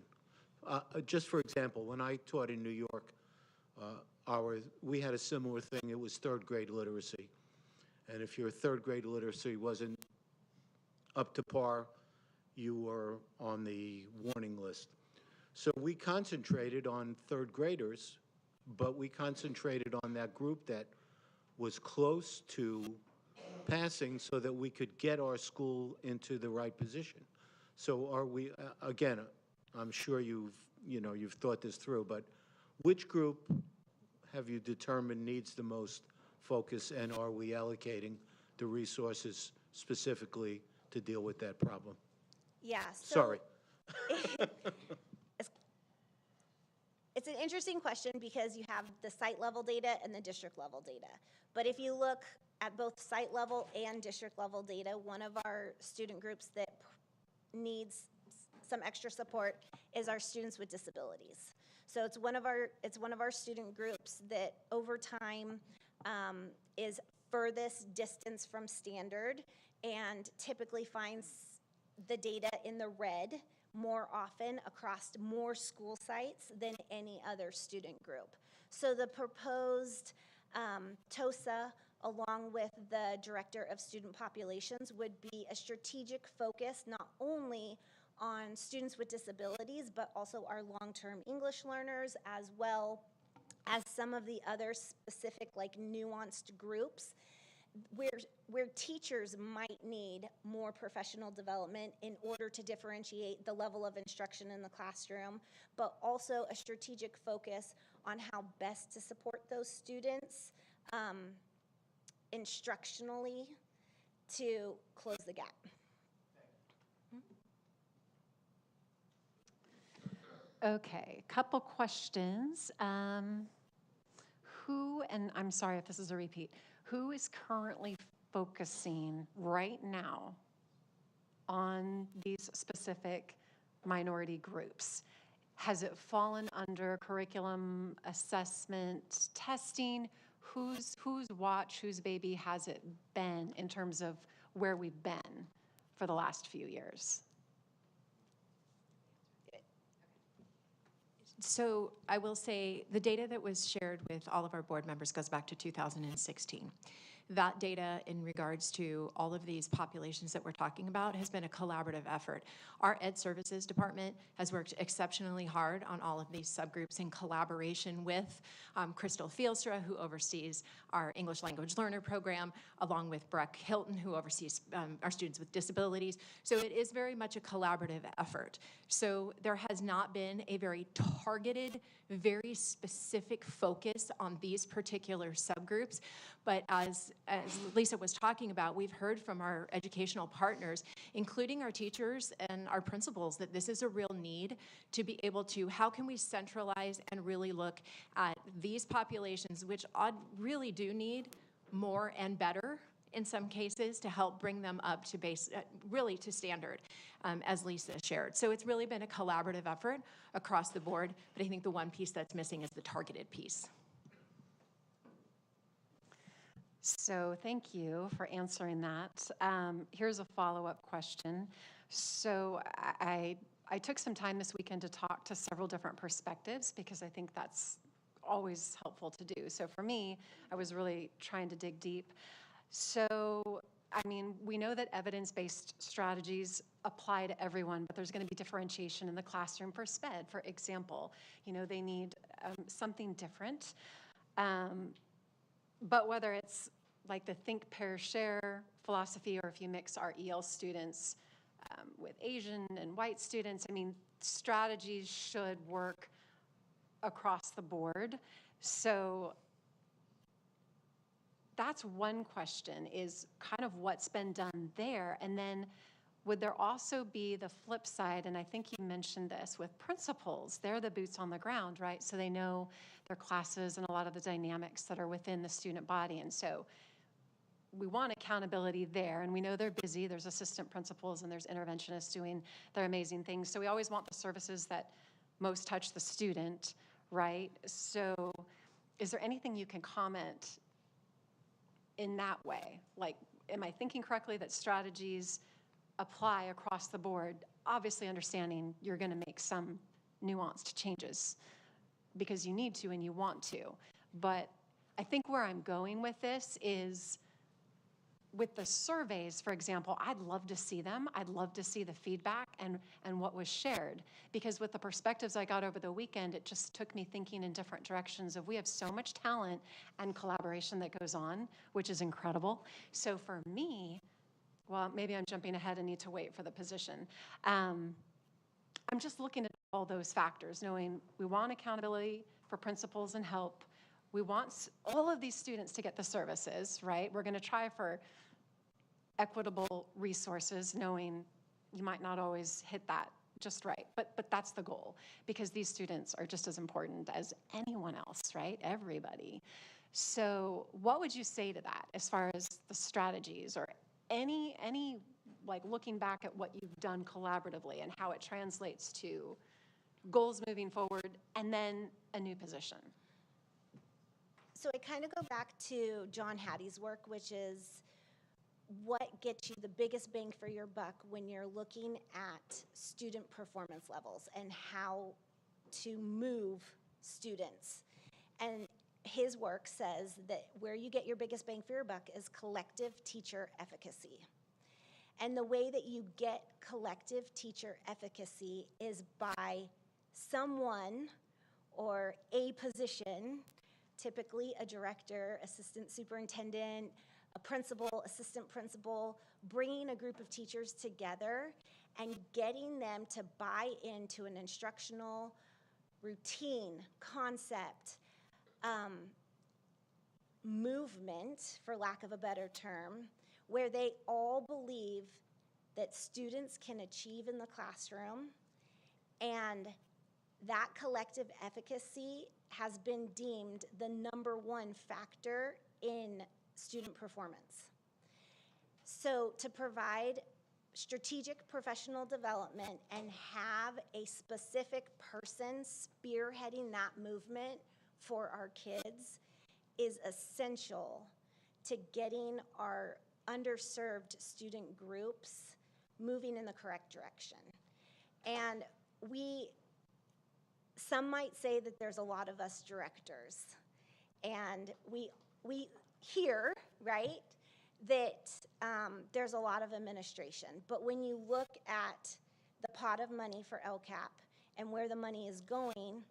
Just for example, when I taught in New York, we had a similar thing. It was third grade literacy. And if your third grade literacy wasn't up to par, you were on the warning list. So we concentrated on third graders, but we concentrated on that group that was close to passing so that we could get our school into the right position. So are we, again, I'm sure you've thought this through, but which group have you determined needs the most focus, and are we allocating the resources specifically to deal with that problem? Yeah. Sorry. It's an interesting question because you have the site level data and the district level data. But if you look at both site level and district level data, one of our student groups that needs some extra support is our students with disabilities. So it's one of our student groups that over time is furthest distance from standard and typically finds the data in the red more often across more school sites than any other student group. So the proposed TOSA, along with the Director of Student Populations, would be a strategic focus not only on students with disabilities, but also our long-term English learners, as well as some of the other specific, like nuanced groups where teachers might need more professional development in order to differentiate the level of instruction in the classroom, but also a strategic focus on how best to support those students instructionally to close the gap. Okay, couple questions. Who, and I'm sorry if this is a repeat, who is currently focusing right now on these specific minority groups? Has it fallen under curriculum assessment testing? whose watch, whose baby has it been in terms of where we've been for the last few years? So I will say the data that was shared with all of our board members goes back to 2016. That data in regards to all of these populations that we're talking about has been a collaborative effort. Our Ed Services Department has worked exceptionally hard on all of these subgroups in collaboration with Crystal Fielstra, who oversees our English Language Learner Program, along with Breck Hilton, who oversees our students with disabilities. So it is very much a collaborative effort. So there has not been a very targeted, very specific focus on these particular subgroups. But as Lisa was talking about, we've heard from our educational partners, including our teachers and our principals, that this is a real need to be able to, how can we centralize and really look at these populations, which really do need more and better in some cases to help bring them up to really to standard, as Lisa shared. So it's really been a collaborative effort across the board, but I think the one piece that's missing is the targeted piece. So thank you for answering that. Here's a follow-up question. So I took some time this weekend to talk to several different perspectives because I think that's always helpful to do. So for me, I was really trying to dig deep. So, I mean, we know that evidence-based strategies apply to everyone, but there's going to be differentiation in the classroom for SPED. For example, you know, they need something different. But whether it's like the think, pair, share philosophy, or if you mix our EL students with Asian and white students, I mean, strategies should work across the board. So that's one question, is kind of what's been done there. And then would there also be the flip side, and I think you mentioned this, with principals? They're the boots on the ground, right? So they know their classes and a lot of the dynamics that are within the student body. And so we want accountability there, and we know they're busy. There's assistant principals and there's interventionists doing their amazing things. So we always want the services that most touch the student, right? So is there anything you can comment in that way? Like, am I thinking correctly that strategies apply across the board, obviously understanding you're going to make some nuanced changes because you need to and you want to. But I think where I'm going with this is with the surveys, for example, I'd love to see them. I'd love to see the feedback and what was shared, because with the perspectives I got over the weekend, it just took me thinking in different directions of we have so much talent and collaboration that goes on, which is incredible. So for me, well, maybe I'm jumping ahead and need to wait for the position. I'm just looking at all those factors, knowing we want accountability for principals and help. We want all of these students to get the services, right? We're going to try for equitable resources, knowing you might not always hit that just right, but that's the goal, because these students are just as important as anyone else, right? Everybody. So what would you say to that as far as the strategies, or any like looking back at what you've done collaboratively and how it translates to goals moving forward and then a new position? So I kind of go back to John Hattie's work, which is what gets you the biggest bang for your buck when you're looking at student performance levels and how to move students. And his work says that where you get your biggest bang for your buck is collective teacher efficacy. And the way that you get collective teacher efficacy is by someone or a position, typically a director, assistant superintendent, a principal, assistant principal, bringing a group of teachers together and getting them to buy into an instructional routine, concept, movement, for lack of a better term, where they all believe that students can achieve in the classroom, and that collective efficacy has been deemed the #1 factor in student performance. So to provide strategic professional development and have a specific person spearheading that movement for our kids is essential to getting our underserved student groups moving in the correct direction. And some might say that there's a lot of us directors, and we hear, right, that there's a lot of administration. But when you look at the pot of money for LCAP and where the money is going,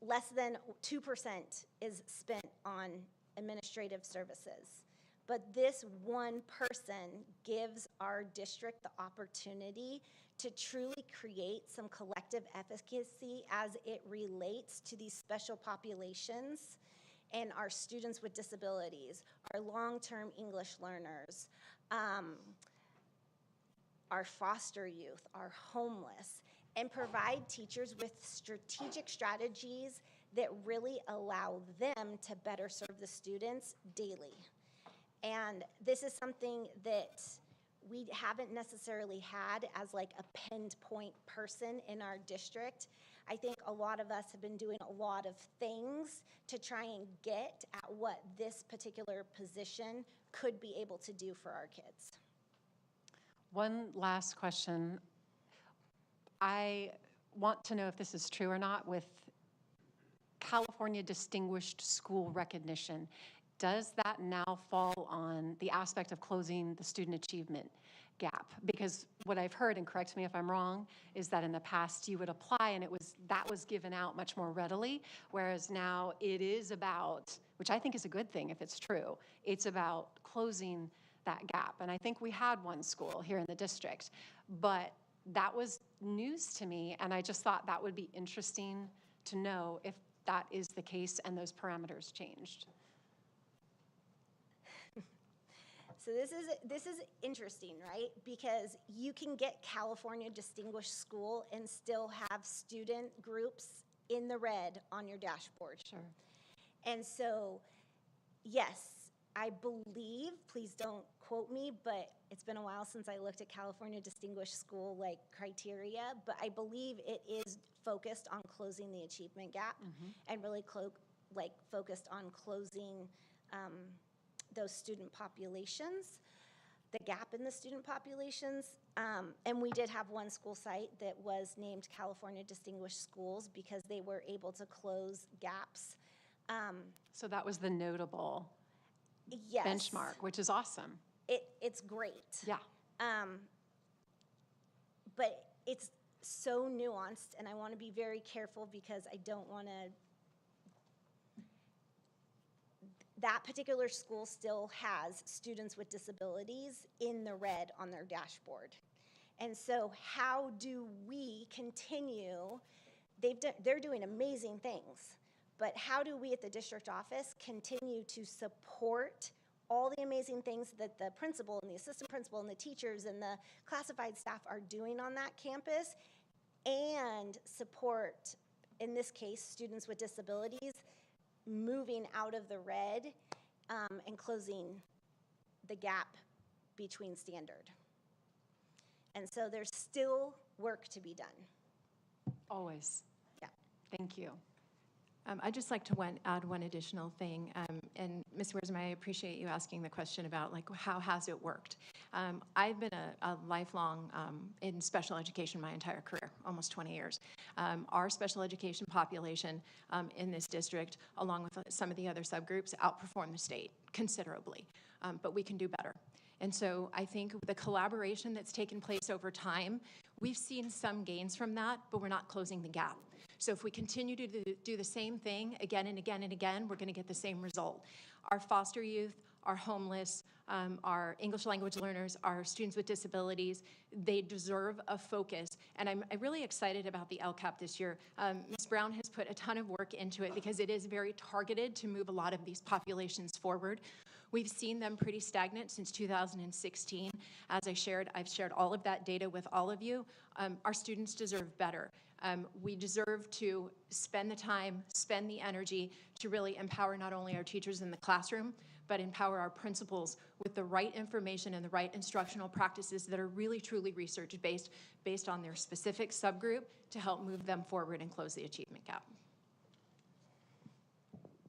less than 2% is spent on administrative services. But this one person gives our district the opportunity to truly create some collective efficacy as it relates to these special populations and our students with disabilities, our long-term English learners, our foster youth, our homeless, and provide teachers with strategic strategies that really allow them to better serve the students daily. And this is something that we haven't necessarily had as like a pinpoint person in our district. I think a lot of us have been doing a lot of things to try and get at what this particular position could be able to do for our kids. One last question. I want to know if this is true or not with California Distinguished School Recognition. Does that now fall on the aspect of closing the student achievement gap? Because what I've heard, and correct me if I'm wrong, is that in the past you would apply and that was given out much more readily, whereas now it is about, which I think is a good thing if it's true, it's about closing that gap. And I think we had one school here in the district, but that was news to me, and I just thought that would be interesting to know if that is the case and those parameters changed. So this is interesting, right? Because you can get California Distinguished School and still have student groups in the red on your dashboard. Sure. And so, yes, I believe, please don't quote me, but it's been a while since I looked at California Distinguished School like criteria, but I believe it is focused on closing the achievement gap and really focused on closing those student populations, the gap in the student populations. And we did have one school site that was named California Distinguished Schools because they were able to close gaps. So that was the notable yes. benchmark, which is awesome. It's great. Yeah. But it's so nuanced, and I want to be very careful because I don't want to. That particular school still has students with disabilities in the red on their dashboard. And so how do we continue? They're doing amazing things, but how do we at the district office continue to support all the amazing things that the principal and the assistant principal and the teachers and the classified staff are doing on that campus and support, in this case, students with disabilities moving out of the red and closing the gap between standard. And so there's still work to be done. Always. Yeah. Thank you. I'd just like to add one additional thing. And Ms. Wiersma, I appreciate you asking the question about how has it worked. I've been a lifelong in special education my entire career, almost 20 years. Our special education population in this district, along with some of the other subgroups, outperform the state considerably, but we can do better. And so I think the collaboration that's taken place over time, we've seen some gains from that, but we're not closing the gap. So if we continue to do the same thing again and again and again, we're going to get the same result. Our foster youth, our homeless, our English language learners, our students with disabilities, they deserve a focus. And I'm really excited about the LCAP this year. Ms. Brown has put a ton of work into it because it is very targeted to move a lot of these populations forward. We've seen them pretty stagnant since 2016. As I've shared all of that data with all of you. Our students deserve better. We deserve to spend the time, spend the energy to really empower not only our teachers in the classroom, but empower our principals with the right information and the right instructional practices that are really truly research-based, based on their specific subgroup to help move them forward and close the achievement gap.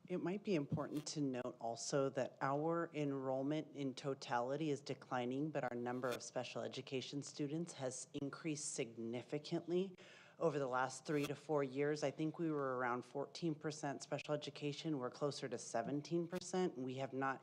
It might be important to note also that our enrollment in totality is declining, but our number of special education students has increased significantly over the last 3 to 4 years. I think we were around 14% special education. We're closer to 17%. We have not,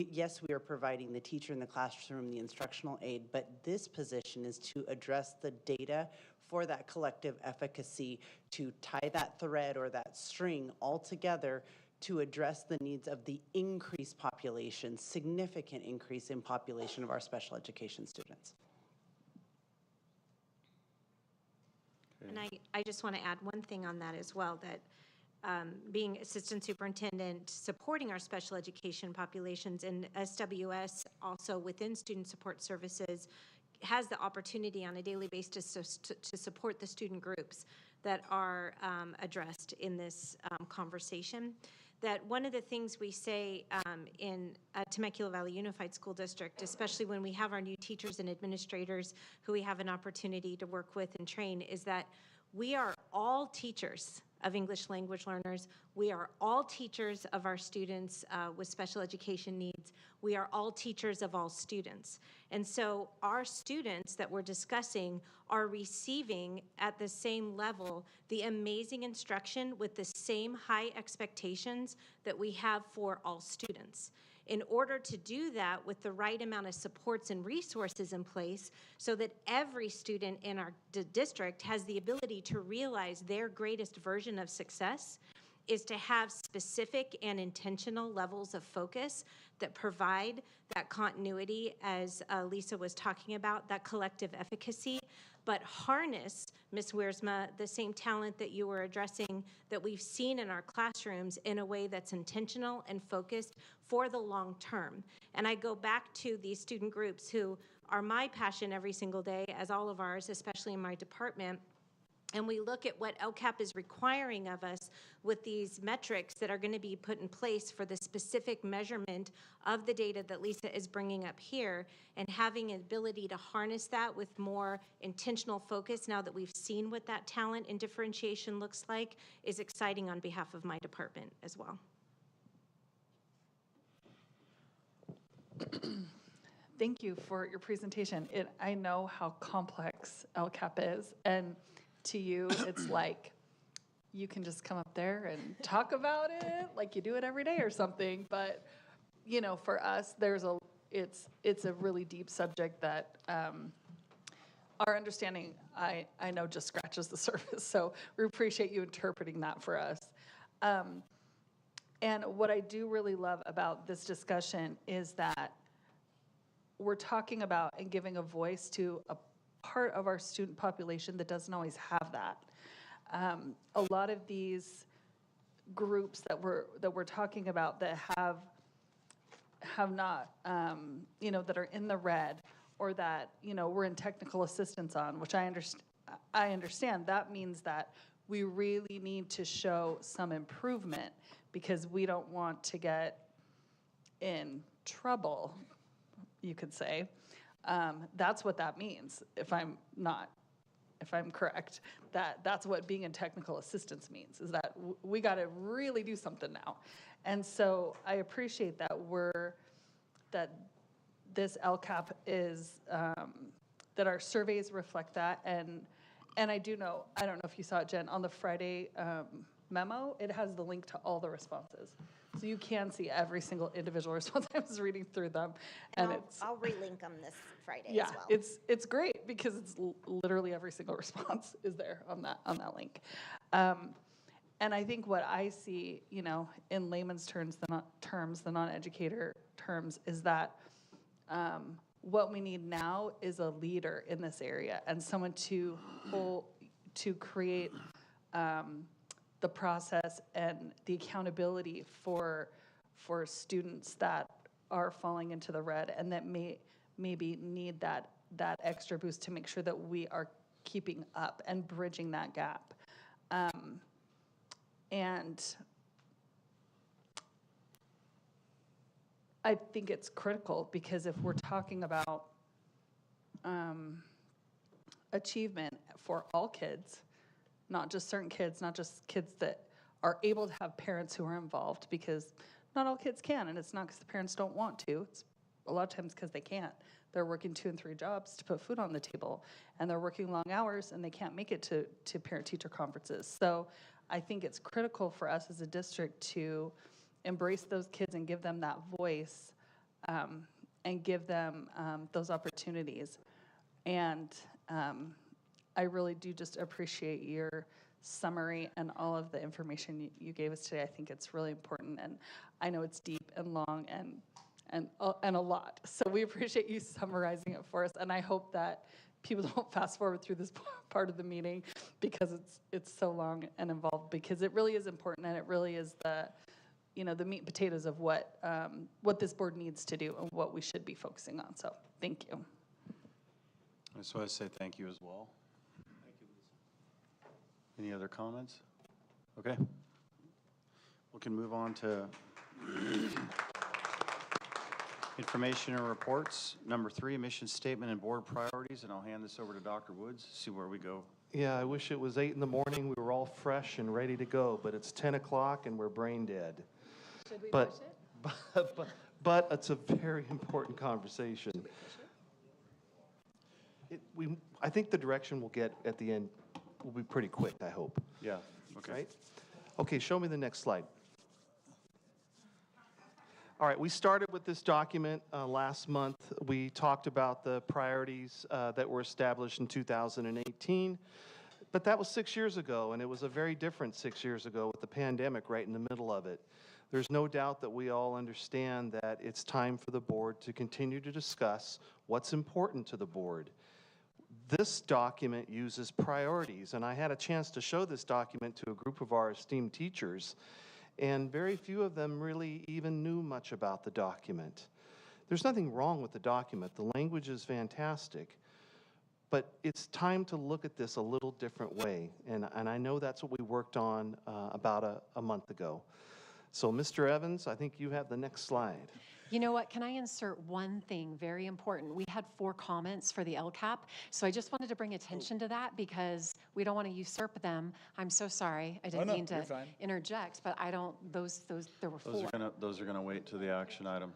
yes, we are providing the teacher in the classroom, the instructional aid, but this position is to address the data for that collective efficacy, to tie that thread or that string all together to address the needs of the increased population, significant increase in population of our special education students. And I just want to add one thing on that as well, that being assistant superintendent, supporting our special education populations, and SWS also within student support services has the opportunity on a daily basis to support the student groups that are addressed in this conversation. That one of the things we say in Temecula Valley Unified School District, especially when we have our new teachers and administrators who we have an opportunity to work with and train, is that we are all teachers of English language learners. We are all teachers of our students with special education needs. We are all teachers of all students. And so our students that we're discussing are receiving at the same level the amazing instruction with the same high expectations that we have for all students. In order to do that with the right amount of supports and resources in place so that every student in our district has the ability to realize their greatest version of success, is to have specific and intentional levels of focus that provide that continuity, as Lisa was talking about, that collective efficacy, but harness, Ms. Wiersma, the same talent that you were addressing that we've seen in our classrooms in a way that's intentional and focused for the long term. And I go back to these student groups who are my passion every single day, as all of ours, especially in my department. And we look at what LCAP is requiring of us with these metrics that are going to be put in place for the specific measurement of the data that Lisa is bringing up here, and having an ability to harness that with more intentional focus now that we've seen what that talent and differentiation looks like is exciting on behalf of my department as well. Thank you for your presentation. I know how complex LCAP is, and to you, it's like you can just come up there and talk about it like you do it every day or something. But you know, for us, it's a really deep subject that our understanding, I know, just scratches the surface. So we appreciate you interpreting that for us. And what I do really love about this discussion is that we're talking about and giving a voice to a part of our student population that doesn't always have that. A lot of these groups that we're talking about that have not, you know, that are in the red, or that, you know, we're in technical assistance on, which I understand. That means that we really need to show some improvement because we don't want to get in trouble, you could say. That's what that means, if I'm correct, that's what being in technical assistance means, is that we got to really do something now. And so I appreciate that that this LCAP is, that our surveys reflect that. And I do know, I don't know if you saw it, Jen, on the Friday memo, it has the link to all the responses. So you can see every single individual response. I was reading through them, and I'll relink them this Friday yeah, as well. it's great because it's literally every single response is there on that link. And I think what I see, you know, in layman's terms, the non-educator terms, is that what we need now is a leader in this area and someone to create the process and the accountability for students that are falling into the red and that maybe need that extra boost to make sure that we are keeping up and bridging that gap. And I think it's critical because if we're talking about achievement for all kids, not just certain kids, not just kids that are able to have parents who are involved, because not all kids can, and it's not because the parents don't want to. It's a lot of times because they can't. They're working 2 and 3 jobs to put food on the table, and they're working long hours, and they can't make it to parent-teacher conferences. So I think it's critical for us as a district to embrace those kids and give them that voice, and give them those opportunities. And I really do just appreciate your summary and all of the information you gave us today. I think it's really important, and I know it's deep and long and a lot. So we appreciate you summarizing it for us, and I hope that people don't fast forward through this part of the meeting because it's so long and involved, because it really is important, and it really is the meat and potatoes of what this board needs to do and what we should be focusing on. So thank you. I just want to say thank you as well. Thank you, Lisa. Any other comments? Okay. We can move on to information and reports. Number 3, mission statement and board priorities, and I'll hand this over to Dr. Woods, see where we go. Yeah, I wish it was 8 in the morning. We were all fresh and ready to go, but it's 10 o'clock and we're brain dead. Should we push it? But it's a very important conversation. Should we push it? I think the direction we'll get at the end will be pretty quick, I hope. Yeah, okay. Right? Okay, show me the next slide. All right, we started with this document last month. We talked about the priorities that were established in 2018, but that was 6 years ago, and it was a very different 6 years ago with the pandemic right in the middle of it. There's no doubt that we all understand that it's time for the board to continue to discuss what's important to the board. This document uses priorities, and I had a chance to show this document to a group of our esteemed teachers, and very few of them really even knew much about the document. There's nothing wrong with the document. The language is fantastic, but it's time to look at this a little different way, and I know that's what we worked on about a month ago. So, Mr. Evans, I think you have the next slide. You know what, can I insert one thing very important? We had 4 comments for the LCAP, so I just wanted to bring attention to that because we don't want to usurp them. I'm so sorry, I didn't mean to interject, but I don't, there were 4. Those are gonna wait to the action item.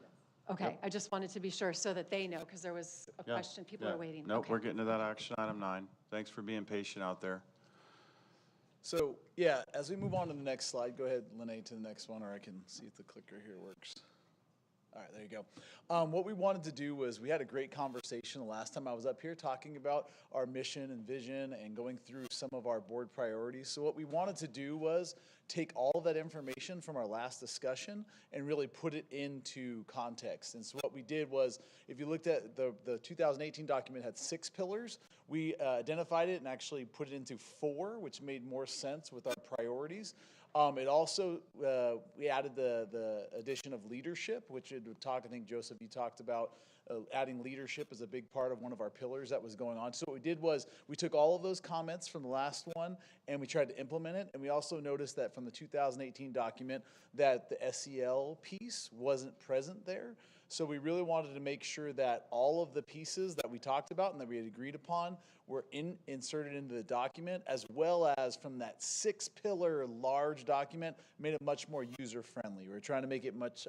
Okay, Yep. I just wanted to be sure so that they know, because there was a question, people are waiting. Nope, Okay. we're getting to that action item 9. Thanks for being patient out there. So, yeah, as we move on to the next slide, go ahead, Lene, to the next one, or I can see if the clicker here works. All right, there you go. What we wanted to do was, we had a great conversation the last time I was up here talking about our mission and vision and going through some of our board priorities. So what we wanted to do was take all of that information from our last discussion and really put it into context. And so what we did was, if you looked at the 2018 document had 6 pillars, we identified it and actually put it into 4, which made more sense with our priorities. It also, we added the addition of leadership, which it would talk, I think, Joseph, you talked about adding leadership as a big part of one of our pillars that was going on. So what we did was we took all of those comments from the last one and we tried to implement it. And we also noticed that from the 2018 document that the SEL piece wasn't present there. So we really wanted to make sure that all of the pieces that we talked about and that we had agreed upon were inserted into the document, as well as from that 6-pillar large document, made it much more user-friendly. We were trying to make it much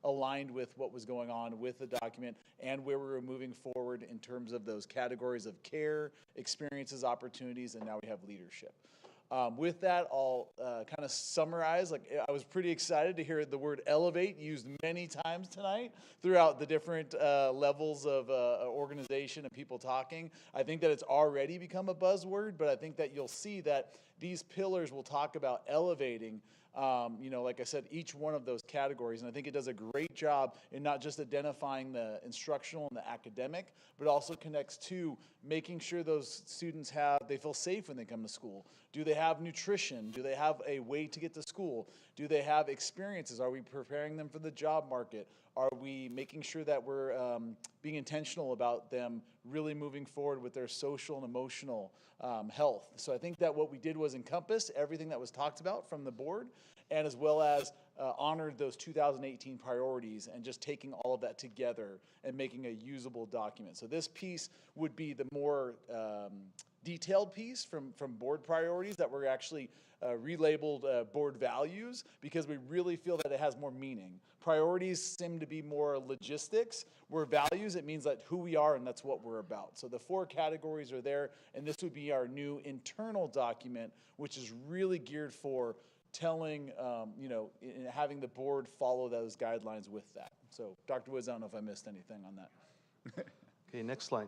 aligned with what was going on with the document and where we were moving forward in terms of those categories of care, experiences, opportunities, and now we have leadership. With that, I'll kind of summarize. Like, I was pretty excited to hear the word elevate used many times tonight throughout the different levels of organization and people talking. I think that it's already become a buzzword, but I think that you'll see that these pillars will talk about elevating, like I said, each one of those categories. And I think it does a great job in not just identifying the instructional and the academic, but also connects to making sure those students they feel safe when they come to school. Do they have nutrition? Do they have a way to get to school? Do they have experiences? Are we preparing them for the job market? Are we making sure that we're being intentional about them really moving forward with their social and emotional health? So I think that what we did was encompass everything that was talked about from the board, and as well as honored those 2018 priorities and just taking all of that together and making a usable document. So this piece would be the more detailed piece from board priorities that were actually relabeled board values, because we really feel that it has more meaning. Priorities seem to be more logistics, where values, it means that who we are and that's what we're about. So the 4 categories are there, and this would be our new internal document, which is really geared for telling, and having the board follow those guidelines with that. So Dr. Woods, I don't know if I missed anything on that. Okay, next slide.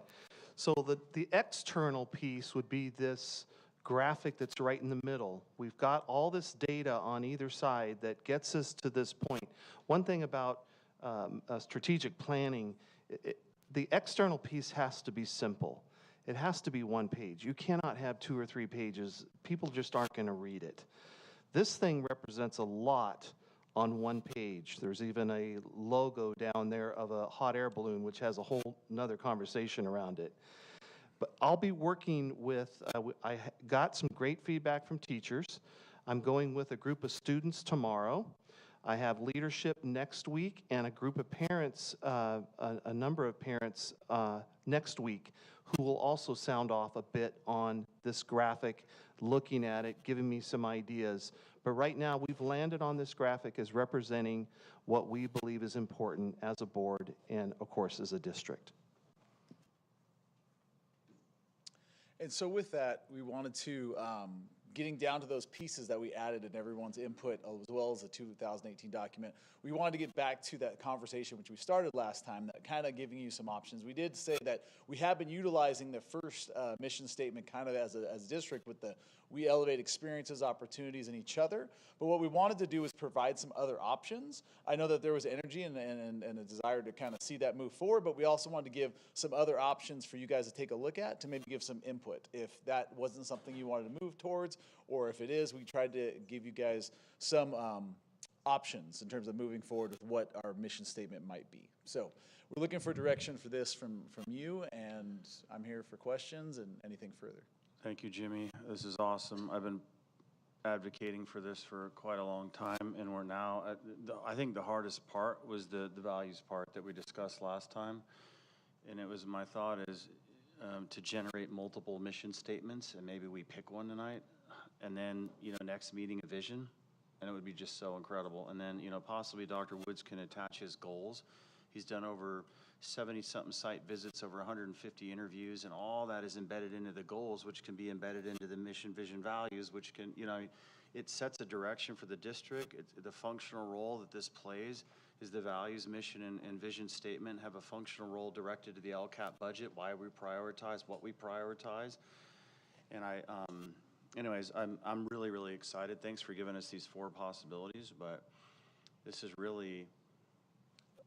So the external piece would be this graphic that's right in the middle. We've got all this data on either side that gets us to this point. One thing about strategic planning, the external piece has to be simple. It has to be 1 page. You cannot have 2 or 3 pages. People just aren't going to read it. This thing represents a lot on 1 page. There's even a logo down there of a hot air balloon, which has a whole nother conversation around it. But I'll be working with, I got some great feedback from teachers. I'm going with a group of students tomorrow. I have leadership next week and a group of parents, a number of parents next week, who will also sound off a bit on this graphic, looking at it, giving me some ideas. But right now, we've landed on this graphic as representing what we believe is important as a board and, of course, as a district. And so with that, we wanted to, getting down to those pieces that we added in everyone's input, as well as the 2018 document, we wanted to get back to that conversation which we started last time, that kind of giving you some options. We did say that we have been utilizing the first mission statement kind of as a district with the we elevate experiences, opportunities in each other. But what we wanted to do is provide some other options. I know that there was energy and a desire to kind of see that move forward, but we also wanted to give some other options for you guys to take a look at, to maybe give some input. If that wasn't something you wanted to move towards, or if it is, we tried to give you guys some options in terms of moving forward with what our mission statement might be. So we're looking for direction for this from you, and I'm here for questions and anything further. Thank you, Jimmy. This is awesome. I've been advocating for this for quite a long time, and we're now at I think the hardest part was the values part that we discussed last time. And it was my thought is to generate multiple mission statements, and maybe we pick one tonight, and then, next meeting a vision, and it would be just so incredible. And then, possibly Dr. Woods can attach his goals. He's done over 70-something site visits, over 150 interviews, and all that is embedded into the goals, which can be embedded into the mission, vision, values, which can, it sets a direction for the district. The functional role that this plays is the values, mission, and vision statement have a functional role directed to the LCAP budget, why we prioritize, what we prioritize. And anyways, I'm really, really excited. Thanks for giving us these 4 possibilities, but this is really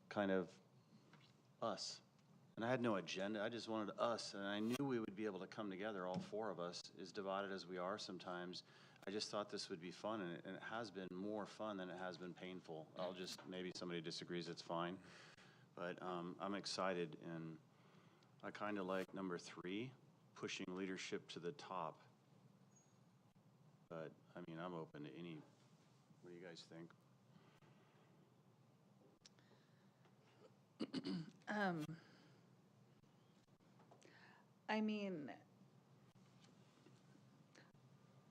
kind of us. And I had no agenda. I just wanted us, and I knew we would be able to come together, all 4 of us, as divided as we are sometimes. I just thought this would be fun, and it has been more fun than it has been painful. Maybe somebody disagrees, it's fine. But I'm excited, and I kind of like number 3, pushing leadership to the top. But, I'm open to any. What do you guys think?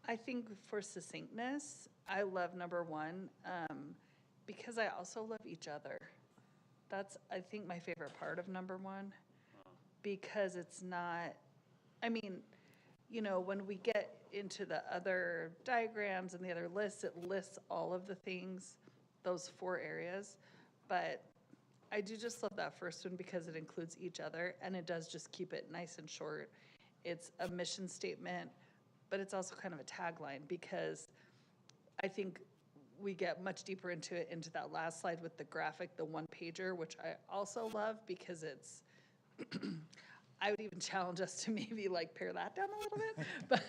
I think for succinctness, I love number 1, because I also love each other. That's, I think, my favorite part of number 1, because it's not, when we get into the other diagrams and the other lists, it lists all of the things, those 4 areas, but I do just love that first one because it includes each other, and it does just keep it nice and short. It's a mission statement, but it's also kind of a tagline, because I think we get much deeper into it, into that last slide with the graphic, the 1-pager, which I also love because it's, I would even challenge us to maybe pare that down a little bit, but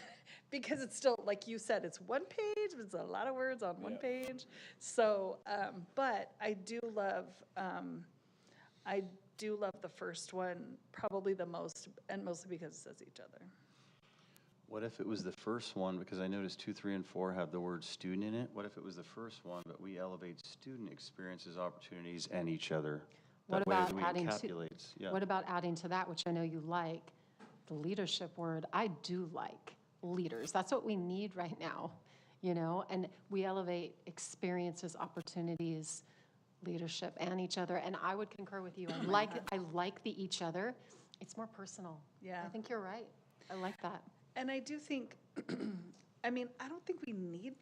because it's still, like you said, it's 1 page, but it's a lot of words on 1 page. So, but I do love the first one probably the most, and mostly because it says each other. What if it was the first one, because I noticed 2, 3, and 4 have the word student in it. What if it was the first one, but we elevate student experiences, opportunities, and each other? What That way about we adding encapsulates. what about adding to that, which I know you like, the leadership word. I do like leaders. That's what we need right now, you know? And we elevate experiences, opportunities, leadership, and each other. And I would concur with you. I like the each other. It's more personal. Yeah. I think you're right. I like that. And I do think, I mean, I don't think we need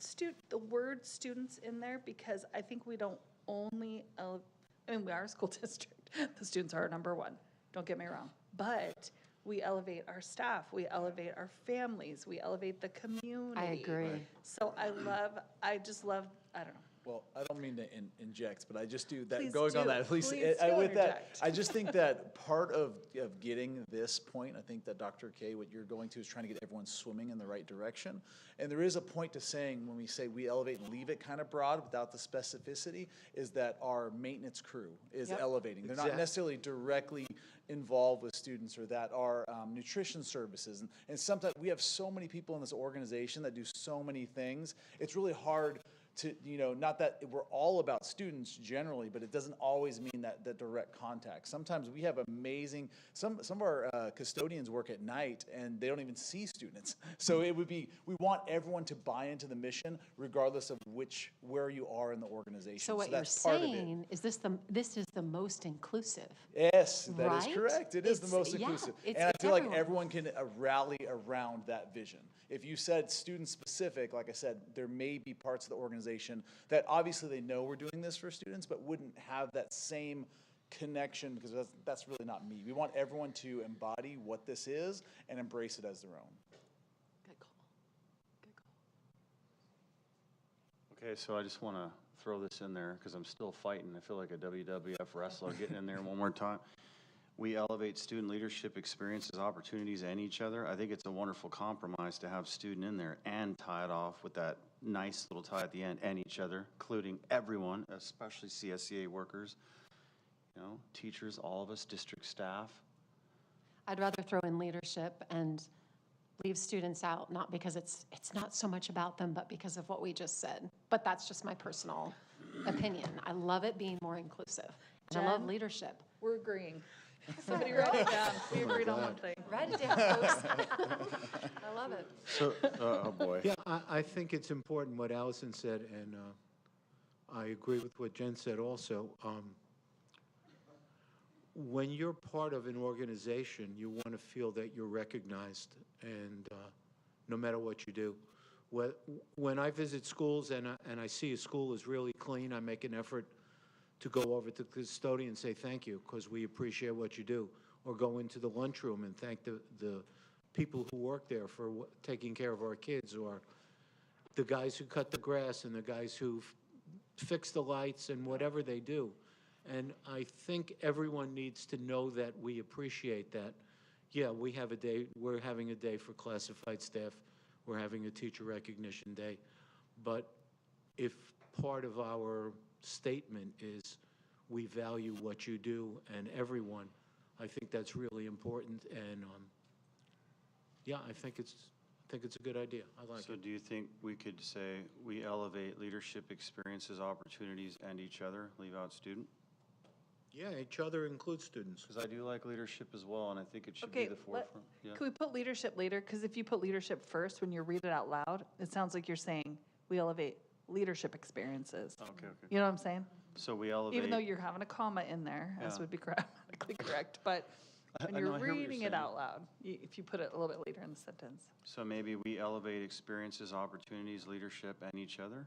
the word students in there, because I think we don't only, I mean, we are a school district. The students are our number one. Don't get me wrong. But we elevate our staff. We elevate our families. We elevate the community. I agree. So I just love, I don't know. Well, I don't mean to inject, but I just do that. Please Going do. on that, Please with do that, interject. I just think that part of getting this point, I think that Dr. K, what you're going to is trying to get everyone swimming in the right direction. And there is a point to saying, when we say we elevate and leave it kind of broad without the specificity, is that our maintenance crew is elevating. They're not necessarily directly involved with students, or that are nutrition services. And sometimes we have so many people in this organization that do so many things. It's really hard to, not that we're all about students generally, but it doesn't always mean that direct contact. Sometimes we have amazing, some of our custodians work at night and they don't even see students. So it would be, we want everyone to buy into the mission regardless of where you are in the organization. So what that's you're part of it. saying is this is the most inclusive. Yes, that is right? correct. It is the most Yeah, inclusive. it's And I feel like everyone. everyone can rally around that vision. If you said student specific, like I said, there may be parts of the organization that obviously they know we're doing this for students, but wouldn't have that same connection, because that's really not me. We want everyone to embody what this is and embrace it as their own. Good call. Good call. Okay, so I just want to throw this in there because I'm still fighting. I feel like a WWF wrestler getting in there one more time. We elevate student leadership experiences, opportunities, and each other. I think it's a wonderful compromise to have student in there and tie it off with that nice little tie at the end, and each other, including everyone, especially CSEA workers, teachers, all of us, district staff. I'd rather throw in leadership and leave students out, not because it's not so much about them, but because of what we just said. But that's just my personal opinion. I love it being more inclusive. And I love leadership. We're agreeing. Somebody write it down. We agreed on one thing. Write it down, folks. I love it. So, oh boy. Yeah, I think it's important what Allison said, and I agree with what Jen said also. When you're part of an organization, you want to feel that you're recognized, and no matter what you do. When I visit schools and I see a school is really clean, I make an effort to go over to the custodian and say thank you, because we appreciate what you do. Or go into the lunchroom and thank the people who work there for taking care of our kids, or the guys who cut the grass and the guys who fix the lights and whatever they do. And I think everyone needs to know that we appreciate that. Yeah, we have a day, we're having a day for classified staff, we're having a teacher recognition day. But if part of our statement is we value what you do and everyone, I think that's really important. And yeah, I think it's a good idea. I like it. So do you think we could say we elevate leadership experiences, opportunities, and each other, leave out student? Yeah, each other includes students. Because I do like leadership as well, and I think it should be the forefront. Yeah. Can we put leadership later? Because if you put leadership first, when you read it out loud, it sounds like you're saying we elevate leadership experiences. Okay. You know what I'm saying? So we elevate. Even though you're having a comma in there, as would be grammatically correct, but when I you're know, I hear what you're reading it saying. out loud, if you put it a little bit later in the sentence. So maybe we elevate experiences, opportunities, leadership, and each other?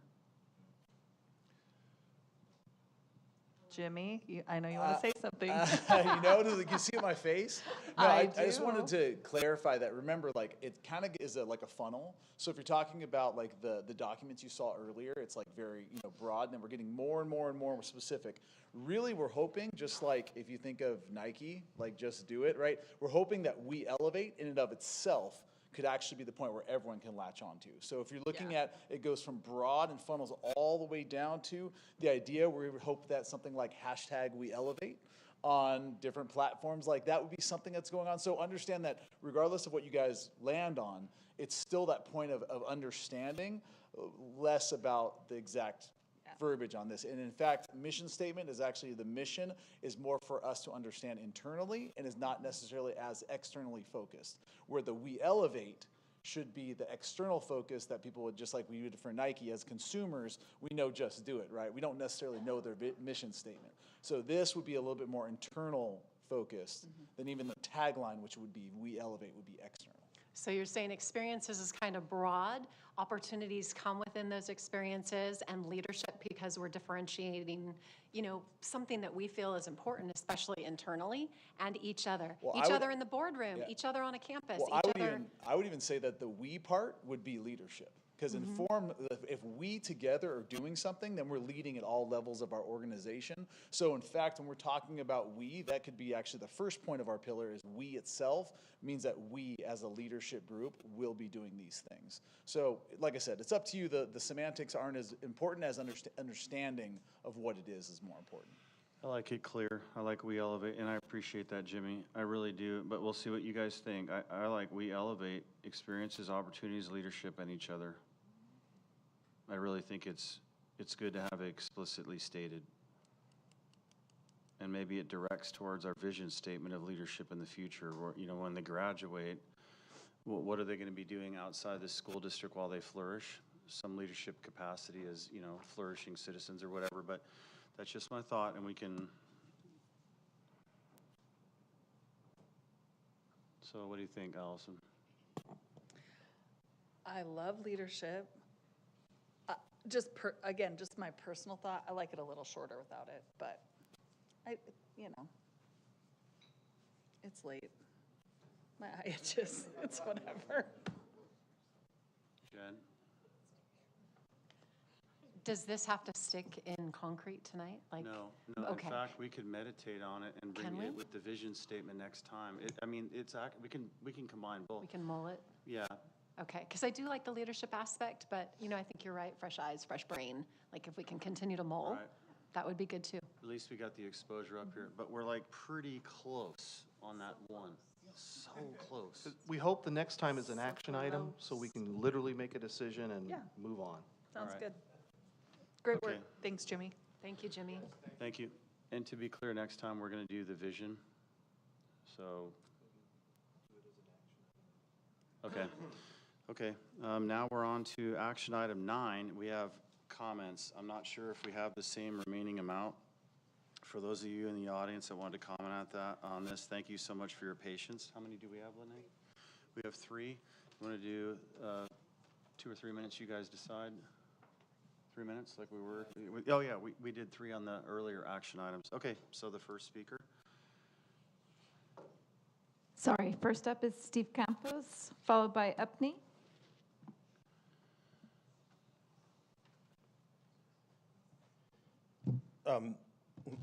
Jimmy, I know you want to say something. Does you see my face? No, I just do. wanted to clarify that. Remember, like, it kind of is like a funnel. So if you're talking about like the documents you saw earlier, it's like very broad, and then we're getting more and more and more specific. Really, we're hoping, just like if you think of Nike, like just do it, right? We're hoping that we elevate in and of itself could actually be the point where everyone can latch onto. So if you're looking at, it goes from broad and funnels all the way down to the idea where we would hope that something like #WeElevate on different platforms, like that would be something that's going on. So understand that regardless of what you guys land on, it's still that point of understanding, less about the exact verbiage on this. And in fact, mission statement is actually, the mission is more for us to understand internally and is not necessarily as externally focused. Where the we elevate should be the external focus that people would, just like we would for Nike as consumers, we know just do it, right? We don't necessarily know their mission statement. So this would be a little bit more internal focused than even the tagline, which would be we elevate, would be external. So you're saying experiences is kind of broad, opportunities come within those experiences, and leadership because we're differentiating, you know, something that we feel is important, especially internally, and each other. Well, each other in the boardroom, yeah. each other on a campus, Well, each other. I would even say that the we part would be leadership. Because if we together are doing something, then we're leading at all levels of our organization. So in fact, when we're talking about we, that could be actually the first point of our pillar is we itself means that we as a leadership group will be doing these things. So like I said, it's up to you. The semantics aren't as important as understanding of what it is more important. I like it clear. I like we elevate, and I appreciate that, Jimmy. I really do, but we'll see what you guys think. I like we elevate experiences, opportunities, leadership, and each other. I really think it's good to have it explicitly stated. And maybe it directs towards our vision statement of leadership in the future, where, you know, when they graduate, what are they going to be doing outside the school district while they flourish? Some leadership capacity as, you know, flourishing citizens or whatever, but that's just my thought, and we can. So what do you think, Allison? I love leadership. Again, just my personal thought, I like it a little shorter without it, but you know, it's late. My eye itches, it's whatever. Jen? Does this have to stick in concrete tonight? Like, No. Okay. In fact, we could meditate on it and bring Can we? it with the vision statement next time. We can combine both. We can mull it? Yeah. Okay, because I do like the leadership aspect, but, you know, I think you're right, fresh eyes, fresh brain. Like, if we can continue to mull, Right. that would be good too. At least we got the exposure up here, but we're like pretty close on that one. So close. We hope the next time is an action item, so we can literally make a decision and move on. Sounds right. good. Great work. Okay. Thanks, Jimmy. Thank you, Jimmy. Thank you. And to be clear, next time we're going to do the vision. So. Okay. Okay. Now we're on to action item 9. We have comments. I'm not sure if we have the same remaining amount. For those of you in the audience that wanted to comment on this, thank you so much for your patience. How many do we have, Lene? We have 3. You want to do 2 or 3 minutes? You guys decide. 3 minutes, like we were. Oh yeah, we did 3 on the earlier action items. Okay, so the first speaker. Sorry, first up is Steve Campos, followed by Upney.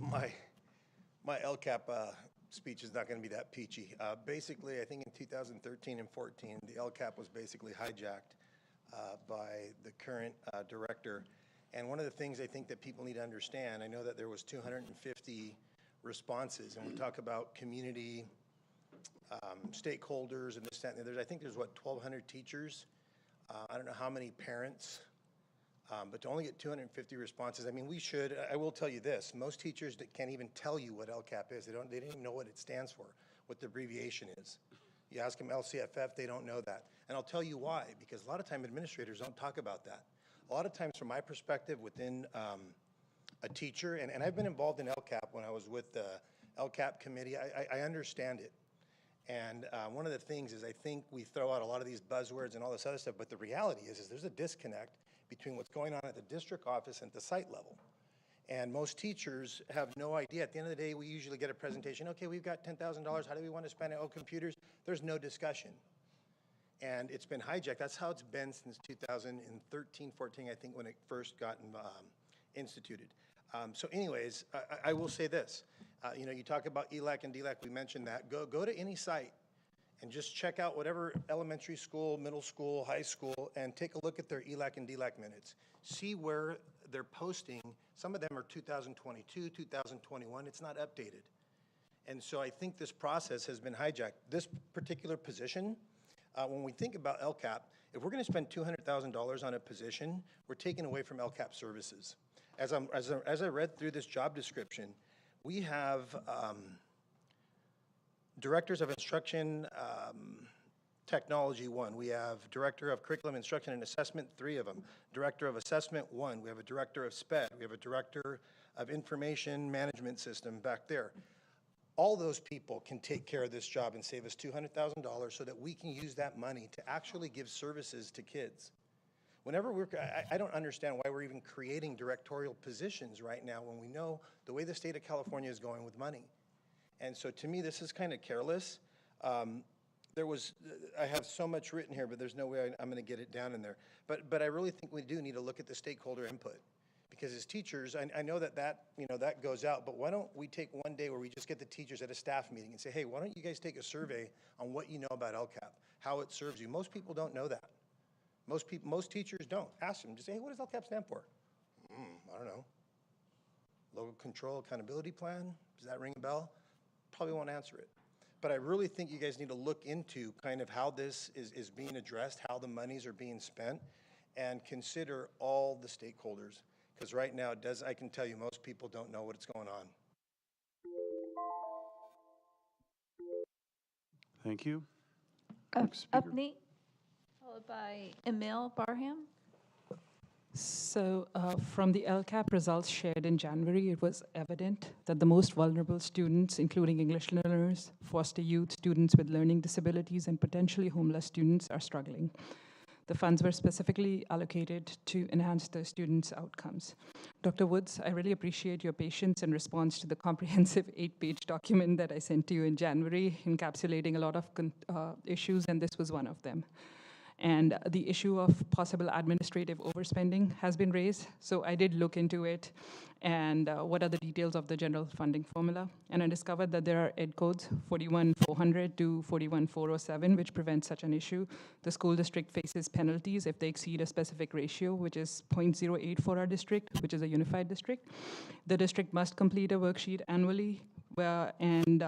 My LCAP speech is not going to be that peachy. Basically, I think in 2013 and 14, the LCAP was basically hijacked by the current director. And one of the things I think that people need to understand, I know that there was 250 responses, and we talk about community stakeholders and this, that, and the others. I think there's, 1,200 teachers. I don't know how many parents. But to only get 250 responses, I mean, I will tell you this, most teachers that can't even tell you what LCAP is. They didn't even know what it stands for, what the abbreviation is. You ask them LCFF, they don't know that. And I'll tell you why, because a lot of time administrators don't talk about that. A lot of times from my perspective within a teacher, and I've been involved in LCAP when I was with the LCAP committee, I understand it. And one of the things is I think we throw out a lot of these buzzwords and all this other stuff, but the reality is there's a disconnect between what's going on at the district office and at the site level. And most teachers have no idea. At the end of the day, we usually get a presentation, okay, we've got $10,000, how do we want to spend it? Oh, computers. There's no discussion. And it's been hijacked. That's how it's been since 2013, 14, I think, when it first got instituted. So anyways, I will say this. You know, you talk about ELAC and DLAC, we mentioned that. Go to any site and just check out whatever elementary school, middle school, high school, and take a look at their ELAC and DLAC minutes. See where they're posting. Some of them are 2022, 2021. It's not updated. And so I think this process has been hijacked. This particular position, when we think about LCAP, if we're going to spend $200,000 on a position, we're taking away from LCAP services. as I read through this job description, we have directors of instruction, technology, 1. We have director of curriculum instruction and assessment, 3 of them. Director of assessment, 1. We have a director of SPED. We have a director of information management system back there. All those people can take care of this job and save us $200,000 so that we can use that money to actually give services to kids. Whenever I don't understand why we're even creating directorial positions right now when we know the way the state of California is going with money. And so to me, this is kind of careless. I have so much written here, but there's no way I'm going to get it down in there. But I really think we do need to look at the stakeholder input. Because as teachers, I know that goes out, but why don't we take one day where we just get the teachers at a staff meeting and say, hey, why don't you guys take a survey on what you know about LCAP, how it serves you? Most people don't know that. Most teachers don't. Ask them, just say, hey, what does LCAP stand for? I don't know. Local Control Accountability Plan? Does that ring a bell? Probably won't answer it. But I really think you guys need to look into kind of how this is being addressed, how the monies are being spent, and consider all the stakeholders. Because right now, I can tell you, most people don't know what's going on. Thank you. Upney, followed by Emil Barham. So from the LCAP results shared in January, it was evident that the most vulnerable students, including English learners, foster youth, students with learning disabilities, and potentially homeless students, are struggling. The funds were specifically allocated to enhance the students' outcomes. Dr. Woods, I really appreciate your patience in response to the comprehensive 8-page document that I sent to you in January, encapsulating a lot of issues, and this was one of them. And the issue of possible administrative overspending has been raised. So I did look into it and what are the details of the general funding formula. And I discovered that there are ED codes 41400 to 41407, which prevent such an issue. The school district faces penalties if they exceed a specific ratio, which is 0.08 for our district, which is a unified district. The district must complete a worksheet annually and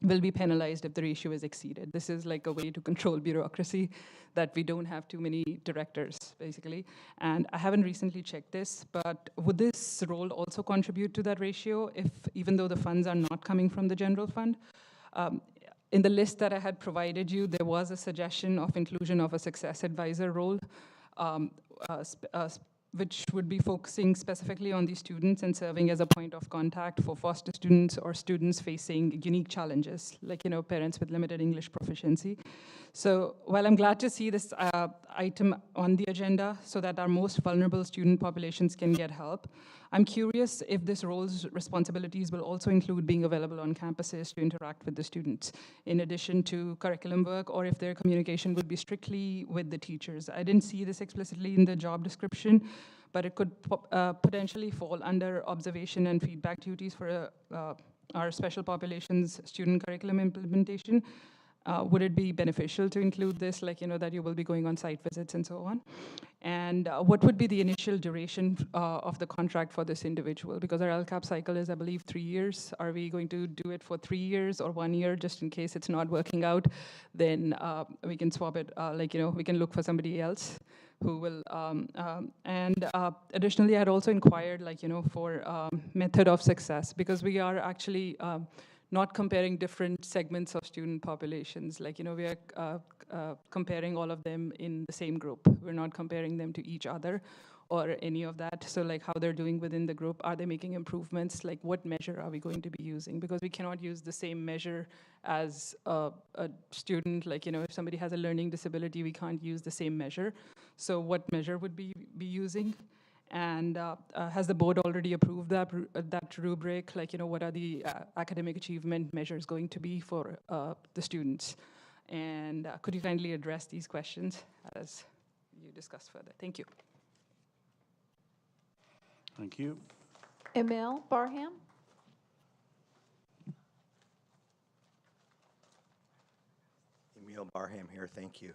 will be penalized if the ratio is exceeded. This is like a way to control bureaucracy, that we don't have too many directors, basically. And I haven't recently checked this, but would this role also contribute to that ratio even though the funds are not coming from the general fund? In the list that I had provided you, there was a suggestion of inclusion of a success advisor role, which would be focusing specifically on these students and serving as a point of contact for foster students or students facing unique challenges, like, parents with limited English proficiency. So while I'm glad to see this item on the agenda so that our most vulnerable student populations can get help, I'm curious if this role's responsibilities will also include being available on campuses to interact with the students, in addition to curriculum work, or if their communication would be strictly with the teachers. I didn't see this explicitly in the job description, but it could potentially fall under observation and feedback duties for our special populations student curriculum implementation. Would it be beneficial to include this, like, that you will be going on site visits and so on? And what would be the initial duration of the contract for this individual? Because our LCAP cycle is, I believe, 3 years. Are we going to do it for 3 years or 1 year, just in case it's not working out? Then we can swap it, we can look for somebody else who will, additionally, I had also inquired, for method of success, because we are actually not comparing different segments of student populations. We are comparing all of them in the same group. We're not comparing them to each other or any of that. So how they're doing within the group, are they making improvements? What measure are we going to be using? Because we cannot use the same measure as a student. If somebody has a learning disability, we can't use the same measure. So what measure would we be using? And has the board already approved that rubric? What are the academic achievement measures going to be for the students? And could you kindly address these questions as you discuss further? Thank you. Thank you. Emil Barham. Emil Barham here, thank you.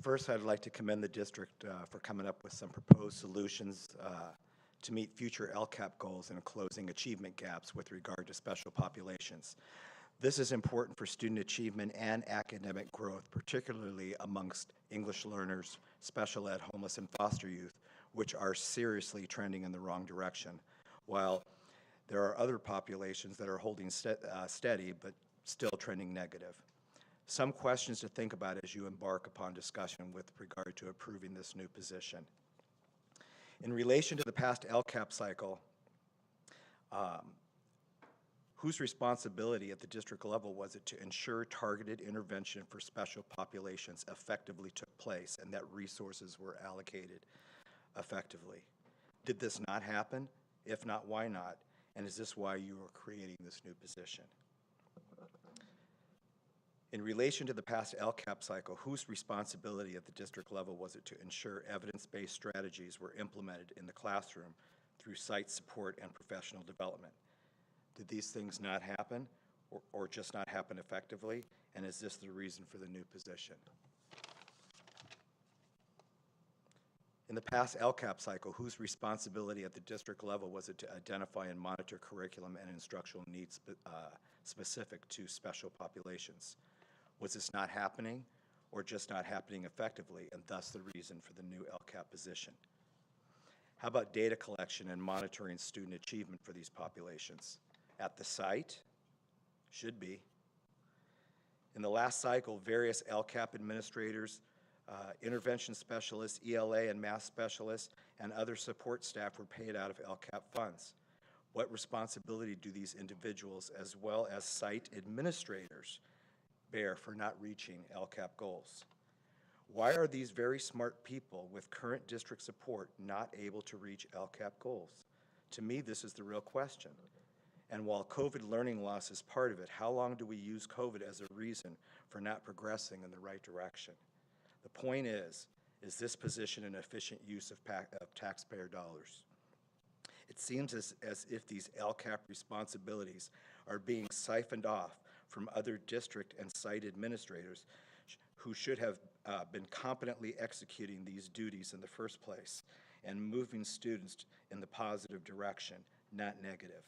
First, I'd like to commend the district for coming up with some proposed solutions to meet future LCAP goals and closing achievement gaps with regard to special populations. This is important for student achievement and academic growth, particularly amongst English learners, special ed, homeless, and foster youth, which are seriously trending in the wrong direction, while there are other populations that are holding steady but still trending negative. Some questions to think about as you embark upon discussion with regard to approving this new position. In relation to the past LCAP cycle, whose responsibility at the district level was it to ensure targeted intervention for special populations effectively took place and that resources were allocated effectively? Did this not happen? If not, why not? And is this why you are creating this new position? In relation to the past LCAP cycle, whose responsibility at the district level was it to ensure evidence-based strategies were implemented in the classroom through site support and professional development? Did these things not happen or just not happen effectively? And is this the reason for the new position? In the past LCAP cycle, whose responsibility at the district level was it to identify and monitor curriculum and instructional needs specific to special populations? Was this not happening or just not happening effectively, and thus the reason for the new LCAP position? How about data collection and monitoring student achievement for these populations? At the site? Should be. In the last cycle, various LCAP administrators, intervention specialists, ELA and math specialists, and other support staff were paid out of LCAP funds. What responsibility do these individuals, as well as site administrators, bear for not reaching LCAP goals? Why are these very smart people with current district support not able to reach LCAP goals? To me, this is the real question. And while COVID learning loss is part of it, how long do we use COVID as a reason for not progressing in the right direction? The point is this position an efficient use of taxpayer dollars? It seems as if these LCAP responsibilities are being siphoned off from other district and site administrators who should have been competently executing these duties in the first place and moving students in the positive direction, not negative.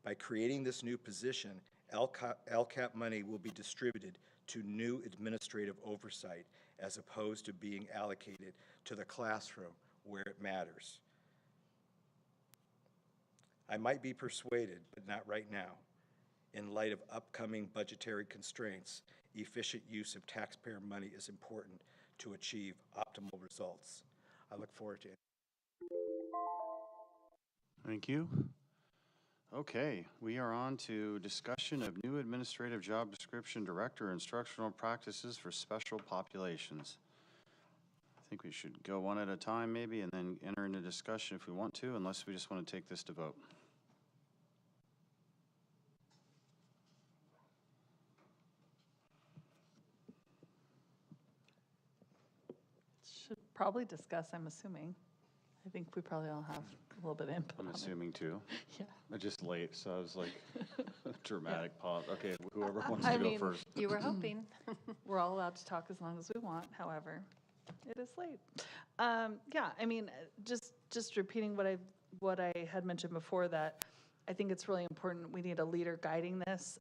By creating this new position, LCAP money will be distributed to new administrative oversight as opposed to being allocated to the classroom where it matters. I might be persuaded, but not right now. In light of upcoming budgetary constraints, efficient use of taxpayer money is important to achieve optimal results. I look forward to it. Thank you. Okay, we are on to discussion of new administrative job description, director, instructional practices for special populations. I think we should go one at a time maybe and then enter into discussion if we want to, unless we just want to take this to vote. Should probably discuss, I'm assuming. I think we probably all have a little bit of input I'm on it. assuming too. Yeah. I'm just late, so I was like, dramatic pause. Okay, whoever wants to go first. You were hoping. We're all allowed to talk as long as we want, however, it is late. Yeah, I mean, just repeating what I had mentioned before, that I think it's really important. We need a leader guiding this.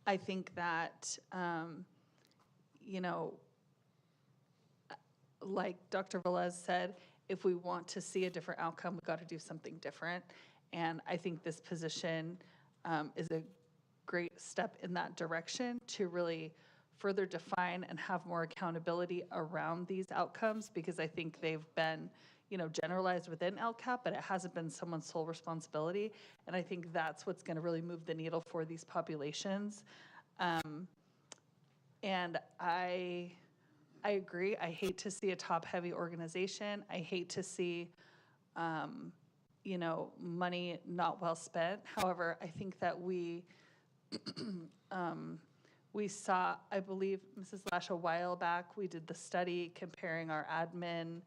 I think that, you know, like Dr. Velez said, if we want to see a different outcome, we've got to do something different. And I think this position is a great step in that direction to really further define and have more accountability around these outcomes, because I think they've been, you know, generalized within LCAP, but it hasn't been someone's sole responsibility. And I think that's what's going to really move the needle for these populations. And I agree. I hate to see a top-heavy organization. I hate to see, you know, money not well spent. However, I think that we saw, I believe, Mrs. Lash, a while back, we did the study comparing our admin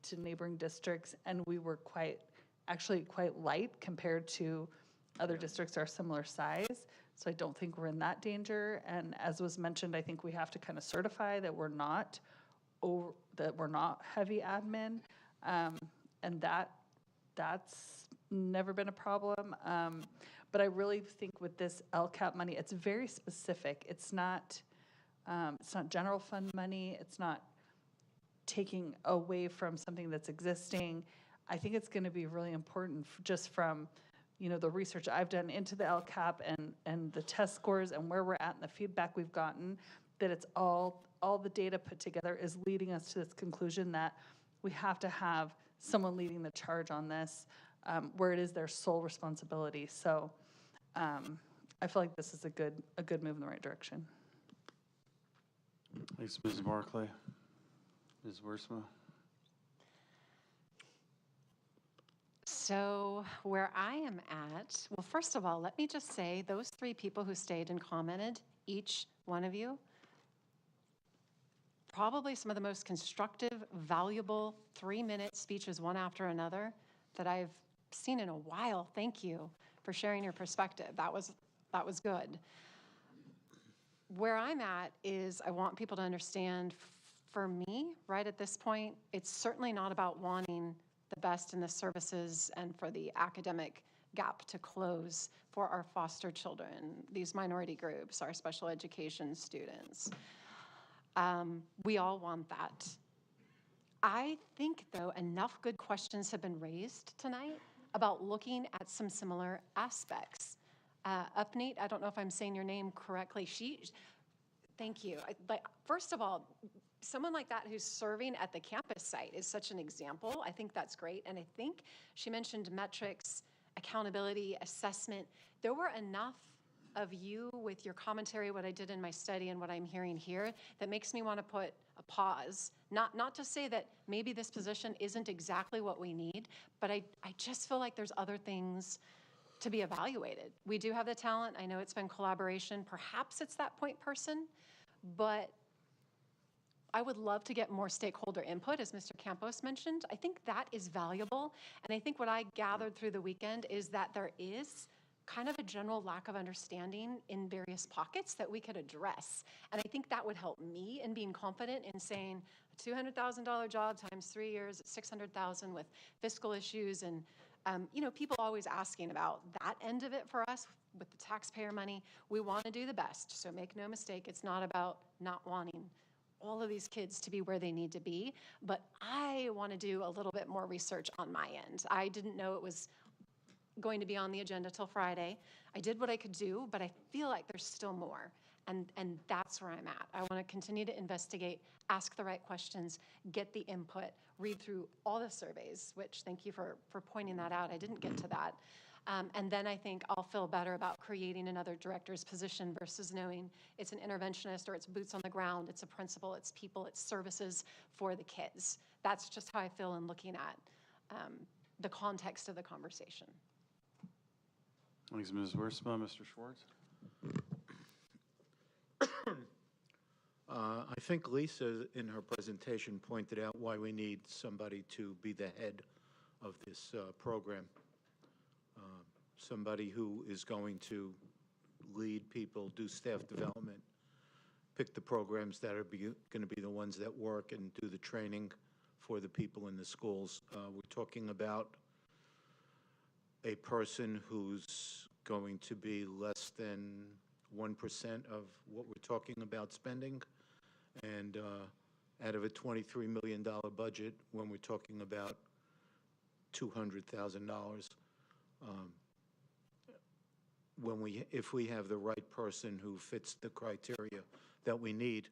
to neighboring districts, and we were actually quite light compared to other districts our similar size. So I don't think we're in that danger. And as was mentioned, I think we have to kind of certify that we're not heavy admin, and that's never been a problem. But I really think with this LCAP money, it's very specific. It's not general fund money. It's not taking away from something that's existing. I think it's going to be really important just from, the research I've done into the LCAP and the test scores and where we're at and the feedback we've gotten, that it's all the data put together is leading us to this conclusion that we have to have someone leading the charge on this, where it is their sole responsibility. So I feel like this is a good move in the right direction. Thanks, Ms. Barclay. Ms. Wiersma? So where I am at, well, first of all, let me just say those 3 people who stayed and commented, each one of you, probably some of the most constructive, valuable 3-minute speeches one after another that I've seen in a while. Thank you for sharing your perspective. That was good. Where I'm at is I want people to understand, for me, right at this point, it's certainly not about wanting the best in the services and for the academic gap to close for our foster children, these minority groups, our special education students. We all want that. I think, though, enough good questions have been raised tonight about looking at some similar aspects. Upneat, I don't know if I'm saying your name correctly. Thank you. First of all, someone like that who's serving at the campus site is such an example. I think that's great. And I think she mentioned metrics, accountability, assessment. There were enough of you with your commentary, what I did in my study and what I'm hearing here, that makes me want to put a pause. Not to say that maybe this position isn't exactly what we need, but I just feel like there's other things to be evaluated. We do have the talent. I know it's been collaboration. Perhaps it's that point person, but I would love to get more stakeholder input, as Mr. Campos mentioned. I think that is valuable. And I think what I gathered through the weekend is that there is kind of a general lack of understanding in various pockets that we could address. And I think that would help me in being confident in saying a $200,000 job times 3 years at $600,000 with fiscal issues and people always asking about that end of it for us with the taxpayer money. We want to do the best. So make no mistake, it's not about not wanting all of these kids to be where they need to be, but I want to do a little bit more research on my end. I didn't know it was going to be on the agenda till Friday. I did what I could do, but I feel like there's still more. And that's where I'm at. I want to continue to investigate, ask the right questions, get the input, read through all the surveys, which thank you for pointing that out. I didn't get to that. And then I think I'll feel better about creating another director's position versus knowing it's an interventionist or it's boots on the ground, it's a principal, it's people, it's services for the kids. That's just how I feel in looking at the context of the conversation. Thanks, Ms. Wiersma. Mr. Schwartz? I think Lisa, in her presentation, pointed out why we need somebody to be the head of this program. Somebody who is going to lead people, do staff development, pick the programs that are going to be the ones that work, and do the training for the people in the schools. We're talking about a person who's going to be less than 1% of what we're talking about spending, and out of a $23 million budget, when we're talking about $200,000, if we have the right person who fits the criteria that we need,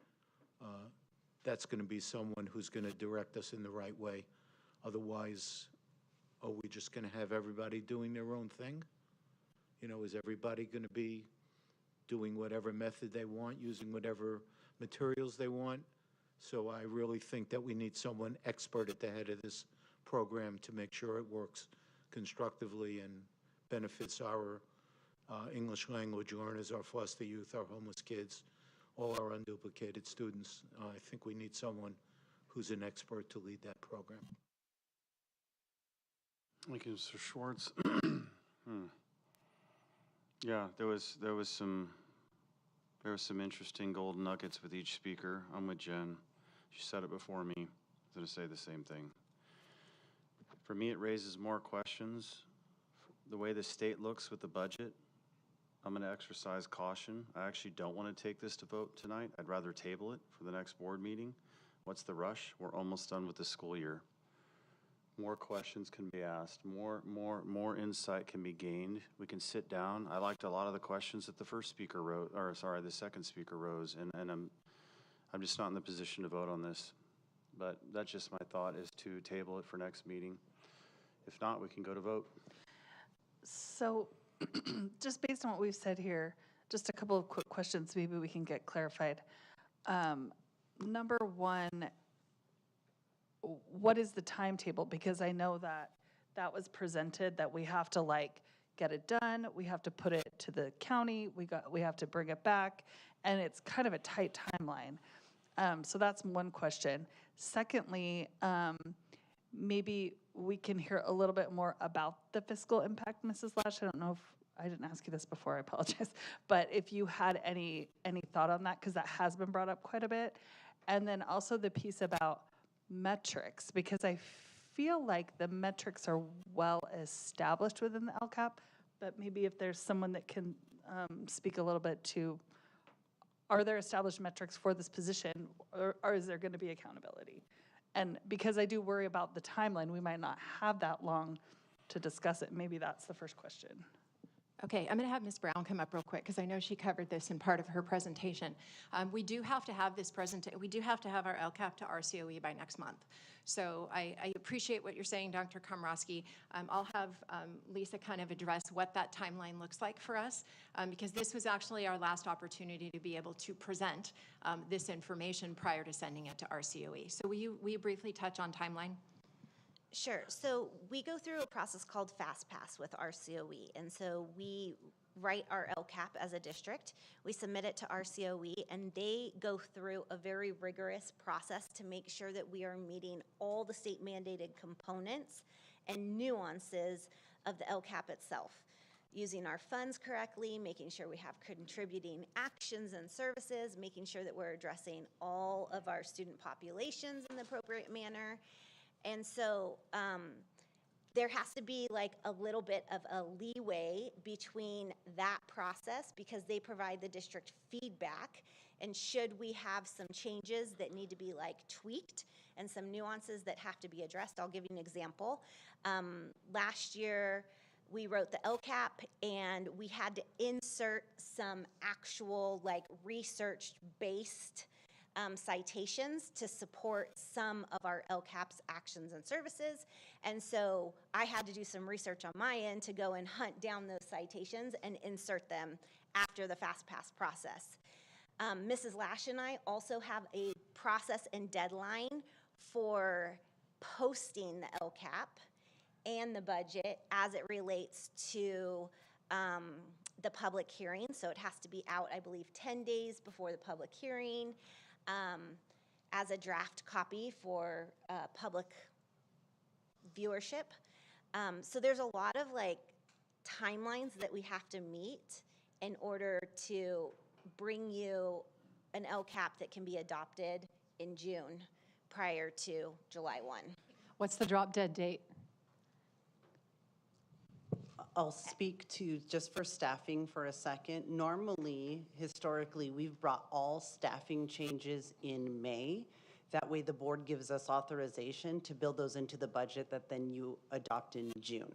that's going to be someone who's going to direct us in the right way. Otherwise, are we just going to have everybody doing their own thing? Is everybody going to be doing whatever method they want, using whatever materials they want? So I really think that we need someone expert at the head of this program to make sure it works constructively and benefits our English language learners, our foster youth, our homeless kids, all our unduplicated students. I think we need someone who's an expert to lead that program. Thank you, Mr. Schwartz. Yeah, there was some interesting gold nuggets with each speaker. I'm with Jen. She said it before me. I was going to say the same thing. For me, it raises more questions. The way the state looks with the budget, I'm going to exercise caution. I actually don't want to take this to vote tonight. I'd rather table it for the next board meeting. What's the rush? We're almost done with the school year. More questions can be asked, more insight can be gained. We can sit down. I liked a lot of the questions that the the second speaker rose, and I'm just not in the position to vote on this. But that's just my thought, is to table it for next meeting. If not, we can go to vote. So just based on what we've said here, just a couple of quick questions maybe we can get clarified. Number one, what is the timetable? Because I know that was presented, that we have to like get it done, we have to put it to the county, we have to bring it back, and it's kind of a tight timeline. So that's one question. Secondly, maybe we can hear a little bit more about the fiscal impact, Mrs. Lash. I don't know if I didn't ask you this before, I apologize. But if you had any thought on that, because that has been brought up quite a bit. And then also the piece about metrics, because I feel like the metrics are well established within the LCAP, but maybe if there's someone that can speak a little bit to, are there established metrics for this position, or is there going to be accountability? And because I do worry about the timeline, we might not have that long to discuss it. Maybe that's the first question. Okay, I'm going to have Ms. Brown come up real quick because I know she covered this in part of her presentation. We do have to have this we do have to have our LCAP to RCOE by next month. So I appreciate what you're saying, Dr. Komrosky. I'll have Lisa kind of address what that timeline looks like for us, because this was actually our last opportunity to be able to present this information prior to sending it to RCOE. So will you briefly touch on timeline? Sure. So we go through a process called FastPass with RCOE. And so we write our LCAP as a district, we submit it to RCOE, and they go through a very rigorous process to make sure that we are meeting all the state mandated components and nuances of the LCAP itself. Using our funds correctly, making sure we have contributing actions and services, making sure that we're addressing all of our student populations in the appropriate manner. And so there has to be like a little bit of a leeway between that process, because they provide the district feedback. And should we have some changes that need to be like tweaked and some nuances that have to be addressed, I'll give you an example. Last year, we wrote the LCAP and we had to insert some actual like research-based citations to support some of our LCAP's actions and services. And so I had to do some research on my end to go and hunt down those citations and insert them after the FastPass process. Mrs. Lash and I also have a process and deadline for posting the LCAP and the budget as it relates to the public hearing. So it has to be out, I believe, 10 days before the public hearing, as a draft copy for public viewership. So there's a lot of like timelines that we have to meet in order to bring you an LCAP that can be adopted in June prior to July 1. What's the drop dead date? I'll speak to just for staffing for a second. Normally, historically, we've brought all staffing changes in May. That way the board gives us authorization to build those into the budget that then you adopt in June.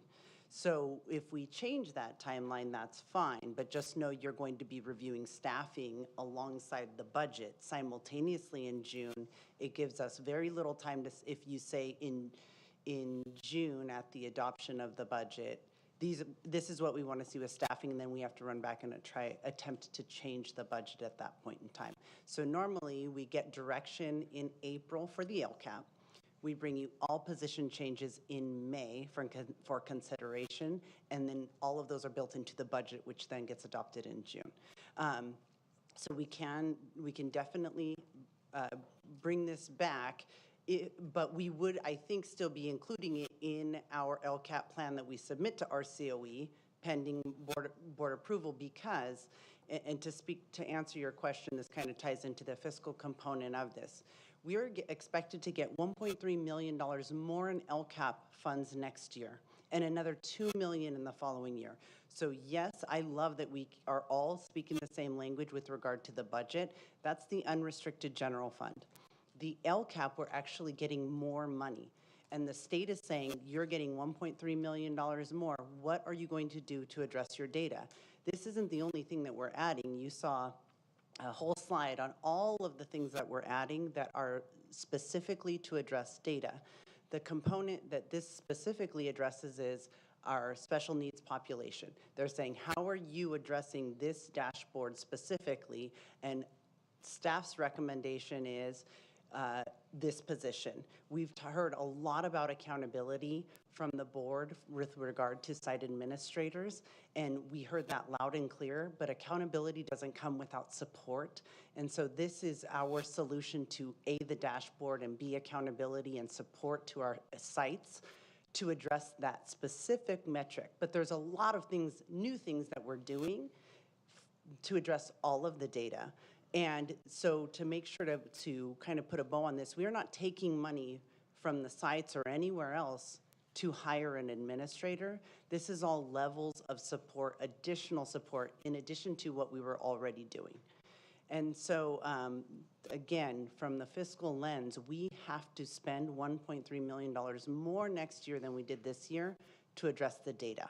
So if we change that timeline, that's fine, but just know you're going to be reviewing staffing alongside the budget simultaneously in June. It gives us very little time to, if you say in June at the adoption of the budget, this is what we want to see with staffing, and then we have to run back and attempt to change the budget at that point in time. So normally we get direction in April for the LCAP. We bring you all position changes in May for consideration, and then all of those are built into the budget, which then gets adopted in June. So we can definitely bring this back. But we would, I think, still be including it in our LCAP plan that we submit to RCOE pending board approval, because, and to answer your question, this kind of ties into the fiscal component of this. We are expected to get $1.3 million more in LCAP funds next year and another $2 million in the following year. So yes, I love that we are all speaking the same language with regard to the budget. That's the unrestricted general fund. The LCAP, we're actually getting more money. And the state is saying, you're getting $1.3 million more. What are you going to do to address your data? This isn't the only thing that we're adding. You saw a whole slide on all of the things that we're adding that are specifically to address data. The component that this specifically addresses is our special needs population. They're saying, how are you addressing this dashboard specifically? And staff's recommendation is this position. We've heard a lot about accountability from the board with regard to site administrators, and we heard that loud and clear, but accountability doesn't come without support. And so this is our solution to A, the dashboard, and B, accountability and support to our sites to address that specific metric. But there's a lot of things, new things that we're doing to address all of the data. And so to make sure to kind of put a bow on this, we are not taking money from the sites or anywhere else to hire an administrator. This is all levels of support, additional support, in addition to what we were already doing. And so, again, from the fiscal lens, we have to spend $1.3 million more next year than we did this year to address the data.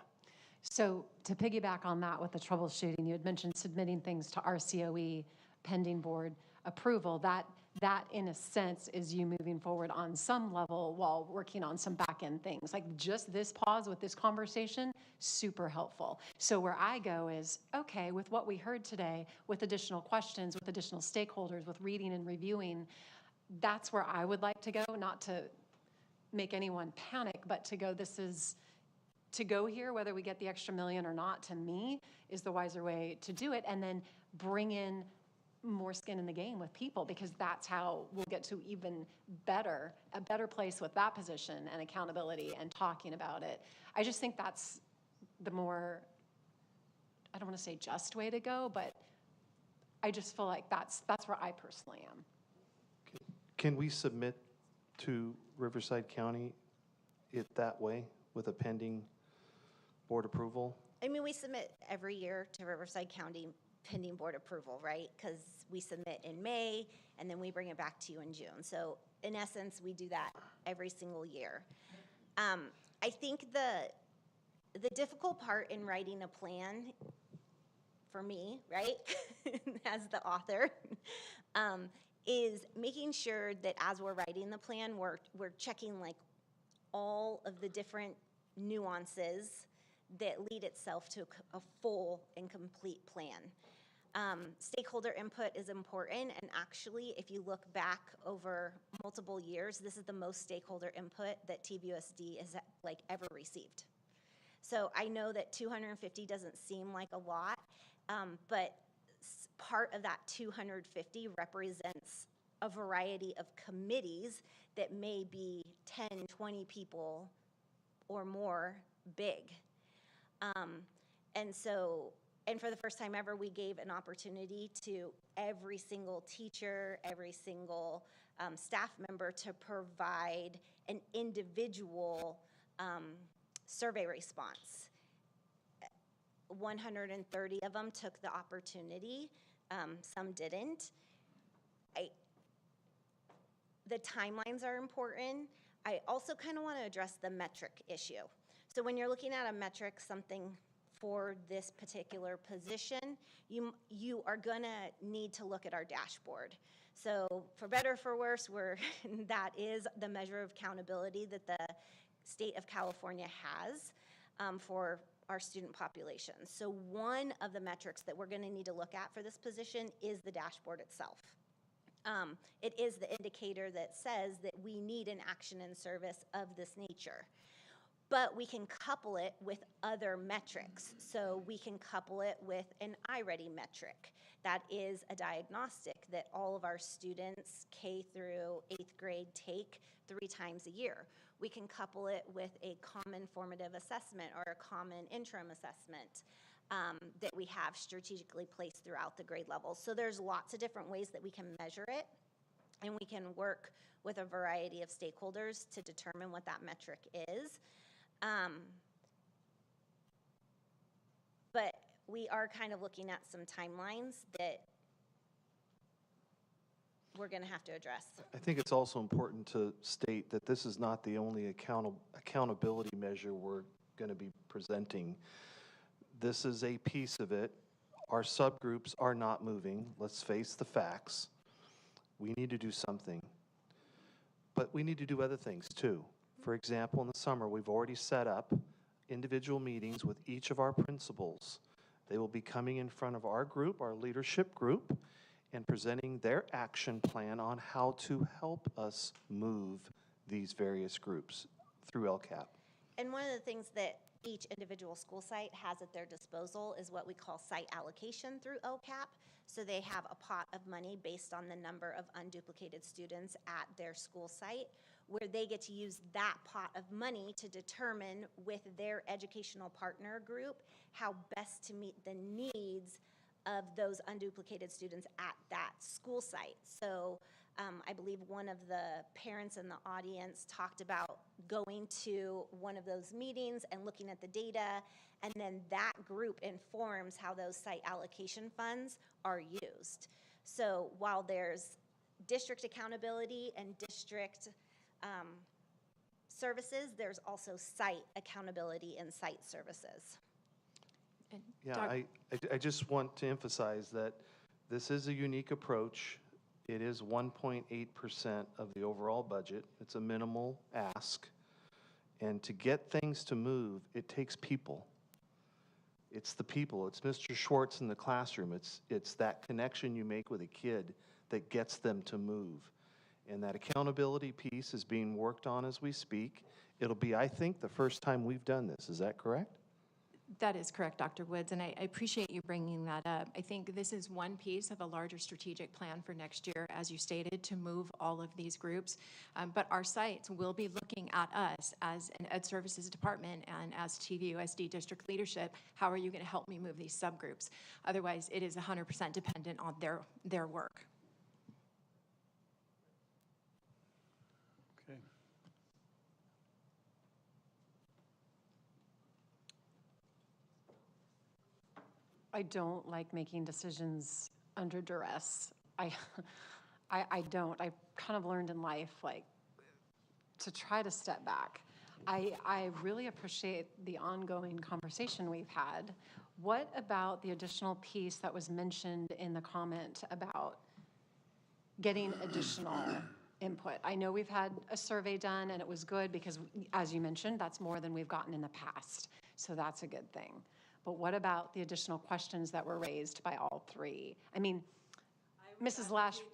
So to piggyback on that with the troubleshooting, you had mentioned submitting things to RCOE pending board approval. That in a sense is you moving forward on some level while working on some back end things. Like just this pause with this conversation, super helpful. So where I go is, okay, with what we heard today, with additional questions, with additional stakeholders, with reading and reviewing, that's where I would like to go, not to make anyone panic, but to go, this is, to go here, whether we get the extra million or not, to me, is the wiser way to do it. And then bring in more skin in the game with people, because that's how we'll get to even better, a better place with that position and accountability and talking about it. I just think that's the more, I don't want to say just way to go, but I just feel like that's where I personally am. Can we submit to Riverside County it that way with a pending board approval? I mean, we submit every year to Riverside County pending board approval, right? Because we submit in May and then we bring it back to you in June. So in essence, we do that every single year. I think the difficult part in writing a plan for me, right, as the author, is making sure that as we're writing the plan, we're checking like all of the different nuances that lead itself to a full and complete plan. Stakeholder input is important, and actually, if you look back over multiple years, this is the most stakeholder input that TVUSD has like ever received. So I know that 250 doesn't seem like a lot, but part of that 250 represents a variety of committees that may be 10, 20 people or more big. And for the first time ever, we gave an opportunity to every single teacher, every single staff member to provide an individual survey response. 130 of them took the opportunity, some didn't. The timelines are important. I also kind of want to address the metric issue. So when you're looking at a metric, something for this particular position, you are gonna need to look at our dashboard. So for better or for worse, that is the measure of accountability that the state of California has for our student population. So one of the metrics that we're gonna need to look at for this position is the dashboard itself. It is the indicator that says that we need an action and service of this nature. But we can couple it with other metrics. So we can couple it with an iReady metric. That is a diagnostic that all of our students, K through 8th grade, take 3 times a year. We can couple it with a common formative assessment or a common interim assessment that we have strategically placed throughout the grade levels. So there's lots of different ways that we can measure it, and we can work with a variety of stakeholders to determine what that metric is. But we are kind of looking at some timelines that we're going to have to address. I think it's also important to state that this is not the only accountability measure we're going to be presenting. This is a piece of it. Our subgroups are not moving. Let's face the facts. We need to do something. But we need to do other things too. For example, in the summer, we've already set up individual meetings with each of our principals. They will be coming in front of our group, our leadership group, and presenting their action plan on how to help us move these various groups through LCAP. And one of the things that each individual school site has at their disposal is what we call site allocation through LCAP. So they have a pot of money based on the number of unduplicated students at their school site, where they get to use that pot of money to determine with their educational partner group how best to meet the needs of those unduplicated students at that school site. So I believe one of the parents in the audience talked about going to one of those meetings and looking at the data, and then that group informs how those site allocation funds are used. So while there's district accountability and district services, there's also site accountability and site services. Yeah, I just want to emphasize that this is a unique approach. It is 1.8% of the overall budget. It's a minimal ask. And to get things to move, it takes people. It's the people. It's Mr. Schwartz in the classroom. It's that connection you make with a kid that gets them to move. And that accountability piece is being worked on as we speak. It'll be, I think, the first time we've done this. Is that correct? That is correct, Dr. Woods, and I appreciate you bringing that up. I think this is one piece of a larger strategic plan for next year, as you stated, to move all of these groups. But our sites will be looking at us as an Ed Services Department and as TVUSD district leadership. How are you going to help me move these subgroups? Otherwise, it is 100% dependent on their work. Okay. I don't like making decisions under duress. I don't. I've kind of learned in life, like, to try to step back. I really appreciate the ongoing conversation we've had. What about the additional piece that was mentioned in the comment about getting additional input? I know we've had a survey done and it was good because, as you mentioned, that's more than we've gotten in the past. So that's a good thing. But what about the additional questions that were raised by all three? I mean, Mrs. Lash. For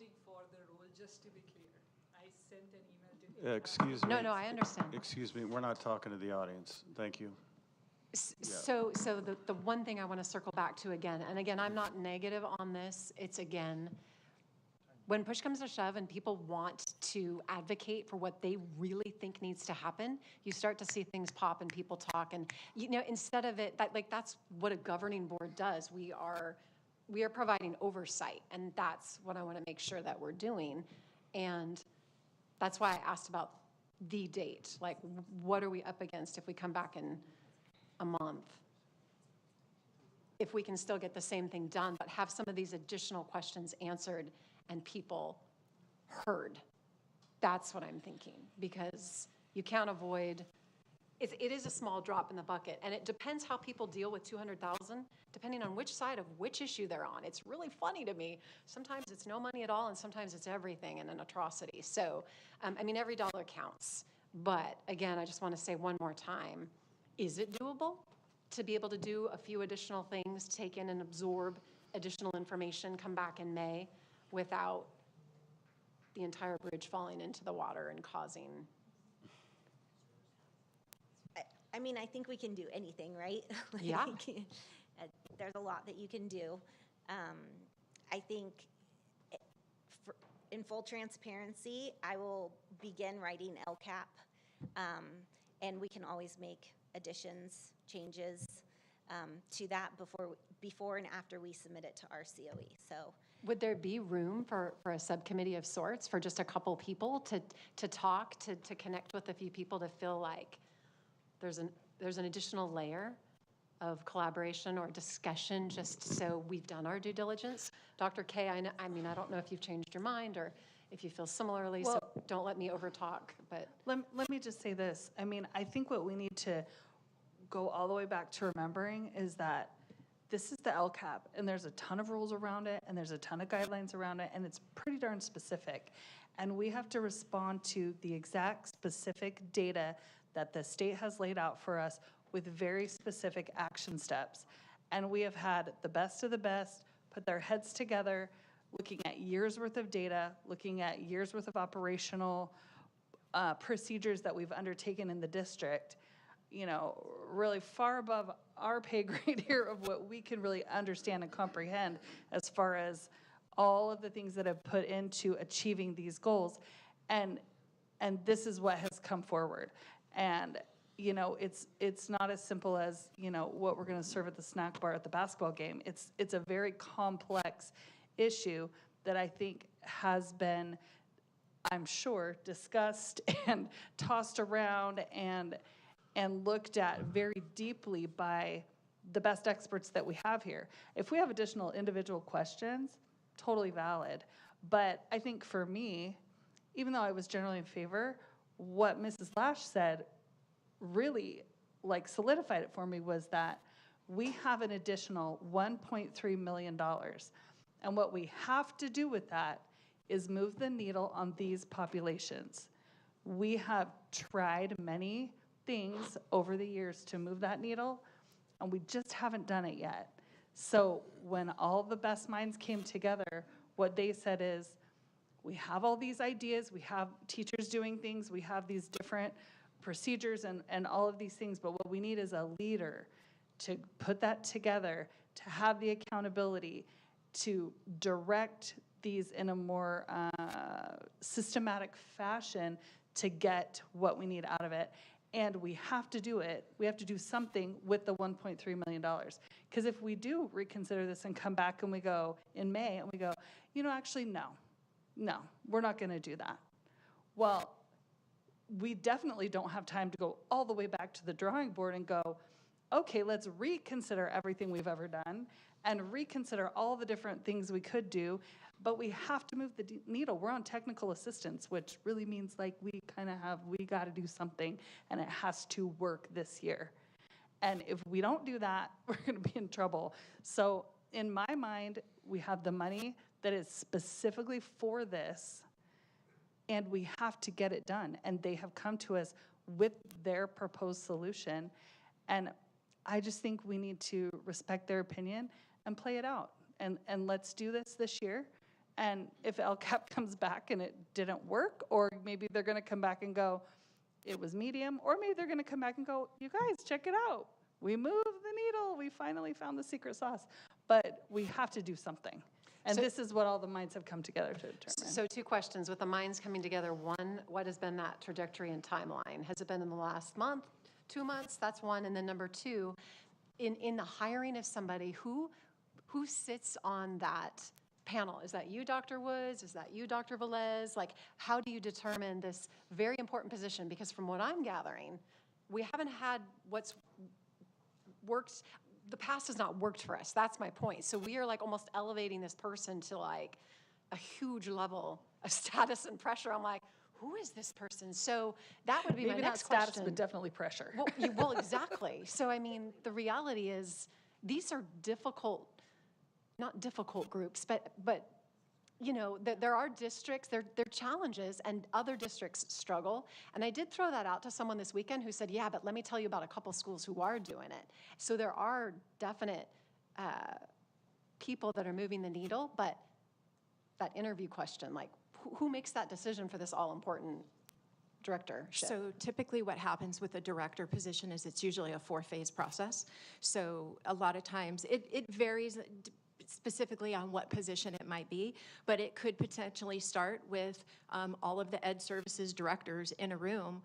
the role, just to be clear, I sent an email to Excuse me. No, I understand. Excuse me, we're not talking to the audience. Thank you. So the one thing I want to circle back to again, and again, I'm not negative on this, it's again, when push comes to shove and people want to advocate for what they really think needs to happen, you start to see things pop and people talk. And, you know, instead of it, that's what a governing board does. We are providing oversight, and that's what I want to make sure that we're doing. And that's why I asked about the date. Like, what are we up against if we come back in a month? If we can still get the same thing done, but have some of these additional questions answered and people heard. That's what I'm thinking, because you can't avoid, it is a small drop in the bucket, and it depends how people deal with 200,000, depending on which side of which issue they're on. It's really funny to me. Sometimes it's no money at all, and sometimes it's everything and an atrocity. So, I mean, every dollar counts. But again, I just want to say one more time, is it doable to be able to do a few additional things, take in and absorb additional information, come back in May, without the entire bridge falling into the water and causing? I mean, I think we can do anything, right? Yeah. There's a lot that you can do. I think in full transparency, I will begin writing LCAP, and we can always make additions, changes to that before and after we submit it to our COE. So, would there be room for a subcommittee of sorts, for just a couple people to talk, to connect with a few people, to feel like there's an additional layer of collaboration or discussion, just so we've done our due diligence? Dr. K, I mean, I don't know if you've changed your mind, or if you feel similarly, so don't let me overtalk, but. Let me just say this. I mean, I think what we need to go all the way back to remembering is that this is the LCAP, and there's a ton of rules around it, and there's a ton of guidelines around it, and it's pretty darn specific. And we have to respond to the exact specific data that the state has laid out for us with very specific action steps. And we have had the best of the best put their heads together, looking at years worth of data, looking at years worth of operational procedures that we've undertaken in the district, you know, really far above our pay grade here of what we can really understand and comprehend as far as all of the things that have put into achieving these goals. And this is what has come forward. And, you know, it's not as simple as, you know, what we're gonna serve at the snack bar at the basketball game. It's a very complex issue that I think has been, I'm sure, discussed and tossed around and looked at very deeply by the best experts that we have here. If we have additional individual questions, totally valid. But I think for me, even though I was generally in favor, what Mrs. Lash said really like solidified it for me was that we have an additional $1.3 million. And what we have to do with that is move the needle on these populations. We have tried many things over the years to move that needle, and we just haven't done it yet. So when all the best minds came together, what they said is, we have all these ideas, we have teachers doing things, we have these different procedures and all of these things, but what we need is a leader to put that together, to have the accountability, to direct these in a more systematic fashion to get what we need out of it. And we have to do it. We have to do something with the $1.3 million. Because if we do reconsider this and come back and we go in May and we go, you know, actually, no, we're not going to do that. Well, we definitely don't have time to go all the way back to the drawing board and go, okay, let's reconsider everything we've ever done and reconsider all the different things we could do, but we have to move the needle. We're on technical assistance, which really means like we got to do something, and it has to work this year. And if we don't do that, we're going to be in trouble. So in my mind, we have the money that is specifically for this, and we have to get it done. And they have come to us with their proposed solution. And I just think we need to respect their opinion and play it out. And let's do this year. And if LCAP comes back and it didn't work, or maybe they're going to come back and go, it was medium, or maybe they're going to come back and go, you guys, check it out. We moved the needle. We finally found the secret sauce. But we have to do something. And this is what all the minds have come together to determine. So 2 questions. With the minds coming together, one, what has been that trajectory and timeline? Has it been in the last month, 2 months? That's one. And then number 2, in the hiring of somebody, who sits on that panel? Is that you, Dr. Woods? Is that you, Dr. Velez? Like, how do you determine this very important position? Because from what I'm gathering, we haven't had what's worked. The past has not worked for us. That's my point. So we are like almost elevating this person to like a huge level of status and pressure. I'm like, who is this person? So that would be my next question. Maybe not status, but definitely pressure. Well, exactly. So, I mean, the reality is these are difficult, not difficult groups, but you know, there are districts, there are challenges, and other districts struggle. And I did throw that out to someone this weekend who said, yeah, but let me tell you about a couple schools who are doing it. So there are definite people that are moving the needle, but that interview question, like, who makes that decision for this all-important directorship? So typically what happens with a director position is it's usually a 4-phase process. So a lot of times it varies specifically on what position it might be, but it could potentially start with all of the ed services directors in a room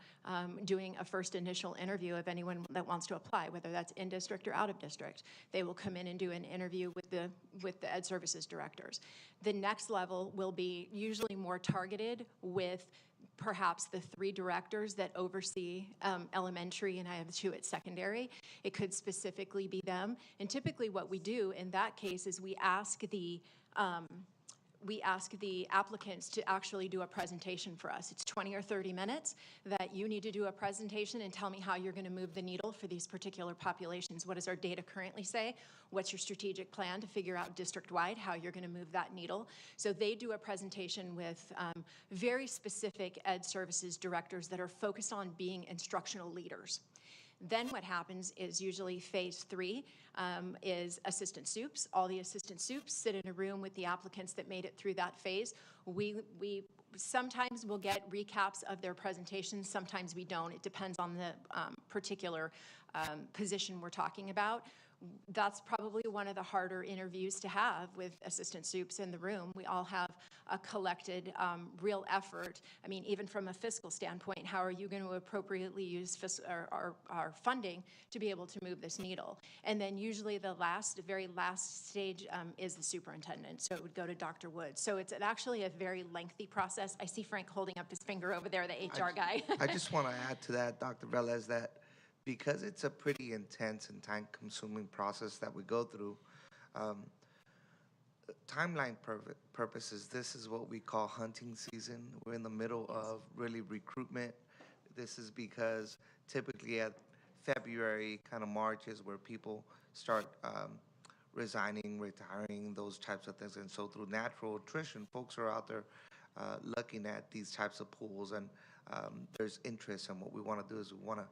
doing a first initial interview of anyone that wants to apply, whether that's in district or out of district. They will come in and do an interview with the ed services directors. The next level will be usually more targeted with perhaps the 3 directors that oversee elementary, and I have 2 at secondary. It could specifically be them. And typically what we do in that case is we ask the we ask the applicants to actually do a presentation for us. It's 20 or 30 minutes that you need to do a presentation and tell me how you're going to move the needle for these particular populations. What does our data currently say? What's your strategic plan to figure out district-wide how you're going to move that needle? So they do a presentation with very specific ed services directors that are focused on being instructional leaders. Then what happens is usually phase 3 is assistant soups. All the assistant soups sit in a room with the applicants that made it through that phase. We sometimes will get recaps of their presentations, sometimes we don't. It depends on the particular position we're talking about. That's probably one of the harder interviews to have with assistant soups in the room. We all have a collected real effort. I mean, even from a fiscal standpoint, how are you going to appropriately use our funding to be able to move this needle? And then usually the very last stage is the superintendent. So it would go to Dr. Woods. So it's actually a very lengthy process. I see Frank holding up his finger over there, the HR guy. I just want to add to that, Dr. Velez, that because it's a pretty intense and time-consuming process that we go through, timeline purposes, this is what we call hunting season. We're in the middle of really recruitment. This is because typically at February, kind of March is where people start resigning, retiring, those types of things. And so through natural attrition, folks are out there looking at these types of pools, and there's interest. And what we want to do is we want to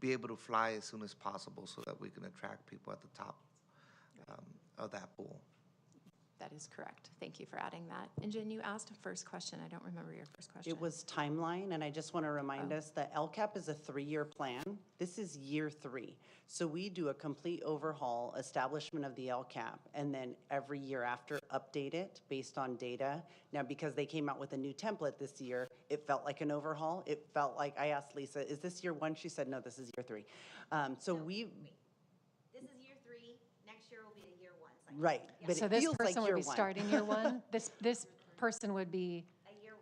be able to fly as soon as possible so that we can attract people at the top of that pool. That is correct. Thank you for adding that. And Jen, you asked a first question. I don't remember your first question. It was timeline, and I just want to remind us that LCAP is a 3-year plan. This is year 3. So we do a complete overhaul, establishment of the LCAP, and then every year after update it based on data. Now, because they came out with a new template this year, it felt like an overhaul. It felt like, I asked Lisa, is this year 1? She said, no, this is year 3. This is year 3, next year will be a year 1 cycle. Right, but So it this feels like person would year be 1. starting year 1? This person would be A year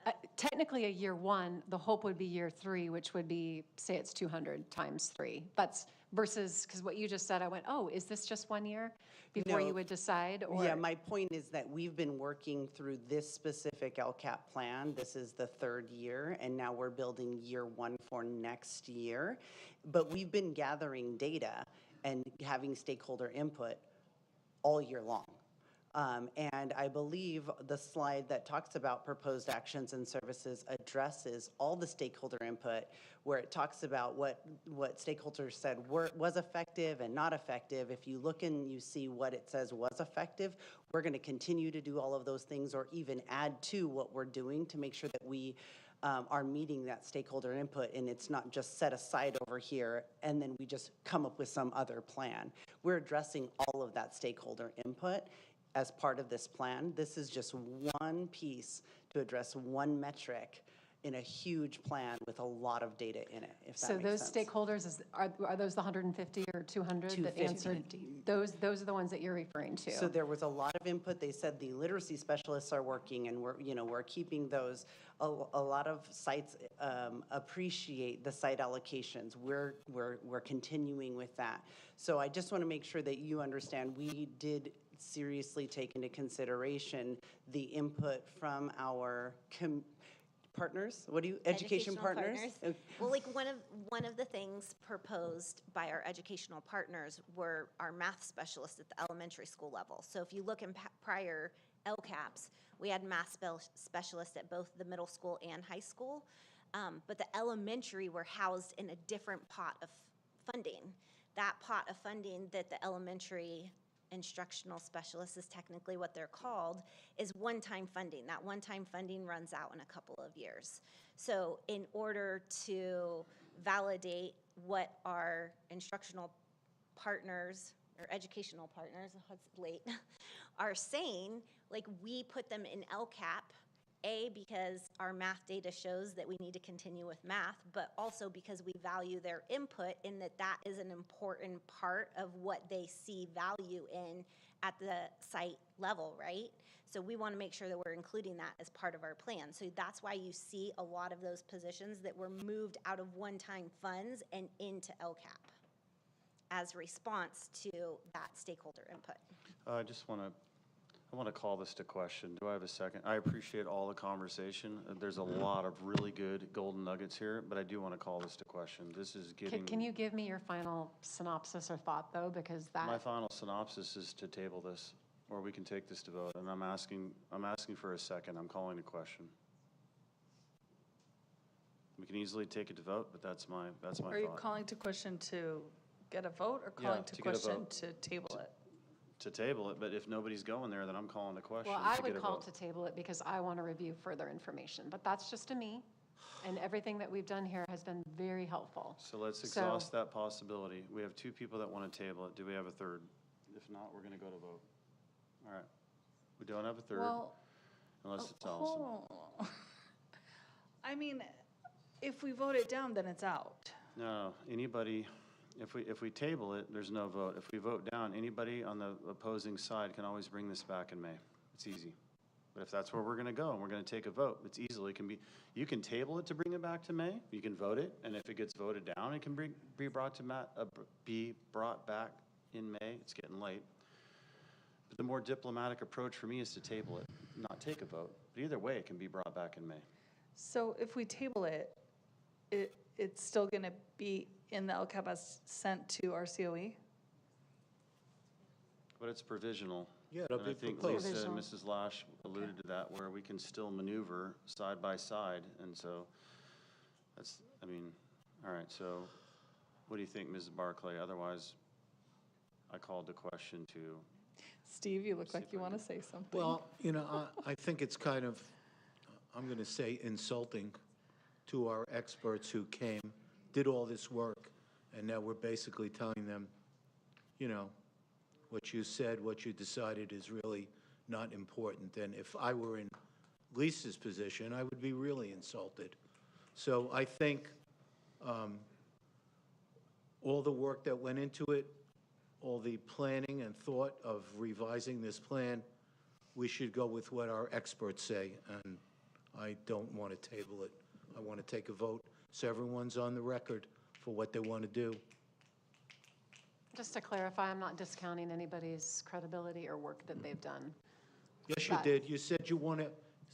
1. technically a year 1. The hope would be year 3, which would be, say it's 200 times 3. That's versus, because what you just said, I went, oh, is this just 1 year before No. you would decide? Or Yeah, my point is that we've been working through this specific LCAP plan. This is the 3rd year, and now we're building year 1 for next year. But we've been gathering data and having stakeholder input all year long. And I believe the slide that talks about proposed actions and services addresses all the stakeholder input, where it talks about what stakeholders said was effective and not effective. If you look and you see what it says was effective, we're going to continue to do all of those things or even add to what we're doing to make sure that we are meeting that stakeholder input, and it's not just set aside over here and then we just come up with some other plan. We're addressing all of that stakeholder input as part of this plan. This is just one piece to address one metric in a huge plan with a lot of data in it, if that so makes those sense. stakeholders, are those the 150 or 200 that answered? Those are the ones that you're referring to. So there was a lot of input. They said the literacy specialists are working, and we're keeping those. A lot of sites appreciate the site allocations. We're continuing with that. So I just want to make sure that you understand we did seriously take into consideration the input from our partners. What do you education partners? Well, like one of the things proposed by our educational partners were our math specialists at the elementary school level. So if you look in prior LCAPs, we had math specialists at both the middle school and high school, but the elementary were housed in a different pot of funding. That pot of funding that the elementary instructional specialists is technically what they're called, is one-time funding. That one-time funding runs out in a couple of years. So in order to validate what our instructional partners or educational partners, it's late, are saying, like we put them in LCAP, because our math data shows that we need to continue with math, but also because we value their input in that is an important part of what they see value in at the site level, right? So we want to make sure that we're including that as part of our plan. So that's why you see a lot of those positions that were moved out of one-time funds and into LCAP as response to that stakeholder input. I just want to I want to call this to question. Do I have a second? I appreciate all the conversation. There's a lot of really good golden nuggets here, but I do want to call this to question. This is getting. Can you give me your final synopsis or thought, though, because that. My final synopsis is to table this, or we can take this to vote, and I'm asking for a second. I'm calling to question. We can easily take it to vote, but that's my thought. Are you calling to question to get a vote or calling to question to table it? To table it, but if nobody's going there, then I'm calling to question. Well, I to would get a call vote. to table it because I want to review further information, but that's just to me. And everything that we've done here has been very helpful. So let's exhaust that possibility. We have 2 people that want to table it. Do we have a third? If not, we're going to go to vote. All right. We don't have a third, Well, unless it's Allison. I mean, if we vote it down, then it's out. No, anybody, if we table it, there's no vote. If we vote down, anybody on the opposing side can always bring this back in May. It's easy. But if that's where we're going to go and we're going to take a vote, it's easily can be, you can table it to bring it back to May. You can vote it, and if it gets voted down, it can be brought back in May. It's getting late. But the more diplomatic approach for me is to table it, not take a vote. But either way, it can be brought back in May. So if we table it, it's still going to be in the LCAP as sent to our COE? But it's provisional. Yeah, it'll And be I think proposed. Lisa and Mrs. Lash alluded to that, where we can still maneuver side by side. And so that's, I mean, all right, so what do you think, Mrs. Barclay? Otherwise, I called the question to. Steve, you look like you want to say something. Well, you know, I think it's kind of, I'm going to say insulting to our experts who came, did all this work, and now we're basically telling them, you know, what you said, what you decided is really not important. And if I were in Lisa's position, I would be really insulted. So I think all the work that went into it, all the planning and thought of revising this plan, we should go with what our experts say, and I don't want to table it. I want to take a vote so everyone's on the record for what they want to do. Just to clarify, I'm not discounting anybody's credibility or work that they've done. Yes, you But- did. You said you want to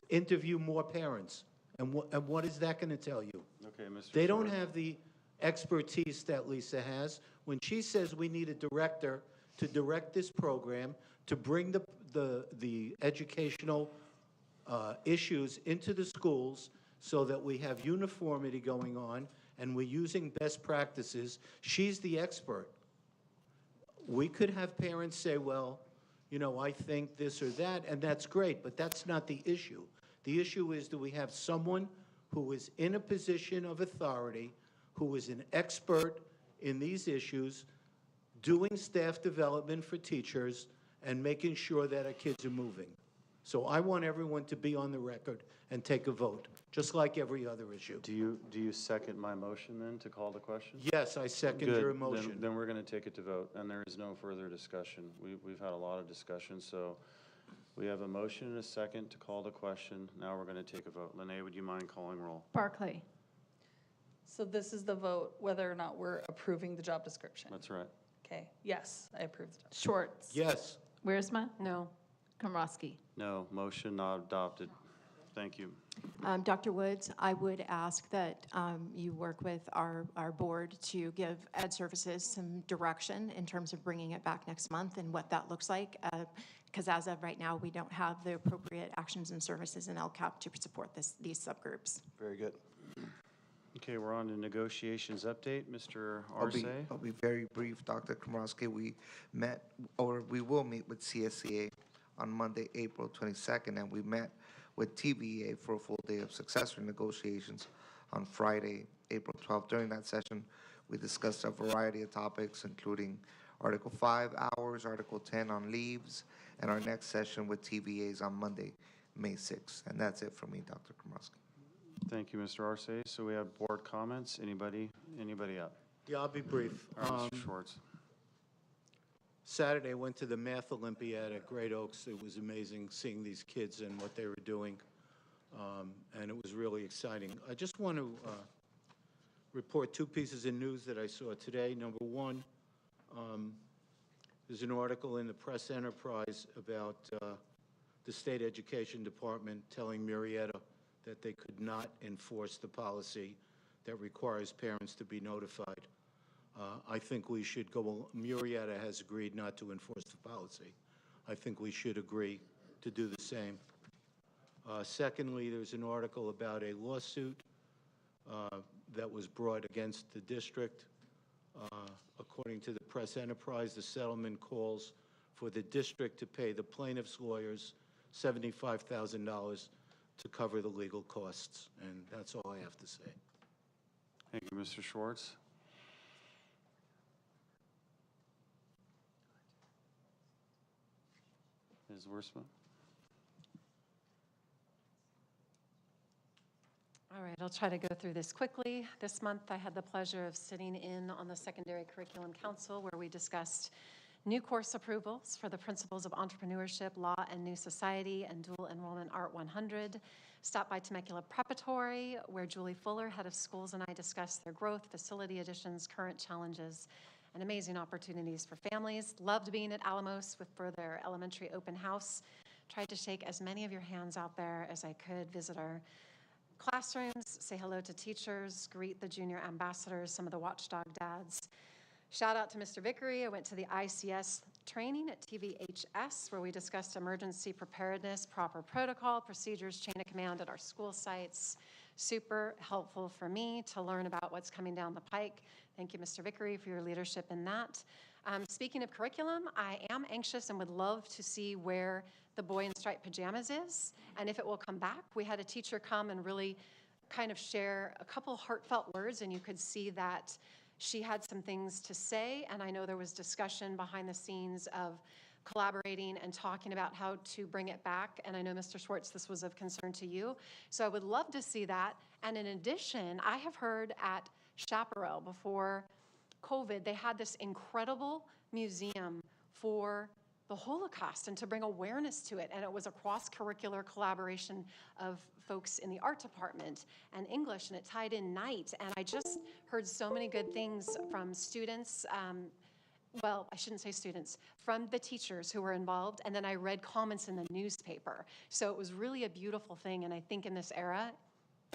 interview more parents, and what is that going to tell you? Okay, Mr. They don't Short. have the expertise that Lisa has. When she says we need a director to direct this program, to bring the educational issues into the schools so that we have uniformity going on and we're using best practices, she's the expert. We could have parents say, well, you know, I think this or that, and that's great, but that's not the issue. The issue is, do we have someone who is in a position of authority, who is an expert in these issues, doing staff development for teachers, and making sure that our kids are moving? So I want everyone to be on the record and take a vote, just like every other issue. Do you second my motion then to call the question? Yes, I second Good. your motion. Then we're going to take it to vote, and there is no further discussion. We've had a lot of discussion, so we have a motion and a second to call the question. Now we're going to take a vote. Lene, would you mind calling roll? Barclay. So this is the vote, whether or not we're approving the job description. That's right. Okay, yes, I approve the job. Schwartz. Yes. Wiersma. No. Komrosky. No, motion not adopted. Thank you. Dr. Woods, I would ask that you work with our board to give Ed Services some direction in terms of bringing it back next month and what that looks like. Because as of right now, we don't have the appropriate actions and services in LCAP to support these subgroups. Very good. Okay, we're on to negotiations update. Mr. Arce? I'll be very brief, Dr. Komrosky. We met, or we will meet with CSCA on Monday, April 22nd, and we met with TVA for a full day of successor negotiations on Friday, April 12th. During that session, we discussed a variety of topics, including Article 5 hours, Article 10 on leaves, and our next session with TVA is on Monday, May 6th. And that's it for me, Dr. Komrosky. Thank you, Mr. Arce. So we have board comments. Anybody up? Yeah, I'll be brief. All right, Mr. Schwartz. Saturday, I went to the Math Olympiad at Great Oaks. It was amazing seeing these kids and what they were doing, and it was really exciting. I just want to report 2 pieces of news that I saw today. Number one, there's an article in the Press Enterprise about the State Education Department telling Murrieta that they could not enforce the policy that requires parents to be notified. I think we should go, Murrieta has agreed not to enforce the policy. I think we should agree to do the same. Secondly, there's an article about a lawsuit that was brought against the district. According to the Press Enterprise, the settlement calls for the district to pay the plaintiff's lawyers $75,000 to cover the legal costs, and that's all I have to say. Thank you, Mr. Schwartz. Ms. Wuersma. All right, I'll try to go through this quickly. This month, I had the pleasure of sitting in on the Secondary Curriculum Council, where we discussed new course approvals for the principles of entrepreneurship, law, and new society, and dual enrollment Art 100. Stopped by Temecula Preparatory, where Julie Fuller, head of schools, and I discussed their growth, facility additions, current challenges, and amazing opportunities for families. Loved being at Alamos for their elementary open house. Tried to shake as many of your hands out there as I could, visit our classrooms, say hello to teachers, greet the junior ambassadors, some of the watchdog dads. Shout out to Mr. Vickery. I went to the ICS training at TVUSD, where we discussed emergency preparedness, proper protocol, procedures, chain of command at our school sites. Super helpful for me to learn about what's coming down the pike. Thank you, Mr. Vickery, for your leadership in that. Speaking of curriculum, I am anxious and would love to see where the boy in striped pajamas is, and if it will come back. We had a teacher come and really kind of share a couple heartfelt words, and you could see that she had some things to say, and I know there was discussion behind the scenes of collaborating and talking about how to bring it back, and I know, Mr. Schwartz, this was of concern to you. So I would love to see that, and in addition, I have heard at Chaparral before COVID, they had this incredible museum for the Holocaust and to bring awareness to it, and it was a cross-curricular collaboration of folks in the art department and English, and it tied in night, and I just heard so many good things from students, well, I shouldn't say students, from the teachers who were involved, and then I read comments in the newspaper. So it was really a beautiful thing, and I think in this era,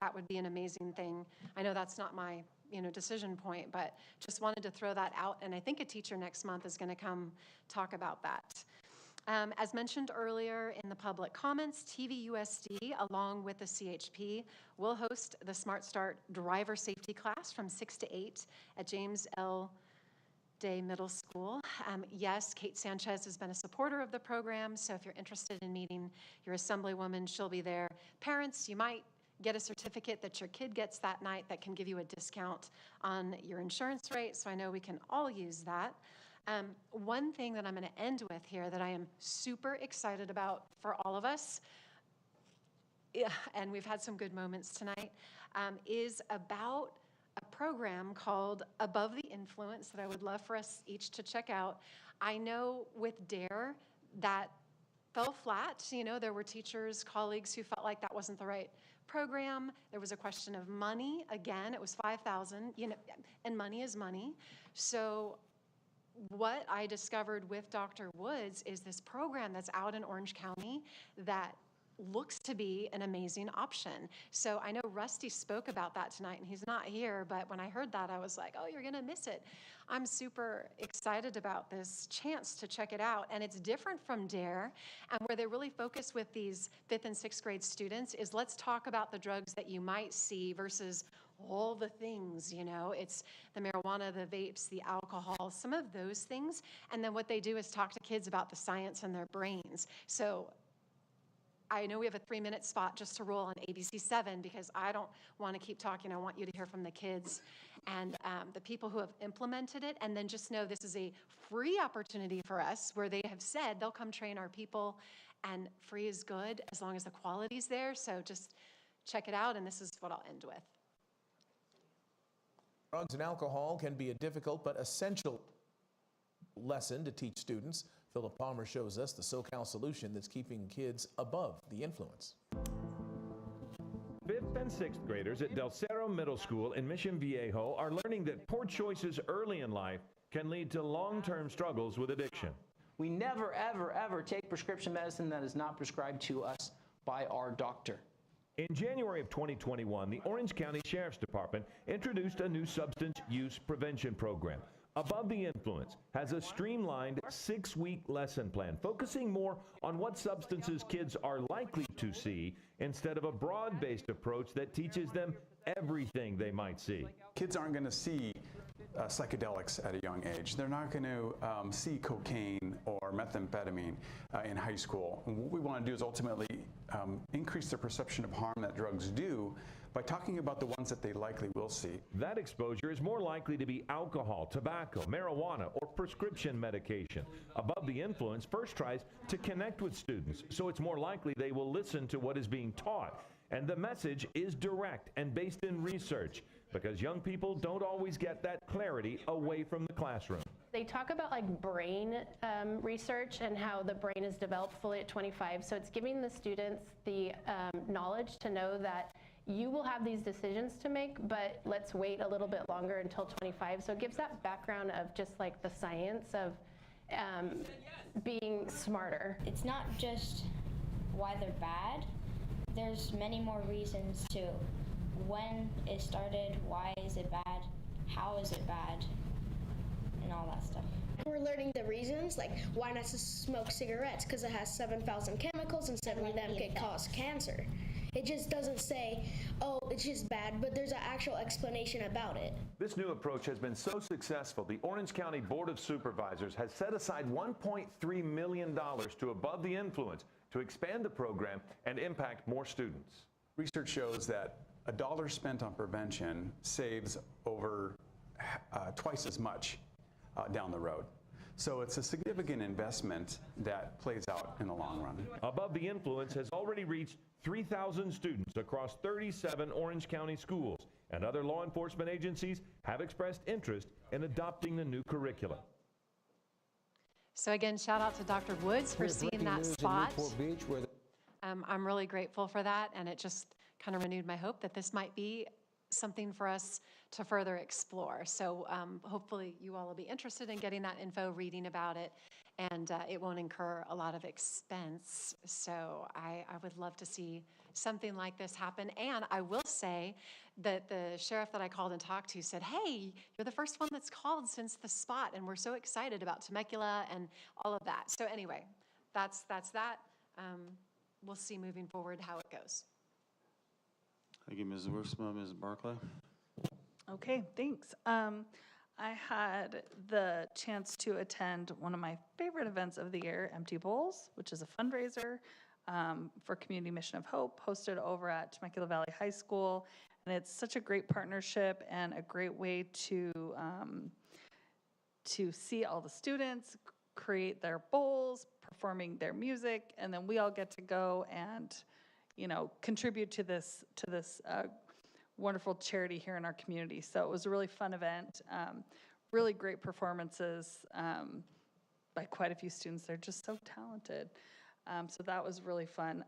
that would be an amazing thing. I know that's not my decision point, but just wanted to throw that out, and I think a teacher next month is gonna come talk about that. As mentioned earlier in the public comments, TVUSD, along with the CHP, will host the Smart Start driver safety class from 6 to 8 at James L. Day Middle School. Yes, Kate Sanchez has been a supporter of the program, so if you're interested in meeting your assemblywoman, she'll be there. Parents, you might get a certificate that your kid gets that night that can give you a discount on your insurance rate, so I know we can all use that. One thing that I'm going to end with here that I am super excited about for all of us, and we've had some good moments tonight, is about a program called Above the Influence that I would love for us each to check out. I know with DARE that fell flat. There were teachers, colleagues who felt like that wasn't the right program. There was a question of money. Again, it was $5,000, and money is money. So what I discovered with Dr. Woods is this program that's out in Orange County that looks to be an amazing option. So I know Rusty spoke about that tonight, and he's not here, but when I heard that, I was like, oh, you're gonna miss it. I'm super excited about this chance to check it out, and it's different from DARE, and where they really focus with these 5th and 6th grade students is let's talk about the drugs that you might see versus all the things, it's the marijuana, the vapes, the alcohol, some of those things, and then what they do is talk to kids about the science in their brains. So I know we have a 3-minute spot just to roll on ABC 7 because I don't want to keep talking. I want you to hear from the kids and the people who have implemented it. And then just know this is a free opportunity for us where they have said they'll come train our people, and free is good as long as the quality's there. So just check it out, and this is what I'll end with. Drugs and alcohol can be a difficult but essential lesson to teach students. Philip Palmer shows us the SoCal solution that's keeping kids above the influence. 5th and 6th graders at Del Cerro Middle School in Mission Viejo are learning that poor choices early in life can lead to long-term struggles with addiction. We never, ever, ever take prescription medicine that is not prescribed to us by our doctor. In January of 2021, the Orange County Sheriff's Department introduced a new substance use prevention program. Above the Influence has a streamlined 6-week lesson plan focusing more on what substances kids are likely to see instead of a broad-based approach that teaches them everything they might see. Kids aren't going to see psychedelics at a young age. They're not going to see cocaine or methamphetamine in high school. And what we want to do is ultimately increase their perception of harm that drugs do by talking about the ones that they likely will see. That exposure is more likely to be alcohol, tobacco, marijuana, or prescription medication. Above the Influence first tries to connect with students, so it's more likely they will listen to what is being taught. And the message is direct and based in research, because young people don't always get that clarity away from the classroom. They talk about like brain research and how the brain is developed fully at 25. So it's giving the students the knowledge to know that you will have these decisions to make, but let's wait a little bit longer until 25. So it gives that background of just like the science of being smarter. It's not just why they're bad. There's many more reasons too. When it started, why is it bad, how is it bad, and all that stuff. We're learning the reasons, like why not smoke cigarettes, because it has 7,000 chemicals and 7 of them could cause cancer. It just doesn't say, oh, it's just bad, but there's an actual explanation about it. This new approach has been so successful, the Orange County Board of Supervisors has set aside $1.3 million to Above the Influence to expand the program and impact more students. Research shows that $1 spent on prevention saves over twice as much down the road. So it's a significant investment that plays out in the long run. Above the Influence has already reached 3,000 students across 37 Orange County schools, and other law enforcement agencies have expressed interest in adopting the new curriculum. So again, shout out to Dr. Woods for seeing that spot. I'm really grateful for that, and it just kind of renewed my hope that this might be something for us to further explore. So hopefully you all will be interested in getting that info, reading about it, and it won't incur a lot of expense. So I would love to see something like this happen. And I will say that the sheriff that I called and talked to said, hey, you're the first one that's called since the spot, and we're so excited about Temecula and all of that. So anyway, that's that. We'll see moving forward how it goes. Thank you, Ms. Wiersma. Ms. Barclay? Okay, thanks. I had the chance to attend one of my favorite events of the year, Empty Bowls, which is a fundraiser for Community Mission of Hope, hosted over at Temecula Valley High School. And it's such a great partnership and a great way to see all the students create their bowls, performing their music, and then we all get to go and, you know, contribute to this wonderful charity here in our community. So it was a really fun event, really great performances by quite a few students. They're just so talented. So that was really fun.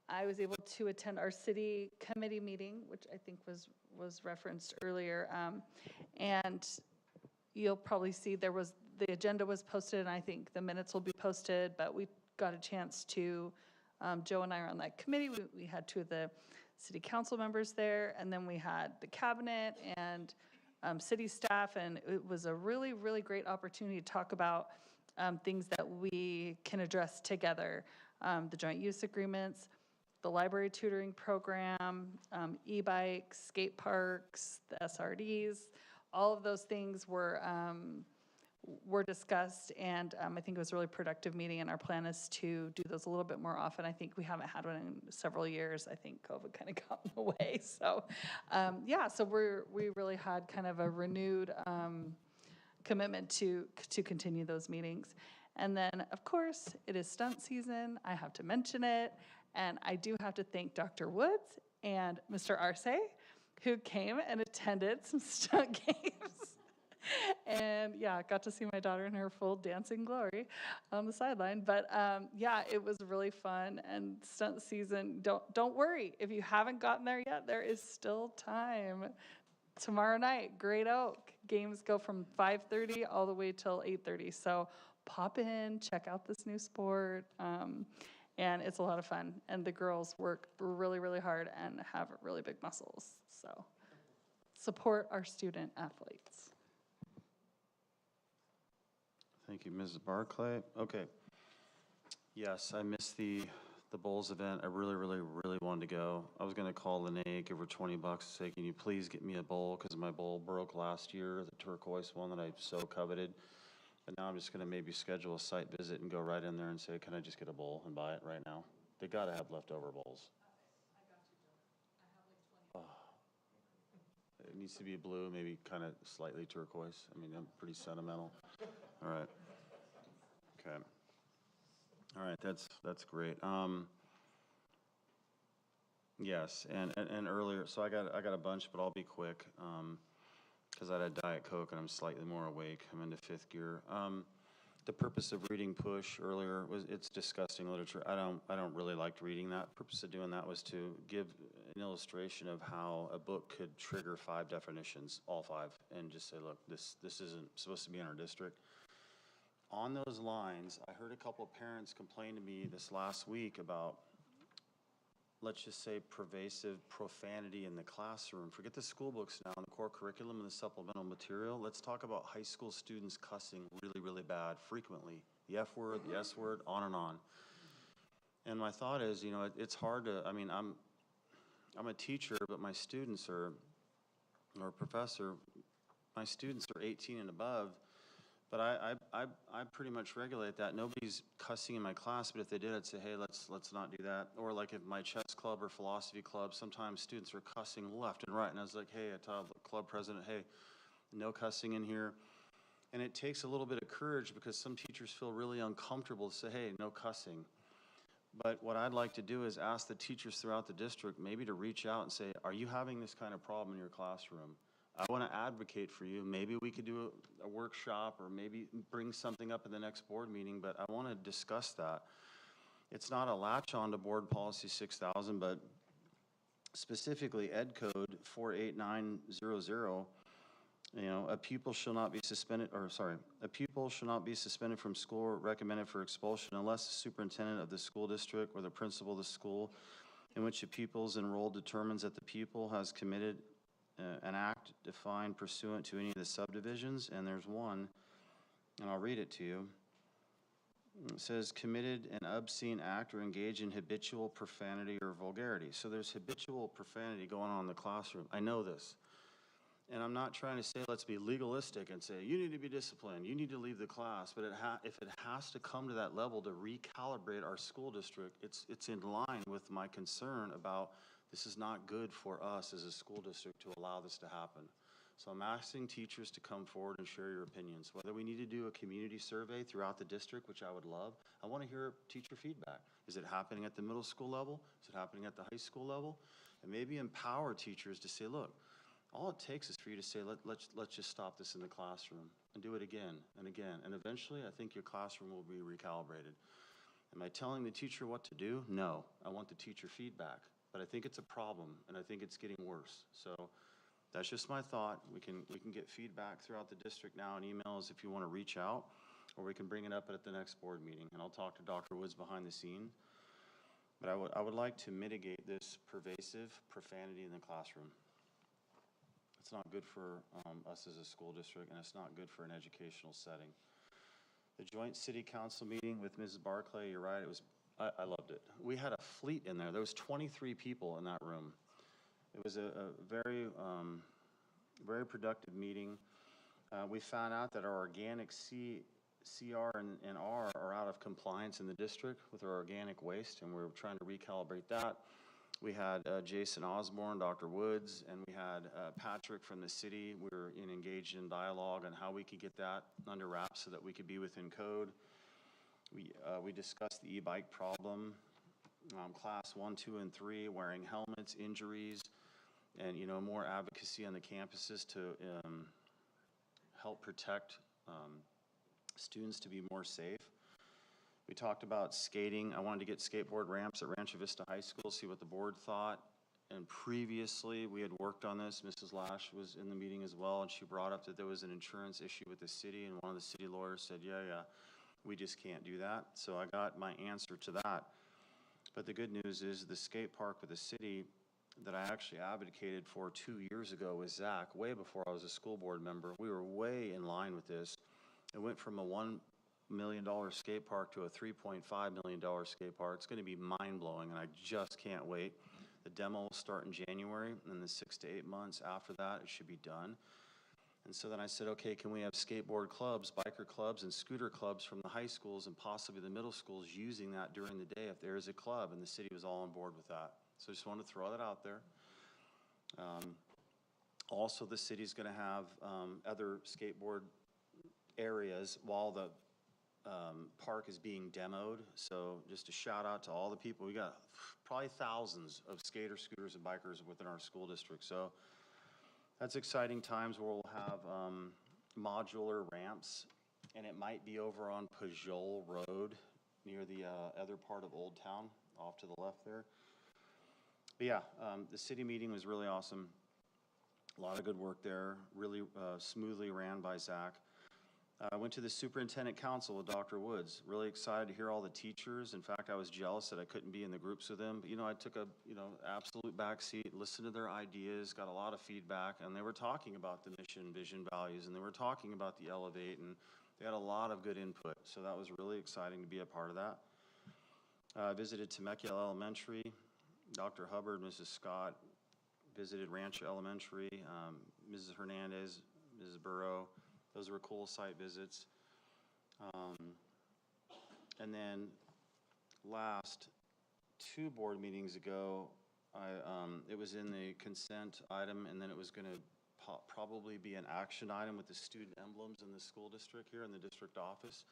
I was able to attend our city committee meeting, which I think was referenced earlier. And you'll probably see the agenda was posted, and I think the minutes will be posted, but we got a chance to, Joe and I are on that committee. We had two of the city council members there, and then we had the cabinet and city staff, and it was a really, really great opportunity to talk about things that we can address together. The joint use agreements, the library tutoring program, e-bikes, skate parks, the SRDs, all of those things were discussed, and I think it was a really productive meeting, and our plan is to do those a little bit more often. I think we haven't had one in several years. I think COVID kind of got in the way. So yeah, so we really had kind of a renewed commitment to continue those meetings. And then, of course, it is stunt season. I have to mention it, and I do have to thank Dr. Woods and Mr. Arce, who came and attended some stunt games. And yeah, got to see my daughter in her full dancing glory on the sideline. But yeah, it was really fun. And stunt season, don't worry. If you haven't gotten there yet, there is still time. Tomorrow night, Great Oak. Games go from 5:30 all the way till 8:30. So pop in, check out this new sport. And it's a lot of fun. And the girls work really, really hard and have really big muscles. So support our student athletes. Thank you, Mrs. Barclay. Okay. Yes, I missed the bowls event. I really, really, really wanted to go. I was gonna call Lene, give her $20 and say, can you please get me a bowl? Because my bowl broke last year, the turquoise one that I so coveted. But now I'm just gonna maybe schedule a site visit and go right in there and say, can I just get a bowl and buy it right now? They gotta have leftover bowls. Oh. It needs to be blue, maybe kind of slightly turquoise. I mean, I'm pretty sentimental. All right. Okay. All right, that's great. Yes, and earlier, so I got a bunch, but I'll be quick, because I had Diet Coke and I'm slightly more awake. I'm into 5th gear. The purpose of reading Push earlier was it's disgusting literature. I don't really like reading that. The purpose of doing that was to give an illustration of how a book could trigger 5 definitions, all 5, and just say, look, this isn't supposed to be in our district. On those lines, I heard a couple of parents complain to me this last week about, let's just say, pervasive profanity in the classroom. Forget the school books now and the core curriculum and the supplemental material. Let's talk about high school students cussing really, really bad, frequently. The F word, the S word, on and on. And my thought is, you know, it's hard to, I mean, I'm a teacher, but my students are, or a professor, my students are 18 and above. But I pretty much regulate that. Nobody's cussing in my class, but if they did, I'd say, hey, let's not do that. Or like if my chess club or philosophy club, sometimes students are cussing left and right, and I was like, hey, I tell the club president, hey, no cussing in here. And it takes a little bit of courage because some teachers feel really uncomfortable to say, hey, no cussing. But what I'd like to do is ask the teachers throughout the district maybe to reach out and say, are you having this kind of problem in your classroom? I want to advocate for you. Maybe we could do a workshop or maybe bring something up in the next board meeting, but I want to discuss that. It's not a latch on to board policy 6000, but specifically Ed Code 48900, you know, a pupil shall not be suspended from school or recommended for expulsion unless the superintendent of the school district or the principal of the school in which a pupil is enrolled determines that the pupil has committed an act defined pursuant to any of the subdivisions, and there's one, and I'll read it to you. It says, committed an obscene act or engaged in habitual profanity or vulgarity. So there's habitual profanity going on in the classroom. I know this. And I'm not trying to say let's be legalistic and say, you need to be disciplined, you need to leave the class, but if it has to come to that level to recalibrate our school district, it's in line with my concern about this is not good for us as a school district to allow this to happen. So I'm asking teachers to come forward and share your opinions. Whether we need to do a community survey throughout the district, which I would love, I want to hear teacher feedback. Is it happening at the middle school level? Is it happening at the high school level? And maybe empower teachers to say, look, all it takes is for you to say, let's just stop this in the classroom and do it again and again. And eventually, I think your classroom will be recalibrated. Am I telling the teacher what to do? No, I want the teacher feedback. But I think it's a problem, and I think it's getting worse. So that's just my thought. We can get feedback throughout the district now in emails if you want to reach out, or we can bring it up at the next board meeting. And I'll talk to Dr. Woods behind the scenes. But I would like to mitigate this pervasive profanity in the classroom. It's not good for us as a school district, and it's not good for an educational setting. The joint city council meeting with Mrs. Barclay, you're right, I loved it. We had a fleet in there. There was 23 people in that room. It was a very, very productive meeting. We found out that our organic CR and R are out of compliance in the district with our organic waste, and we're trying to recalibrate that. We had Jason Osborne, Dr. Woods, and we had Patrick from the city. We were engaged in dialogue on how we could get that under wraps so that we could be within code. We discussed the e-bike problem, class 1, 2, and 3, wearing helmets, injuries, and more advocacy on the campuses to help protect students to be more safe. We talked about skating. I wanted to get skateboard ramps at Rancho Vista High School, see what the board thought. And previously, we had worked on this. Mrs. Lash was in the meeting as well, and she brought up that there was an insurance issue with the city, and one of the city lawyers said, yeah, we just can't do that. So I got my answer to that. But the good news is the skate park with the city that I actually advocated for 2 years ago with Zach, way before I was a school board member. We were way in line with this. It went from a $1 million skate park to a $3.5 million skate park. It's going to be mind-blowing, and I just can't wait. The demo will start in January, and then the 6 to 8 months after that, it should be done. And so then I said, okay, can we have skateboard clubs, biker clubs, and scooter clubs from the high schools and possibly the middle schools using that during the day if there is a club? And the city was all on board with that. So I just wanted to throw that out there. Also, the city's going to have other skateboard areas while the park is being demoed. So just a shout out to all the people. We got probably thousands of skaters, scooters, and bikers within our school district. So that's exciting times where we'll have modular ramps, and it might be over on Pajol Road near the other part of Old Town off to the left there. But yeah, the city meeting was really awesome. A lot of good work there, really smoothly ran by Zach. I went to the superintendent council with Dr. Woods. Really excited to hear all the teachers. In fact, I was jealous that I couldn't be in the groups with them. But, you know, I took a, absolute backseat, listened to their ideas, got a lot of feedback, and they were talking about the mission, vision, values, and they were talking about the Elevate, and they had a lot of good input. So that was really exciting to be a part of that. I visited Temecula Elementary. Dr. Hubbard, Mrs. Scott visited Rancho Elementary, Mrs. Hernandez, Mrs. Burrow. Those were cool site visits. And then last 2 board meetings ago, it was in the consent item, and then it was going to probably be an action item with the student emblems in the school district here in the district office.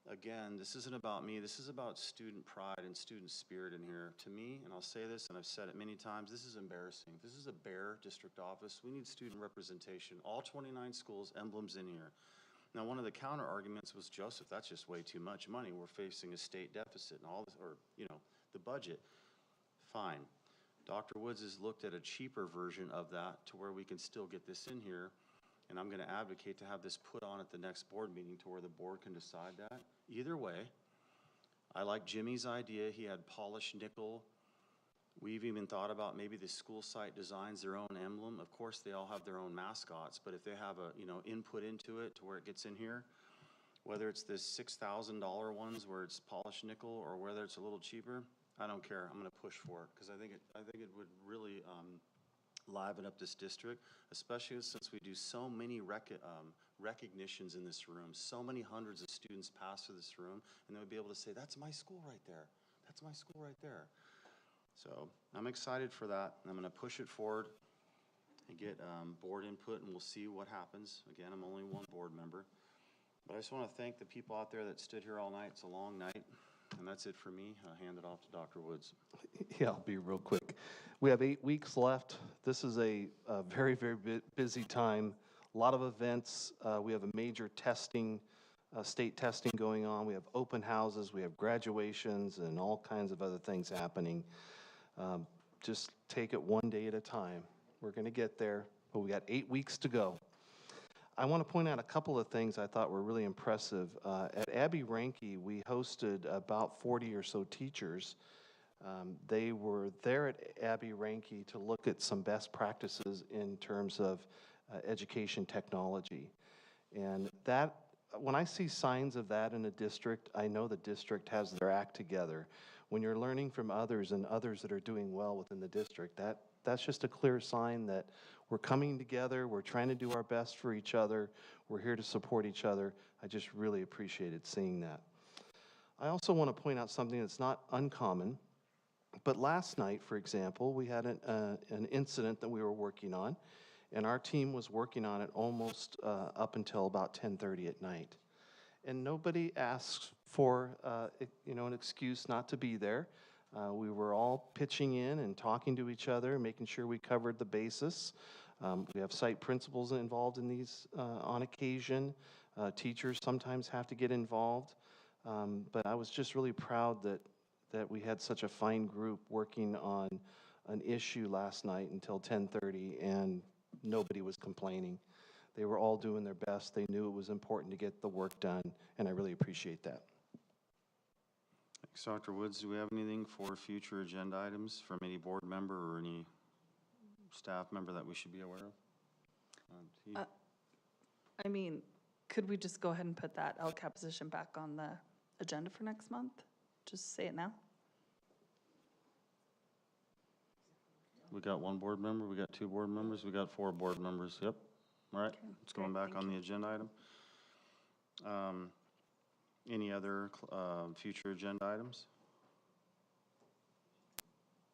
Again, this isn't about me. This is about student pride and student spirit in here. To me, and I'll say this, and I've said it many times, this is embarrassing. This is a bare district office. We need student representation. All 29 schools, emblems in here. Now, one of the counter arguments was, Joseph, that's just way too much money. We're facing a state deficit and all this, or, the budget. Fine. Dr. Woods has looked at a cheaper version of that to where we can still get this in here. And I'm going to advocate to have this put on at the next board meeting to where the board can decide that. Either way, I like Jimmy's idea. He had polished nickel. We've even thought about maybe the school site designs their own emblem. Of course, they all have their own mascots, but if they have a input into it to where it gets in here, whether it's the $6,000 ones where it's polished nickel or whether it's a little cheaper, I don't care. I'm going to push for it because I think it would really liven up this district, especially since we do so many recognitions in this room. So many hundreds of students pass through this room, and they would be able to say, that's my school right there. That's my school right there. So I'm excited for that. I'm going to push it forward and get board input, and we'll see what happens. Again, I'm only one board member. But I just want to thank the people out there that stood here all night. It's a long night. And that's it for me. I'll hand it off to Dr. Woods. Yeah, I'll be real quick. We have 8 weeks left. This is a very, very busy time. A lot of events. We have a major testing, state testing going on. We have open houses. We have graduations and all kinds of other things happening. Just take it one day at a time. We're going to get there, but we got 8 weeks to go. I want to point out a couple of things I thought were really impressive. At Abby Ranke, we hosted about 40 or so teachers. They were there at Abby Ranke to look at some best practices in terms of education technology. And that, when I see signs of that in a district, I know the district has their act together. When you're learning from others and others that are doing well within the district, that's just a clear sign that we're coming together, we're trying to do our best for each other, we're here to support each other. I just really appreciated seeing that. I also want to point out something that's not uncommon, but last night, for example, we had an incident that we were working on, and our team was working on it almost up until about 10:30 at night. And nobody asked for an excuse not to be there. We were all pitching in and talking to each other, making sure we covered the basis. We have site principals involved in these on occasion. Teachers sometimes have to get involved. But I was just really proud that we had such a fine group working on an issue last night until 10:30, and nobody was complaining. They were all doing their best. They knew it was important to get the work done, and I really appreciate that. Thanks, Dr. Woods. Do we have anything for future agenda items from any board member or any staff member that we should be aware of? I mean, could we just go ahead and put that LCAP position back on the agenda for next month? Just say it now. We got one board member, we got two board members, we got 4 board members. Yep. All right, it's going back on the agenda item. Any other future agenda items?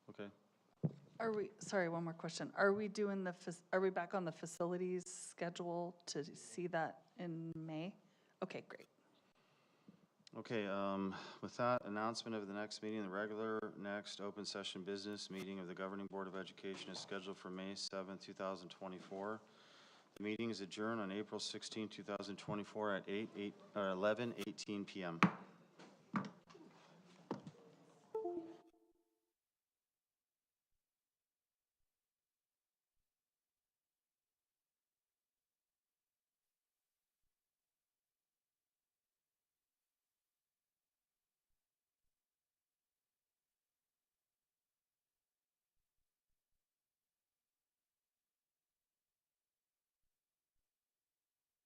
Okay. Are we, sorry, one more question. Are we doing the, are we back on the facilities schedule to see that in May? Okay, great. Okay, with that announcement of the next meeting, the regular next open session business meeting of the Governing Board of Education is scheduled for May 7th, 2024. The meeting is adjourned on April 16, 2024 at 11:18 p.m.